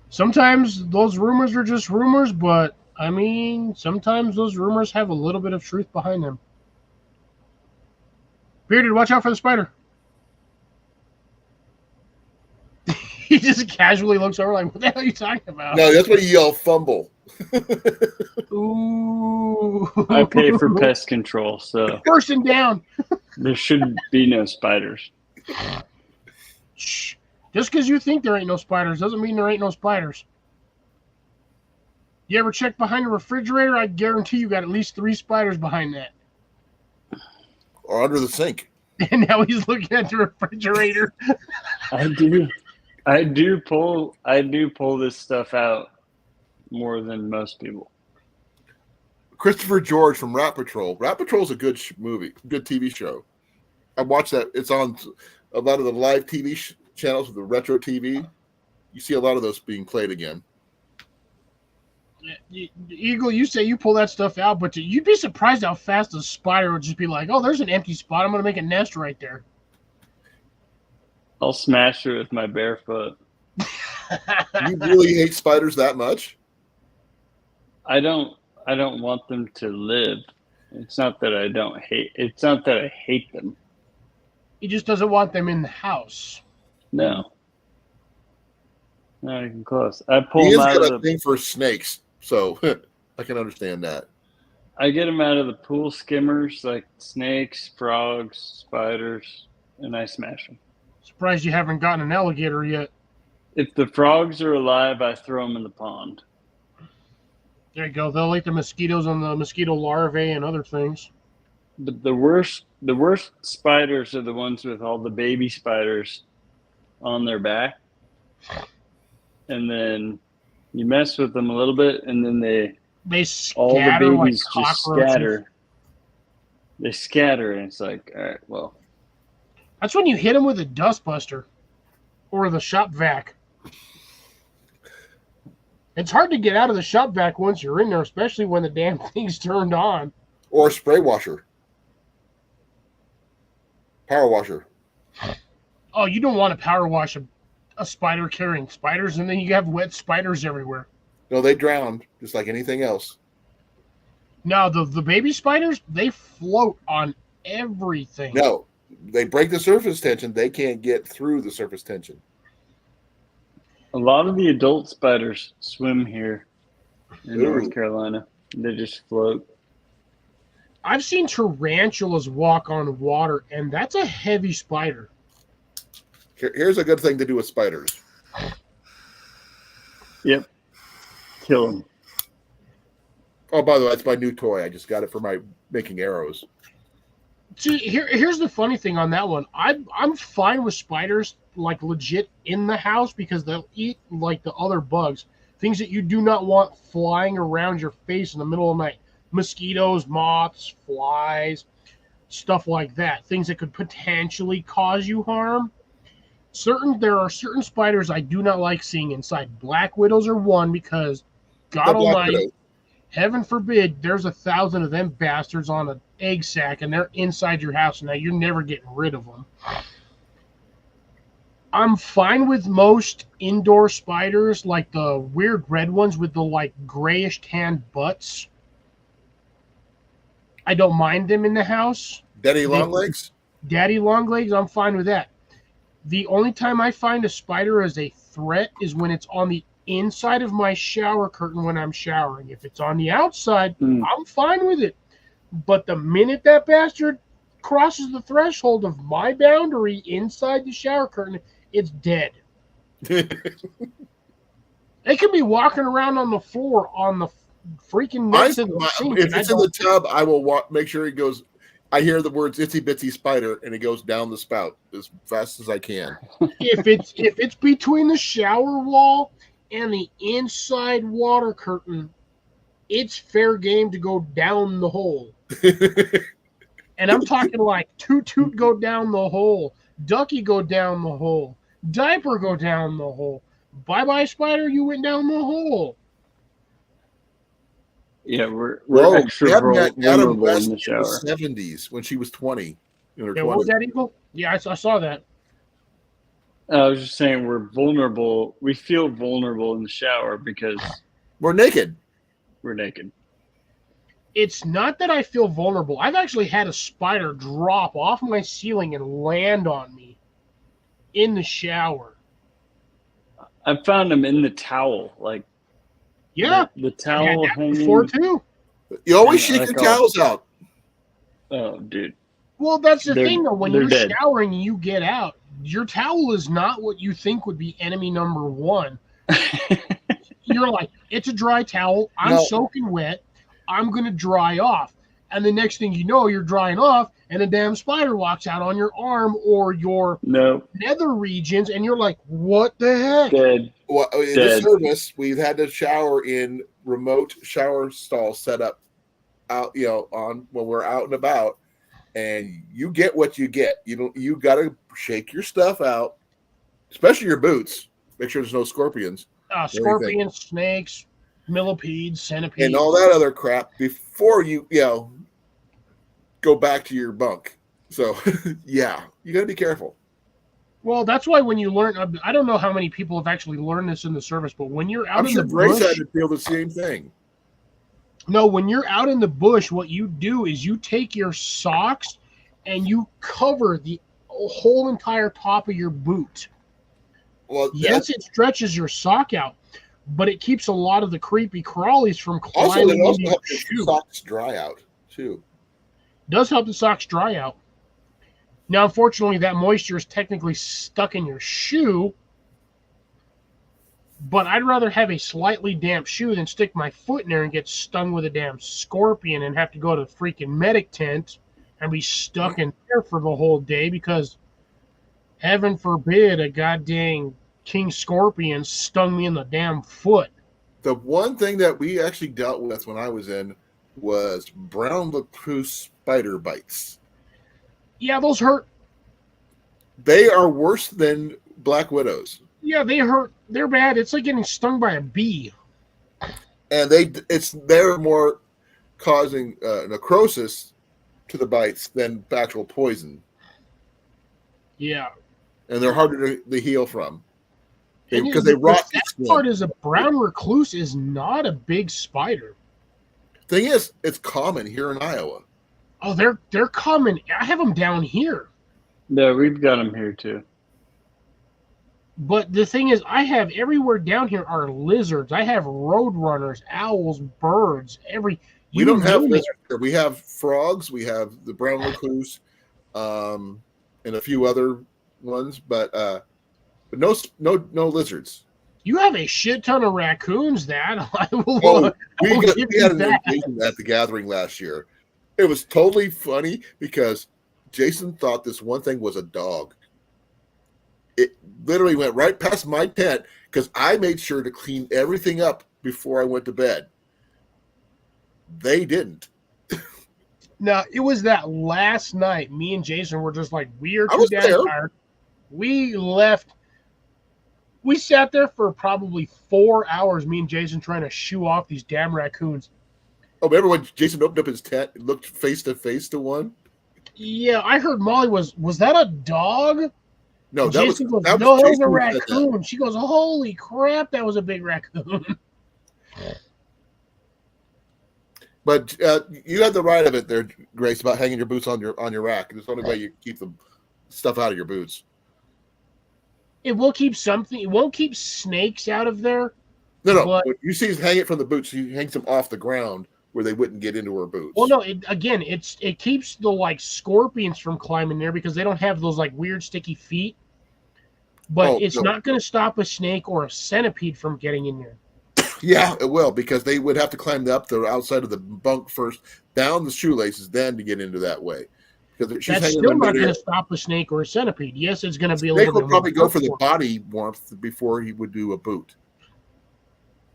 Sometimes those rumors are just rumors, but I mean, sometimes those rumors have a little bit of truth behind them. Bearded, watch out for the spider. He just casually looks over like, what the hell are you talking about? No, that's what you yell fumble. Ooh. I pay for pest control, so Person down. there should be no spiders. Shh. Just because you think there ain't no spiders doesn't mean there ain't no spiders. You ever check behind the refrigerator? I guarantee you got at least 3 spiders behind that. Or under the sink. And now he's looking at the refrigerator. I do pull this stuff out more than most people. Christopher George from Rat Patrol. Rat Patrol's a good movie, good TV show. I watched that. It's on a lot of the live TV channels with the retro TV. You see a lot of those being played again. Eagle, you say you pull that stuff out, but you'd be surprised how fast a spider would just be like, oh, there's an empty spot. I'm going to make a nest right there. I'll smash it with my bare foot. You really hate spiders that much? I don't want them to live. It's not that I hate them. He just doesn't want them in the house. No. Not even close. I pull He has them out got of a thing for snakes, so I can understand that. I get them out of the pool skimmers, like snakes, frogs, spiders, and I smash them. Surprised you haven't gotten an alligator yet. If the frogs are alive, I throw them in the pond. There you go. They'll eat the mosquitoes and the mosquito larvae and other things. But the worst spiders are the ones with all the baby spiders on their back. And then you mess with them a little bit, and then They all the scatter like babies just cockroaches. scatter. They scatter, and it's like, all right, well. That's when you hit them with a dustbuster or the shop vac. It's hard to get out of the shop vac once you're in there, especially when the damn thing's turned on. Or a spray washer. Power washer. Oh, you don't want to power wash a spider carrying spiders, and then you have wet spiders everywhere. No, they drown just like anything else. No, the baby spiders, they float on everything. No, they break the surface tension. They can't get through the surface tension. A lot of the adult spiders swim here in Ooh. North Carolina. They just float. I've seen tarantulas walk on water, and that's a heavy spider. Here's a good thing to do with spiders. Yep. Kill them. Oh, by the way, that's my new toy. I just got it for my making arrows. See, here's the funny thing on that one. I'm fine with spiders, like legit in the house, because they'll eat like the other bugs. Things that you do not want flying around your face in the middle of the night. Mosquitoes, moths, flies, stuff like that. Things that could potentially cause you harm. There are certain spiders I do not like seeing inside. Black widows are one, because God Almighty, heaven forbid, there's 1,000 of them bastards on an egg sack and they're inside your house, and now you're never getting rid of them. I'm fine with most indoor spiders, like the weird red ones with the like grayish tan butts. I don't mind them in the house. Daddy Longlegs? Daddy Longlegs, I'm fine with that. The only time I find a spider as a threat is when it's on the inside of my shower curtain when I'm showering. If it's on the outside, I'm fine with it. But the minute that bastard crosses the threshold of my boundary inside the shower curtain, it's dead. They could be walking around on the floor on the freaking next to the sink. If it's in the tub, I will make sure it goes. I hear the words "itsy bitsy spider" and it goes down the spout as fast as I can. If it's between the shower wall and the inside water curtain, it's fair game to go down the hole. And I'm talking like Toot go down the hole, Ducky go down the hole, Diaper go down the hole. Bye-bye, Spider, you went down the hole. Yeah, we're extra vulnerable in the shower. 70s when she was 20. In her Yeah, 20s. what was that, Eagle? Yeah, I saw that. I was just saying we're vulnerable. We feel vulnerable in the shower because we're naked. We're naked. It's not that I feel vulnerable. I've actually had a spider drop off my ceiling and land on me in the shower. I found them in the towel, like the towel hanging. Before too. You always shake your towels out. Oh, dude. Well, that's the thing though. When you're dead. showering and you get out, your towel is not what you think would be enemy number one. You're like, it's a dry towel. I'm soaking wet. I'm going to dry off. And the next thing you know, you're drying off, and a damn spider walks out on your arm or your nether regions, and you're like, what the heck? Dead. Well, in this service, we've had to shower in remote shower stalls set up out, on when we're out and about, and you get what you get. You got to shake your stuff out, especially your boots. Make sure there's no scorpions. Scorpions, snakes, millipedes, centipedes, and all that other crap before you go back to your bunk. So yeah, you got to be careful. Well, that's why when you learn, I don't know how many people have actually learned this in the service, but when you're out I'm in sure the Grace bush, had to feel the same thing. No, when you're out in the bush, what you do is you take your socks and you cover the whole entire top of your boot. Well, yes, it stretches your sock out, but it keeps a lot of the creepy crawlies from climbing into your shoe. Socks dry out too. Does help the socks dry out. Now, unfortunately, that moisture is technically stuck in your shoe, but I'd rather have a slightly damp shoe than stick my foot in there and get stung with a damn scorpion and have to go to the freaking medic tent and be stuck in there for the whole day because, heaven forbid, a goddamn king scorpion stung me in the damn foot. The one thing that we actually dealt with when I was in was brown recluse spider bites. Yeah, those hurt. They are worse than black widows. Yeah, they hurt. They're bad. It's like getting stung by a bee. And they're more causing necrosis to the bites than actual poison. Yeah. And they're harder to heal from. Because they rot. The sad part is a brown recluse is not a big spider. Thing is, it's common here in Iowa. Oh, they're common. I have them down here. Yeah, we've got them here too. But the thing is, I have everywhere down here are lizards. I have roadrunners, owls, birds, we don't have lizards here. We have frogs. We have the brown recluse, and a few other ones, but no lizards. You have a shit ton of raccoons. That I will. We had an invasion at the gathering last year. It was totally funny because Jason thought this one thing was a dog. It literally went right past my tent because I made sure to clean everything up before I went to bed. They didn't. Now, it was that last night. Me and Jason were just like, we are too damn tired. We left. We sat there for probably 4 hours, me and Jason, trying to shoo off these damn raccoons. Oh, remember when Jason opened up his tent and looked face to one? Yeah, I heard Molly was that a dog? No, that was a raccoon. She goes, holy crap, that was a big raccoon. But you had the right of it there, Grace, about hanging your boots on your rack. It's the only way you keep the stuff out of your boots. It will keep something. It won't keep snakes out of there. No. But you see, hang it from the boots. She hangs them off the ground where they wouldn't get into her boots. Well, no. It keeps the scorpions from climbing there because they don't have those weird sticky feet. But it's no. not going to stop a snake or a centipede from getting in there. Yeah, it will, because they would have to climb up the outside of the bunk first, down the shoelaces, then to get into that way. Because she's That's hanging still in not going midair. to stop a snake or a centipede. Yes, it's going to be a Snake little would bit probably more go for the hurtful. body warmth before he would do a boot.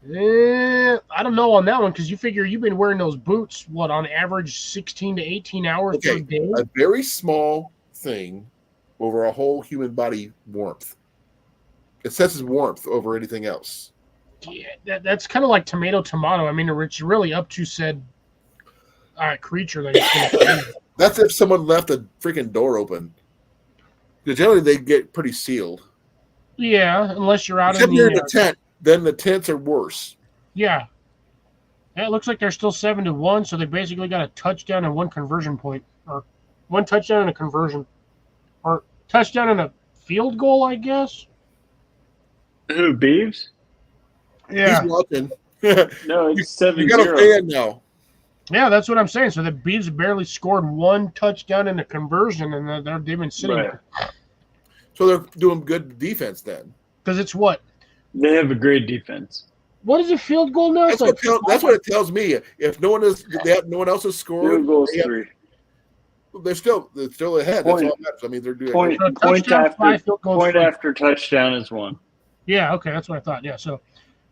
I don't know on that one, because you figure you've been wearing those boots, what, on average 16 to 18 hours per Okay, day? a very small thing over a whole human body warmth. It senses warmth over anything else. Yeah, that's kind of like tomato. I mean, it's really up to said creature that it's going to kill. That's if someone left a freaking door open. Because generally they get pretty sealed. Yeah, unless you're out Except in you're in the a tent, then the tents are worse. yeah. Yeah, it looks like they're still 7-1, so they basically got a touchdown and one conversion point, or one touchdown and a conversion, or touchdown and a field goal, I guess. Who, Beeves? He's watching. No, it's You got a 7-0. fan now. Yeah, that's what I'm saying. So the Beavs barely scored one touchdown and a conversion, and they've been sitting Right. there. So they're doing good defense then. Because it's what? They have a great defense. What is a field goal now? That's what it tells me. If no one else has scored, Field goals they have- 3. they're still ahead. That's all that matters. I mean, they're doing Point, So point touchdown, after 5 field goals, point 3. after touchdown is 1. Yeah, okay, that's what I thought. Yeah, so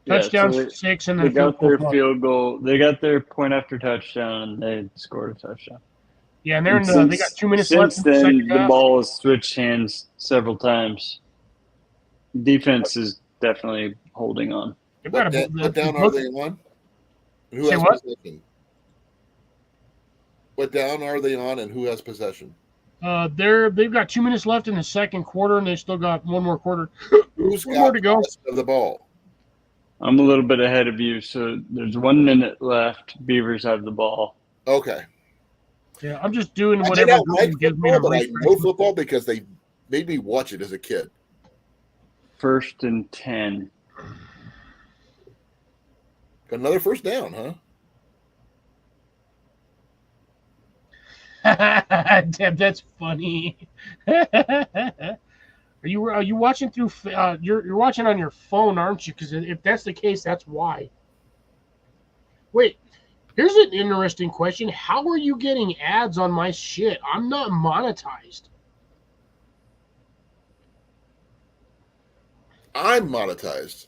Yeah, touchdowns so 6 and they then got their field goal. field goal. They got their point after touchdown, and they scored a touchdown. Yeah, and they're in And they got 2 minutes since left in the then, second the half. ball has switched hands several times. Defense is definitely holding on. They've got what down are they on? Who Say has what? possession? What down are they on, and who has possession? They've got 2 minutes left in the second quarter, and they still got one more quarter. Who's One got more to go. possession of the ball? I'm a little bit ahead of you, so there's 1 minute left. Beavers have the ball. Okay. Yeah, I'm just doing I did whatever not like Google gives me to football, but I refresh. know football because they made me watch it as a kid. 1st and 10. Got another first down, huh? Damn, that's funny. Are you watching through? You're watching on your phone, aren't you? Because if that's the case, that's why. Wait, here's an interesting question. How are you getting ads on my shit? I'm not monetized. I'm monetized.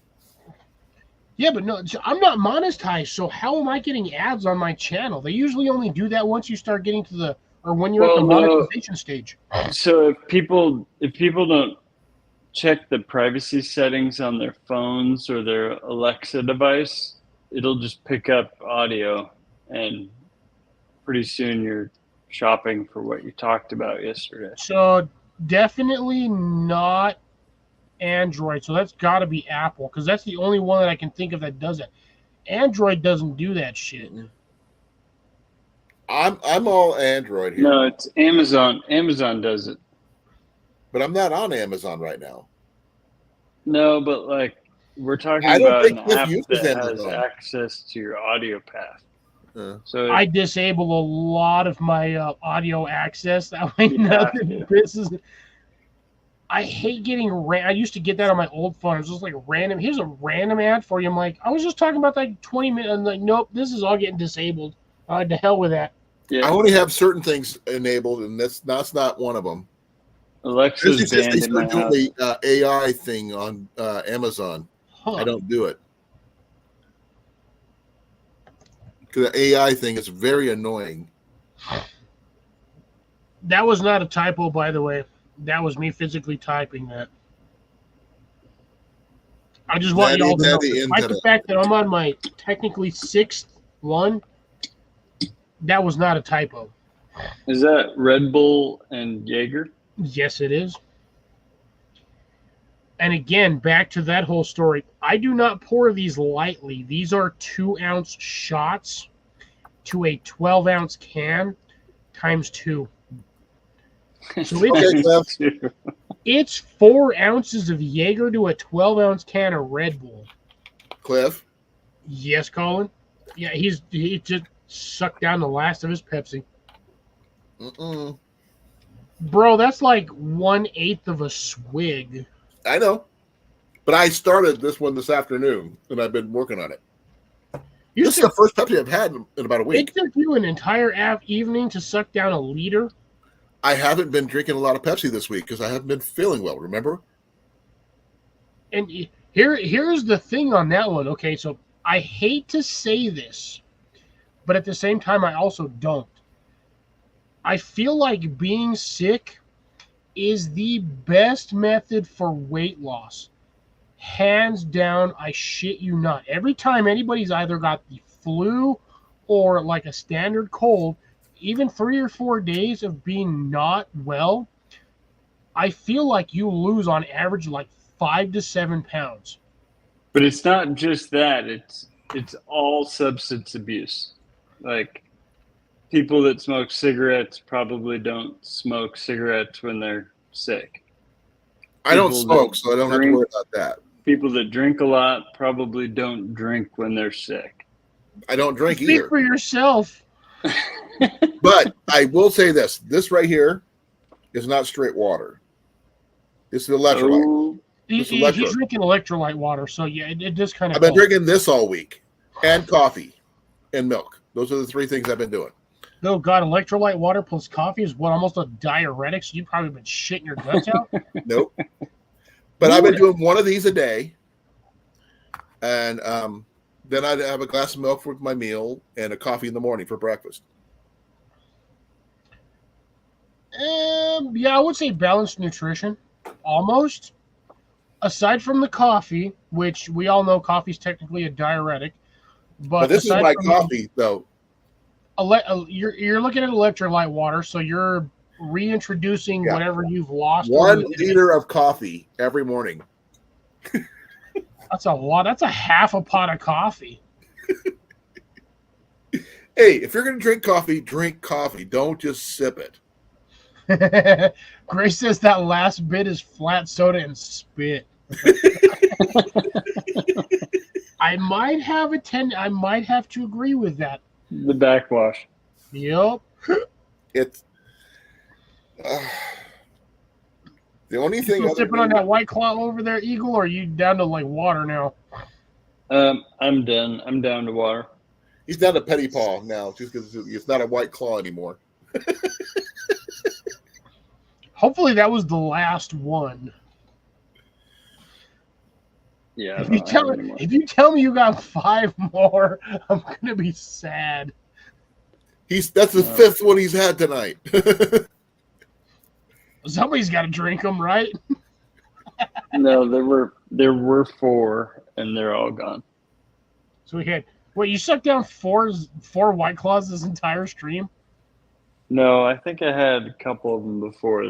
Yeah, but no, I'm not monetized. So how am I getting ads on my channel? They usually only do that once you start getting to the, or when you're at the Well, no. monetization stage. So if people don't check the privacy settings on their phones or their Alexa device, it'll just pick up audio, and pretty soon you're shopping for what you talked about yesterday. So definitely not Android. So that's got to be Apple, because that's the only one that I can think of that does it. Android doesn't do that shit. I'm all Android here, No, it's Amazon. Amazon does it. but I'm not on Amazon right now. No, but like we're talking I don't about an think Cliff app uses that has Amazon. access to your audio path. Yeah. So I disable a lot of my audio access. That way, You nothing have pisses. I hate getting. I used to get that on my old phone. It was just like random. Here's a random ad for you. I'm like, I was just talking about like 20 minutes. I'm like, nope, this is all getting disabled. To hell with that. yeah, I only have certain things enabled, and that's not one of them. Alexa's This is just banned they in my start house. doing the AI thing on Amazon. Huh. I don't do it because the AI thing is very annoying. That was not a typo, by the way. That was me physically typing that. I just want y'all to know, despite the fact that I'm on my technically 6th one, that was not a typo. Is that Red Bull and Jaeger? Yes, it is. And again, back to that whole story. I do not pour these lightly. These are 2-ounce shots to a 12-ounce can times 2. So it's 4 ounces of Jaeger to a 12-ounce can of Red Bull. Cliff, Yes, Colin. Yeah, he just sucked down the last of his Pepsi. mm-mm. Bro, that's like 1/8 of a swig. I know. But I started this one this afternoon, and I've been working on it. This is the first Pepsi I've had in about a week. It took you an entire evening to suck down a liter. I haven't been drinking a lot of Pepsi this week because I haven't been feeling well, remember? And here's the thing on that one. Okay, so I hate to say this, but at the same time, I also don't. I feel like being sick is the best method for weight loss. Hands down, I shit you not. Every time anybody's either got the flu or like a standard cold, even 3 or 4 days of being not well, I feel like you lose on average like 5 to 7 pounds. But it's not just that. It's all substance abuse. Like, people that smoke cigarettes probably don't smoke cigarettes when they're sick. I don't smoke, so I don't have to worry about that. People that drink a lot probably don't drink when they're sick. I don't drink Speak either. for yourself. But I will say this. This right here is not straight water. This is electrolyte. Oh, He's drinking electrolyte water, so yeah, it does kind of. I've been drinking this all week, and coffee, and milk. Those are the 3 things I've been doing. Oh God, electrolyte water plus coffee is what, almost a diuretic. So you've probably been shitting your guts out. Nope. But I've been doing one of these a day, and then I'd have a glass of milk for my meal and a coffee in the morning for breakfast. Yeah, I would say balanced nutrition, almost. Aside from the coffee, which we all know coffee is technically a diuretic, But this is my coffee, though. You're looking at electrolyte water, so you're reintroducing whatever you've lost. 1 liter of coffee every morning. That's a lot. That's a half a pot of coffee. Hey, if you're going to drink coffee. Don't just sip it. Grace says that last bit is flat soda and spit. I might have to agree with that. the backwash. Yep. It's the only You thing. still sipping on that White Claw over there, Eagle, or are you down to like water now? I'm done. I'm down to water. He's down to Petty Paw now, just because it's not a White Claw anymore. Hopefully that was the last one. Yeah. If you tell me you got 5 more, I'm gonna be sad. That's the 5th one he's had tonight. Somebody's got to drink them, right? No, there were 4, and they're all gone. So we had. Wait, you sucked down 4 White Claws this entire stream? No, I think I had a couple of them before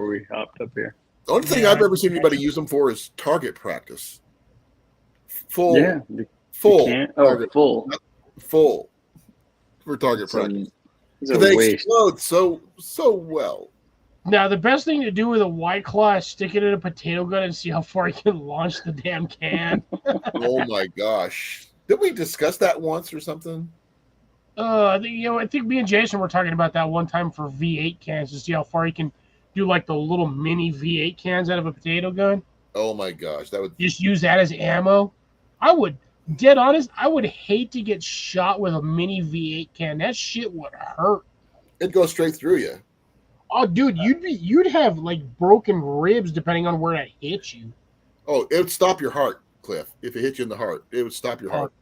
we hopped up here. The only thing I've ever seen anybody use them for is target practice. Full for target practice. They explode so well. Now, the best thing to do with a White Claw is stick it in a potato gun and see how far you can launch the damn can. Oh my gosh! Did we discuss that once or something? I think me and Jason were talking about that one time for V8 cans to see how far you can do like the little mini V8 cans out of a potato gun. Oh my gosh, that would just use that as ammo. I would, dead honest, I would hate to get shot with a mini V8 can. That shit would hurt. It'd go straight through you. Oh, dude, you'd have like broken ribs depending on where that hit you. Oh, it would stop your heart, Cliff. If it hit you in the heart, it would stop your heart.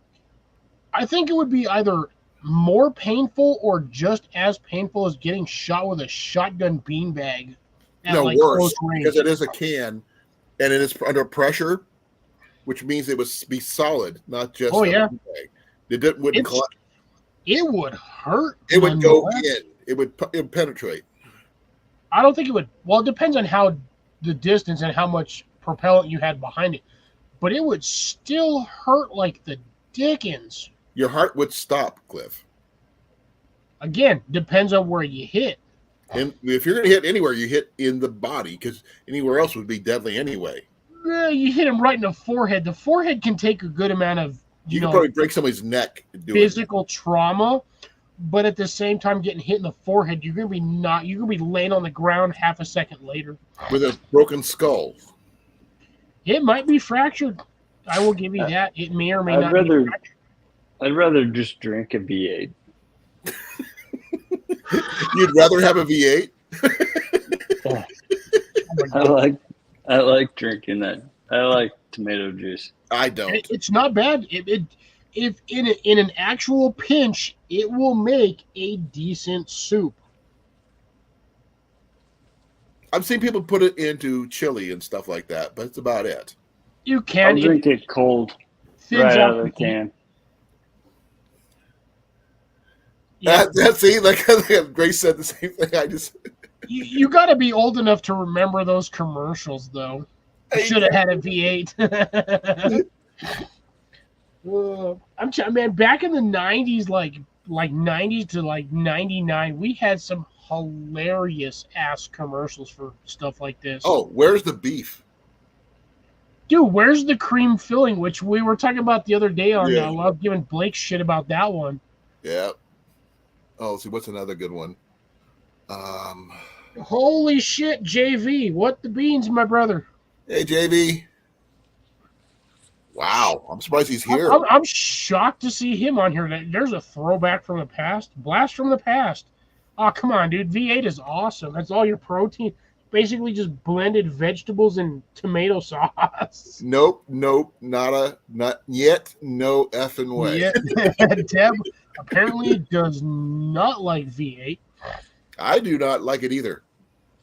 I think it would be either more painful or just as painful as getting shot with a shotgun beanbag. Worse, because it is a can, and it is under pressure, which means it would be solid, not just. Oh yeah. It wouldn't collapse. It would hurt. It would go in. It would penetrate. I don't think it would. Well, it depends on how the distance and how much propellant you had behind it, but it would still hurt like the dickens. Your heart would stop, Cliff. Again, depends on where you hit. And if you're going to hit anywhere, you hit in the body, because anywhere else would be deadly anyway. You hit him right in the forehead. The forehead can take a good amount of you can probably break somebody's neck. Physical trauma, but at the same time, getting hit in the forehead, you're gonna be laying on the ground half a second later with a broken skull. It might be fractured. I will give you that. It may or may I'd not rather- be fractured. I'd rather just drink a V8. You'd rather have a V8? Oh my God. I like drinking that. I like tomato juice. I don't. It's not bad. If in an actual pinch, it will make a decent soup. I've seen people put it into chili and stuff like that, but that's about it. You I'll can. drink it cold, Thins right out out of the can. Yeah. See, like Grace said the same thing. I just You got to be old enough to remember those commercials, though. I should have had a V8. Man, back in the '90s, like '90s to like '99, we had some hilarious ass commercials for stuff like this. Oh, where's the beef? Dude, where's the cream filling? Which we were talking about the other day on. Yeah. I love giving Blake shit about that one. Yeah. Oh, let's see, what's another good one? Holy shit, JV! What the beans, my brother? Hey, JV. Wow, I'm surprised he's here. I'm shocked to see him on here. There's a throwback from the past, blast from the past. Oh, come on, dude. V8 is awesome. That's all your protein. Basically, just blended vegetables and tomato sauce. Nope, not yet. No effing way. Yeah. Deb apparently does not like V8. I do not like it either.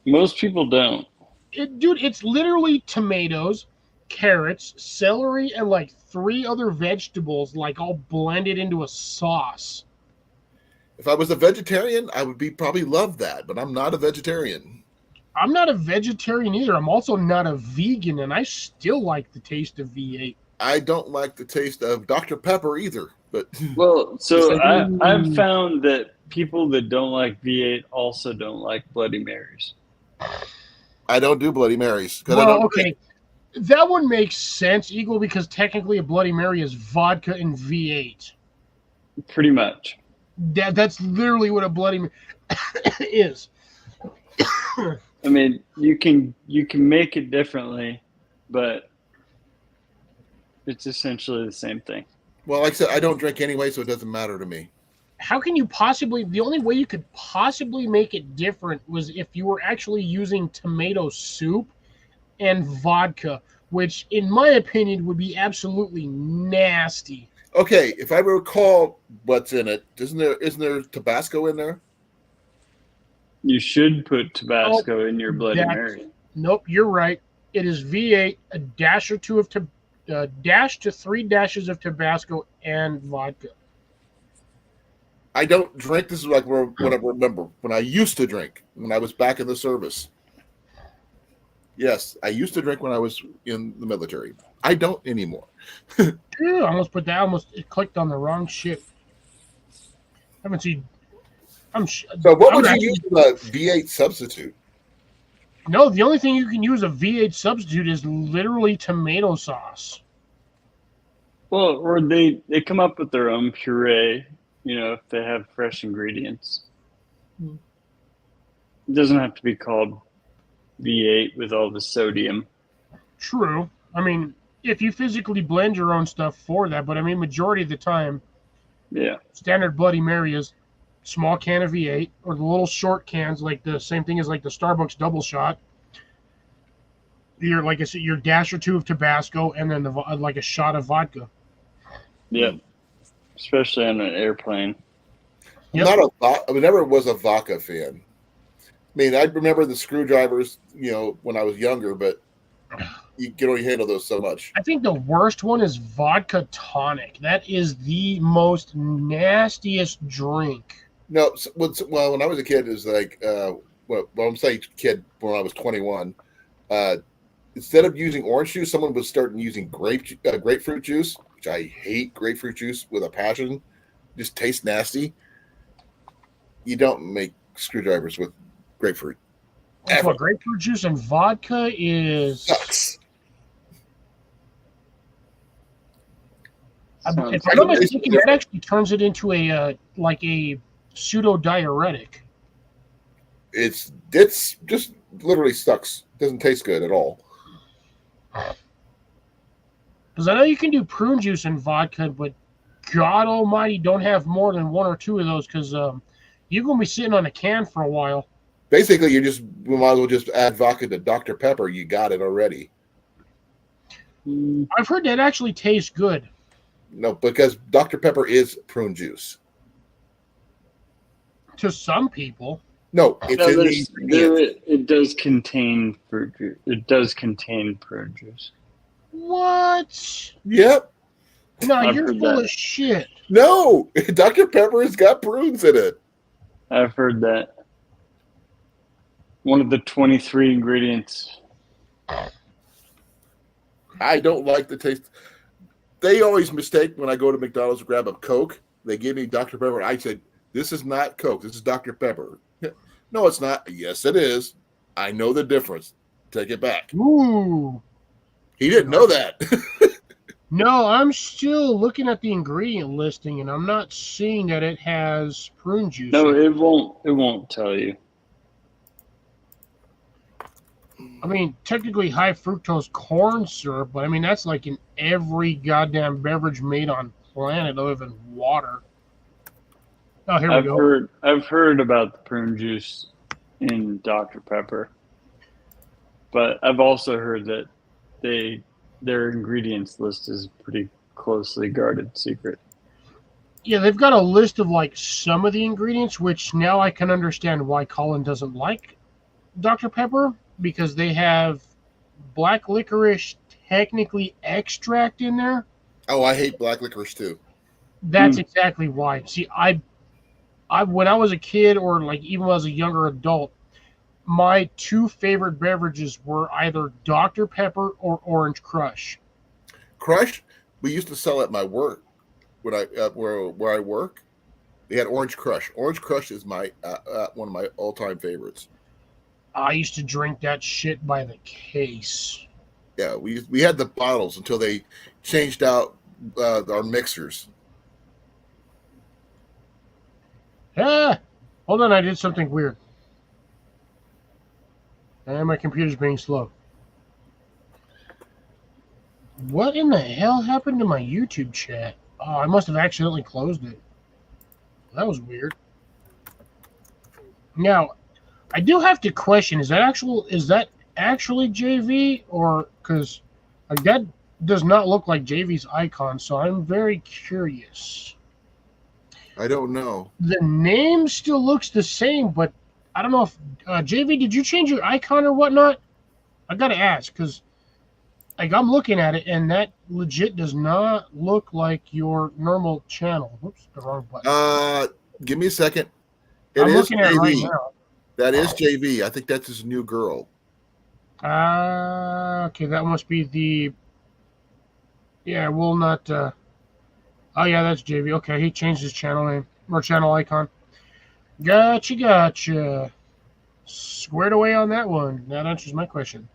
Most people don't. Dude, it's literally tomatoes, carrots, celery, and like 3 other vegetables, like all blended into a sauce. If I was a vegetarian, I would probably love that, but I'm not a vegetarian. I'm not a vegetarian either. I'm also not a vegan, and I still like the taste of V8. I don't like the taste of Dr. Pepper either, but Well, so It's like, I've found that people that don't like V8 also don't like Bloody Marys. I don't do Bloody Marys. Well, okay. That one makes sense, Eagle, because technically a Bloody Mary is vodka and V8. Pretty much. That's literally what a Bloody Mary is. I mean, you can make it differently, but it's essentially the same thing. Well, like I said, I don't drink anyway, so it doesn't matter to me. How can you possibly? The only way you could possibly make it different was if you were actually using tomato soup and vodka, which, in my opinion, would be absolutely nasty. Okay, if I recall what's in it, isn't there Tabasco in there? You should put Tabasco in your Bloody Mary. Nope, you're right. It is V8, a dash or two of dash to 3 dashes of Tabasco and vodka. I don't drink. This is like what I remember when I used to drink when I was back in the service. Yes, I used to drink when I was in the military. I don't anymore. Ew, I almost put that. It clicked on the wrong shit. I haven't seen. So what would you use as a V8 substitute? No, the only thing you can use a V8 substitute is literally tomato sauce. Well, or they come up with their own puree, if they have fresh ingredients. It doesn't have to be called V8 with all the sodium. True. I mean, if you physically blend your own stuff for that, but I mean, majority of the time, Yeah. standard Bloody Mary is small can of V8 or the little short cans, like the same thing as like the Starbucks double shot. Like I said, your dash or two of Tabasco, and then like a shot of vodka. Yeah. Especially on an airplane. Yep. I never was a vodka fan. I mean, I remember the screwdrivers, when I was younger, but you can only handle those so much. I think the worst one is vodka tonic. That is the most nastiest drink. No, well, when I was a kid, it was like, I'm saying kid when I was 21. Instead of using orange juice, someone was starting using grapefruit juice, which I hate grapefruit juice with a passion. Just tastes nasty. You don't make screwdrivers with grapefruit. That's what grapefruit juice and vodka is. Sucks. If I'm not mistaken, that actually turns it into a pseudo diuretic. It's just literally sucks. Doesn't taste good at all. Because I know you can do prune juice and vodka, but God Almighty, don't have more than one or two of those because you're gonna be sitting on a can for a while. Basically, we might as well just add vodka to Dr. Pepper. You got it already. I've heard that actually tastes good. No, because Dr. Pepper is prune juice. To some people. No, it's No, in the there's ingredients. it does contain fruit juice. It does contain prune juice. What? Yep. No, I've you're heard full that. of shit. No, Dr. Pepper has got prunes in it. I've heard that. One of the 23 ingredients. I don't like the taste. They always mistake when I go to McDonald's to grab a Coke. They give me Dr. Pepper. I said, this is not Coke. This is Dr. Pepper. No, it's not. Yes, it is. I know the difference. Take it back. Ooh. He didn't know that. No, I'm still looking at the ingredient listing and I'm not seeing that it has prune juice. No, in it. it won't. It won't tell you. I mean, technically high fructose corn syrup, but I mean that's like in every goddamn beverage made on planet other than water. Oh, here we go. I've heard about the prune juice in Dr. Pepper, but I've also heard that their ingredients list is pretty closely guarded secret. Yeah, they've got a list of like some of the ingredients, which now I can understand why Colin doesn't like Dr. Pepper because they have black licorice technically extract in there. Oh, I hate black licorice too. That's exactly why. See, I when I was a kid or like even when I was a younger adult, my two favorite beverages were either Dr. Pepper or Orange Crush. Crush, we used to sell at my work when I where I work. They had Orange Crush. Orange Crush is my one of my all-time favorites. I used to drink that shit by the case. Yeah, we had the bottles until they changed out our mixers. Ah, hold on, I did something weird. And my computer's being slow. What in the hell happened to my YouTube chat? Oh, I must have accidentally closed it. That was weird. Now, I do have to question: is that actually JV or because like that does not look like JV's icon? So I'm very curious. I don't know. The name still looks the same, but I don't know if JV, did you change your icon or whatnot? I gotta ask because like I'm looking at it and that legit does not look like your normal channel. Whoops, the wrong button. Give me a second. I'm It is looking at it right JV. now. That is JV. I think that's his new girl. Okay, that must be the. Yeah, will not. Oh yeah, that's JV. Okay, he changed his channel name or channel icon. Gotcha. Squared away on that one. That answers my question.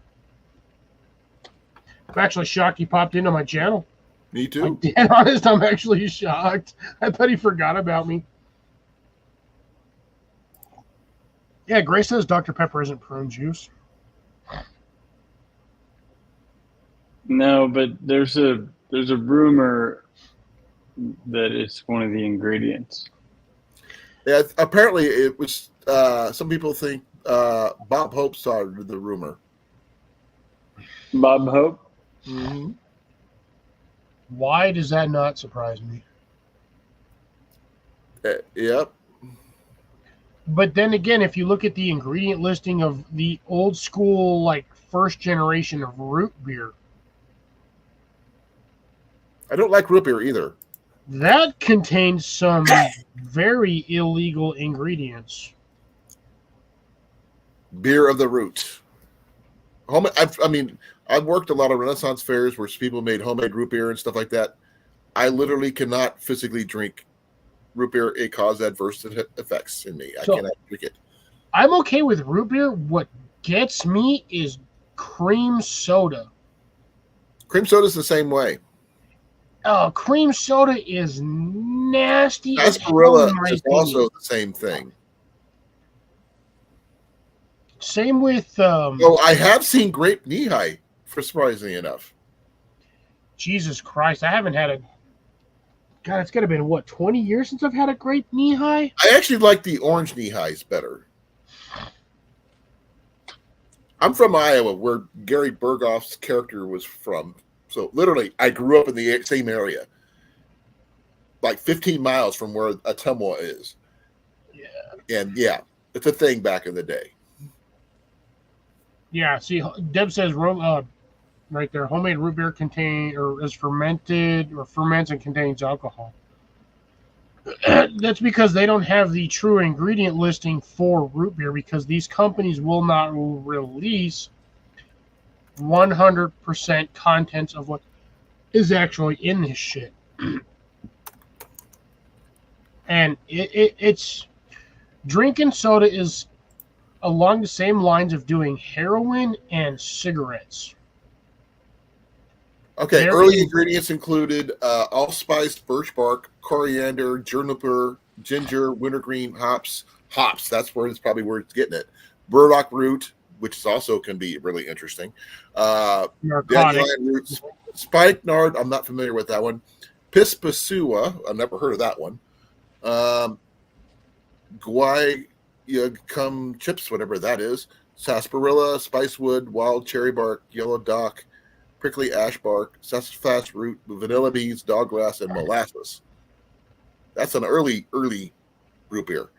I'm actually shocked he popped into my channel. Me I'm too. dead honest, I'm actually shocked. I thought he forgot about me. Yeah, Grace says Dr. Pepper isn't prune juice. No, but there's a rumor that it's one of the ingredients. Yeah, apparently it was. Some people think Bob Hope started the rumor. Bob Hope? Mm-hmm. Why does that not surprise me? Yep. But then again, if you look at the ingredient listing of the old school, like first generation of root beer, I don't like root beer either. that contains some very illegal ingredients. Beer of the root. I've worked a lot of Renaissance fairs where people made homemade root beer and stuff like that. I literally cannot physically drink root beer. It causes adverse effects in me. I cannot drink it. I'm okay with root beer. What gets me is cream soda. Cream soda is the same way. Oh, cream soda is nasty as hell Sarsaparilla in my is opinion. also the same thing. Same with Oh, I have seen grape knee-high, for surprisingly enough. Jesus Christ, I haven't had a. God, it's gonna been what 20 years since I've had a great knee high. I actually like the orange knee highs better. I'm from Iowa, where Gary Berghoff's character was from. So literally, I grew up in the same area, like 15 miles from where Ottumwa is. Yeah. And yeah, it's a thing back in the day. Yeah. See, Deb says right there, homemade root beer is fermented or ferments and contains alcohol. That's because they don't have the true ingredient listing for root beer because these companies will not release 100% contents of what is actually in this shit. And it's drinking soda is along the same lines of doing heroin and cigarettes. Okay, early ingredients included allspice, birch bark, coriander, juniper, ginger, wintergreen, hops. Hops, that's where it's probably where it's getting it. Burdock root, which is also can be really interesting. Dandelion roots, spikenard, I'm not familiar with that one. Pispasua, I've never heard of that one. Guayacum chips, whatever that is. Sarsaparilla, spicewood, wild cherry bark, yellow dock, prickly ash bark, sassafras root, vanilla beans, doggrass, and molasses. That's an early root beer.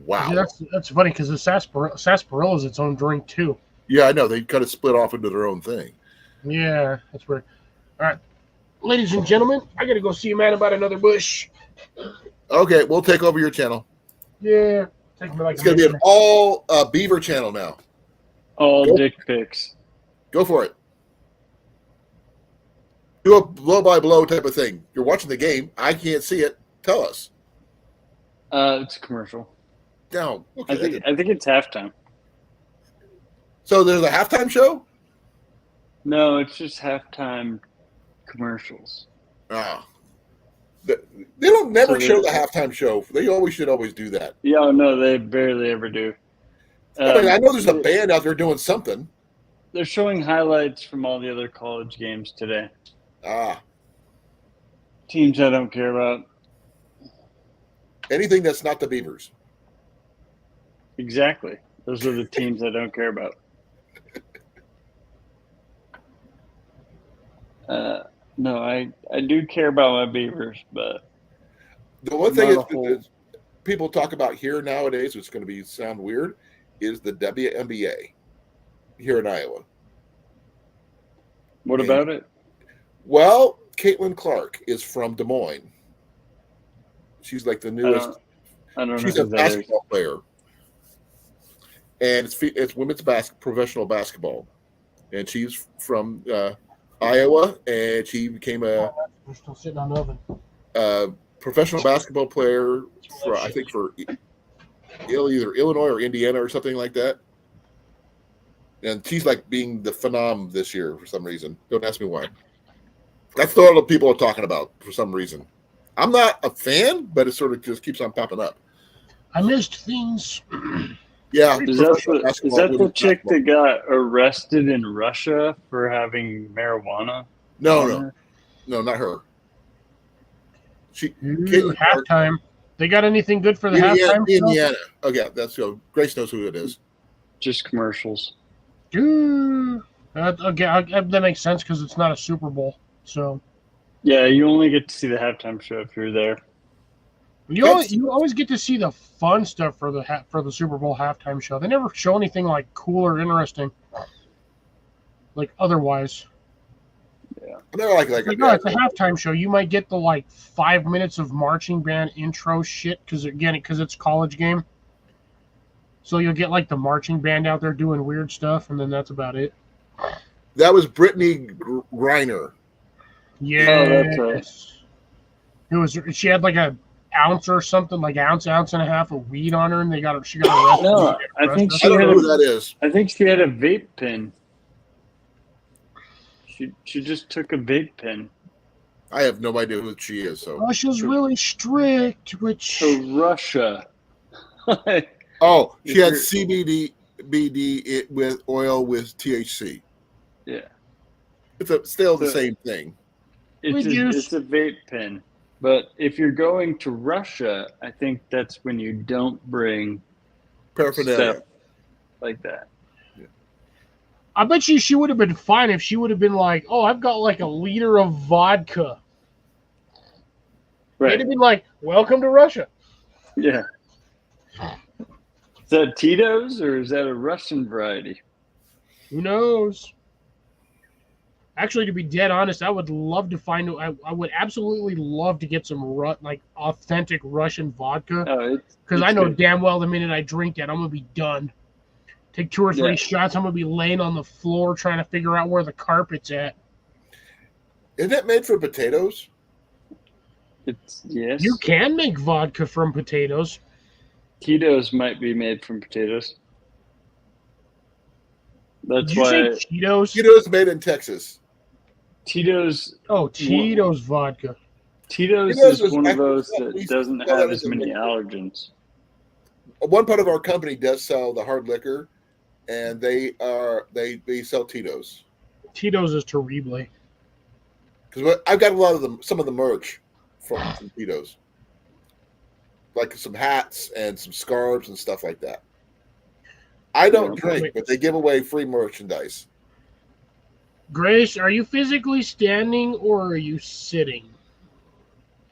Wow. Yeah, that's funny because the sarsaparilla is its own drink too. Yeah, I know. They kind of split off into their own thing. Yeah, that's weird. All right, ladies and gentlemen, I got to go see a man about another bush. Okay, we'll take over your channel. Yeah. It's going to be an all beaver channel now. All dick pics. Go for it. Do a blow-by-blow type of thing. You're watching the game. I can't see it. Tell us. It's a commercial. No. Okay. I think it's halftime. So there's a halftime show? No, it's just halftime commercials. Ah. They don't never show the halftime show. They should always do that. Yeah, no, they barely ever do. I know there's a band out there doing something. They're showing highlights from all the other college games today. Ah. Teams I don't care about. Anything that's not the Beavers. Exactly. Those are the teams I don't care about. No, I do care about my Beavers, but the one thing is people talk about here nowadays, which is going to sound weird, is the WNBA here in Iowa. What about it? Well, Caitlin Clark is from Des Moines. She's like the newest. I don't know. She's a basketball player, and it's women's professional basketball, and she's from Iowa, and she became We're still sitting on the oven. Professional basketball player for either Illinois or Indiana or something like that. And she's like being the phenom this year for some reason. Don't ask me why. That's what all the people are talking about for some reason. I'm not a fan, but it sort of just keeps on popping up. I missed things. Yeah. Is that the chick that got arrested in Russia for having marijuana? No, not her. Halftime. They got anything good for the halftime? Indiana. Okay, that's Grace knows who it is. Just commercials. That makes sense because it's not a Super Bowl. So yeah, you only get to see the halftime show if you're there. You always get to see the fun stuff for the Super Bowl halftime show. They never show anything like cool or interesting, like otherwise. Yeah, they're like it's a halftime show. You might get the 5 minutes of marching band intro shit because it's a college game. So you'll get the marching band out there doing weird stuff, and then that's about it. That was Brittany Griner. Yeah, that's right. It was. She had an ounce or something, ounce and a half of weed on her, and she got arrested. No, I think I don't know who that is. I think she had a vape pen. She just took a vape pen. I have no idea who she is. So Russia's really strict, which to Russia. She had CBD with oil with THC. Yeah. It's still the So- same thing. It's a vape pen. But if you're going to Russia, I think that's when you don't bring Paraphernalia. stuff like that. I bet you she would have been fine if she would have been like, "Oh, I've got like a liter of vodka." They'd Right. have been like, "Welcome to Russia." Yeah. Is that Tito's or is that a Russian variety? Who knows? Actually, to be dead honest, I would love to find. I would absolutely love to get some like authentic Russian vodka, Oh, because it's I know good. damn well the minute I drink that, I'm gonna be done. Take 2 or 3 Yeah. shots, I'm gonna be laying on the floor trying to figure out where the carpet's at. Isn't that made from potatoes? Yes. You can make vodka from potatoes. Tito's might be made from potatoes. That's Did you why say Cheetos? Potatoes made in Texas. Tito's Oh, Cheetos vodka. Tito's Tito's is is one of actually those what we that doesn't sell have as as a many liquor. allergens. One part of our company does sell the hard liquor, and they sell Tito's. Tito's is terrible. Because I've got a lot of some of the merch from Tito's, like some hats and some scarves and stuff like that. I don't Yeah. drink, but they give away free merchandise. Grace, are you physically standing or are you sitting?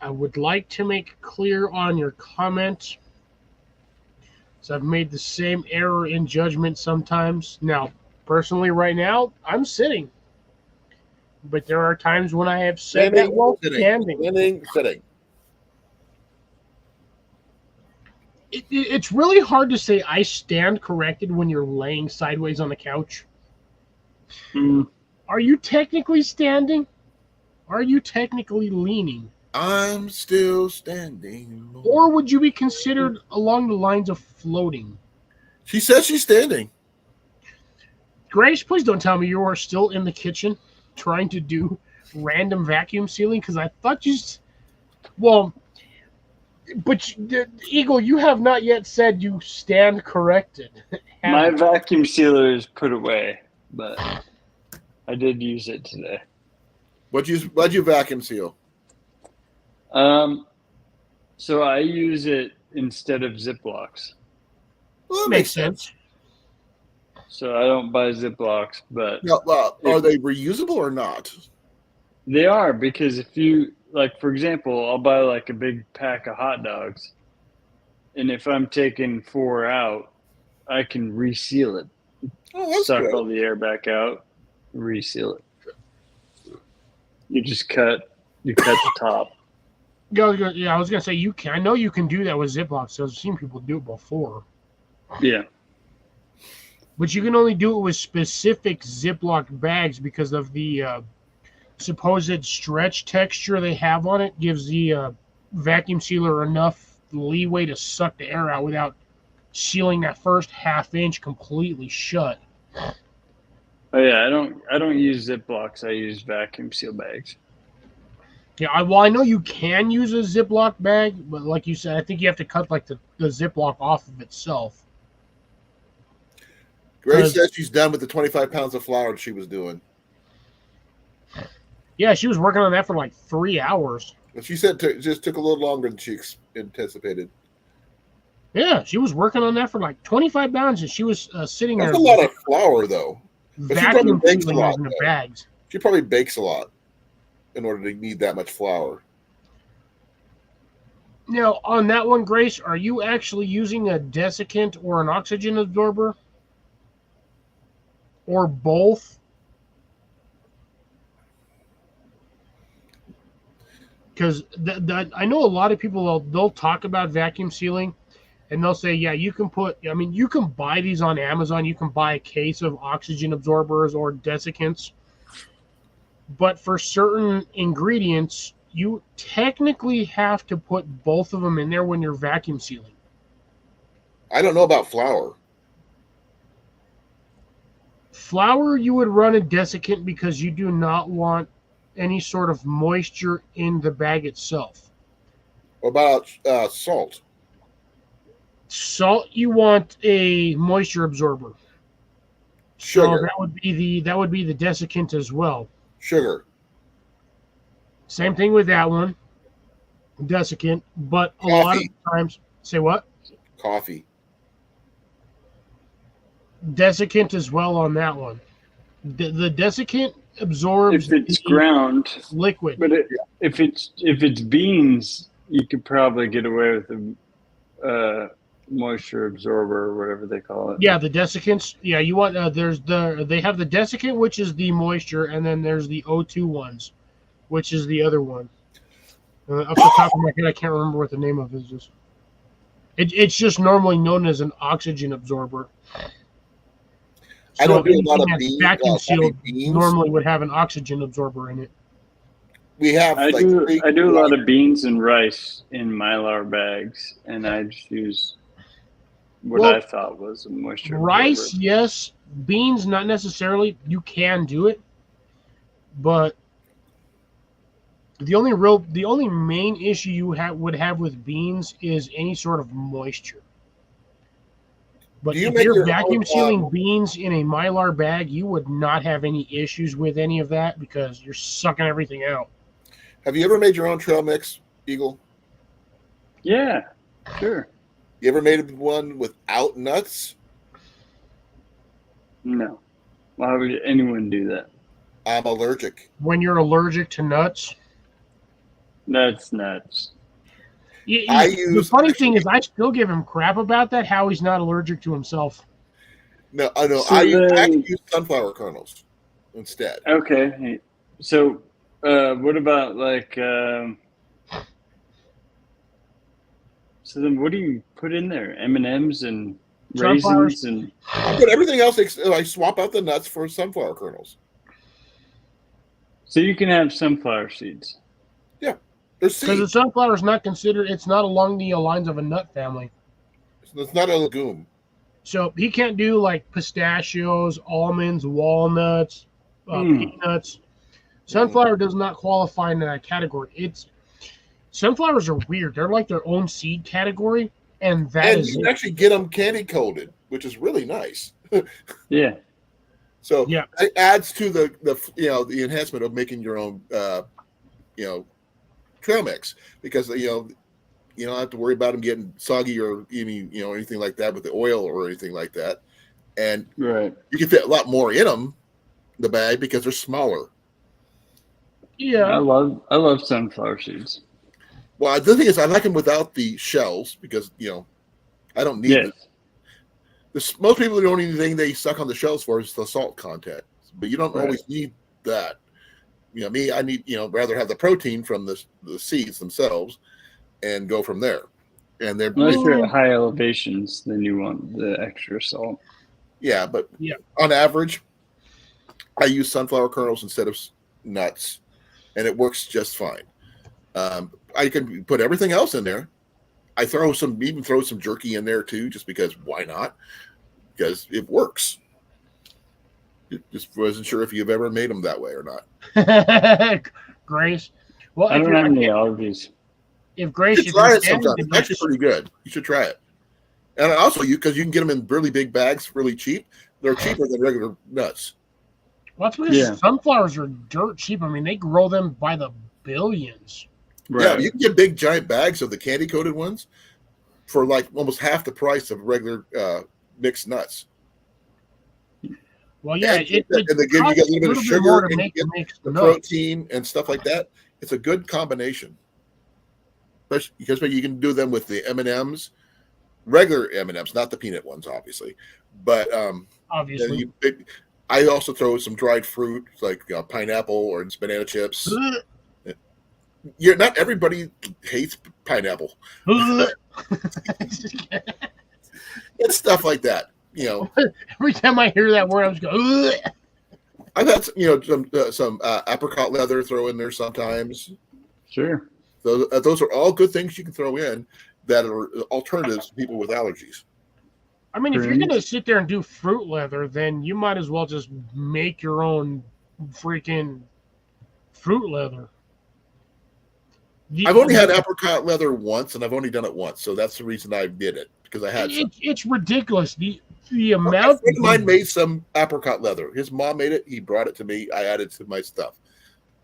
I would like to make clear on your comment. So I've made the same error in judgment sometimes. Now, personally, right now, I'm sitting. But there are times when I have said that while standing. Sitting. It's really hard to say I stand corrected when you're laying sideways on the couch. Mm, Are you technically standing? Are you technically leaning? I'm still standing. Or would you be considered along the lines of floating? She says she's standing. Grace, please don't tell me you are still in the kitchen trying to do random vacuum sealing, because I thought you... Well, but Eagle, you have not yet said you stand corrected. my vacuum sealer is put away, but I did use it today. What'd you vacuum seal? So I use it instead of Ziplocs. Well, that Makes sense. So I don't buy Ziplocs, but Now, are they reusable or not? they are, because if you, like, for example, I'll buy like a big pack of hot dogs, and if I'm taking 4 out, I can reseal it. Oh, that's Suck good. all the air back out, reseal it. You just cut the top. Yeah, I was gonna say you can. I know you can do that with Ziplocs. So I've seen people do it before, Yeah. but you can only do it with specific Ziploc bags because of the supposed stretch texture they have on it. Gives the vacuum sealer enough leeway to suck the air out without sealing that first half inch completely shut. Oh yeah, I don't use Ziplocs. I use vacuum seal bags. Yeah, I know you can use a Ziploc bag, but like you said, I think you have to cut like the Ziploc off of itself. Grace says she's done with the 25 pounds of flour she was doing. Yeah, she was working on that for like 3 hours. But she said it just took a little longer than she anticipated. Yeah, she was working on that for like 25 pounds, and she was sitting That's there. a lot of flour, though. But she probably Vacuum bakes a sealing lot, those in the though. bags. She probably bakes a lot in order to need that much flour. Now, on that one, Grace, are you actually using a desiccant or an oxygen absorber? Or both? Because I know a lot of people, they'll talk about vacuum sealing, and they'll say, yeah, you can you can buy these on Amazon. You can buy a case of oxygen absorbers or desiccants. But for certain ingredients, you technically have to put both of them in there when you're vacuum sealing. I don't know about flour. Flour, you would run a desiccant because you do not want any sort of moisture in the bag itself. What about salt? Salt, you want a moisture absorber. Sugar. So that would be the desiccant as well. Sugar. Same thing with that one, desiccant. But a lot of Coffee. times, say what? Coffee. Desiccant as well on that one. The dessicant absorbs If it's the ground, liquid. but if it's beans, you could probably get away with a moisture absorber or whatever they call it. Yeah, the desiccants. Yeah, you want they have the desiccant, which is the moisture, and then there's the O2 ones, which is the other one. Off the top of my head, I can't remember what the name of it is. It's just normally known as an oxygen absorber. I don't do a lot of anything that's beans. vacuum sealed Beans. normally would have an oxygen absorber in it. We have. I like do three- I do a lot of beans and rice in Mylar bags, and I just use what Well, I thought was a moisture Rice, absorber. yes. Beans, not necessarily. You can do it, but the only main issue you would have with beans is any sort of moisture. But Do you if make you're your vacuum own, sealing beans in a Mylar bag, you would not have any issues with any of that because you're sucking everything out. Have you ever made your own trail mix, Eagle? Yeah, sure. You ever made one without nuts? No. Why would anyone do that? I'm allergic. When you're allergic to nuts, That's nuts. the funny thing is, I still give him crap about that. How he's not allergic to himself. No, I know. So I then- actually use sunflower kernels instead. Okay. So, what about like? So then, what do you put in there? M&Ms and Sunflowers. raisins and I put everything else. I swap out the nuts for sunflower kernels. so you can have sunflower seeds. They're Because the seeds. sunflower is not considered, it's not along the lines of a nut family. It's not a legume. So he can't do like pistachios, almonds, walnuts, peanuts. Sunflower does not qualify in that category. Sunflowers are weird. They're like their own seed category, and that And is you can it. actually get them candy coated, which is really nice. Yeah. So Yeah. it adds to the enhancement of making your own trail mix, because you don't have to worry about them getting soggy or anything like that with the oil or anything like that, and Right. you can fit a lot more in them, the bag, because they're smaller. Yeah. I love sunflower seeds. Well, the thing is, I like them without the shells because I don't need Yes. most people the only thing they suck on the shells for is the salt content, but you don't Right. always need that. Me, I need rather have the protein from the seeds themselves and go from there. And they're Unless you're at high elevations, then you want the extra salt. but Yeah. on average, I use sunflower kernels instead of nuts, and it works just fine. I can put everything else in there. I even throw some jerky in there too, just because why not? Because it works. Just wasn't sure if you've ever made them that way or not. Grace. Well, I don't have any allergies. if You Grace, should if try you're it sometime. standing, It's actually pretty good. You should try it. And also, because you can get them in really big bags, really cheap. They're cheaper than regular nuts. well, that's because Yeah. sunflowers are dirt cheap. I mean, they grow them by the billions. Yeah, you can get big giant bags of the candy coated ones for like almost half the price of regular mixed nuts. Well, yeah, And it they give you costs a little bit of more sugar to and make you the get mixed the nuts. protein and stuff like that. It's a good combination, especially because you can do them with the M&Ms, regular M&Ms, not the peanut ones, obviously. But Obviously. I also throw some dried fruit like pineapple or banana chips. Not everybody hates pineapple. It's stuff like that. Every time I hear that word, I was going. I've had some apricot leather throw in there sometimes. Sure. Those are all good things you can throw in that are alternatives to people with allergies. I mean, if you're Prunes. going to sit there and do fruit leather, then you might as well just make your own freaking fruit leather. I've only had apricot leather once, and I've only done it once, so that's the reason I did it, because I had some. It's ridiculous. The A amount. friend of mine made some apricot leather. His mom made it. He brought it to me. I added to my stuff.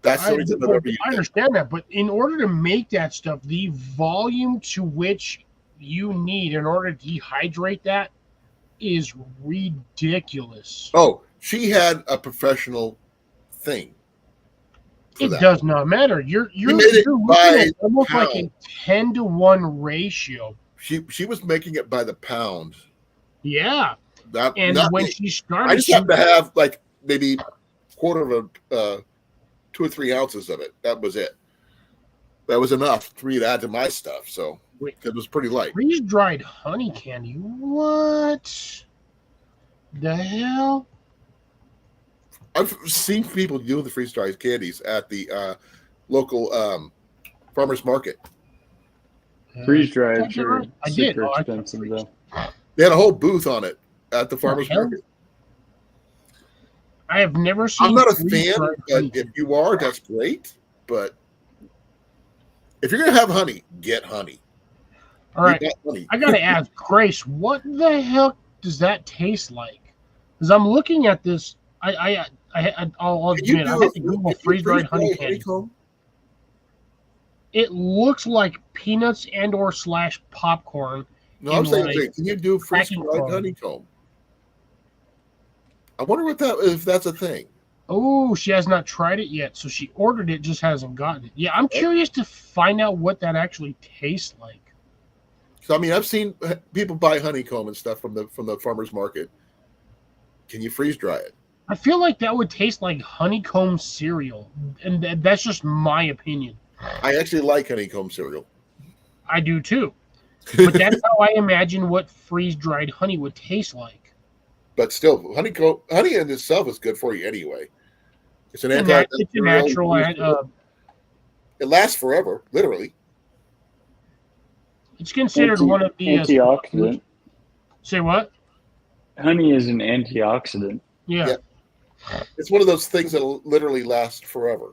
That's the only time I've ever used I it. understand that, but in order to make that stuff, the volume to which you need in order to dehydrate that is ridiculous. Oh, she had a professional thing for It that. does not matter. You're made it looking by at almost like a pound. 10-to-1 ratio. She was making it by the pound. Yeah. That And not when me. she I started, just happened to have like maybe quarter of a 2 or 3 ounces of it. That was it. That was enough for me to add to my stuff. So it was pretty light. freeze dried honey candy. What the hell? I've seen people doing the freeze dried candies at the local farmers market. Freeze drieds Did I are get it right? I did. super Oh, I expensive though. They had a whole booth on it at the farmers hell? market. I have never seen. I'm not a freeze-dried fan, but honey if candy. you are, that's great. But if you're gonna have honey, get honey. All right, You got honey. I gotta ask Grace, what the hell does that taste like? Because I'm looking at this. I'll Can you admit, I do had to Google freeze dried honey candy. honeycomb? It looks like peanuts and/or slash popcorn. No, I'm in saying, like can you do freeze packing dried foam. honeycomb? I wonder if that's a thing. Oh, she has not tried it yet, so she ordered it, just hasn't gotten it. Yeah, I'm curious to find out what that actually tastes like. So I mean, I've seen people buy honeycomb and stuff from the farmers market. Can you freeze dry it? I feel like that would taste like honeycomb cereal, and that's just my opinion. I actually like honeycomb cereal. I do too, but that's how I imagine what freeze-dried honey would taste like. But still, honey in itself is good for you anyway. It's an It's a natural. It lasts forever, literally. It's considered one of the antioxidant. Say what? Honey is an antioxidant. Yeah. It's one of those things that'll literally last forever.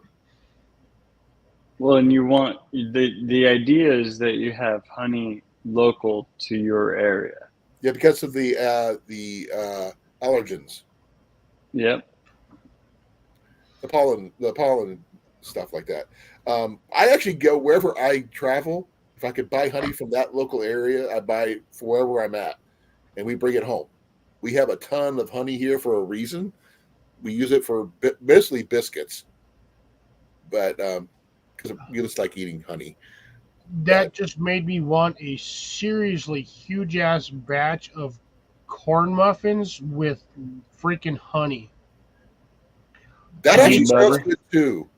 Well, and you want the idea is that you have honey local to your area. Yeah, because of the allergens, Yep. the pollen stuff like that. I actually go wherever I travel. If I could buy honey from that local area, I buy for wherever I'm at, and we bring it home. We have a ton of honey here for a reason. We use it for mostly biscuits, but because we just like eating honey. That just made me want a seriously huge ass batch of corn muffins with freaking honey. That Honey actually sounds butter. good too.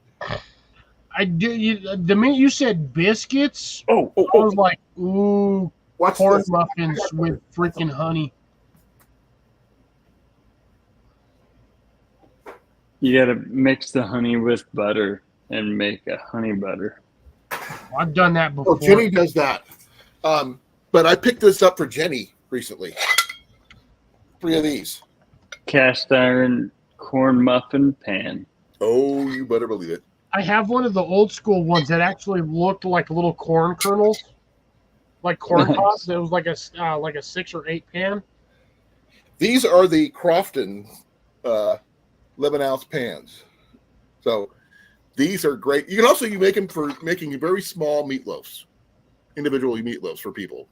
I do. The minute you said biscuits, I Oh, was like, ooh, watch corn this. muffins with freaking honey. You got to mix the honey with butter and make a honey butter. I've done that before. Oh, Jenny does that. But I picked this up for Jenny recently. 3 of these. Cast iron corn muffin pan. Oh, you better believe it. I have one of the old school ones that actually looked like little corn kernels, like corn Nice. pops. It was like a 6 or 8 pan. These are the Crofton 11-ounce pans. So these are great. You can also make them for making very small meatloafs, individual meatloafs for people.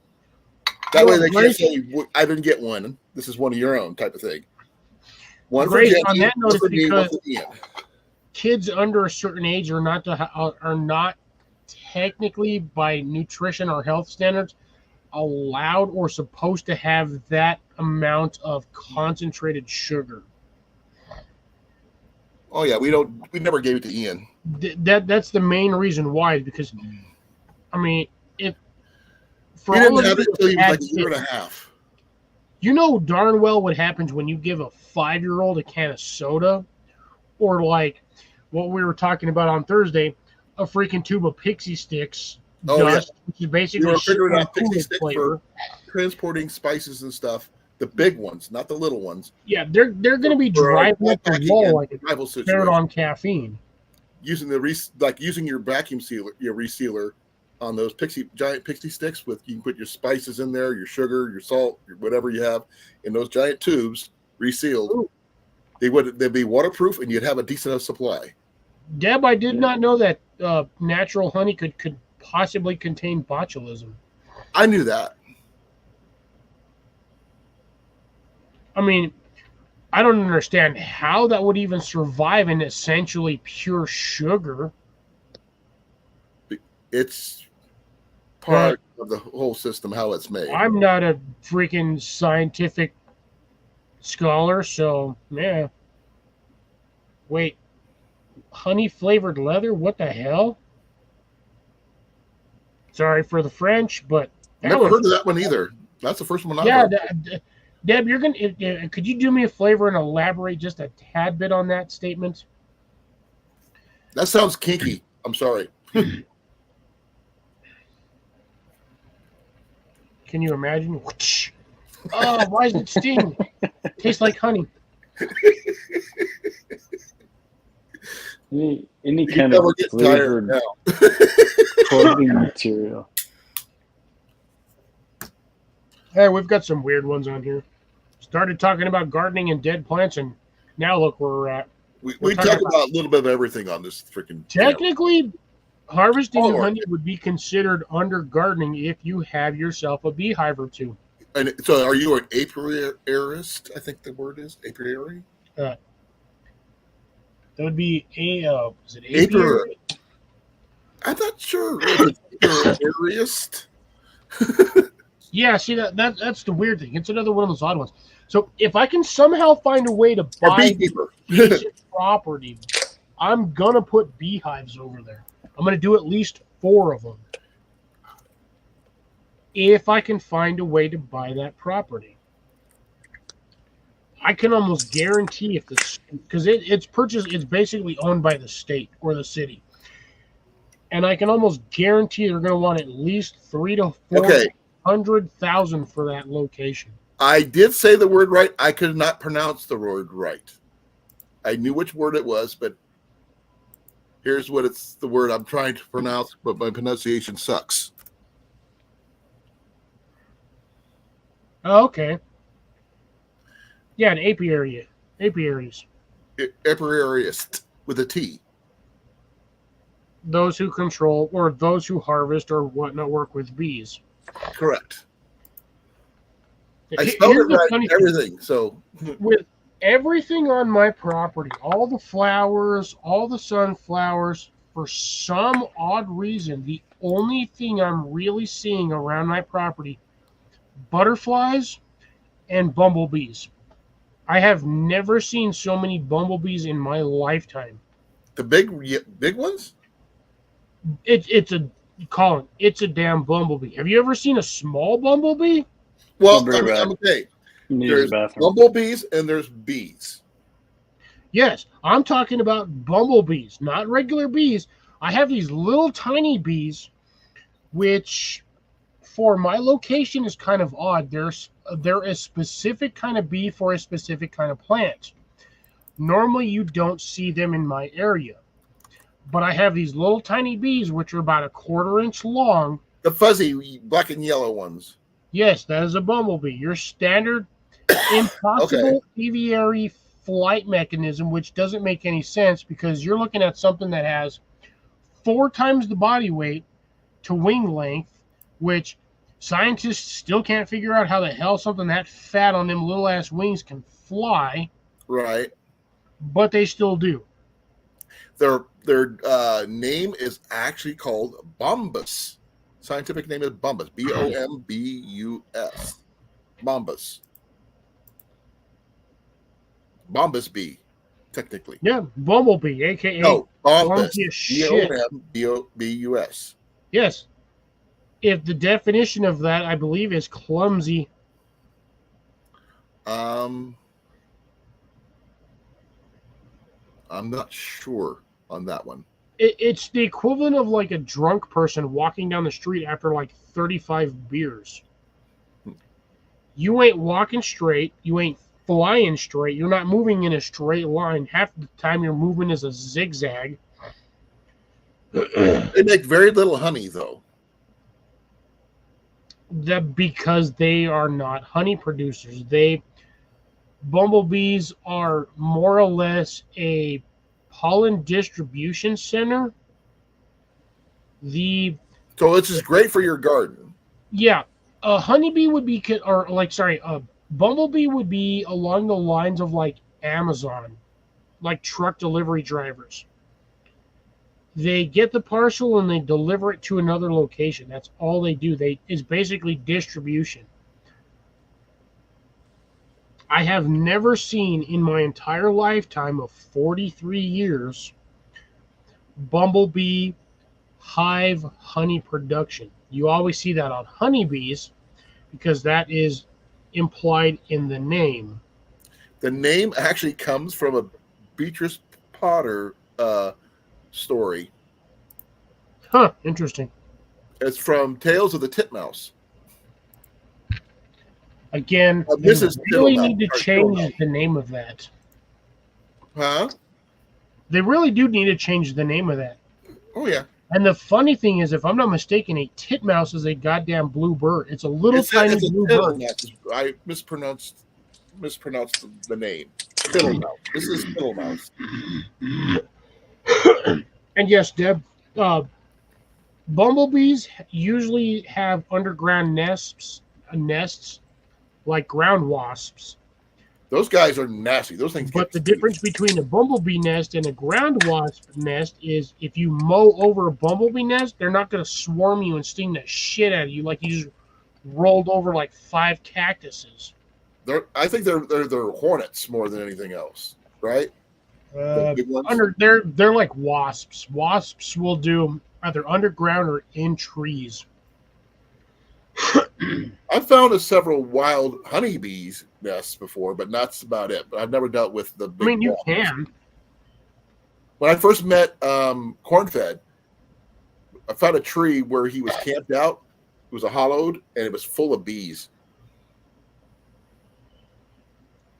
That way they can't say, I didn't get one. This is one of your own type of thing. One for Great. Jenny, On that note, one for me, one because for Ian. kids under a certain age are not technically by nutrition or health standards allowed or supposed to have that amount of concentrated sugar. Oh yeah, we never gave it to Ian. That's the main reason why, because I mean, if for He all didn't of have you it until he was that like a had year and kids, a half. you know darn well what happens when you give a 5-year-old a can of soda, or like what we were talking about on Thursday, a freaking tube of Pixie Sticks Oh, dust, which is We basically were figuring out Kool-Aid Pixie Stick for transporting spices and stuff. The big ones, not the little ones. Yeah, they're going to be For, driving up the backpacking wall and like a survival parrot situation. on caffeine. Using using your vacuum sealer, your resealer on those giant Pixie Sticks with, you can put your spices in there, your sugar, your salt, whatever you have in those giant tubes, resealed. Ooh. They'd be waterproof and you'd have a decent enough supply. Deb, I did not know that natural honey could possibly contain botulism. I knew that. I mean, I don't understand how that would even survive in essentially pure sugar. It's part of the whole system, how it's made. I'm not a freaking scientific scholar, so yeah. Wait, honey flavored leather? What the hell? Sorry for the French, but that Never was, heard of that one either. That's the first one I've yeah. heard. Deb, you're gonna. Could you do me a favor and elaborate just a tad bit on that statement? That sounds kinky. I'm sorry. Can you imagine? Oh, why does it sting? Tastes like honey. Any kind of flavored clothing material. Hey, we've got some weird ones on here. Started talking about gardening and dead plants, and now look where we're at. We talk about a little bit of everything on this freaking. Technically, harvesting Oh, honey would be considered under gardening if you have yourself a beehive or two. And so, are you an apiarist? I think the word is apiary. That would be is it Apiary? I'm not sure. Apiarist. Yeah, see that's the weird thing. It's another one of those odd ones. So if I can somehow find a way to buy decent property, I'm gonna put beehives over there. I'm gonna do at least 4 of them. If I can find a way to buy that property. I can almost guarantee if this, because it's purchased, it's basically owned by the state or the city, and I can almost guarantee they're going to want at least 300,000 to 400,000 for that location. I did say the word right. I could not pronounce the word right. I knew which word it was, but here's what it's the word I'm trying to pronounce, but my pronunciation sucks. Oh, okay. Yeah, an apiary. Apiaries. Apiarist with a T. Those who control or those who harvest or whatnot work with bees. Correct. I spelled it right, everything. So with everything on my property, all the flowers, all the sunflowers, for some odd reason, the only thing I'm really seeing around my property, butterflies and bumblebees. I have never seen so many bumblebees in my lifetime. The big ones? It's a Colin. It's a damn bumblebee. Have you ever seen a small bumblebee? Well, I'm okay. There's bumblebees and there's bees. Yes, I'm talking about bumblebees, not regular bees. I have these little tiny bees, which for my location is kind of odd. They're a specific kind of bee for a specific kind of plant. Normally, you don't see them in my area. But I have these little tiny bees, which are about a 1/4 inch long. The fuzzy black and yellow ones. Yes, that is a bumblebee. Your standard impossible aviary flight mechanism, which doesn't make any sense because you're looking at something that has 4 times the body weight to wing length, which scientists still can't figure out how the hell something that fat on them little ass wings can fly. Right. But they still do. Their name is actually called bombus. Scientific name is bombus. Bombus. Bombus. Bombus bee, technically. Yeah, bumblebee, aka bombus. Bombus. Yes. If the definition of that, I believe, is clumsy. I'm not sure on that one. It's the equivalent of like a drunk person walking down the street after like 35 beers. You ain't walking straight. You ain't flying straight. You're not moving in a straight line. Half the time your movement is a zigzag. They make very little honey, though. Because they are not honey producers. Bumblebees are more or less a pollen distribution center. The So this is great for your garden. Yeah, a honeybee would be, a bumblebee would be along the lines of like Amazon, like truck delivery drivers. They get the parcel and they deliver it to another location. That's all they do. It's basically distribution. I have never seen in my entire lifetime of 43 years bumblebee hive honey production. You always see that on honeybees because that is implied in the name. The name actually comes from a Beatrice Potter story. Huh, interesting. It's from Tales of the Titmouse. Again, they Mrs. really Fiddlemouse, need to or change Fiddlemouse. the name of that. Huh? They really do need to change the name of that. Oh yeah. And the funny thing is, if I'm not mistaken, a titmouse is a goddamn blue bird. It's a little tiny It's a blue bird. Fiddlemouse. I mispronounced the name. Fiddlemouse. This is Fiddlemouse. And yes, Deb, bumblebees usually have underground nests like ground wasps. Those guys are nasty. Those things. But the difference between a bumblebee nest and a ground wasp nest is if you mow over a bumblebee nest, they're not going to swarm you and sting the shit out of you like you just rolled over like 5 cactuses. I think they're hornets more than anything else, right? The big ones? They're like wasps. Wasps will do either underground or in trees. I've found several wild honeybees nests before, but that's about it. But I've never dealt with the big. I mean, you wasps. can. When I first met Cornfed, I found a tree where he was camped out. It was a hollowed, and it was full of bees.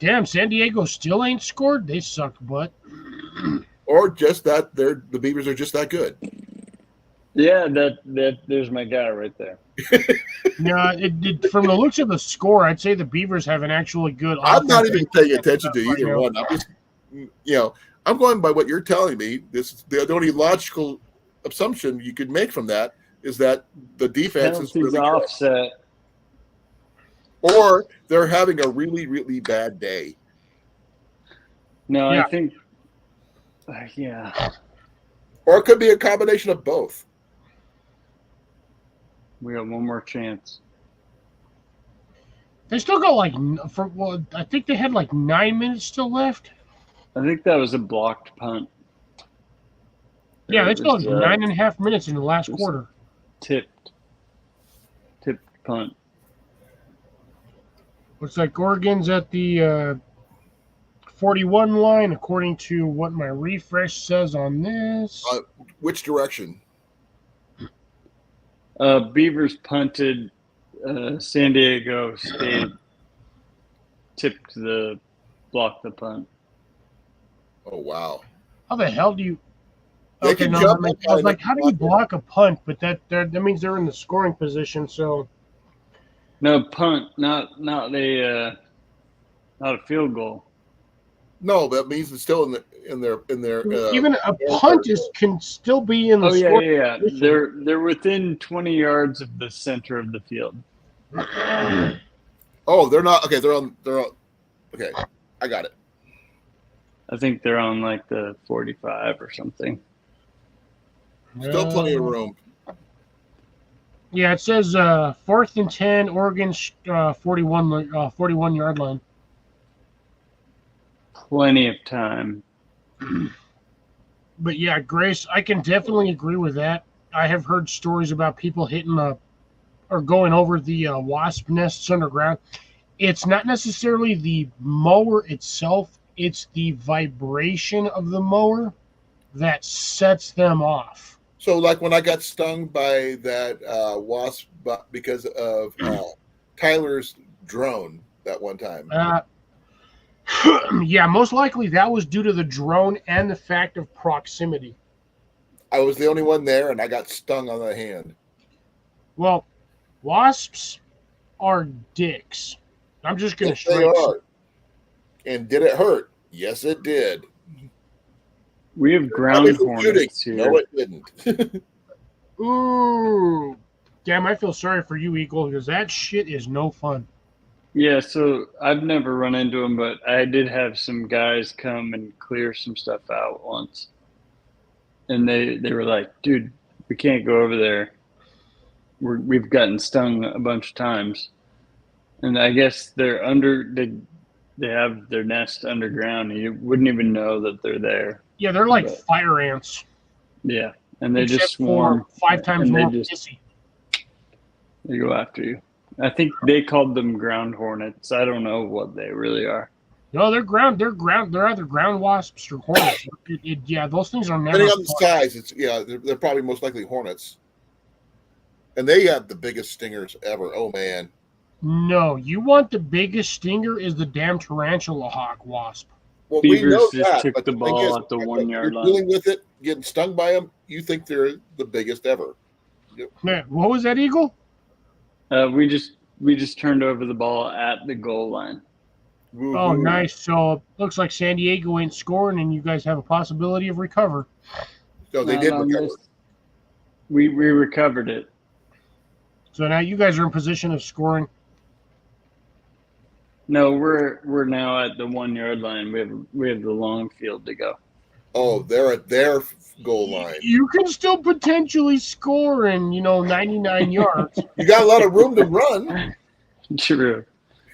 Damn, San Diego still ain't scored. They suck butt. Or just that the beavers are just that good. Yeah, that there's my guy right there. Yeah, from the looks of the score, I'd say the Beavers have an actually good. I'm not even offense. paying attention to either one. I'm just, I'm going by what you're telling me. The only logical assumption you could make from that is that the defense is Penalties really good. offset. Or they're having a really, really bad day. No, Yeah. I think, yeah, Or it could be a combination of both. we got one more chance. They still got I think they had like 9 minutes still left. I think that was a blocked punt. Yeah, they It still was, had 9.5 minutes in the last was- quarter. Tipped punt. Looks like Oregon's at the 41 line, according to what my refresh says on this. Which direction? Beavers punted. San Diego State blocked the punt. Oh, wow. How the hell do you? They Okay, can no, jump I up was like, and how do you block block a punt? But that means they're in the scoring position. So No punt, not a field goal. No, that means it's still in their. even a punt can still be in the Oh yeah, scoring yeah, yeah. position. They're within 20 yards of the center of the field. Oh, they're not. Okay, they're on. Okay, I got it. I think they're on like the 45 or something. Still plenty of room. Yeah, it says 4th and 10, Oregon's 41 yard line. Plenty of time. But yeah, Grace, I can definitely agree with that. I have heard stories about people hitting or going over the wasp nests underground. It's not necessarily the mower itself, it's the vibration of the mower that sets them off. So, like when I got stung by that wasp because of Tyler's drone that one time. Yeah, most likely that was due to the drone and the fact of proximity. I was the only one there, and I got stung on the hand. Well, wasps are dicks. I'm just going to Yes, they are. And did it hurt? Yes, it did. We have Probably ground for hornets shooting. here. No, it didn't. Ooh. Damn, I feel sorry for you, Eagle, because that shit is no fun. Yeah, so I've never run into them, but I did have some guys come and clear some stuff out once. And they were like, dude, we can't go over there. We've gotten stung a bunch of times. And I guess they're they have their nest underground and you wouldn't even know that they're there. Yeah, they're like But, fire ants, yeah. And they except just swarm for 5 times and more pissy. they go after you. I think they called them ground hornets. I don't know what they really are. No, they're either ground wasps or hornets. Yeah, those things are never Depending on the fun. size, they're probably most likely hornets. And they have the biggest stingers ever. Oh man. No, you want the biggest stinger is the damn tarantula hawk wasp. Well, we Beavers know just that, took but the the thing ball is, at the when 1 you're yard line. dealing with it, getting stung by them, you think they're the biggest ever. Man, what was that, Eagle? We just turned over the ball at the goal line. Oh, nice. So looks like San Diego ain't scoring, and you guys have a possibility of recover. So they did recover. We recovered it. So now you guys are in position of scoring. No, we're now at the 1 yard line. We have the long field to go. Oh, they're at their goal line. You can still potentially score in 99 yards. You got a lot of room to run. True.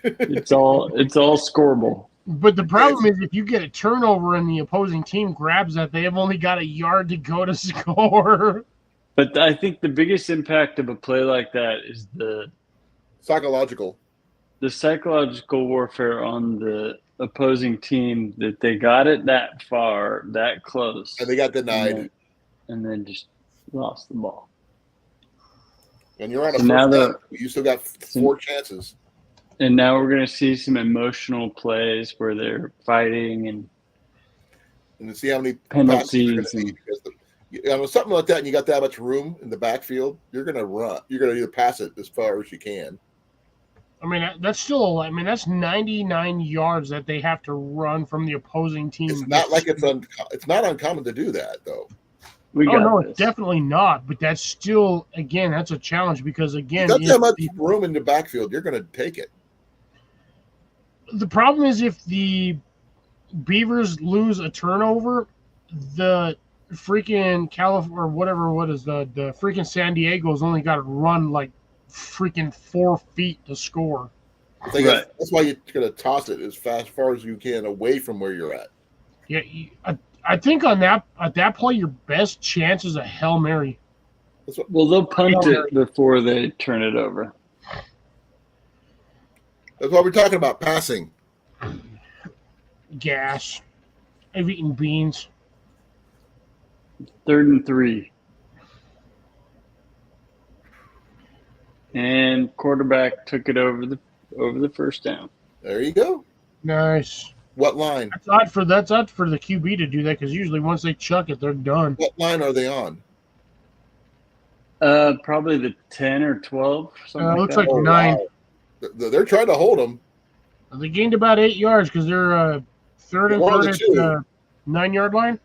It's all scoreable. But the problem is if you get a turnover and the opposing team grabs that, they have only got a yard to go to score. But I think the biggest impact of a play like that is the Psychological warfare on the opposing team that they got it that far, that close. And they got denied. And then just lost the ball. And you're on a So now first down. You still got 4 chances. And now we're going to see some emotional plays where they're fighting and to see how many penalties. Something like that, and you got that much room in the backfield, you're going to run. You're going to either pass it as far as you can. I mean, that's 99 yards that they have to run from the opposing team. It's not like it's not uncommon to do that, though. It's definitely not. But that's still, again, that's a challenge because, again, you got that much room in the backfield, you're going to take it. The problem is if the Beavers lose a turnover, the freaking the freaking San Diego's only got to run like freaking 4 feet to score. Right. That's why you're going to toss it as far as you can away from where you're at. Yeah, I think at that point your best chance is a Hail Mary. Well, they'll punt it before they turn it over. That's why we're talking about passing. Gas. I've eaten beans. 3rd and 3. And quarterback took it over the first down. There you go. Nice. What line? That's odd for the QB to do that because usually once they chuck it, they're done. What line are they on? Probably the 10 or 12. Something looks like 9. Wow. They're trying to hold them. They gained about 8 yards because they're third and 9 yard line.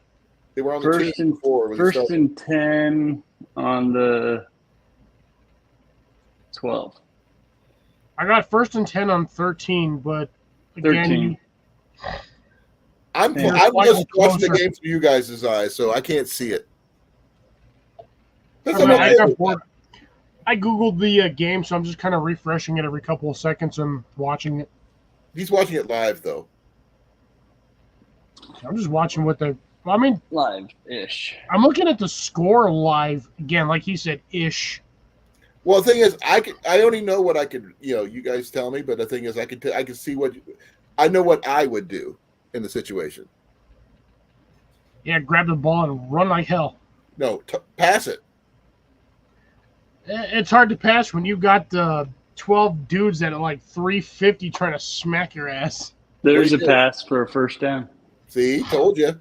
They were on the first and 10 on the 12. I got 1st and 10 on 13, but again, 13. I'm just watching the game through you guys' eyes, so I can't see it. I googled the game, so I'm just kind of refreshing it every couple of seconds and watching it. He's watching it live, though. I'm just watching live-ish. I'm looking at the score live again, like he said, ish. Well, the thing is, I only know what I could, you guys tell me, but the thing is, I can see I know what I would do in the situation. Yeah, grab the ball and run like hell. No, pass it. It's hard to pass when you've got 12 dudes that are like 350 trying to smack your ass. There's a pass for a first down. See, told you.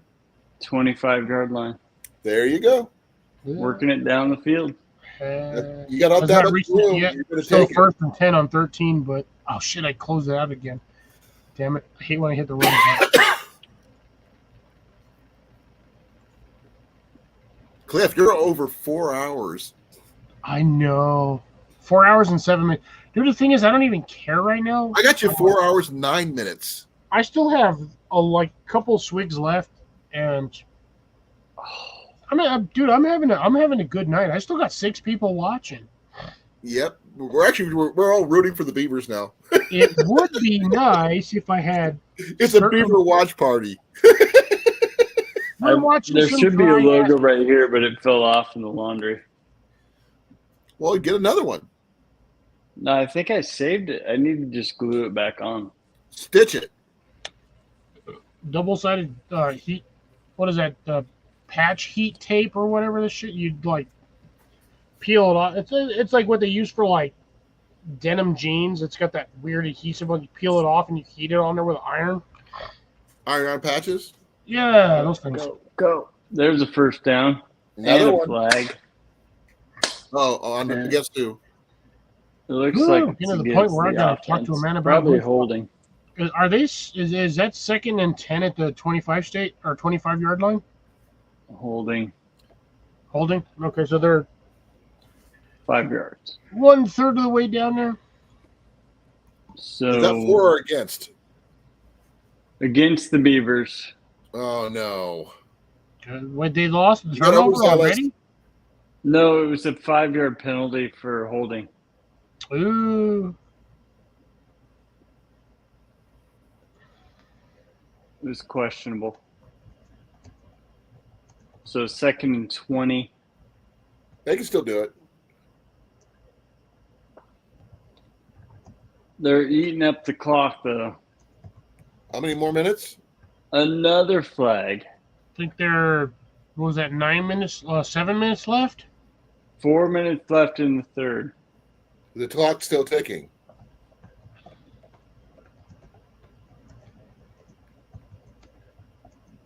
25-yard line. There you go. Working it down the field. You got up that room. Yet. Still 1st and 10 on 13, but oh shit, I closed it out again. Damn it. I hate when I hit the run. Cliff, you're over 4 hours. I know. 4 hours and 7 minutes. Dude, the thing is, I don't even care right now. I got you 4 hours and 9 minutes. I still have a couple swigs left, and I'm having a good night. I still got 6 people watching. Yep, we're all rooting for the Beavers now. It would be nice if I had. It's a Beaver watch party. There should be a logo right here, but it fell off in the laundry. Well, get another one. No, I think I saved it. I need to just glue it back on. Stitch it. Double-sided heat. What is that? Patch heat tape or whatever the shit you'd like peel it off. It's like what they use for like denim jeans. It's got that weird adhesive when you peel it off and you heat it on there with iron. Iron on patches. Yeah, those things. Go. There's a first down. Another and a one. flag. Against who? It looks like Getting it's to the point where I gotta against talk to a offense. man about Probably holding. Are they? Is that 2nd and 10 at the 25-yard line? Holding Holding. Okay, so they're 5 yards. 1/3 of the way down there. So Is that for or against? against the Beavers. Oh no. What they lost the You got turnover overzealous. already? No, it was a 5-yard penalty for holding. Ooh. It was questionable. So 2nd and 20. They can still do it. They're eating up the clock, though. How many more minutes? Another flag. I think what was that, 9 minutes, 7 minutes left? 4 minutes left in the third. The clock's still ticking.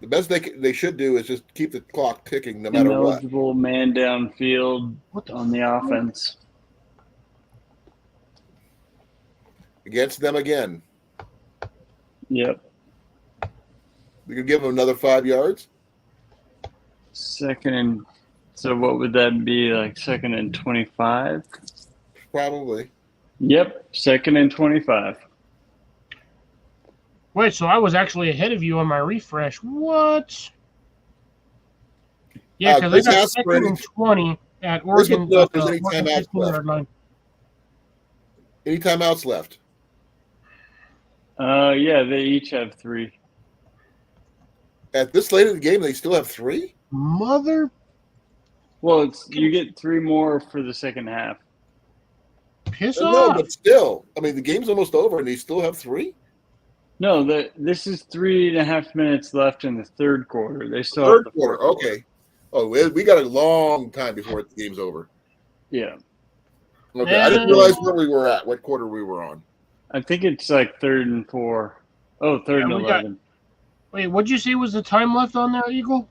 The best they should do is just keep the clock ticking no matter what. Ineligible man downfield What the on the offense. Against them again. Yep. We could give them another 5 yards. 2nd and so what would that be, like 2nd and 25? Probably. Yep, 2nd and 25. Wait, so I was actually ahead of you on my refresh. What? Yeah, because Chris I got asked for 2nd and 20 at Oregon. know if there's any Oregon timeouts 15-yard line. Any timeouts left? Yeah, they each have 3. At this late in the game, they still have 3? Mother. Well, you get 3 more for the second half. Piss No, off. but still. I mean, the game's almost over, and they still have 3? No, this is 3.5 minutes left in the third quarter. They still Third have the quarter. fourth Okay. Oh, we got a long time before the game's over. Yeah. Okay, I didn't realize where we were at, what quarter we were on. I think it's like 3rd and 4. Oh, 3rd and we 11. Wait, what'd you say was the time left on there, Eagle?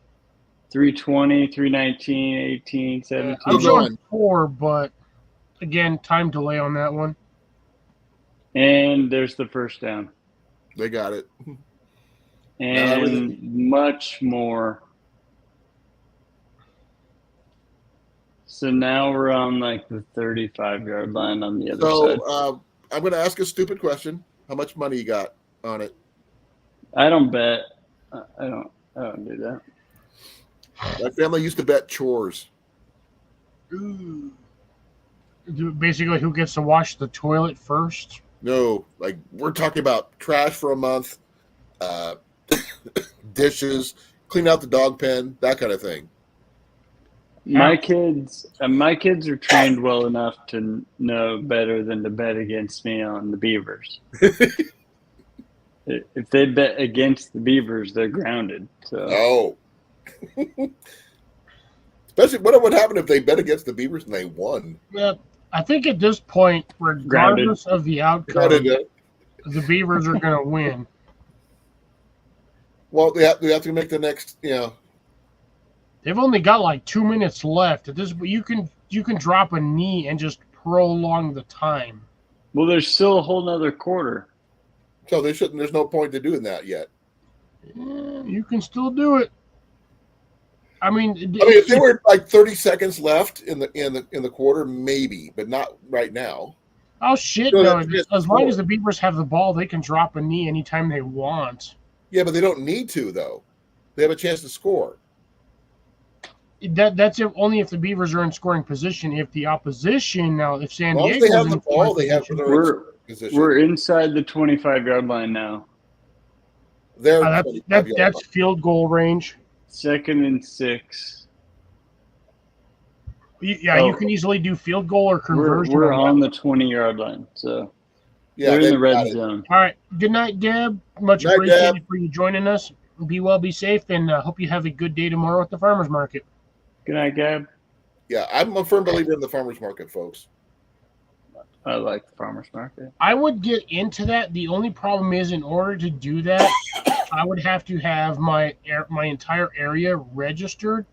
3:20, 3:19, 18, 17. I'm Keep showing going. 4, but again, time delay on that one. And there's the first down. They got it. And much more. So now we're on like the 35-yard line on the other side. So I'm going to ask a stupid question. How much money you got on it? I don't bet. I don't do that. My family used to bet chores. Ooh. Basically, who gets to wash the toilet first? No, like we're talking about trash for a month, dishes, clean out the dog pen, that kind of thing. My kids are trained well enough to know better than to bet against me on the Beavers. If they bet against the Beavers, they're grounded. So Oh. Especially what would happen if they bet against the Beavers and they won? Yeah, I think at this point, regardless of the outcome, Grounded, the Beavers are going to win. Well, they have to make the next, They've only got like 2 minutes left. At this, you can drop a knee and just prolong the time. well, there's still a whole nother quarter. So there's no point to doing that yet. Yeah, you can still do it. I mean, if there were like 30 seconds left in the quarter, maybe, but not right now. oh shit, So no! that's As long as score. the Beavers have the ball, they can drop a knee anytime they want. Yeah, but they don't need to though. They have a chance to score. That's only if the Beavers are in scoring position. If the opposition now, if San As long as Diego they is have the in scoring ball, they're in We're position. inside the 25-yard line now. They're that's 25 yards. that's field goal range. 2nd and 6. Yeah, you can easily do field goal or conversion. We're on the 20-yard line, so Yeah, they're in the they've red got it. zone. All right. Good night, Deb. Much Night, appreciated Deb. for you joining us. Be well, be safe, and hope you have a good day tomorrow at the farmers market. Good night, Gab. Yeah, I'm a firm believer in the farmers market, folks. I like the farmers market. I would get into that. The only problem is, in order to do that, I would have to have my entire area registered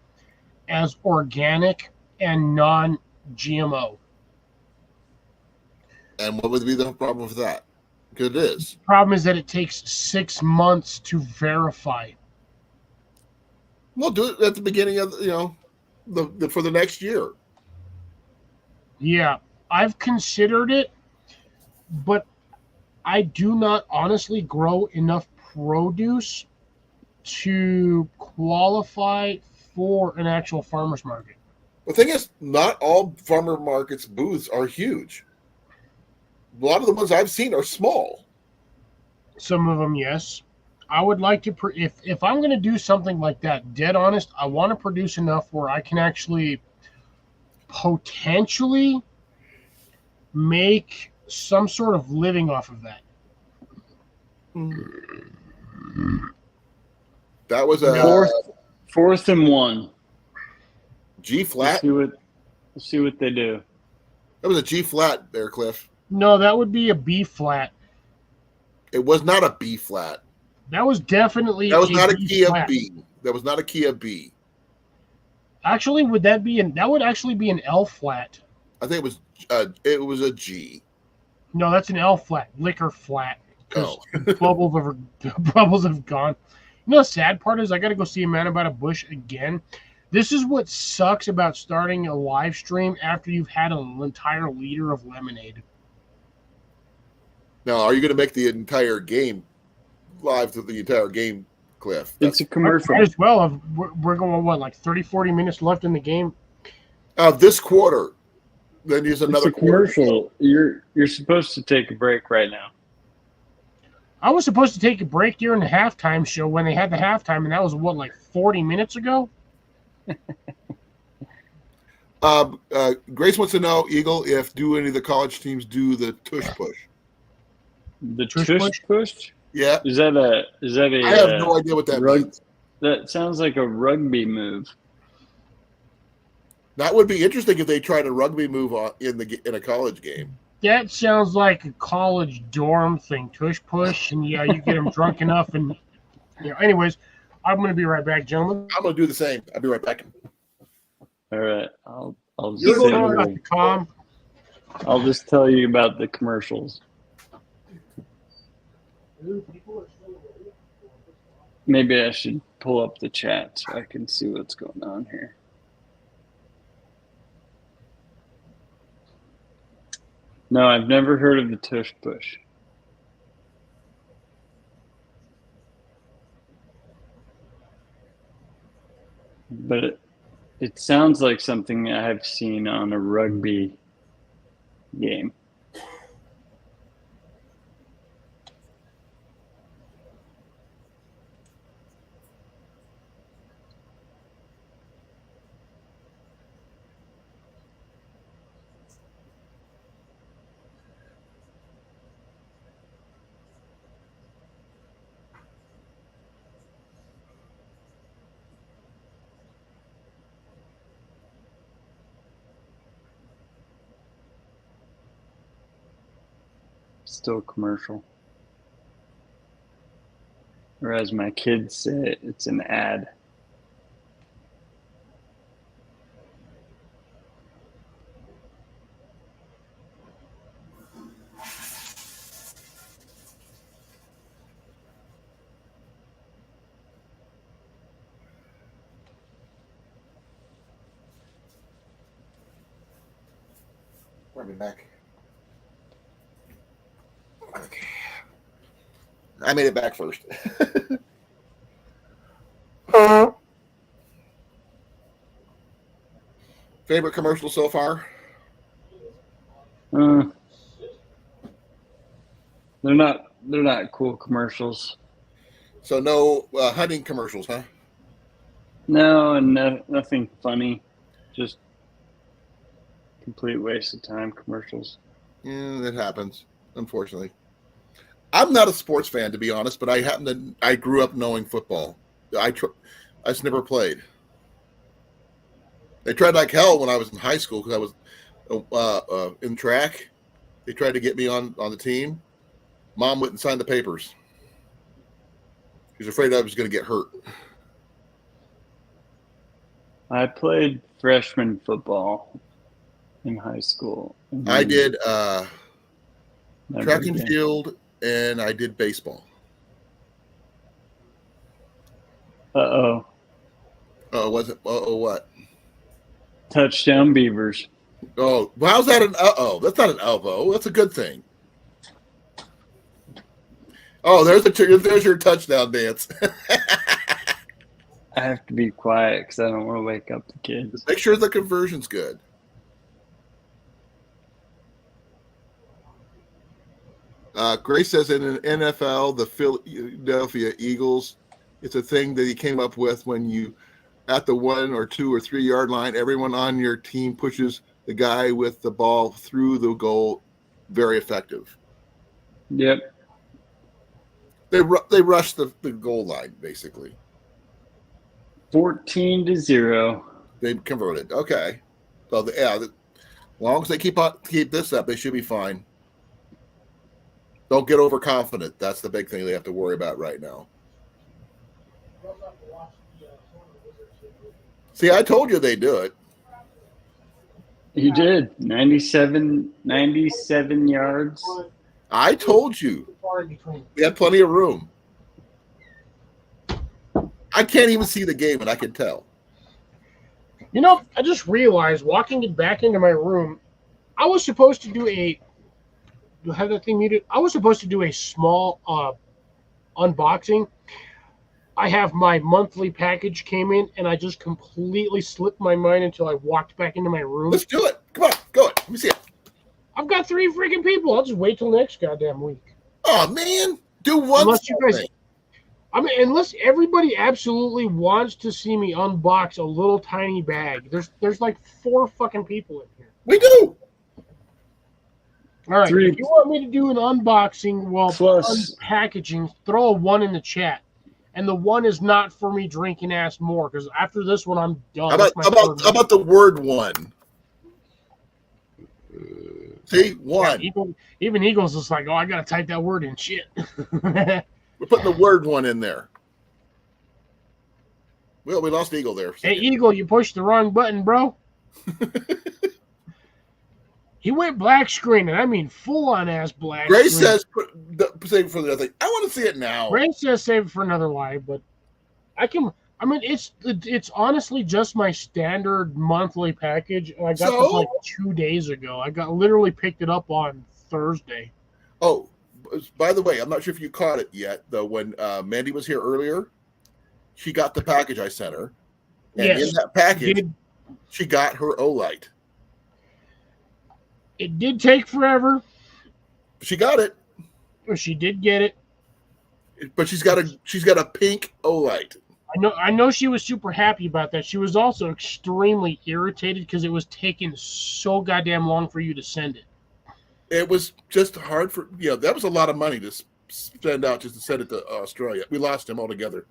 as organic and non-GMO. And what would be the problem with that? Because it is. The problem is that it takes 6 months to verify. We'll do it at the beginning of for the next year. Yeah, I've considered it, but I do not honestly grow enough produce to qualify for an actual farmer's market. The thing is, not all farmer markets booths are huge. A lot of the ones I've seen are small. Some of them, yes. I would like to, if I'm going to do something like that, dead honest, I want to produce enough where I can actually potentially make some sort of living off of that. That was a 4th and 1. G flat. Let's see what they do. That was a G flat there, Cliff. No, that would be a B flat. It was not a B flat. That was definitely That was not a B key flat. of B. That was not a key of B. Actually, that would actually be an L flat. I think it was a G. No, that's an L flat, liquor flat. Because Oh. bubbles have gone. You know, the sad part is I got to go see a man about a bush again. This is what sucks about starting a live stream after you've had an entire liter of lemonade. Now, are you going to make the entire game live to the entire game, Cliff? It's a commercial. Might as well. We're going, what, like 30, 40 minutes left in the game? This quarter. Then use another It's a commercial. You're supposed to take a break right now. I was supposed to take a break during the halftime show when they had the halftime, and that was, what, like 40 minutes ago? Grace wants to know, Eagle, if do any of the college teams do the tush push? The Tush tush push? Yeah. Is that a I have no idea what that means. That sounds like a rugby move. That would be interesting if they tried a rugby move in a college game. That sounds like a college dorm thing, tush push, and yeah, you get them drunk enough, and anyways, I'm going to be right back, gentlemen. I'm going to do the same. I'll be right back. All right, I'll just Eagle say about the com. I'll just tell you about the commercials. Maybe I should pull up the chat so I can see what's going on here. No, I've never heard of the tush push. But it sounds like something I've seen on a rugby game. Still commercial. Or as my kids say, it's an ad. me back. Okay. I made it back first. Favorite commercial so far? They're not cool commercials. So no hunting commercials, huh? No, and nothing funny. Just complete waste of time commercials. Yeah, that happens, unfortunately. I'm not a sports fan, to be honest, but I grew up knowing football. I just never played. They tried like hell when I was in high school because I was in track. They tried to get me on the team. Mom wouldn't sign the papers. She was afraid I was going to get hurt. I played freshman football in high school. I did Never track and again. field, and I did baseball. Uh-oh. Oh, was it? Oh, what? Touchdown Beavers. Oh, well, how's that an uh-oh? That's not an elbow. That's a good thing. Oh, there's your touchdown dance. I have to be quiet because I don't want to wake up the kids. Make sure the conversion's good. Grace says in an NFL, the Philadelphia Eagles, it's a thing that he came up with when you, at the 1 or 2 or 3 yard line, everyone on your team pushes the guy with the ball through the goal. Very effective. Yep. They rush the goal line, basically. 14-0. They converted. Okay. So, as long as they keep this up, they should be fine. Don't get overconfident. That's the big thing they have to worry about right now. See, I told you they do it. You did. 97 yards. I told you. Far in between. We had plenty of room. I can't even see the game, and I can tell. You know, I just realized walking back into my room, I was supposed to do do I have that thing muted? I was supposed to do a small unboxing. I have my monthly package came in, and I just completely slipped my mind until I walked back into my room. Let's do it. Come on, go it. Let me see it. I've got 3 freaking people. I'll just wait till next goddamn week. Oh man, do one. Unless you guys, I mean, unless everybody absolutely wants to see me unbox a little tiny bag. There's like 4 fucking people in here. We do. All right, 3 if you want me to do an unboxing while plus unpackaging, throw a 1 in the chat. And the 1 is not for me drinking ass more, because after this one, I'm done. How about the word 1? See, 1. Yeah, even Eagles is like, oh, I gotta type that word in. Shit. We're putting the word 1 in there. Well, we lost Eagle there. Hey, Eagle, you pushed the wrong button, bro. He went black screen, and I mean full-on ass black Grace screen. says, save it for the other thing. I want to see it now. Grace says save it for another live, but I mean, it's honestly just my standard monthly package, and I got this like 2 days ago. I literally picked it up on Thursday. Oh, by the way, I'm not sure if you caught it yet, though. When Mandy was here earlier, she got the package I sent her, and Yes, in that package, she got her Olight. It did take forever. She got it, But she did get it. but she's got a pink Olight. I know she was super happy about that. She was also extremely irritated because it was taking so goddamn long for you to send it. It was just hard for that was a lot of money to spend out just to send it to Australia. We lost him altogether.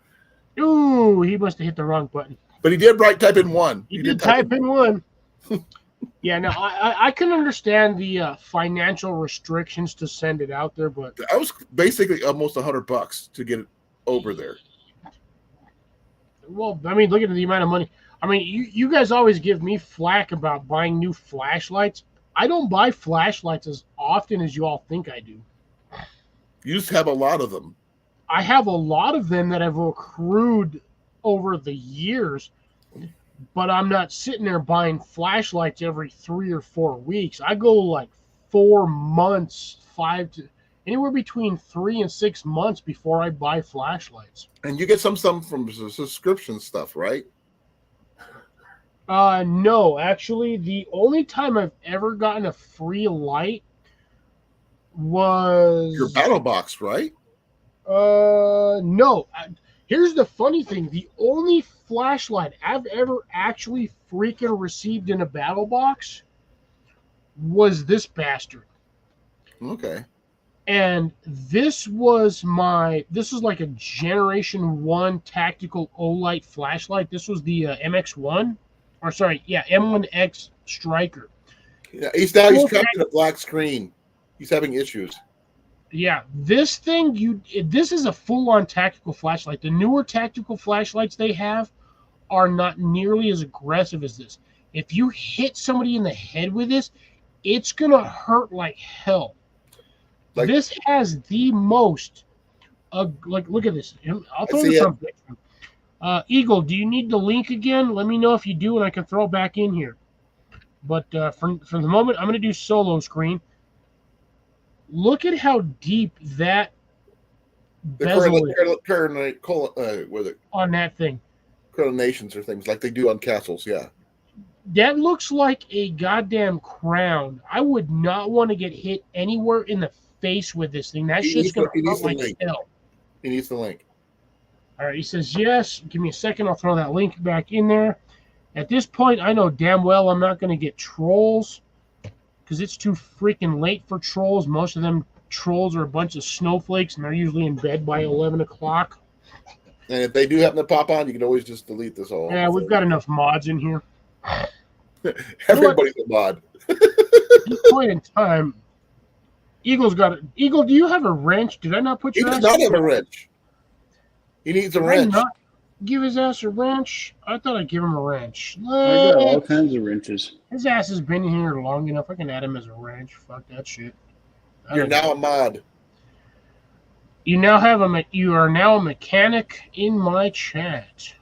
Ooh, he must have hit the wrong button. But he did type in 1. He did type in 1. Yeah, no, I can understand the financial restrictions to send it out there, but I was basically almost $100 to get it over there. well, I mean, look at the amount of money. I mean, you guys always give me flack about buying new flashlights. I don't buy flashlights as often as you all think I do. You just have a lot of them. I have a lot of them that have accrued over the years. but I'm not sitting there buying flashlights every 3 or 4 weeks. I go like 4 months, anywhere between 3 and 6 months before I buy flashlights. And you get some from the subscription stuff, right? No, actually, the only time I've ever gotten a free light was Your battle box, right? no. Here's the funny thing: the only flashlight I've ever actually freaking received in a battle box was this bastard. Okay. And this was like a Generation 1 tactical Olight flashlight. This was the MX1, or sorry, yeah, M1X Striker. Yeah, he's trapped in a black screen. He's having issues. Yeah, this is a full-on tactical flashlight. The newer tactical flashlights they have are not nearly as aggressive as this. If you hit somebody in the head with this, it's gonna hurt like hell. Like, this has the most. Look at this. I'll throw this on picture. Eagle, do you need the link again? Let me know if you do, and I can throw it back in here. But for the moment, I'm going to do solo screen. Look at how deep that bezel is on that thing. Coronations or things like they do on castles, yeah. That looks like a goddamn crown. I would not want to get hit anywhere in the face with this thing. That shit's going to hurt like hell. He needs the link. All right, he says yes. Give me a second. I'll throw that link back in there. At this point, I know damn well I'm not going to get trolls because it's too freaking late for trolls. Most of them trolls are a bunch of snowflakes, and they're usually in bed by 11 o'clock. And if they do happen to pop on, you can always just delete this all. Yeah, we've got enough mods in here. Everybody's a mod. At this point in time, Eagle's got it. Eagle, do you have a wrench? Did I not put your ass? He does not have a wrench. He needs a wrench. Not give his ass a wrench? I thought I'd give him a wrench. I got all kinds of wrenches. His ass has been here long enough. I can add him as a wrench. Fuck that shit. You're now a mod. You are now a mechanic in my chat.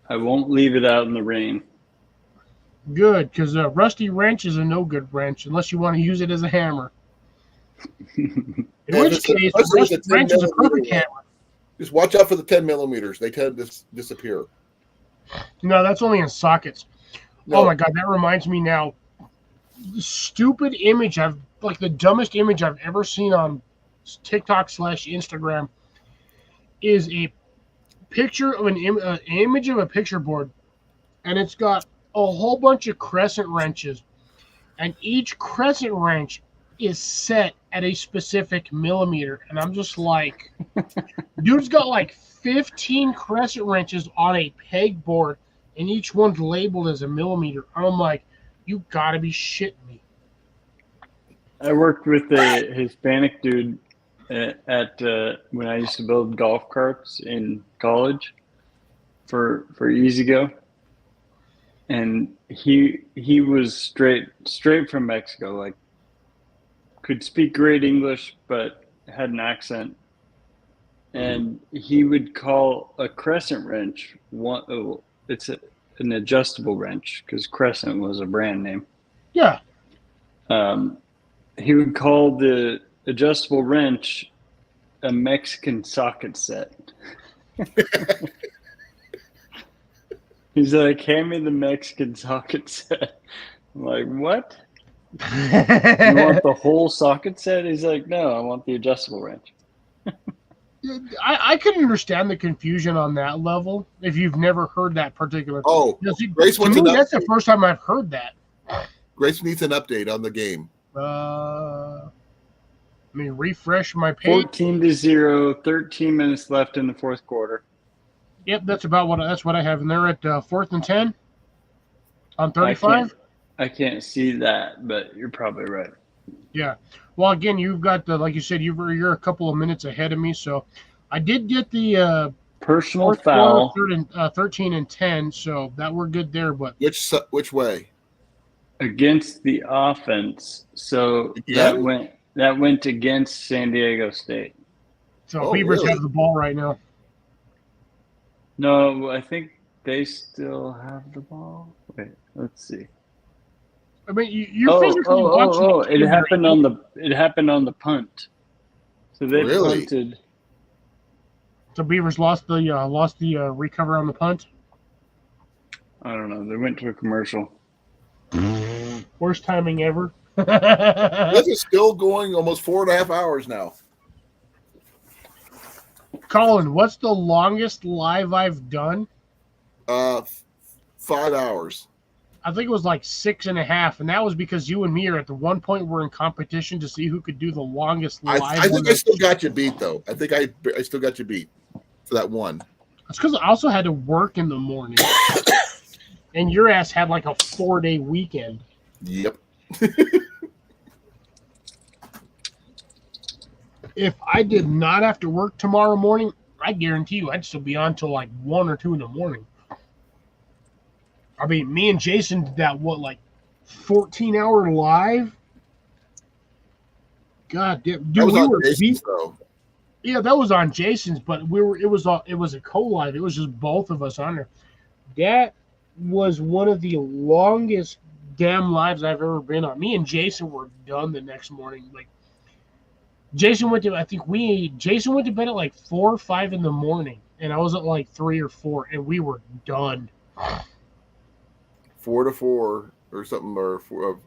I won't leave it out in the rain. Good, because a rusty wrench is a no-good wrench unless you want to use it as a hammer. In which case, a rusty wrench is a perfect hammer. Just watch out for the 10 millimeters. They tend to disappear. No, that's only in sockets. No. Oh my god, that reminds me now. The stupid image the dumbest image I've ever seen on TikTok/Instagram is a picture of an image of a picture board, and it's got a whole bunch of crescent wrenches, and each crescent wrench is set at a specific millimeter, and I'm just like, dude's got like 15 crescent wrenches on a pegboard, and each one's labeled as a millimeter. I'm like, you gotta be shitting me. I worked with a Hispanic dude at when I used to build golf carts in college for E-Z-Go, and he was straight from Mexico, like could speak great English but had an accent, and he would call a crescent wrench it's an adjustable wrench because Crescent was a brand name. Yeah. He would call the adjustable wrench a Mexican socket set. He's like, hand me the Mexican socket set. I'm like, what? You want the whole socket set? He's like, no, I want the adjustable wrench. I can understand the confusion on that level if you've never heard that particular. Oh, Grace wants an update. That's the first time I've heard that. Grace needs an update on the game. Let me refresh my page. 14-0, 13 minutes left in the fourth quarter. Yep, that's what I have, and they're at 4th and 10 on 35. I can't see that, but you're probably right. Yeah. Well, again, you've got like you said, you're a couple of minutes ahead of me. So, I did get the personal foul, 13 and 10. So that we're good there. But which way? Against the offense. So that went against San Diego State. So Beavers have the ball right now. No, I think they still have the ball. Wait, let's see. I mean, you're physically watching. Oh! It happened on the punt. So they Really? punted. The Beavers lost the recover on the punt. I don't know. They went to a commercial. Worst timing ever. This is still going almost 4.5 hours now. Colin, what's the longest live I've done? 5 hours. I think it was like 6.5, and that was because you and me are at the one point we're in competition to see who could do the longest live. I think I still got you beat, though. I think I still got you beat for that one. That's because I also had to work in the morning, and your ass had like a 4-day weekend. Yep. If I did not have to work tomorrow morning, I guarantee you I'd still be on till like 1 or 2 in the morning. I mean, me and Jason did that, 14-hour live? God damn. Dude, That was we on were Jason's, though. Yeah, that was on Jason's, but it was a co-live. It was just both of us on there. That was one of the longest damn lives I've ever been on. Me and Jason were done the next morning. Like, Jason went to bed at like 4 or 5 in the morning, and I was at like 3 or 4, and we were done. 4 to 4 or something, or 4.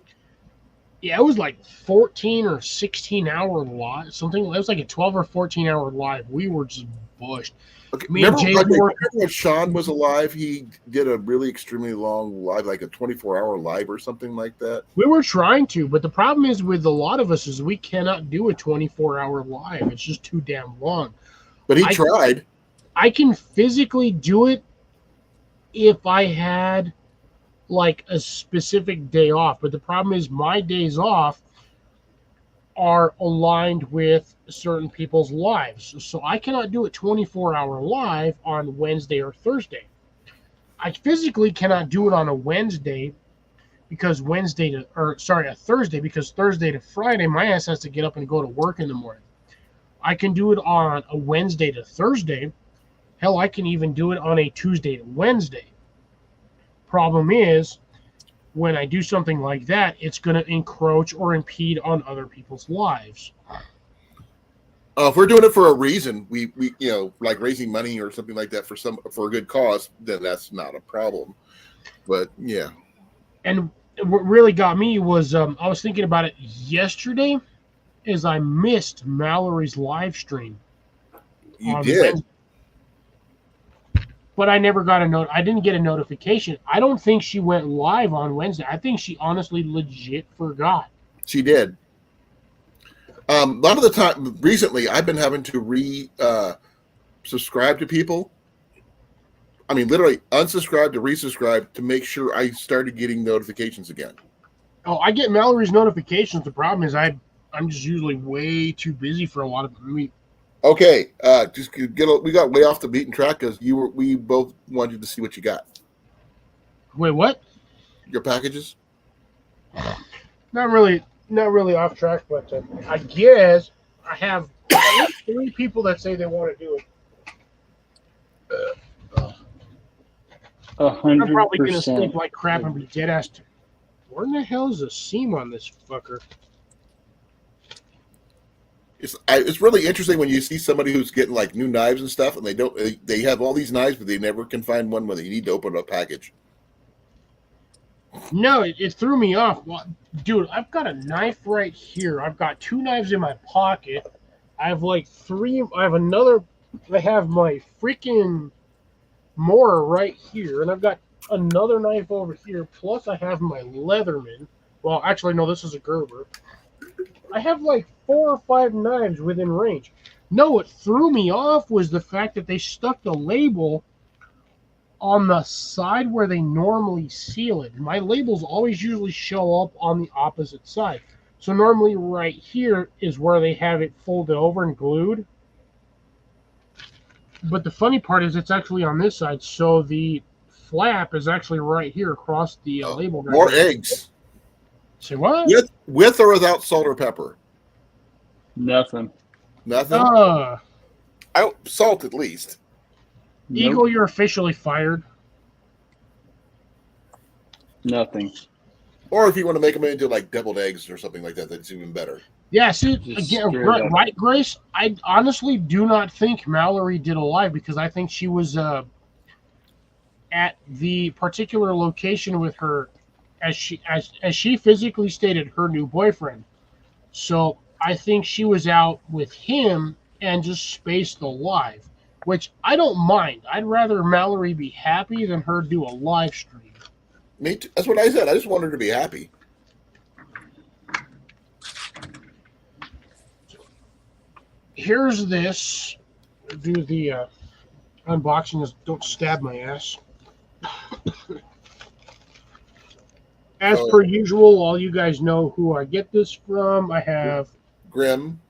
Yeah, it was like 14 or 16-hour live. Something. It was like a 12 or 14-hour live. We were just bushed. Okay. Me and Jason remember when Sean was alive? He did a really extremely long live, like a 24-hour live or something like that. We were trying to, but the problem is with a lot of us is we cannot do a 24-hour live. It's just too damn long. But he tried. I can physically do it if I had like a specific day off, but the problem is my days off are aligned with certain people's lives. So I cannot do a 24-hour live on Wednesday or Thursday. I physically cannot do it on a Wednesday because a Thursday, because Thursday to Friday, my ass has to get up and go to work in the morning. I can do it on a Wednesday to Thursday. Hell, I can even do it on a Tuesday to Wednesday. Problem is, when I do something like that, it's going to encroach or impede on other people's lives. If we're doing it for a reason, we like raising money or something like that for a good cause, then that's not a problem. But yeah. And what really got me was I was thinking about it yesterday, as I missed Mallory's live stream. You did. Wednesday. But I never got I didn't get a notification. I don't think she went live on Wednesday. I think she honestly legit forgot. She did. A lot of the time recently, I've been having to subscribe to people. I mean, literally unsubscribe to resubscribe to make sure I started getting notifications again. Oh, I get Mallory's notifications. The problem is I'm just usually way too busy for a lot of them. Okay, we got way off the beaten track because we both wanted to see what you got. Wait, what? Your packages? Not really off track, but I guess I have at least 3 people that say they want to do it. 100%. I'm probably gonna sleep like crap and be dead ass. Where in the hell is the seam on this fucker? It's really interesting when you see somebody who's getting like new knives and stuff, and they have all these knives, but they never can find one where you need to open a package. No, it threw me off. Well, dude, I've got a knife right here. I've got 2 knives in my pocket. I have like 3. I have another. I have my freaking Mora right here, and I've got another knife over here. Plus, I have my Leatherman. Well, actually, no, this is a Gerber. I have like 4 or 5 knives within range. No, what threw me off was the fact that they stuck the label on the side where they normally seal it. My labels always usually show up on the opposite side. So normally right here is where they have it folded over and glued. But the funny part is it's actually on this side, so the flap is actually right here across the label. Right More here. eggs. Say what? With or without salt or pepper? Nothing. Nothing? Salt at least. Eagle, you're officially fired. Nothing. Or if you want to make them into like deviled eggs or something like that, that's even better. Yeah, see, Just again, straight up. right, Grace? I honestly do not think Mallory did a live because I think she was at the particular location with her, as she physically stated, her new boyfriend. So I think she was out with him and just spaced the live, which I don't mind. I'd rather Mallory be happy than her do a live stream. Me too. That's what I said. I just want her to be happy. Here's this. Do the unboxing. Don't stab my ass. As per usual, all you guys know who I get this from. I have Grim.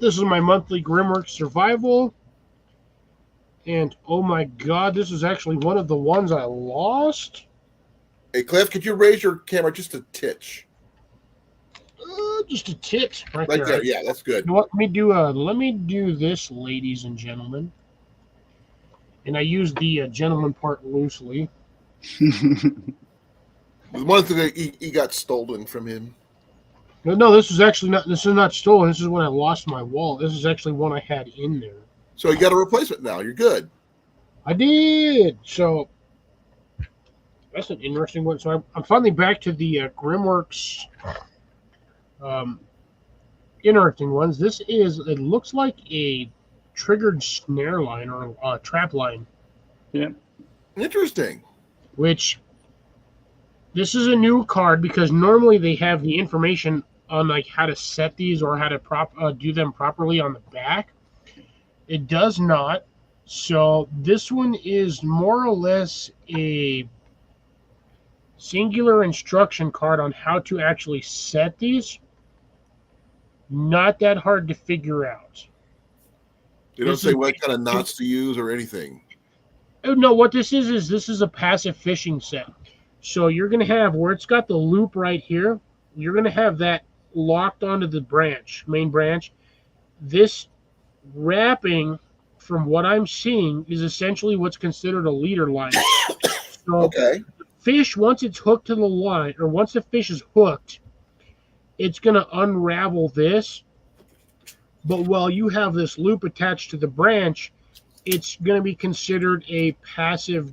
this is my monthly Grimworks Survival. And oh my god, this is actually one of the ones I lost. Hey, Cliff, could you raise your camera just a titch? Just a tit right Right there. there. Yeah, that's good. You know what? Let me do this, ladies and gentlemen. And I use the gentleman part loosely. The one thing that he got stolen from him. No, this is actually not. This is not stolen. This is when I lost my wallet. This is actually one I had in there. So you got a replacement now. You're good. I did. So that's an interesting one. So I'm finally back to the Grimworks. Interesting ones. This is. It looks like a triggered snare line or a trap line. Yeah. Interesting. Which this is a new card because normally they have the information on like how to set these or how to do them properly on the back. It does not. So this one is more or less a singular instruction card on how to actually set these. Not that hard to figure out. They don't This say is- what kind of knots to use or anything. Oh, no, what this is this is a passive fishing set. So you're going to have where it's got the loop right here, you're going to have that locked onto the branch, main branch. This wrapping, from what I'm seeing, is essentially what's considered a leader line. So Okay. fish, once it's hooked to the line, or once the fish is hooked, it's going to unravel this. But while you have this loop attached to the branch, it's going to be considered a passive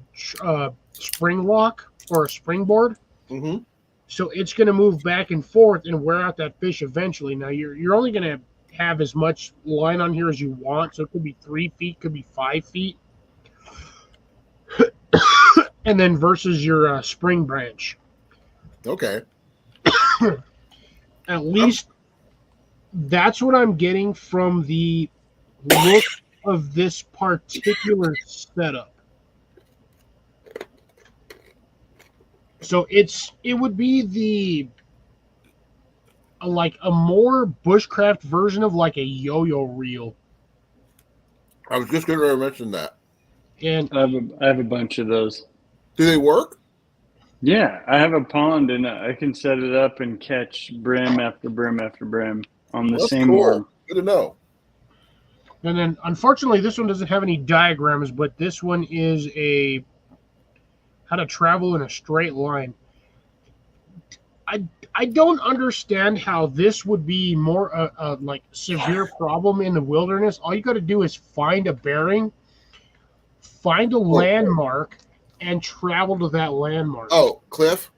spring lock or a springboard. Mm-hmm. So it's going to move back and forth and wear out that fish eventually. Now you're only going to have as much line on here as you want. So it could be 3 feet, could be 5 feet. And then versus your spring branch. Okay. At least that's what I'm getting from the look of this particular setup. So it would be the like a more bushcraft version of like a yo-yo reel. I was just going to mention that. And I have a bunch of those. Do they work? Yeah, I have a pond and I can set it up and catch brim after brim after brim on the That's same cool. worm. Good to know. And then, unfortunately, this one doesn't have any diagrams, but this one is a how to travel in a straight line. I don't understand how this would be more a like severe problem in the wilderness. All you got to do is find a bearing, find a landmark, and travel to that landmark. Oh, Cliff.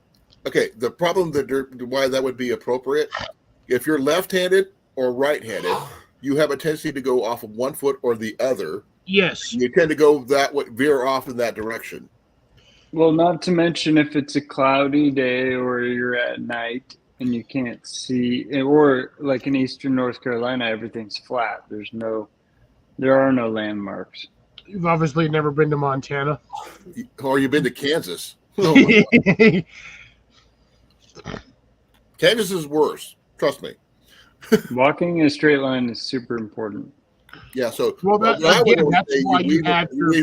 Okay, the problem why that would be appropriate, if you're left-handed or right-handed, you have a tendency to go off of one foot or the other. Yes. You tend to go that way, veer off in that direction. Well, not to mention if it's a cloudy day or you're at night and you can't see, or like in eastern North Carolina, everything's flat. There are no landmarks. You've obviously never been to Montana. Or you've been to Kansas. Yeah, Kansas is worse. Trust me. Walking in a straight line is super important. Yeah, so Well, what I would again, that's say, why you have your.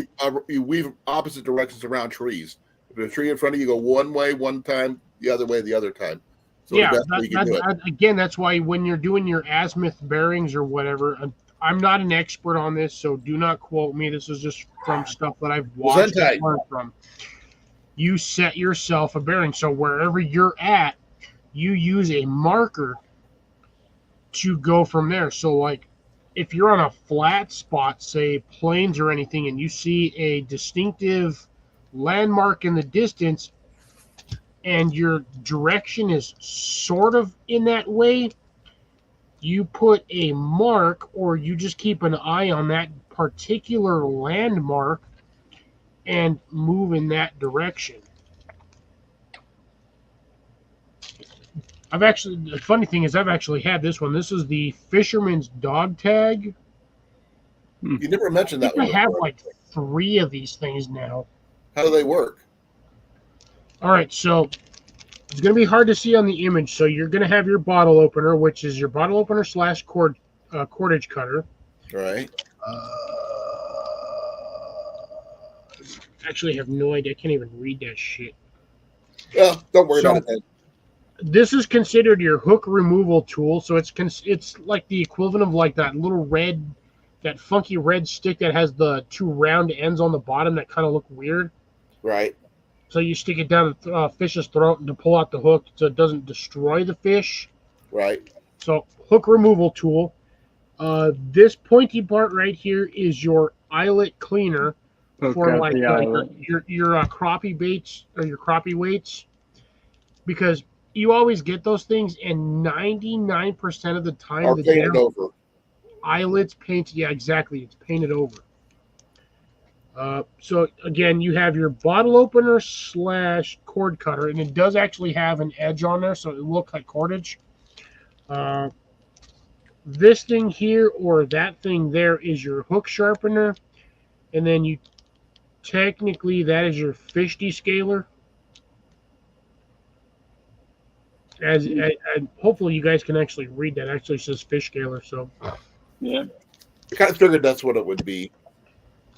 you weave opposite directions around trees. If there's a tree in front of you, go one way one time, the other way the other time. So Yeah, the best way you can do it. again, that's why when you're doing your azimuth bearings or whatever, I'm not an expert on this, so do not quote me. This is just from stuff that I've watched and Gesundheit. learned from. you set yourself a bearing. So wherever you're at, you use a marker to go from there. So like if you're on a flat spot, say plains or anything, and you see a distinctive landmark in the distance and your direction is sort of in that way, you put a mark or you just keep an eye on that particular landmark and move in that direction. The funny thing is I've actually had this one. This is the Fisherman's Dog Tag. You never mentioned I that think one. I have like 3 of these things now. How do they work? All right, so it's going to be hard to see on the image. So you're going to have your bottle opener, which is your bottle opener / cordage cutter. Right. Actually, I have no idea. I can't even read that shit. Well, don't worry about it then. This is considered your hook removal tool. So it's like the equivalent of like that little that funky red stick that has the 2 round ends on the bottom that kind of look weird. Right. So you stick it down the fish's throat to pull out the hook so it doesn't destroy the fish. Right. So hook removal tool. This pointy part right here is your eyelet cleaner for like your crappie baits or your crappie weights, because you always get those things and 99% of the time Are the painted over. eyelets painted. Yeah, exactly. It's painted over. So again, you have your bottle opener / cord cutter, and it does actually have an edge on there, so it looks like cordage. This thing here or that thing there is your hook sharpener, and then you technically that is your fish descaler. And hopefully you guys can actually read that. It actually says fish scaler, so Yeah. I kind of figured that's what it would be.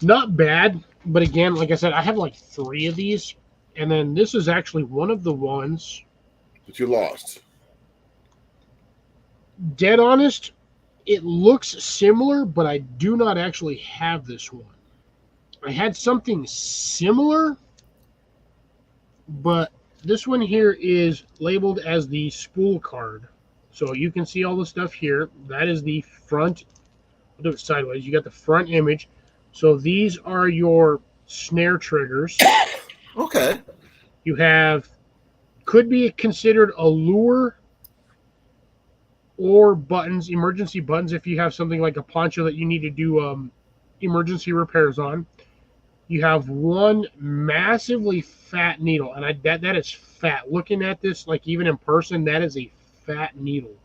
not bad. But again, like I said, I have like 3 of these, and then this is actually one of the ones. But you lost. Dead honest, it looks similar, but I do not actually have this one. I had something similar, but this one here is labeled as the spool card. So you can see all the stuff here. That is the front. I'll do it sideways. You got the front image. So these are your snare triggers. Okay. You have, could be considered a lure or buttons, emergency buttons if you have something like a poncho that you need to do emergency repairs on. You have one massively fat needle, and that is fat. Looking at this, like even in person, that is a fat needle.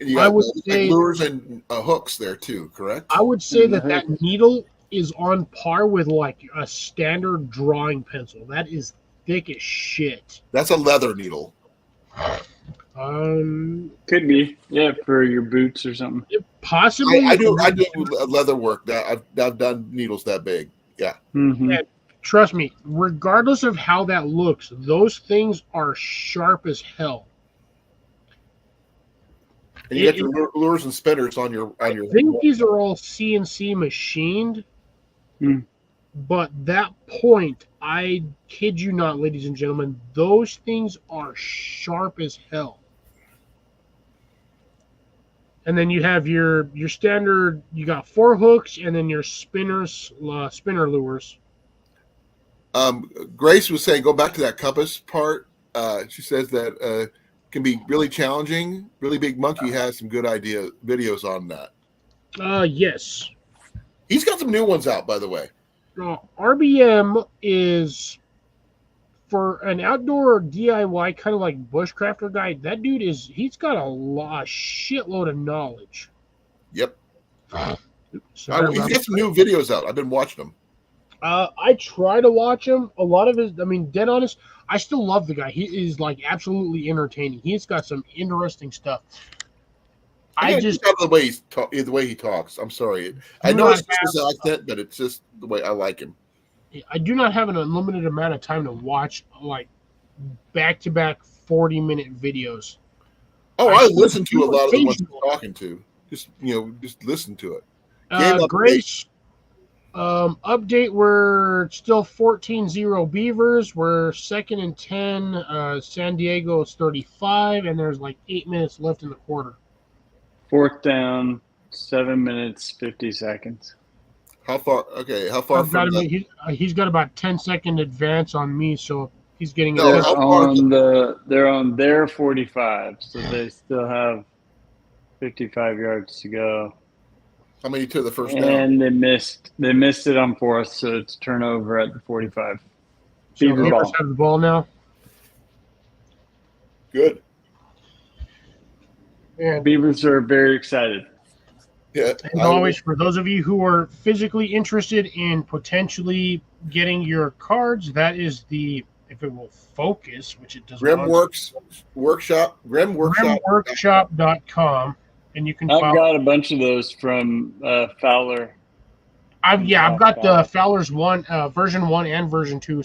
And you got like lures and hooks there too, correct? I would say that needle is on par with like a standard drawing pencil. That is thick as shit. That's a leather needle. Could be, yeah, for your boots or something. Possibly. I do leather work. I've done needles that big. Yeah. Mm-hmm. And trust me, regardless of how that looks, those things are sharp as hell. And you got your lures and spinners on your. I think these are all CNC machined. But that point, I kid you not, ladies and gentlemen, those things are sharp as hell. And then you have your standard. You got 4 hooks, and then your spinner lures. Grace was saying, go back to that compass part. She says that can be really challenging. Really Big Monkey has some good videos on that. Yes. He's got some new ones out, by the way. RBM is, for an outdoor DIY kind of like bushcrafter guy, that dude he's got a shitload of knowledge. Yep. He's got some new videos out. I've been watching them. I try to watch him. A lot of his, dead honest, I still love the guy. He is like absolutely entertaining. He's got some interesting stuff. I just the way he talks. I'm sorry. I know it's just his accent, but it's just the way I like him. I do not have an unlimited amount of time to watch like back-to-back 40-minute videos. Oh, I listen to a lot of the ones I'm talking to. Just listen to it. Grace, Update, we're still 14-0 Beavers. We're second and 10. San Diego is 35, and there's like 8 minutes left in the quarter. Fourth down, 7 minutes, 50 seconds. How far? Okay, how far I've got from him. He's got about 10-second advance on me, so he's getting it. No, They're how far- they're on their 45, so they still have 55 yards to go. How many to the first down? And they missed it on fourth, so it's turnover at the 45. So Beaver Beavers ball. have the ball now. Good. And Beavers are very excited. Yeah. as always, for those of you who are physically interested in potentially getting your cards, that is if it will focus, which it does not. Grimworkshop. And you can I've file. got a bunch of those from Fowler. I've got the Fowler's version 1 and version 2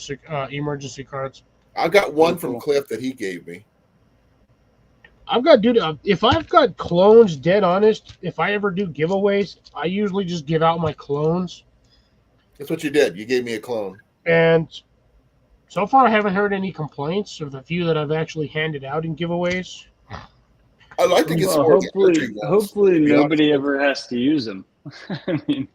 emergency cards. I've got one Cool. from Cliff that he gave me. I've got, dude, if I've got clones, dead honest, if I ever do giveaways, I usually just give out my clones. That's what you did. You gave me a clone. And so far, I haven't heard any complaints of the few that I've actually handed out in giveaways. I'd like to get some Well, more. archery ones, hopefully to be nobody honest. ever has to use them. I mean,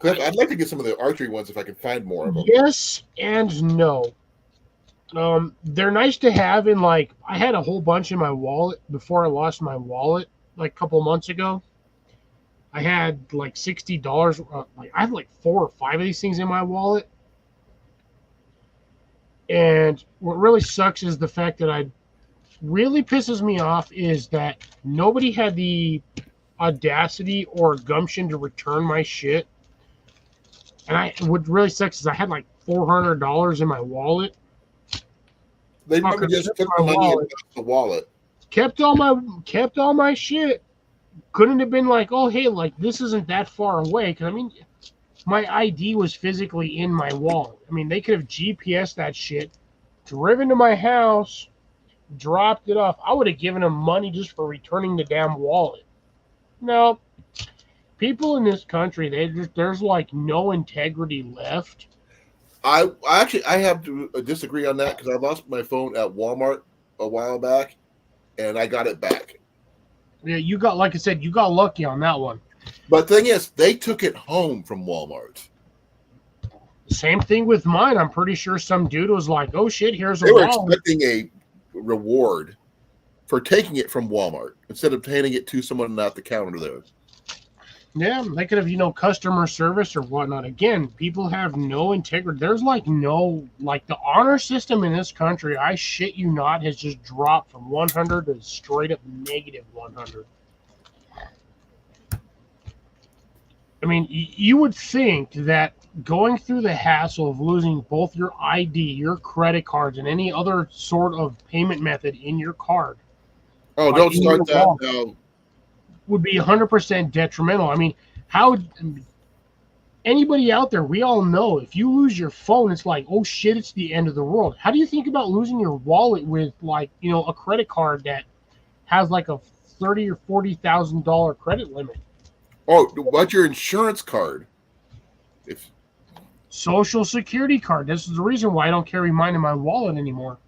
Cliff, I'd like to get some of the archery ones if I can find more of them. Yes and no. They're nice to have in, like, I had a whole bunch in my wallet before I lost my wallet like a couple months ago. I had like $60. I have like 4 or 5 of these things in my wallet. And what really sucks is the fact that really pisses me off is that nobody had the audacity or gumption to return my shit. And what really sucks is I had like $400 in my wallet. They probably Fucker just took took my the money wallet. and the wallet. Kept all my shit. Couldn't have been like, oh hey, like this isn't that far away. Because I mean, my ID was physically in my wallet. I mean, they could have GPS that shit, driven to my house, dropped it off. I would have given them money just for returning the damn wallet. No, people in this country, there's like no integrity left. I have to disagree on that because I lost my phone at Walmart a while back, and I got it back. Yeah, you got, like I said, you got lucky on that one. But the thing is, they took it home from Walmart. Same thing with mine. I'm pretty sure some dude was like, "Oh shit, here's a They were wallet." expecting a reward for taking it from Walmart instead of handing it to someone at the counter there. Yeah, they could have, customer service or whatnot. Again, people have no integrity. There's the honor system in this country, I shit you not, has just dropped from 100 to straight up negative 100. I mean, you would think that going through the hassle of losing both your ID, your credit cards, and any other sort of payment method in your card Oh, don't start that now. would be 100% detrimental. I mean, how anybody out there, we all know if you lose your phone, it's like, oh shit, it's the end of the world. How do you think about losing your wallet with a credit card that has like a $30,000 or $40,000 credit limit? Oh, what's your insurance card? Social Security card. This is the reason why I don't carry mine in my wallet anymore.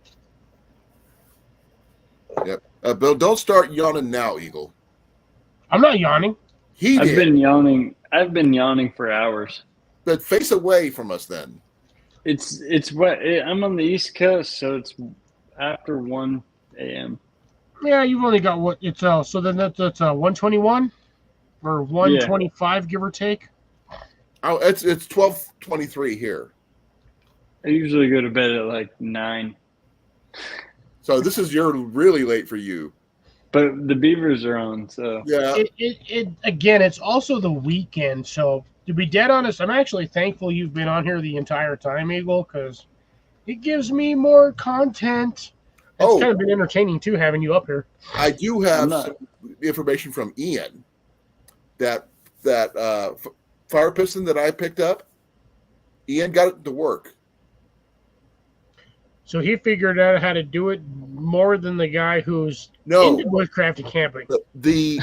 Yep. Bill, don't start yawning now, Eagle. I'm not yawning. I've been yawning. I've been yawning for hours. But face away from us then. It's what I'm on the East Coast, so it's after 1 a.m. Yeah, you've only got what it's so then that's 121 or 125, give or take. Oh, it's 12:23 here. I usually go to bed at like 9. So you're really late for you. But the Beavers are on, so Yeah. Again, it's also the weekend. So to be dead honest, I'm actually thankful you've been on here the entire time, Eagle, because it gives me more content. It's kind of been entertaining too, having you up here. I do have some information from Ian that fire piston that I picked up. Ian got it to work. So he figured out how to do it more than the guy who's into bushcraft and camping. The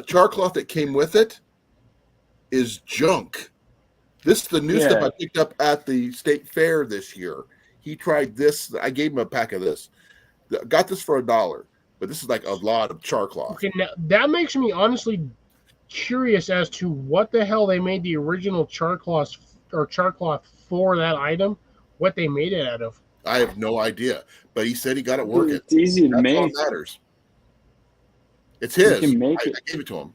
char cloth that came with it is junk. This is the new Yeah. stuff I picked up at the state fair this year. He tried this. I gave him a pack of this. Got this for $1, but this is like a lot of char cloth. Okay, now that makes me honestly curious as to what the hell they made the original char cloth for that item, what they made it out of. I have no idea, but he said he got it working. It's easy to That's all make. that matters. It's his. You can make I it. gave it to him.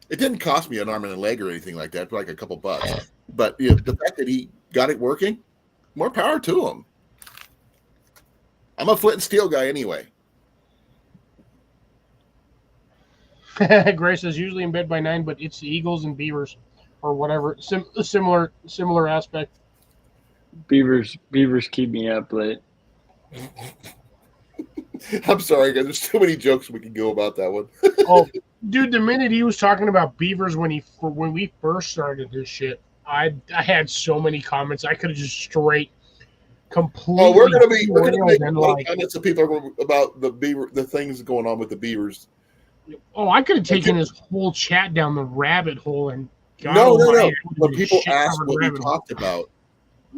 It didn't cost me an arm and a leg or anything like that, for like a couple bucks. But the fact that he got it working, more power to him. I'm a flint and steel guy anyway. Grace is usually in bed by 9, but it's the Eagles and Beavers, or whatever. Similar aspect. Beavers keep me up late. I'm sorry, guys. There's too many jokes we can go about that one. Oh, dude! The minute he was talking about beavers when we first started this shit, I had so many comments. I could have just straight completely. Oh, we're gonna make and little comments of people about the things going on with the beavers. Oh, I could have taken his whole chat down the rabbit hole and. No. When people ask what we talked about,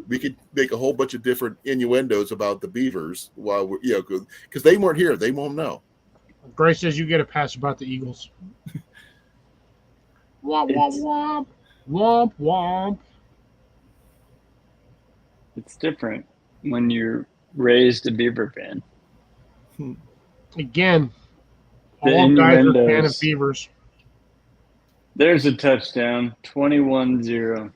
we could make a whole bunch of different innuendos about the beavers while we're, because they weren't here. They won't know. Grace says you get a pass about the Eagles. Womp, womp, womp. Womp, womp. It's different when you're raised a Beaver fan. Again, The all guys are a fan of innuendos. beavers. There's a touchdown, 21-0.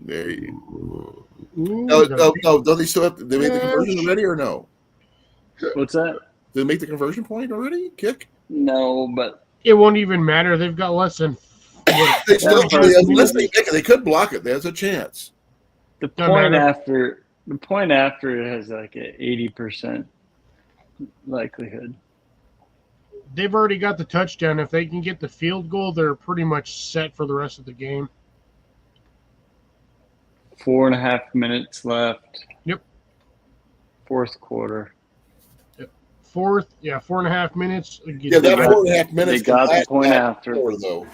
There you Ooh, No, don't they still have they made the conversion already or no? What's that? Did they make the conversion point already? Kick? No, but It won't even matter. They've got less than. They still Yeah. unless they kick it, they could block it. There's a chance. the Doesn't point after it has like an 80% likelihood. They've already got the touchdown. If they can get the field goal, they're pretty much set for the rest of the game. 4.5 minutes left. Yep. Fourth quarter. 4.5 minutes. Yeah, that 4.5 minutes. They got can the point last after. more, though.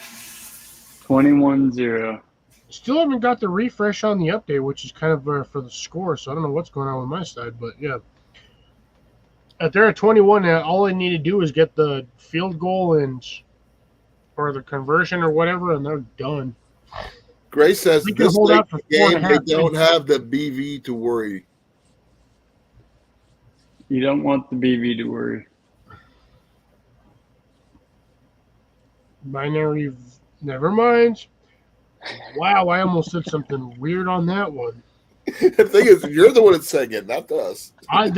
21-0. Still haven't got the refresh on the update, which is kind of for the score. So I don't know what's going on with my side, but yeah. If they're at 21, all they need to do is get the field goal or the conversion or whatever, and they're done. Grace says We can this hold late out for game 4.5 they don't minutes. have the BV to worry. You don't want the BV to worry. Binary. Never mind. Wow, I almost said something weird on that one. The thing is, you're the one that's saying it, not us. I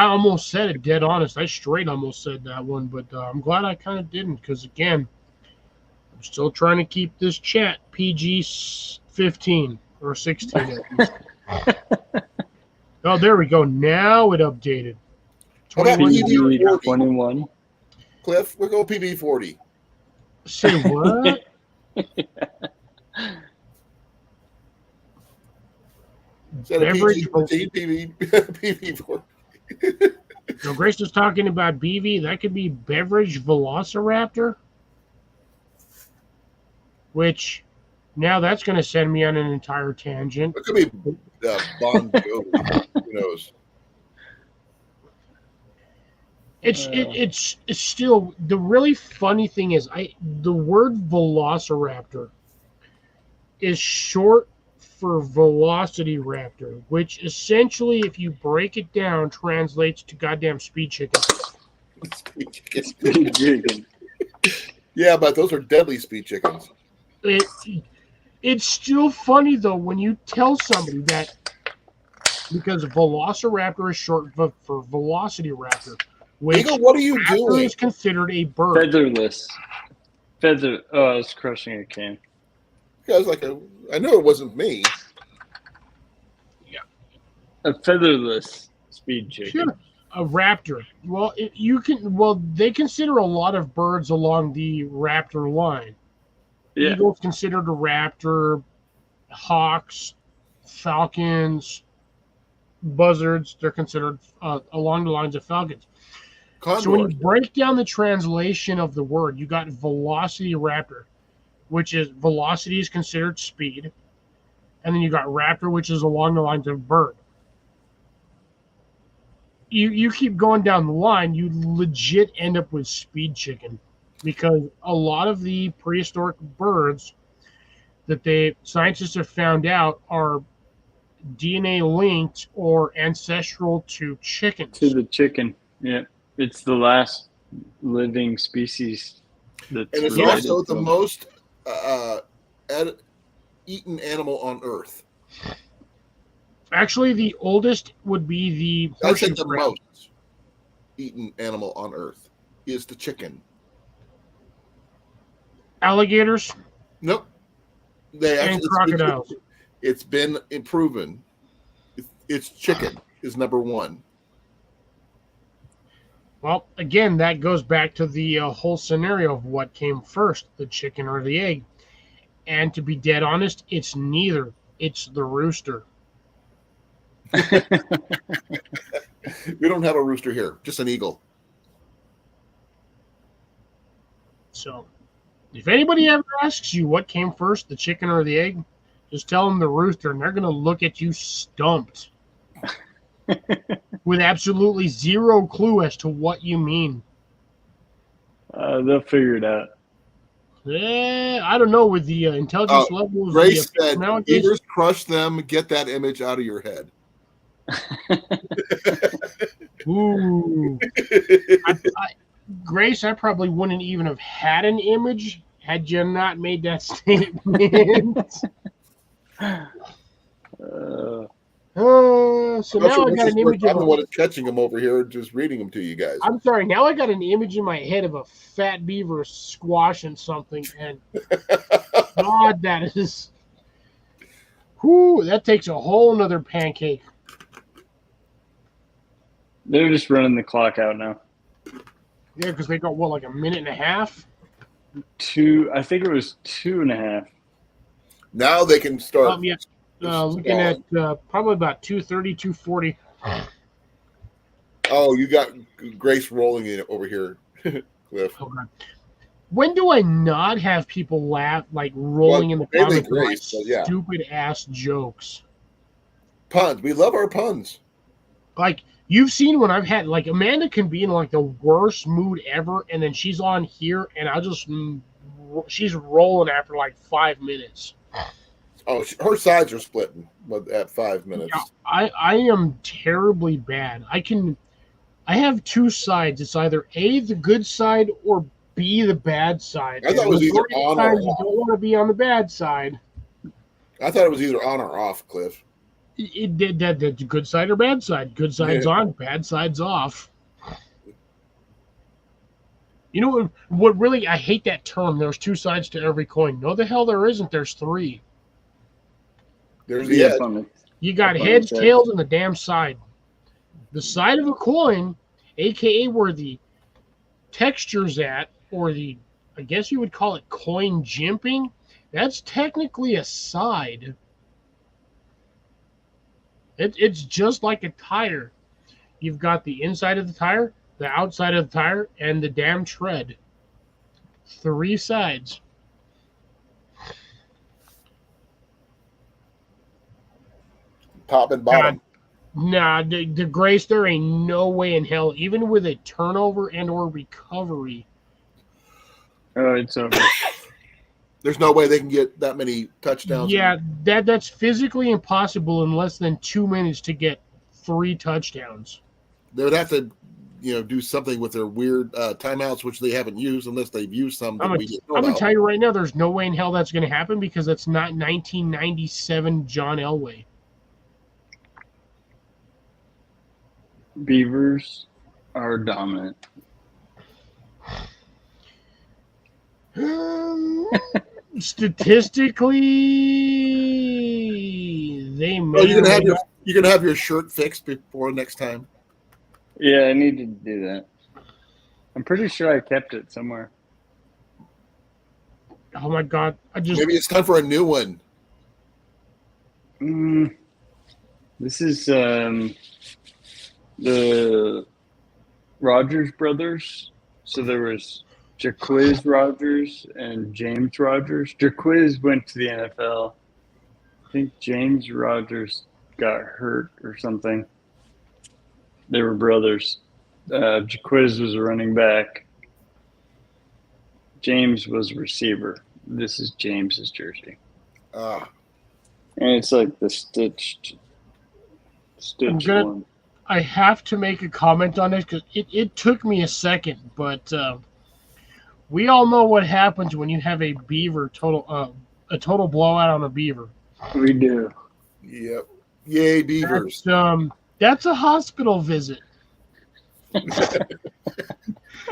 almost said it, dead honest. I straight almost said that one, but I'm glad I kind of didn't because, again, I'm still trying to keep this chat PG-15 or 16 at least. Oh, there we go. Now it updated. How about 21. PB 21. Cliff, we'll go PB 40. Say what? Instead of Beverage PG 13, PB 40. So Grace was talking about BV. That could be beverage velociraptor, which now that's going to send me on an entire tangent. It could be Bon Jovi. Who knows? It's still the really funny thing is the word velociraptor is short for velocity raptor, which essentially, if you break it down, translates to goddamn speed chicken. Speed chicken. Yeah, but those are deadly speed chickens. It's still funny though when you tell somebody that, because velociraptor is short for velocity raptor, which Eagle, what are you raptor doing? is considered a bird. Featherless. Oh, I was crushing a can. I was like, I know it wasn't me. A featherless speed chicken. Sure, a raptor. Well, they consider a lot of birds along the raptor line. Yeah. Eagles considered a raptor, hawks, falcons, buzzards. They're considered along the lines of falcons. Condor. So when you break down the translation of the word, you got velocity raptor, which is velocity is considered speed. and then you got raptor, which is along the lines of bird. You keep going down the line, you legit end up with speed chicken, because a lot of the prehistoric birds that scientists have found out are DNA linked or ancestral to chickens. To the chicken. Yeah. It's the last living species that's And it's related also to the them. most eaten animal on Earth. Actually, the oldest would be the I horseshoe said the crab. most eaten animal on Earth is the chicken. Alligators Nope. They and actually crocodiles. it's been proven. It's chicken is number one. Well, again, that goes back to the whole scenario of what came first, the chicken or the egg. And to be dead honest, it's neither. It's the rooster. We don't have a rooster here, just an eagle. So, if anybody ever asks you what came first, the chicken or the egg, just tell them the rooster, and they're going to look at you stumped with absolutely zero clue as to what you mean. They'll figure it out. I don't know, with the intelligence levels Grace the said, nowadays. "Beavers crush them. Get that image out of your head." Ooh. Grace, I probably wouldn't even have had an image had you not made that statement. So now I got an image I'm of the one that's catching them over here, just reading them to you guys. I'm sorry, now I got an image in my head of a fat beaver squashing something, and God, that is, whoo, that takes a whole nother pancake. They're just running the clock out now. Yeah, because they got, what, like a minute and a half? I think it was 2.5. Now they can start. Yeah. Looking at probably about 2:30, 2:40. Oh, you got Grace rolling it over here, Cliff. Okay. When do I not have people laugh, like rolling in the comments at my stupid ass jokes? Puns. We love our puns. Like, you've seen when I've had, like, Amanda can be in, like, the worst mood ever, and then she's on here, and she's rolling after, like, 5 minutes. Oh, her sides are splitting at 5 minutes. Yeah, I am terribly bad. I have two sides. It's either A, the good side, or B, the bad side. I thought it was either on or off. You don't want to be on the bad side. I thought it was either on or off, Cliff. It did the good side or bad side. Good side's on, bad side's off. You know what really, I hate that term. There's two sides to every coin. No, the hell there isn't. There's three. There's the edge. You got heads, tails, and the damn side. The side of a coin, aka where the texture's at, or I guess you would call it coin jimping, that's technically a side. It's just like a tire. You've got the inside of the tire, the outside of the tire, and the damn tread. 3 sides. Top and bottom. Nah, the Grace, there ain't no way in hell, even with a turnover and or recovery. Oh, it's over. There's no way they can get that many touchdowns. Yeah, that's physically impossible in less than 2 minutes to get 3 touchdowns. They would have to, do something with their weird timeouts, which they haven't used unless they've used some. I'm going to tell you right now, there's no way in hell that's going to happen because that's not 1997 John Elway. Beavers are dominant. Statistically, they may. Oh, you're gonna have your shirt fixed before next time. Yeah, I need to do that. I'm pretty sure I kept it somewhere. Oh my God! Maybe it's time for a new one. This is the Rogers brothers. So there was Jaquiz Rogers and James Rogers. Jaquiz went to the NFL. think James Rogers got hurt or something. They were brothers. Jaquiz was a running back. James was a receiver. This is James's jersey. Ah, And it's like the stitched one. I have to make a comment on this because it took me a second, but we all know what happens when you have a total blowout on a beaver. We do. yep. Yay, beavers. That's a hospital visit.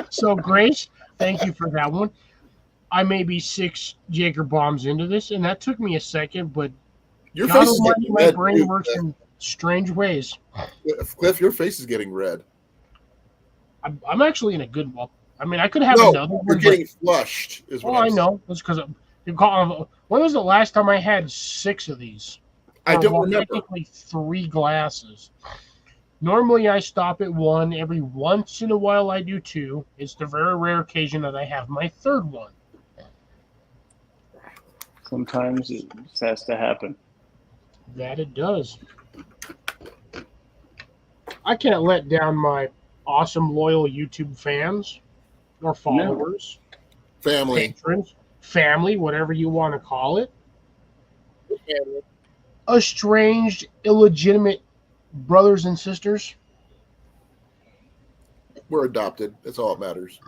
So, Grace, thank you for that one. I may be 6 Jaeger bombs into this, and that took me a second, but Your God face is almighty, getting my red. brain Too, works in strange ways. Cliff, your face is getting red. I'm actually in a good one. I mean, I could have No, another you're one. getting flushed. Is what Oh, I I'm know. That's because when was the last time I had 6 of these? I Or, don't well, remember. technically 3 glasses. Normally, I stop at 1. Every once in a while, I do 2. It's the very rare occasion that I have my 3rd one. Sometimes it just has to happen. That it does. I can't let down my awesome, loyal YouTube fans or followers, Family. patrons, family, whatever you want to call it. Estranged, illegitimate brothers and sisters. We're adopted. That's all that matters.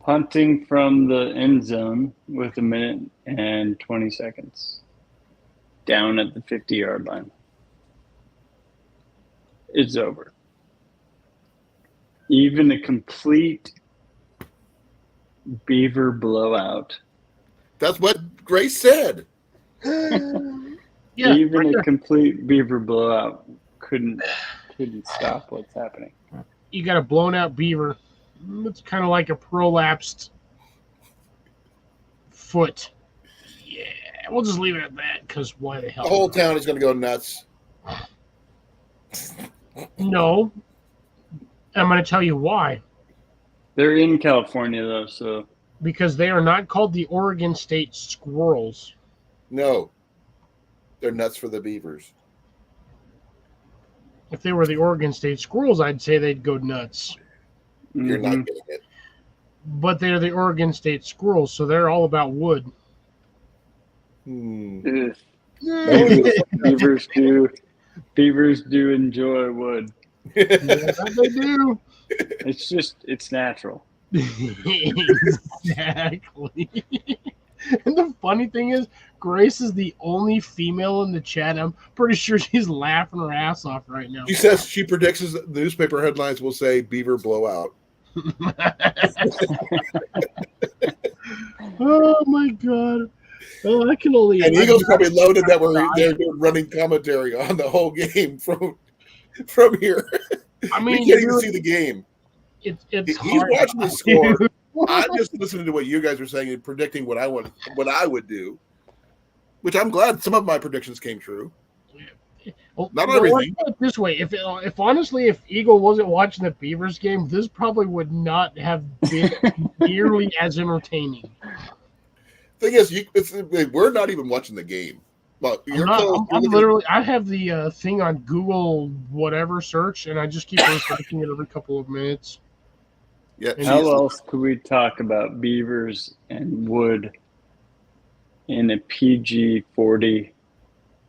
Punting from the end zone with 1 minute and 20 seconds. Down at the 50-yard line. It's over. Even a complete beaver blowout. That's what Grace said. Yeah, Even right a there. complete beaver blowout couldn't stop what's happening. You got a blown out beaver. It's kind of like a prolapsed foot. Yeah, we'll just leave it at that because why the hell? The whole town is going to go nuts. No. I'm going to tell you why. They're in California though, so Because they are not called the Oregon State Squirrels. No. They're nuts for the beavers. If they were the Oregon State Squirrels, I'd say they'd go nuts. You're not getting it. But they're the Oregon State Squirrels, so they're all about wood. Ugh. Beavers. Beavers do enjoy wood. Yeah, they do. It's natural. Exactly. And the funny thing is, Grace is the only female in the chat. I'm pretty sure she's laughing her ass off right now. She says she predicts the newspaper headlines will say beaver blowout. Oh my god. Oh, I can only. And Eagles probably loaded that they're doing running commentary on the whole game from here. I mean, we can't even see the game. It's He's hard. watching the score. I'm just listening to what you guys are saying and predicting what I would do. Which I'm glad some of my predictions came true. Well, Not let's everything. put it this way: if honestly, if Eagle wasn't watching the Beavers game, this probably would not have been nearly as entertaining. Thing is, we're not even watching the game. Well, I'm literally. I have the thing on Google whatever search, and I just keep refreshing it every couple of minutes. Yeah. And How else could we talk about beavers and wood in a PG-40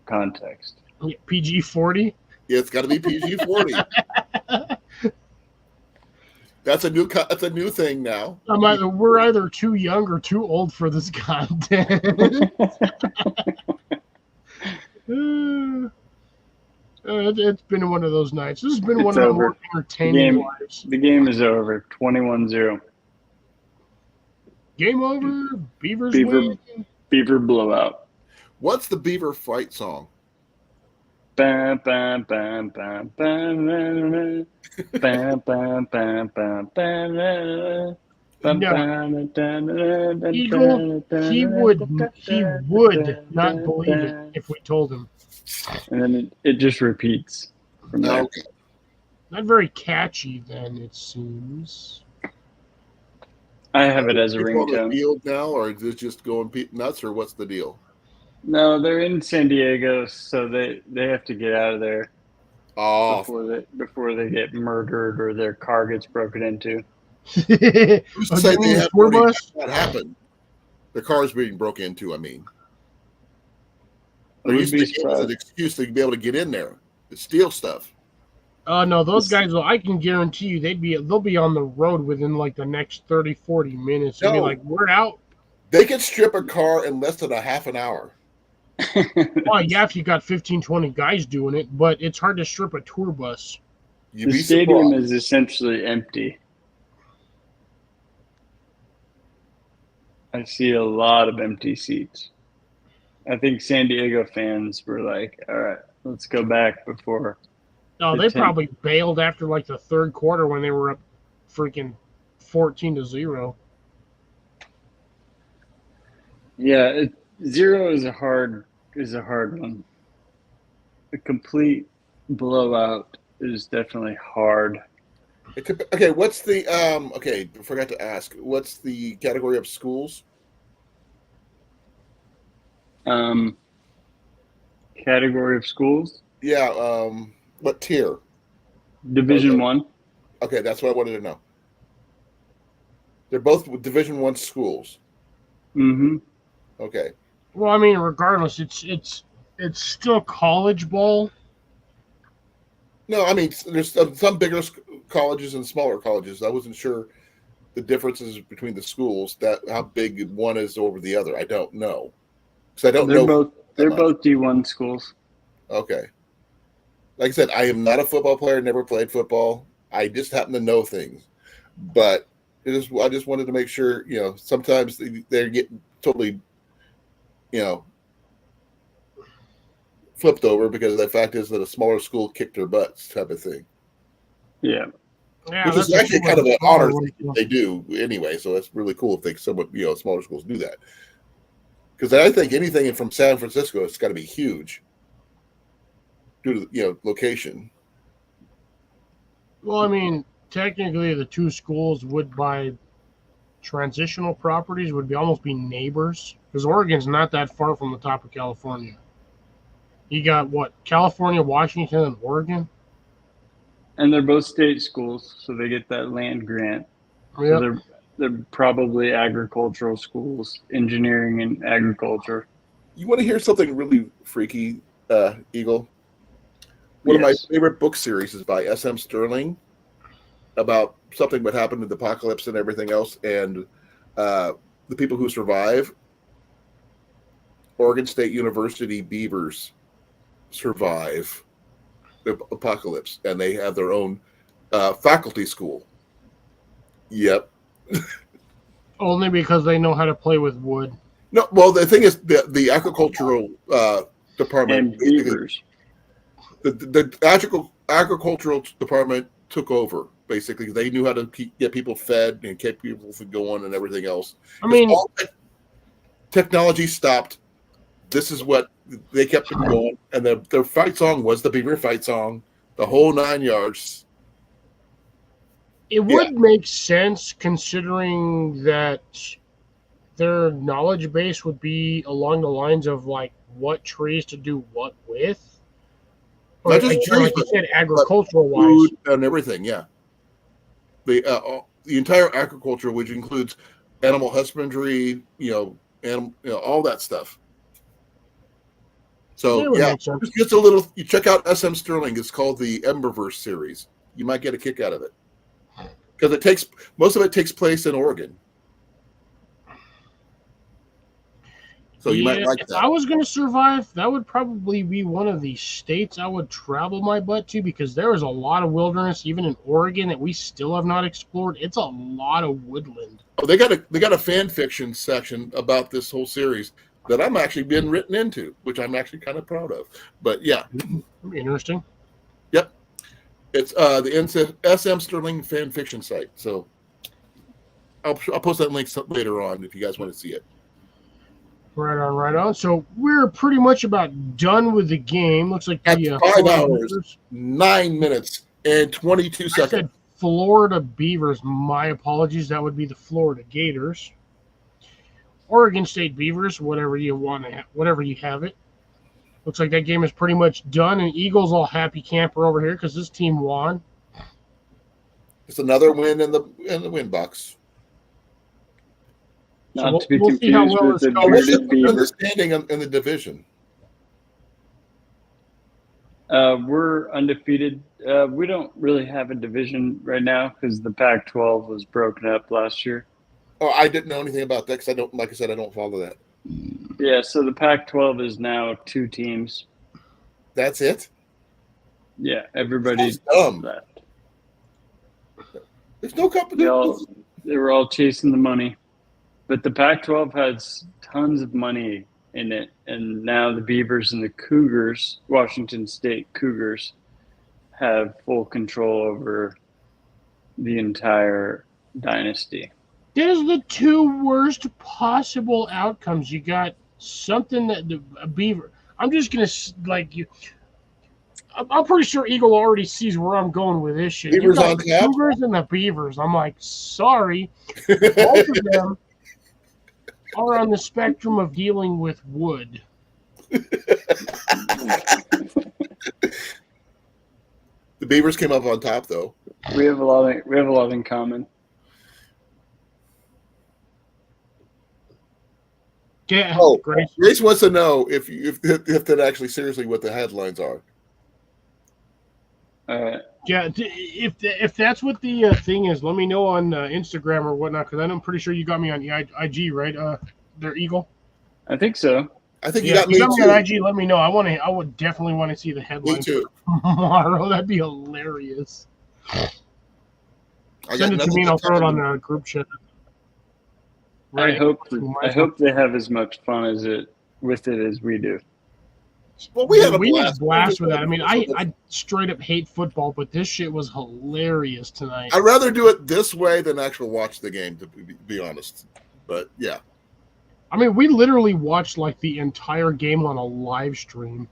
context? PG-40. Yeah, it's got to be PG-40. That's a new thing now. We're either too young or too old for this content. It's been one of those nights. This has been one of the more entertaining lives. The game is over. 21-0. Game over. Beavers win. Beaver blowout. What's the beaver fight song? Bam, bam, bam, bam, bam, bam, bam, bam, bam, bam, bam. Eagle, he would not believe it if we told him. And then it just repeats from there. Okay. Not very catchy, then, it seems. I have it as a People on the ringtone. field now, or is it just going nuts, or what's the deal? No, they're in San Diego, so they have to get out of there Oh, before they get murdered or their car gets broken into. who's Oh, to say you mean they the haven't tour already bus? had that happen? The car's being broken into. I mean, I they're would using be the game as an surprised. excuse to be able to get in there to steal stuff. No, those This- guys, I can guarantee you, they'll be on the road within like the next 30, 40 minutes. They'll be No. like, we're out. They can strip a car in less than a half an hour. Oh, yeah, if you got 15, 20 guys doing it, but it's hard to strip a tour bus. You'd The be stadium surprised. is essentially empty. I see a lot of empty seats. I think San Diego fans were like, all right, let's go back before. No, The they 10 probably bailed after like the third quarter when they were up freaking 14-0. Yeah, 0 is a hard one. A complete blowout is definitely hard. Okay, what's the okay, I forgot to ask. What's the category of schools? Category of schools, Yeah, what tier? Division 1. Okay, that's what I wanted to know. They're both Division 1 schools. Mm-hmm. Okay. Well, I mean, regardless, it's still college ball. No, I mean there's some bigger colleges and smaller colleges. I wasn't sure the differences between the schools, that how big one is over the other. I don't know. Because I don't know. They're much. both D1 schools. Okay. Like I said, I am not a football player, never played football. I just happen to know things. But I just wanted to make sure, sometimes they get totally, flipped over because the fact is that a smaller school kicked their butts type of thing. Yeah. Yeah, Which is that's actually cool kind of an smaller honor one. thing they do anyway. So that's really cool if they smaller schools do that. Because I think anything from San Francisco, it's got to be huge due to location. Well, I mean, technically, the two schools would by transitional properties would be almost be neighbors because Oregon's not that far from the top of California. You got what? California, Washington, and Oregon. And they're both state schools, so they get that land grant. Yep. So they're probably agricultural schools, engineering and agriculture. You want to hear something really freaky, Eagle? One of my favorite book series is by S.M. Sterling about something that happened in the apocalypse and everything else, and the people who survive. Oregon State University Beavers survive the apocalypse, and they have their own faculty school. Yep. Only because they know how to play with wood. No, well, the thing is, the agricultural department, And beavers. the agricultural department took over. Basically, they knew how to get people fed and keep people from going and everything else. I mean, all technology stopped. This is what they kept it going, and their fight song was the Beaver fight song, the whole 9 yards. it would make sense considering that their knowledge base would be along the lines of like what trees to do what with. Or, Not just like, trees, like you said, agricultural wise. Food and everything. Yeah, the entire agriculture, which includes animal husbandry, all that stuff. So yeah, just a little. You check out S.M. Sterling. It's called the Emberverse series. You might get a kick out of it because most of it takes place in Oregon. So you might like if that. I was going to survive, that would probably be one of the states I would travel my butt to because there is a lot of wilderness, even in Oregon, that we still have not explored. It's a lot of woodland. Oh, they got a fan fiction section about this whole series that I'm actually been written into, which I'm actually kind of proud of. But yeah, that'd be interesting. Yep, it's the SM Sterling fan fiction site. So I'll post that link later on if you guys want to see it. Right on, right on. So we're pretty much about done with the game. Looks like At the 5 hours, 9 minutes, and 22 I seconds. said Florida Beavers. My apologies. That would be the Florida Gators. Oregon State Beavers, whatever you want to, whatever you have it. Looks like that game is pretty much done, and Eagles all happy camper over here because this team won. It's another win in the win box. Not to be we'll see how confused well with this the goes. What's bearded the beaver. standing in the division? We're undefeated. We don't really have a division right now because the Pac-12 was broken up last year. Oh, I didn't know anything about that because I don't, like I said, I don't follow that. Yeah, so the Pac-12 is now 2 teams. That's it. Yeah, everybody That's dumb. left. There's no They competition. were all chasing the money, but the Pac-12 has tons of money in it, and now the Beavers and the Cougars, Washington State Cougars, have full control over the entire dynasty. There's the 2 worst possible outcomes. You got something that a Beaver. I'm just gonna like you. I'm pretty sure Eagle already sees where I'm going with this shit. Beavers You got on the top? Cougars and the Beavers. I'm like, sorry, both of them are on the spectrum of dealing with wood. The Beavers came up on top, though. We have a lot in common. Yeah, Oh, great. Grace wants to know if that actually seriously what the headlines are. Yeah, if that's what the thing is, let me know on Instagram or whatnot, because I'm pretty sure you got me on IG, right? They're Eagle. I think so. I think Yeah, you got me too. on IG. Let me know. I would definitely want to see the Me headlines too. tomorrow. That'd be hilarious. I got Send it to nothing me, and I'll but throw it on time. the group chat. I hope Might they have as much fun with it as we do. Well, we had a we had blast. a blast with that. I mean, I straight up hate football, but this shit was hilarious tonight. I'd rather do it this way than actually watch the game, to be honest. But yeah, I mean, we literally watched like the entire game on a live stream,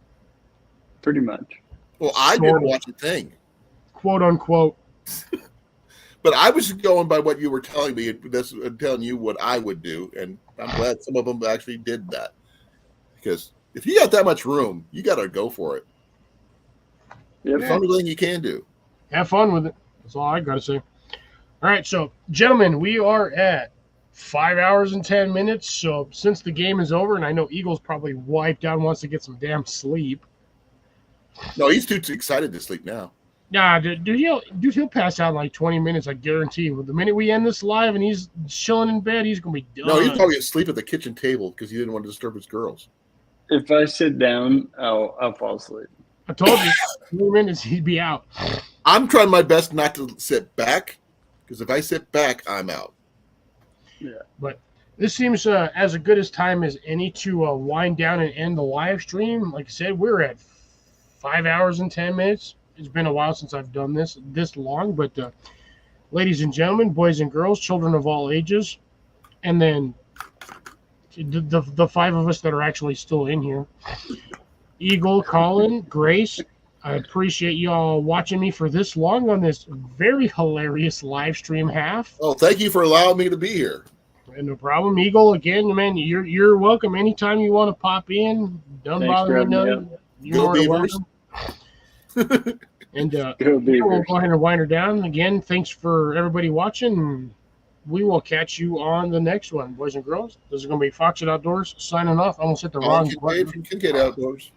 Pretty much. well, I Sort didn't of. watch a thing, quote unquote. but I was going by what you were telling me, and telling you what I would do, and I'm glad some of them actually did that. Because if you got that much room, you got to go for it. Yep. It's the only thing you can do. Have fun with it. That's all I got to say. All right, so gentlemen, we are at 5 hours and 10 minutes. So since the game is over, and I know Eagles probably wiped out and wants to get some damn sleep. No, he's too excited to sleep now. Nah, dude, he'll pass out in like 20 minutes, I guarantee you. The minute we end this live and he's chilling in bed, he's going to be done. No, he's probably asleep at the kitchen table because he didn't want to disturb his girls. If I sit down, I'll fall asleep. I told you, 20 minutes, he'd be out. I'm trying my best not to sit back because if I sit back, I'm out. But this seems as good as time as any to wind down and end the live stream. Like I said, we're at 5 hours and 10 minutes. It's been a while since I've done this long, but ladies and gentlemen, boys and girls, children of all ages, and then the 5 of us that are actually still in here. Eagle, Colin, Grace, I appreciate you all watching me for this long on this very hilarious live stream half. Oh, thank you for allowing me to be here. And no problem, Eagle. Again, man, you're welcome anytime you want to pop in. Don't Thanks bother for me having me none. You're Go more than Beavers. welcome. And Go we'll Beavers. go ahead and wind her down. Again, thanks for everybody watching. We will catch you on the next one, boys and girls. This is going to be Fox It Outdoors signing off. I almost hit the Colin wrong button. Kincaid from Kincaid Outdoors.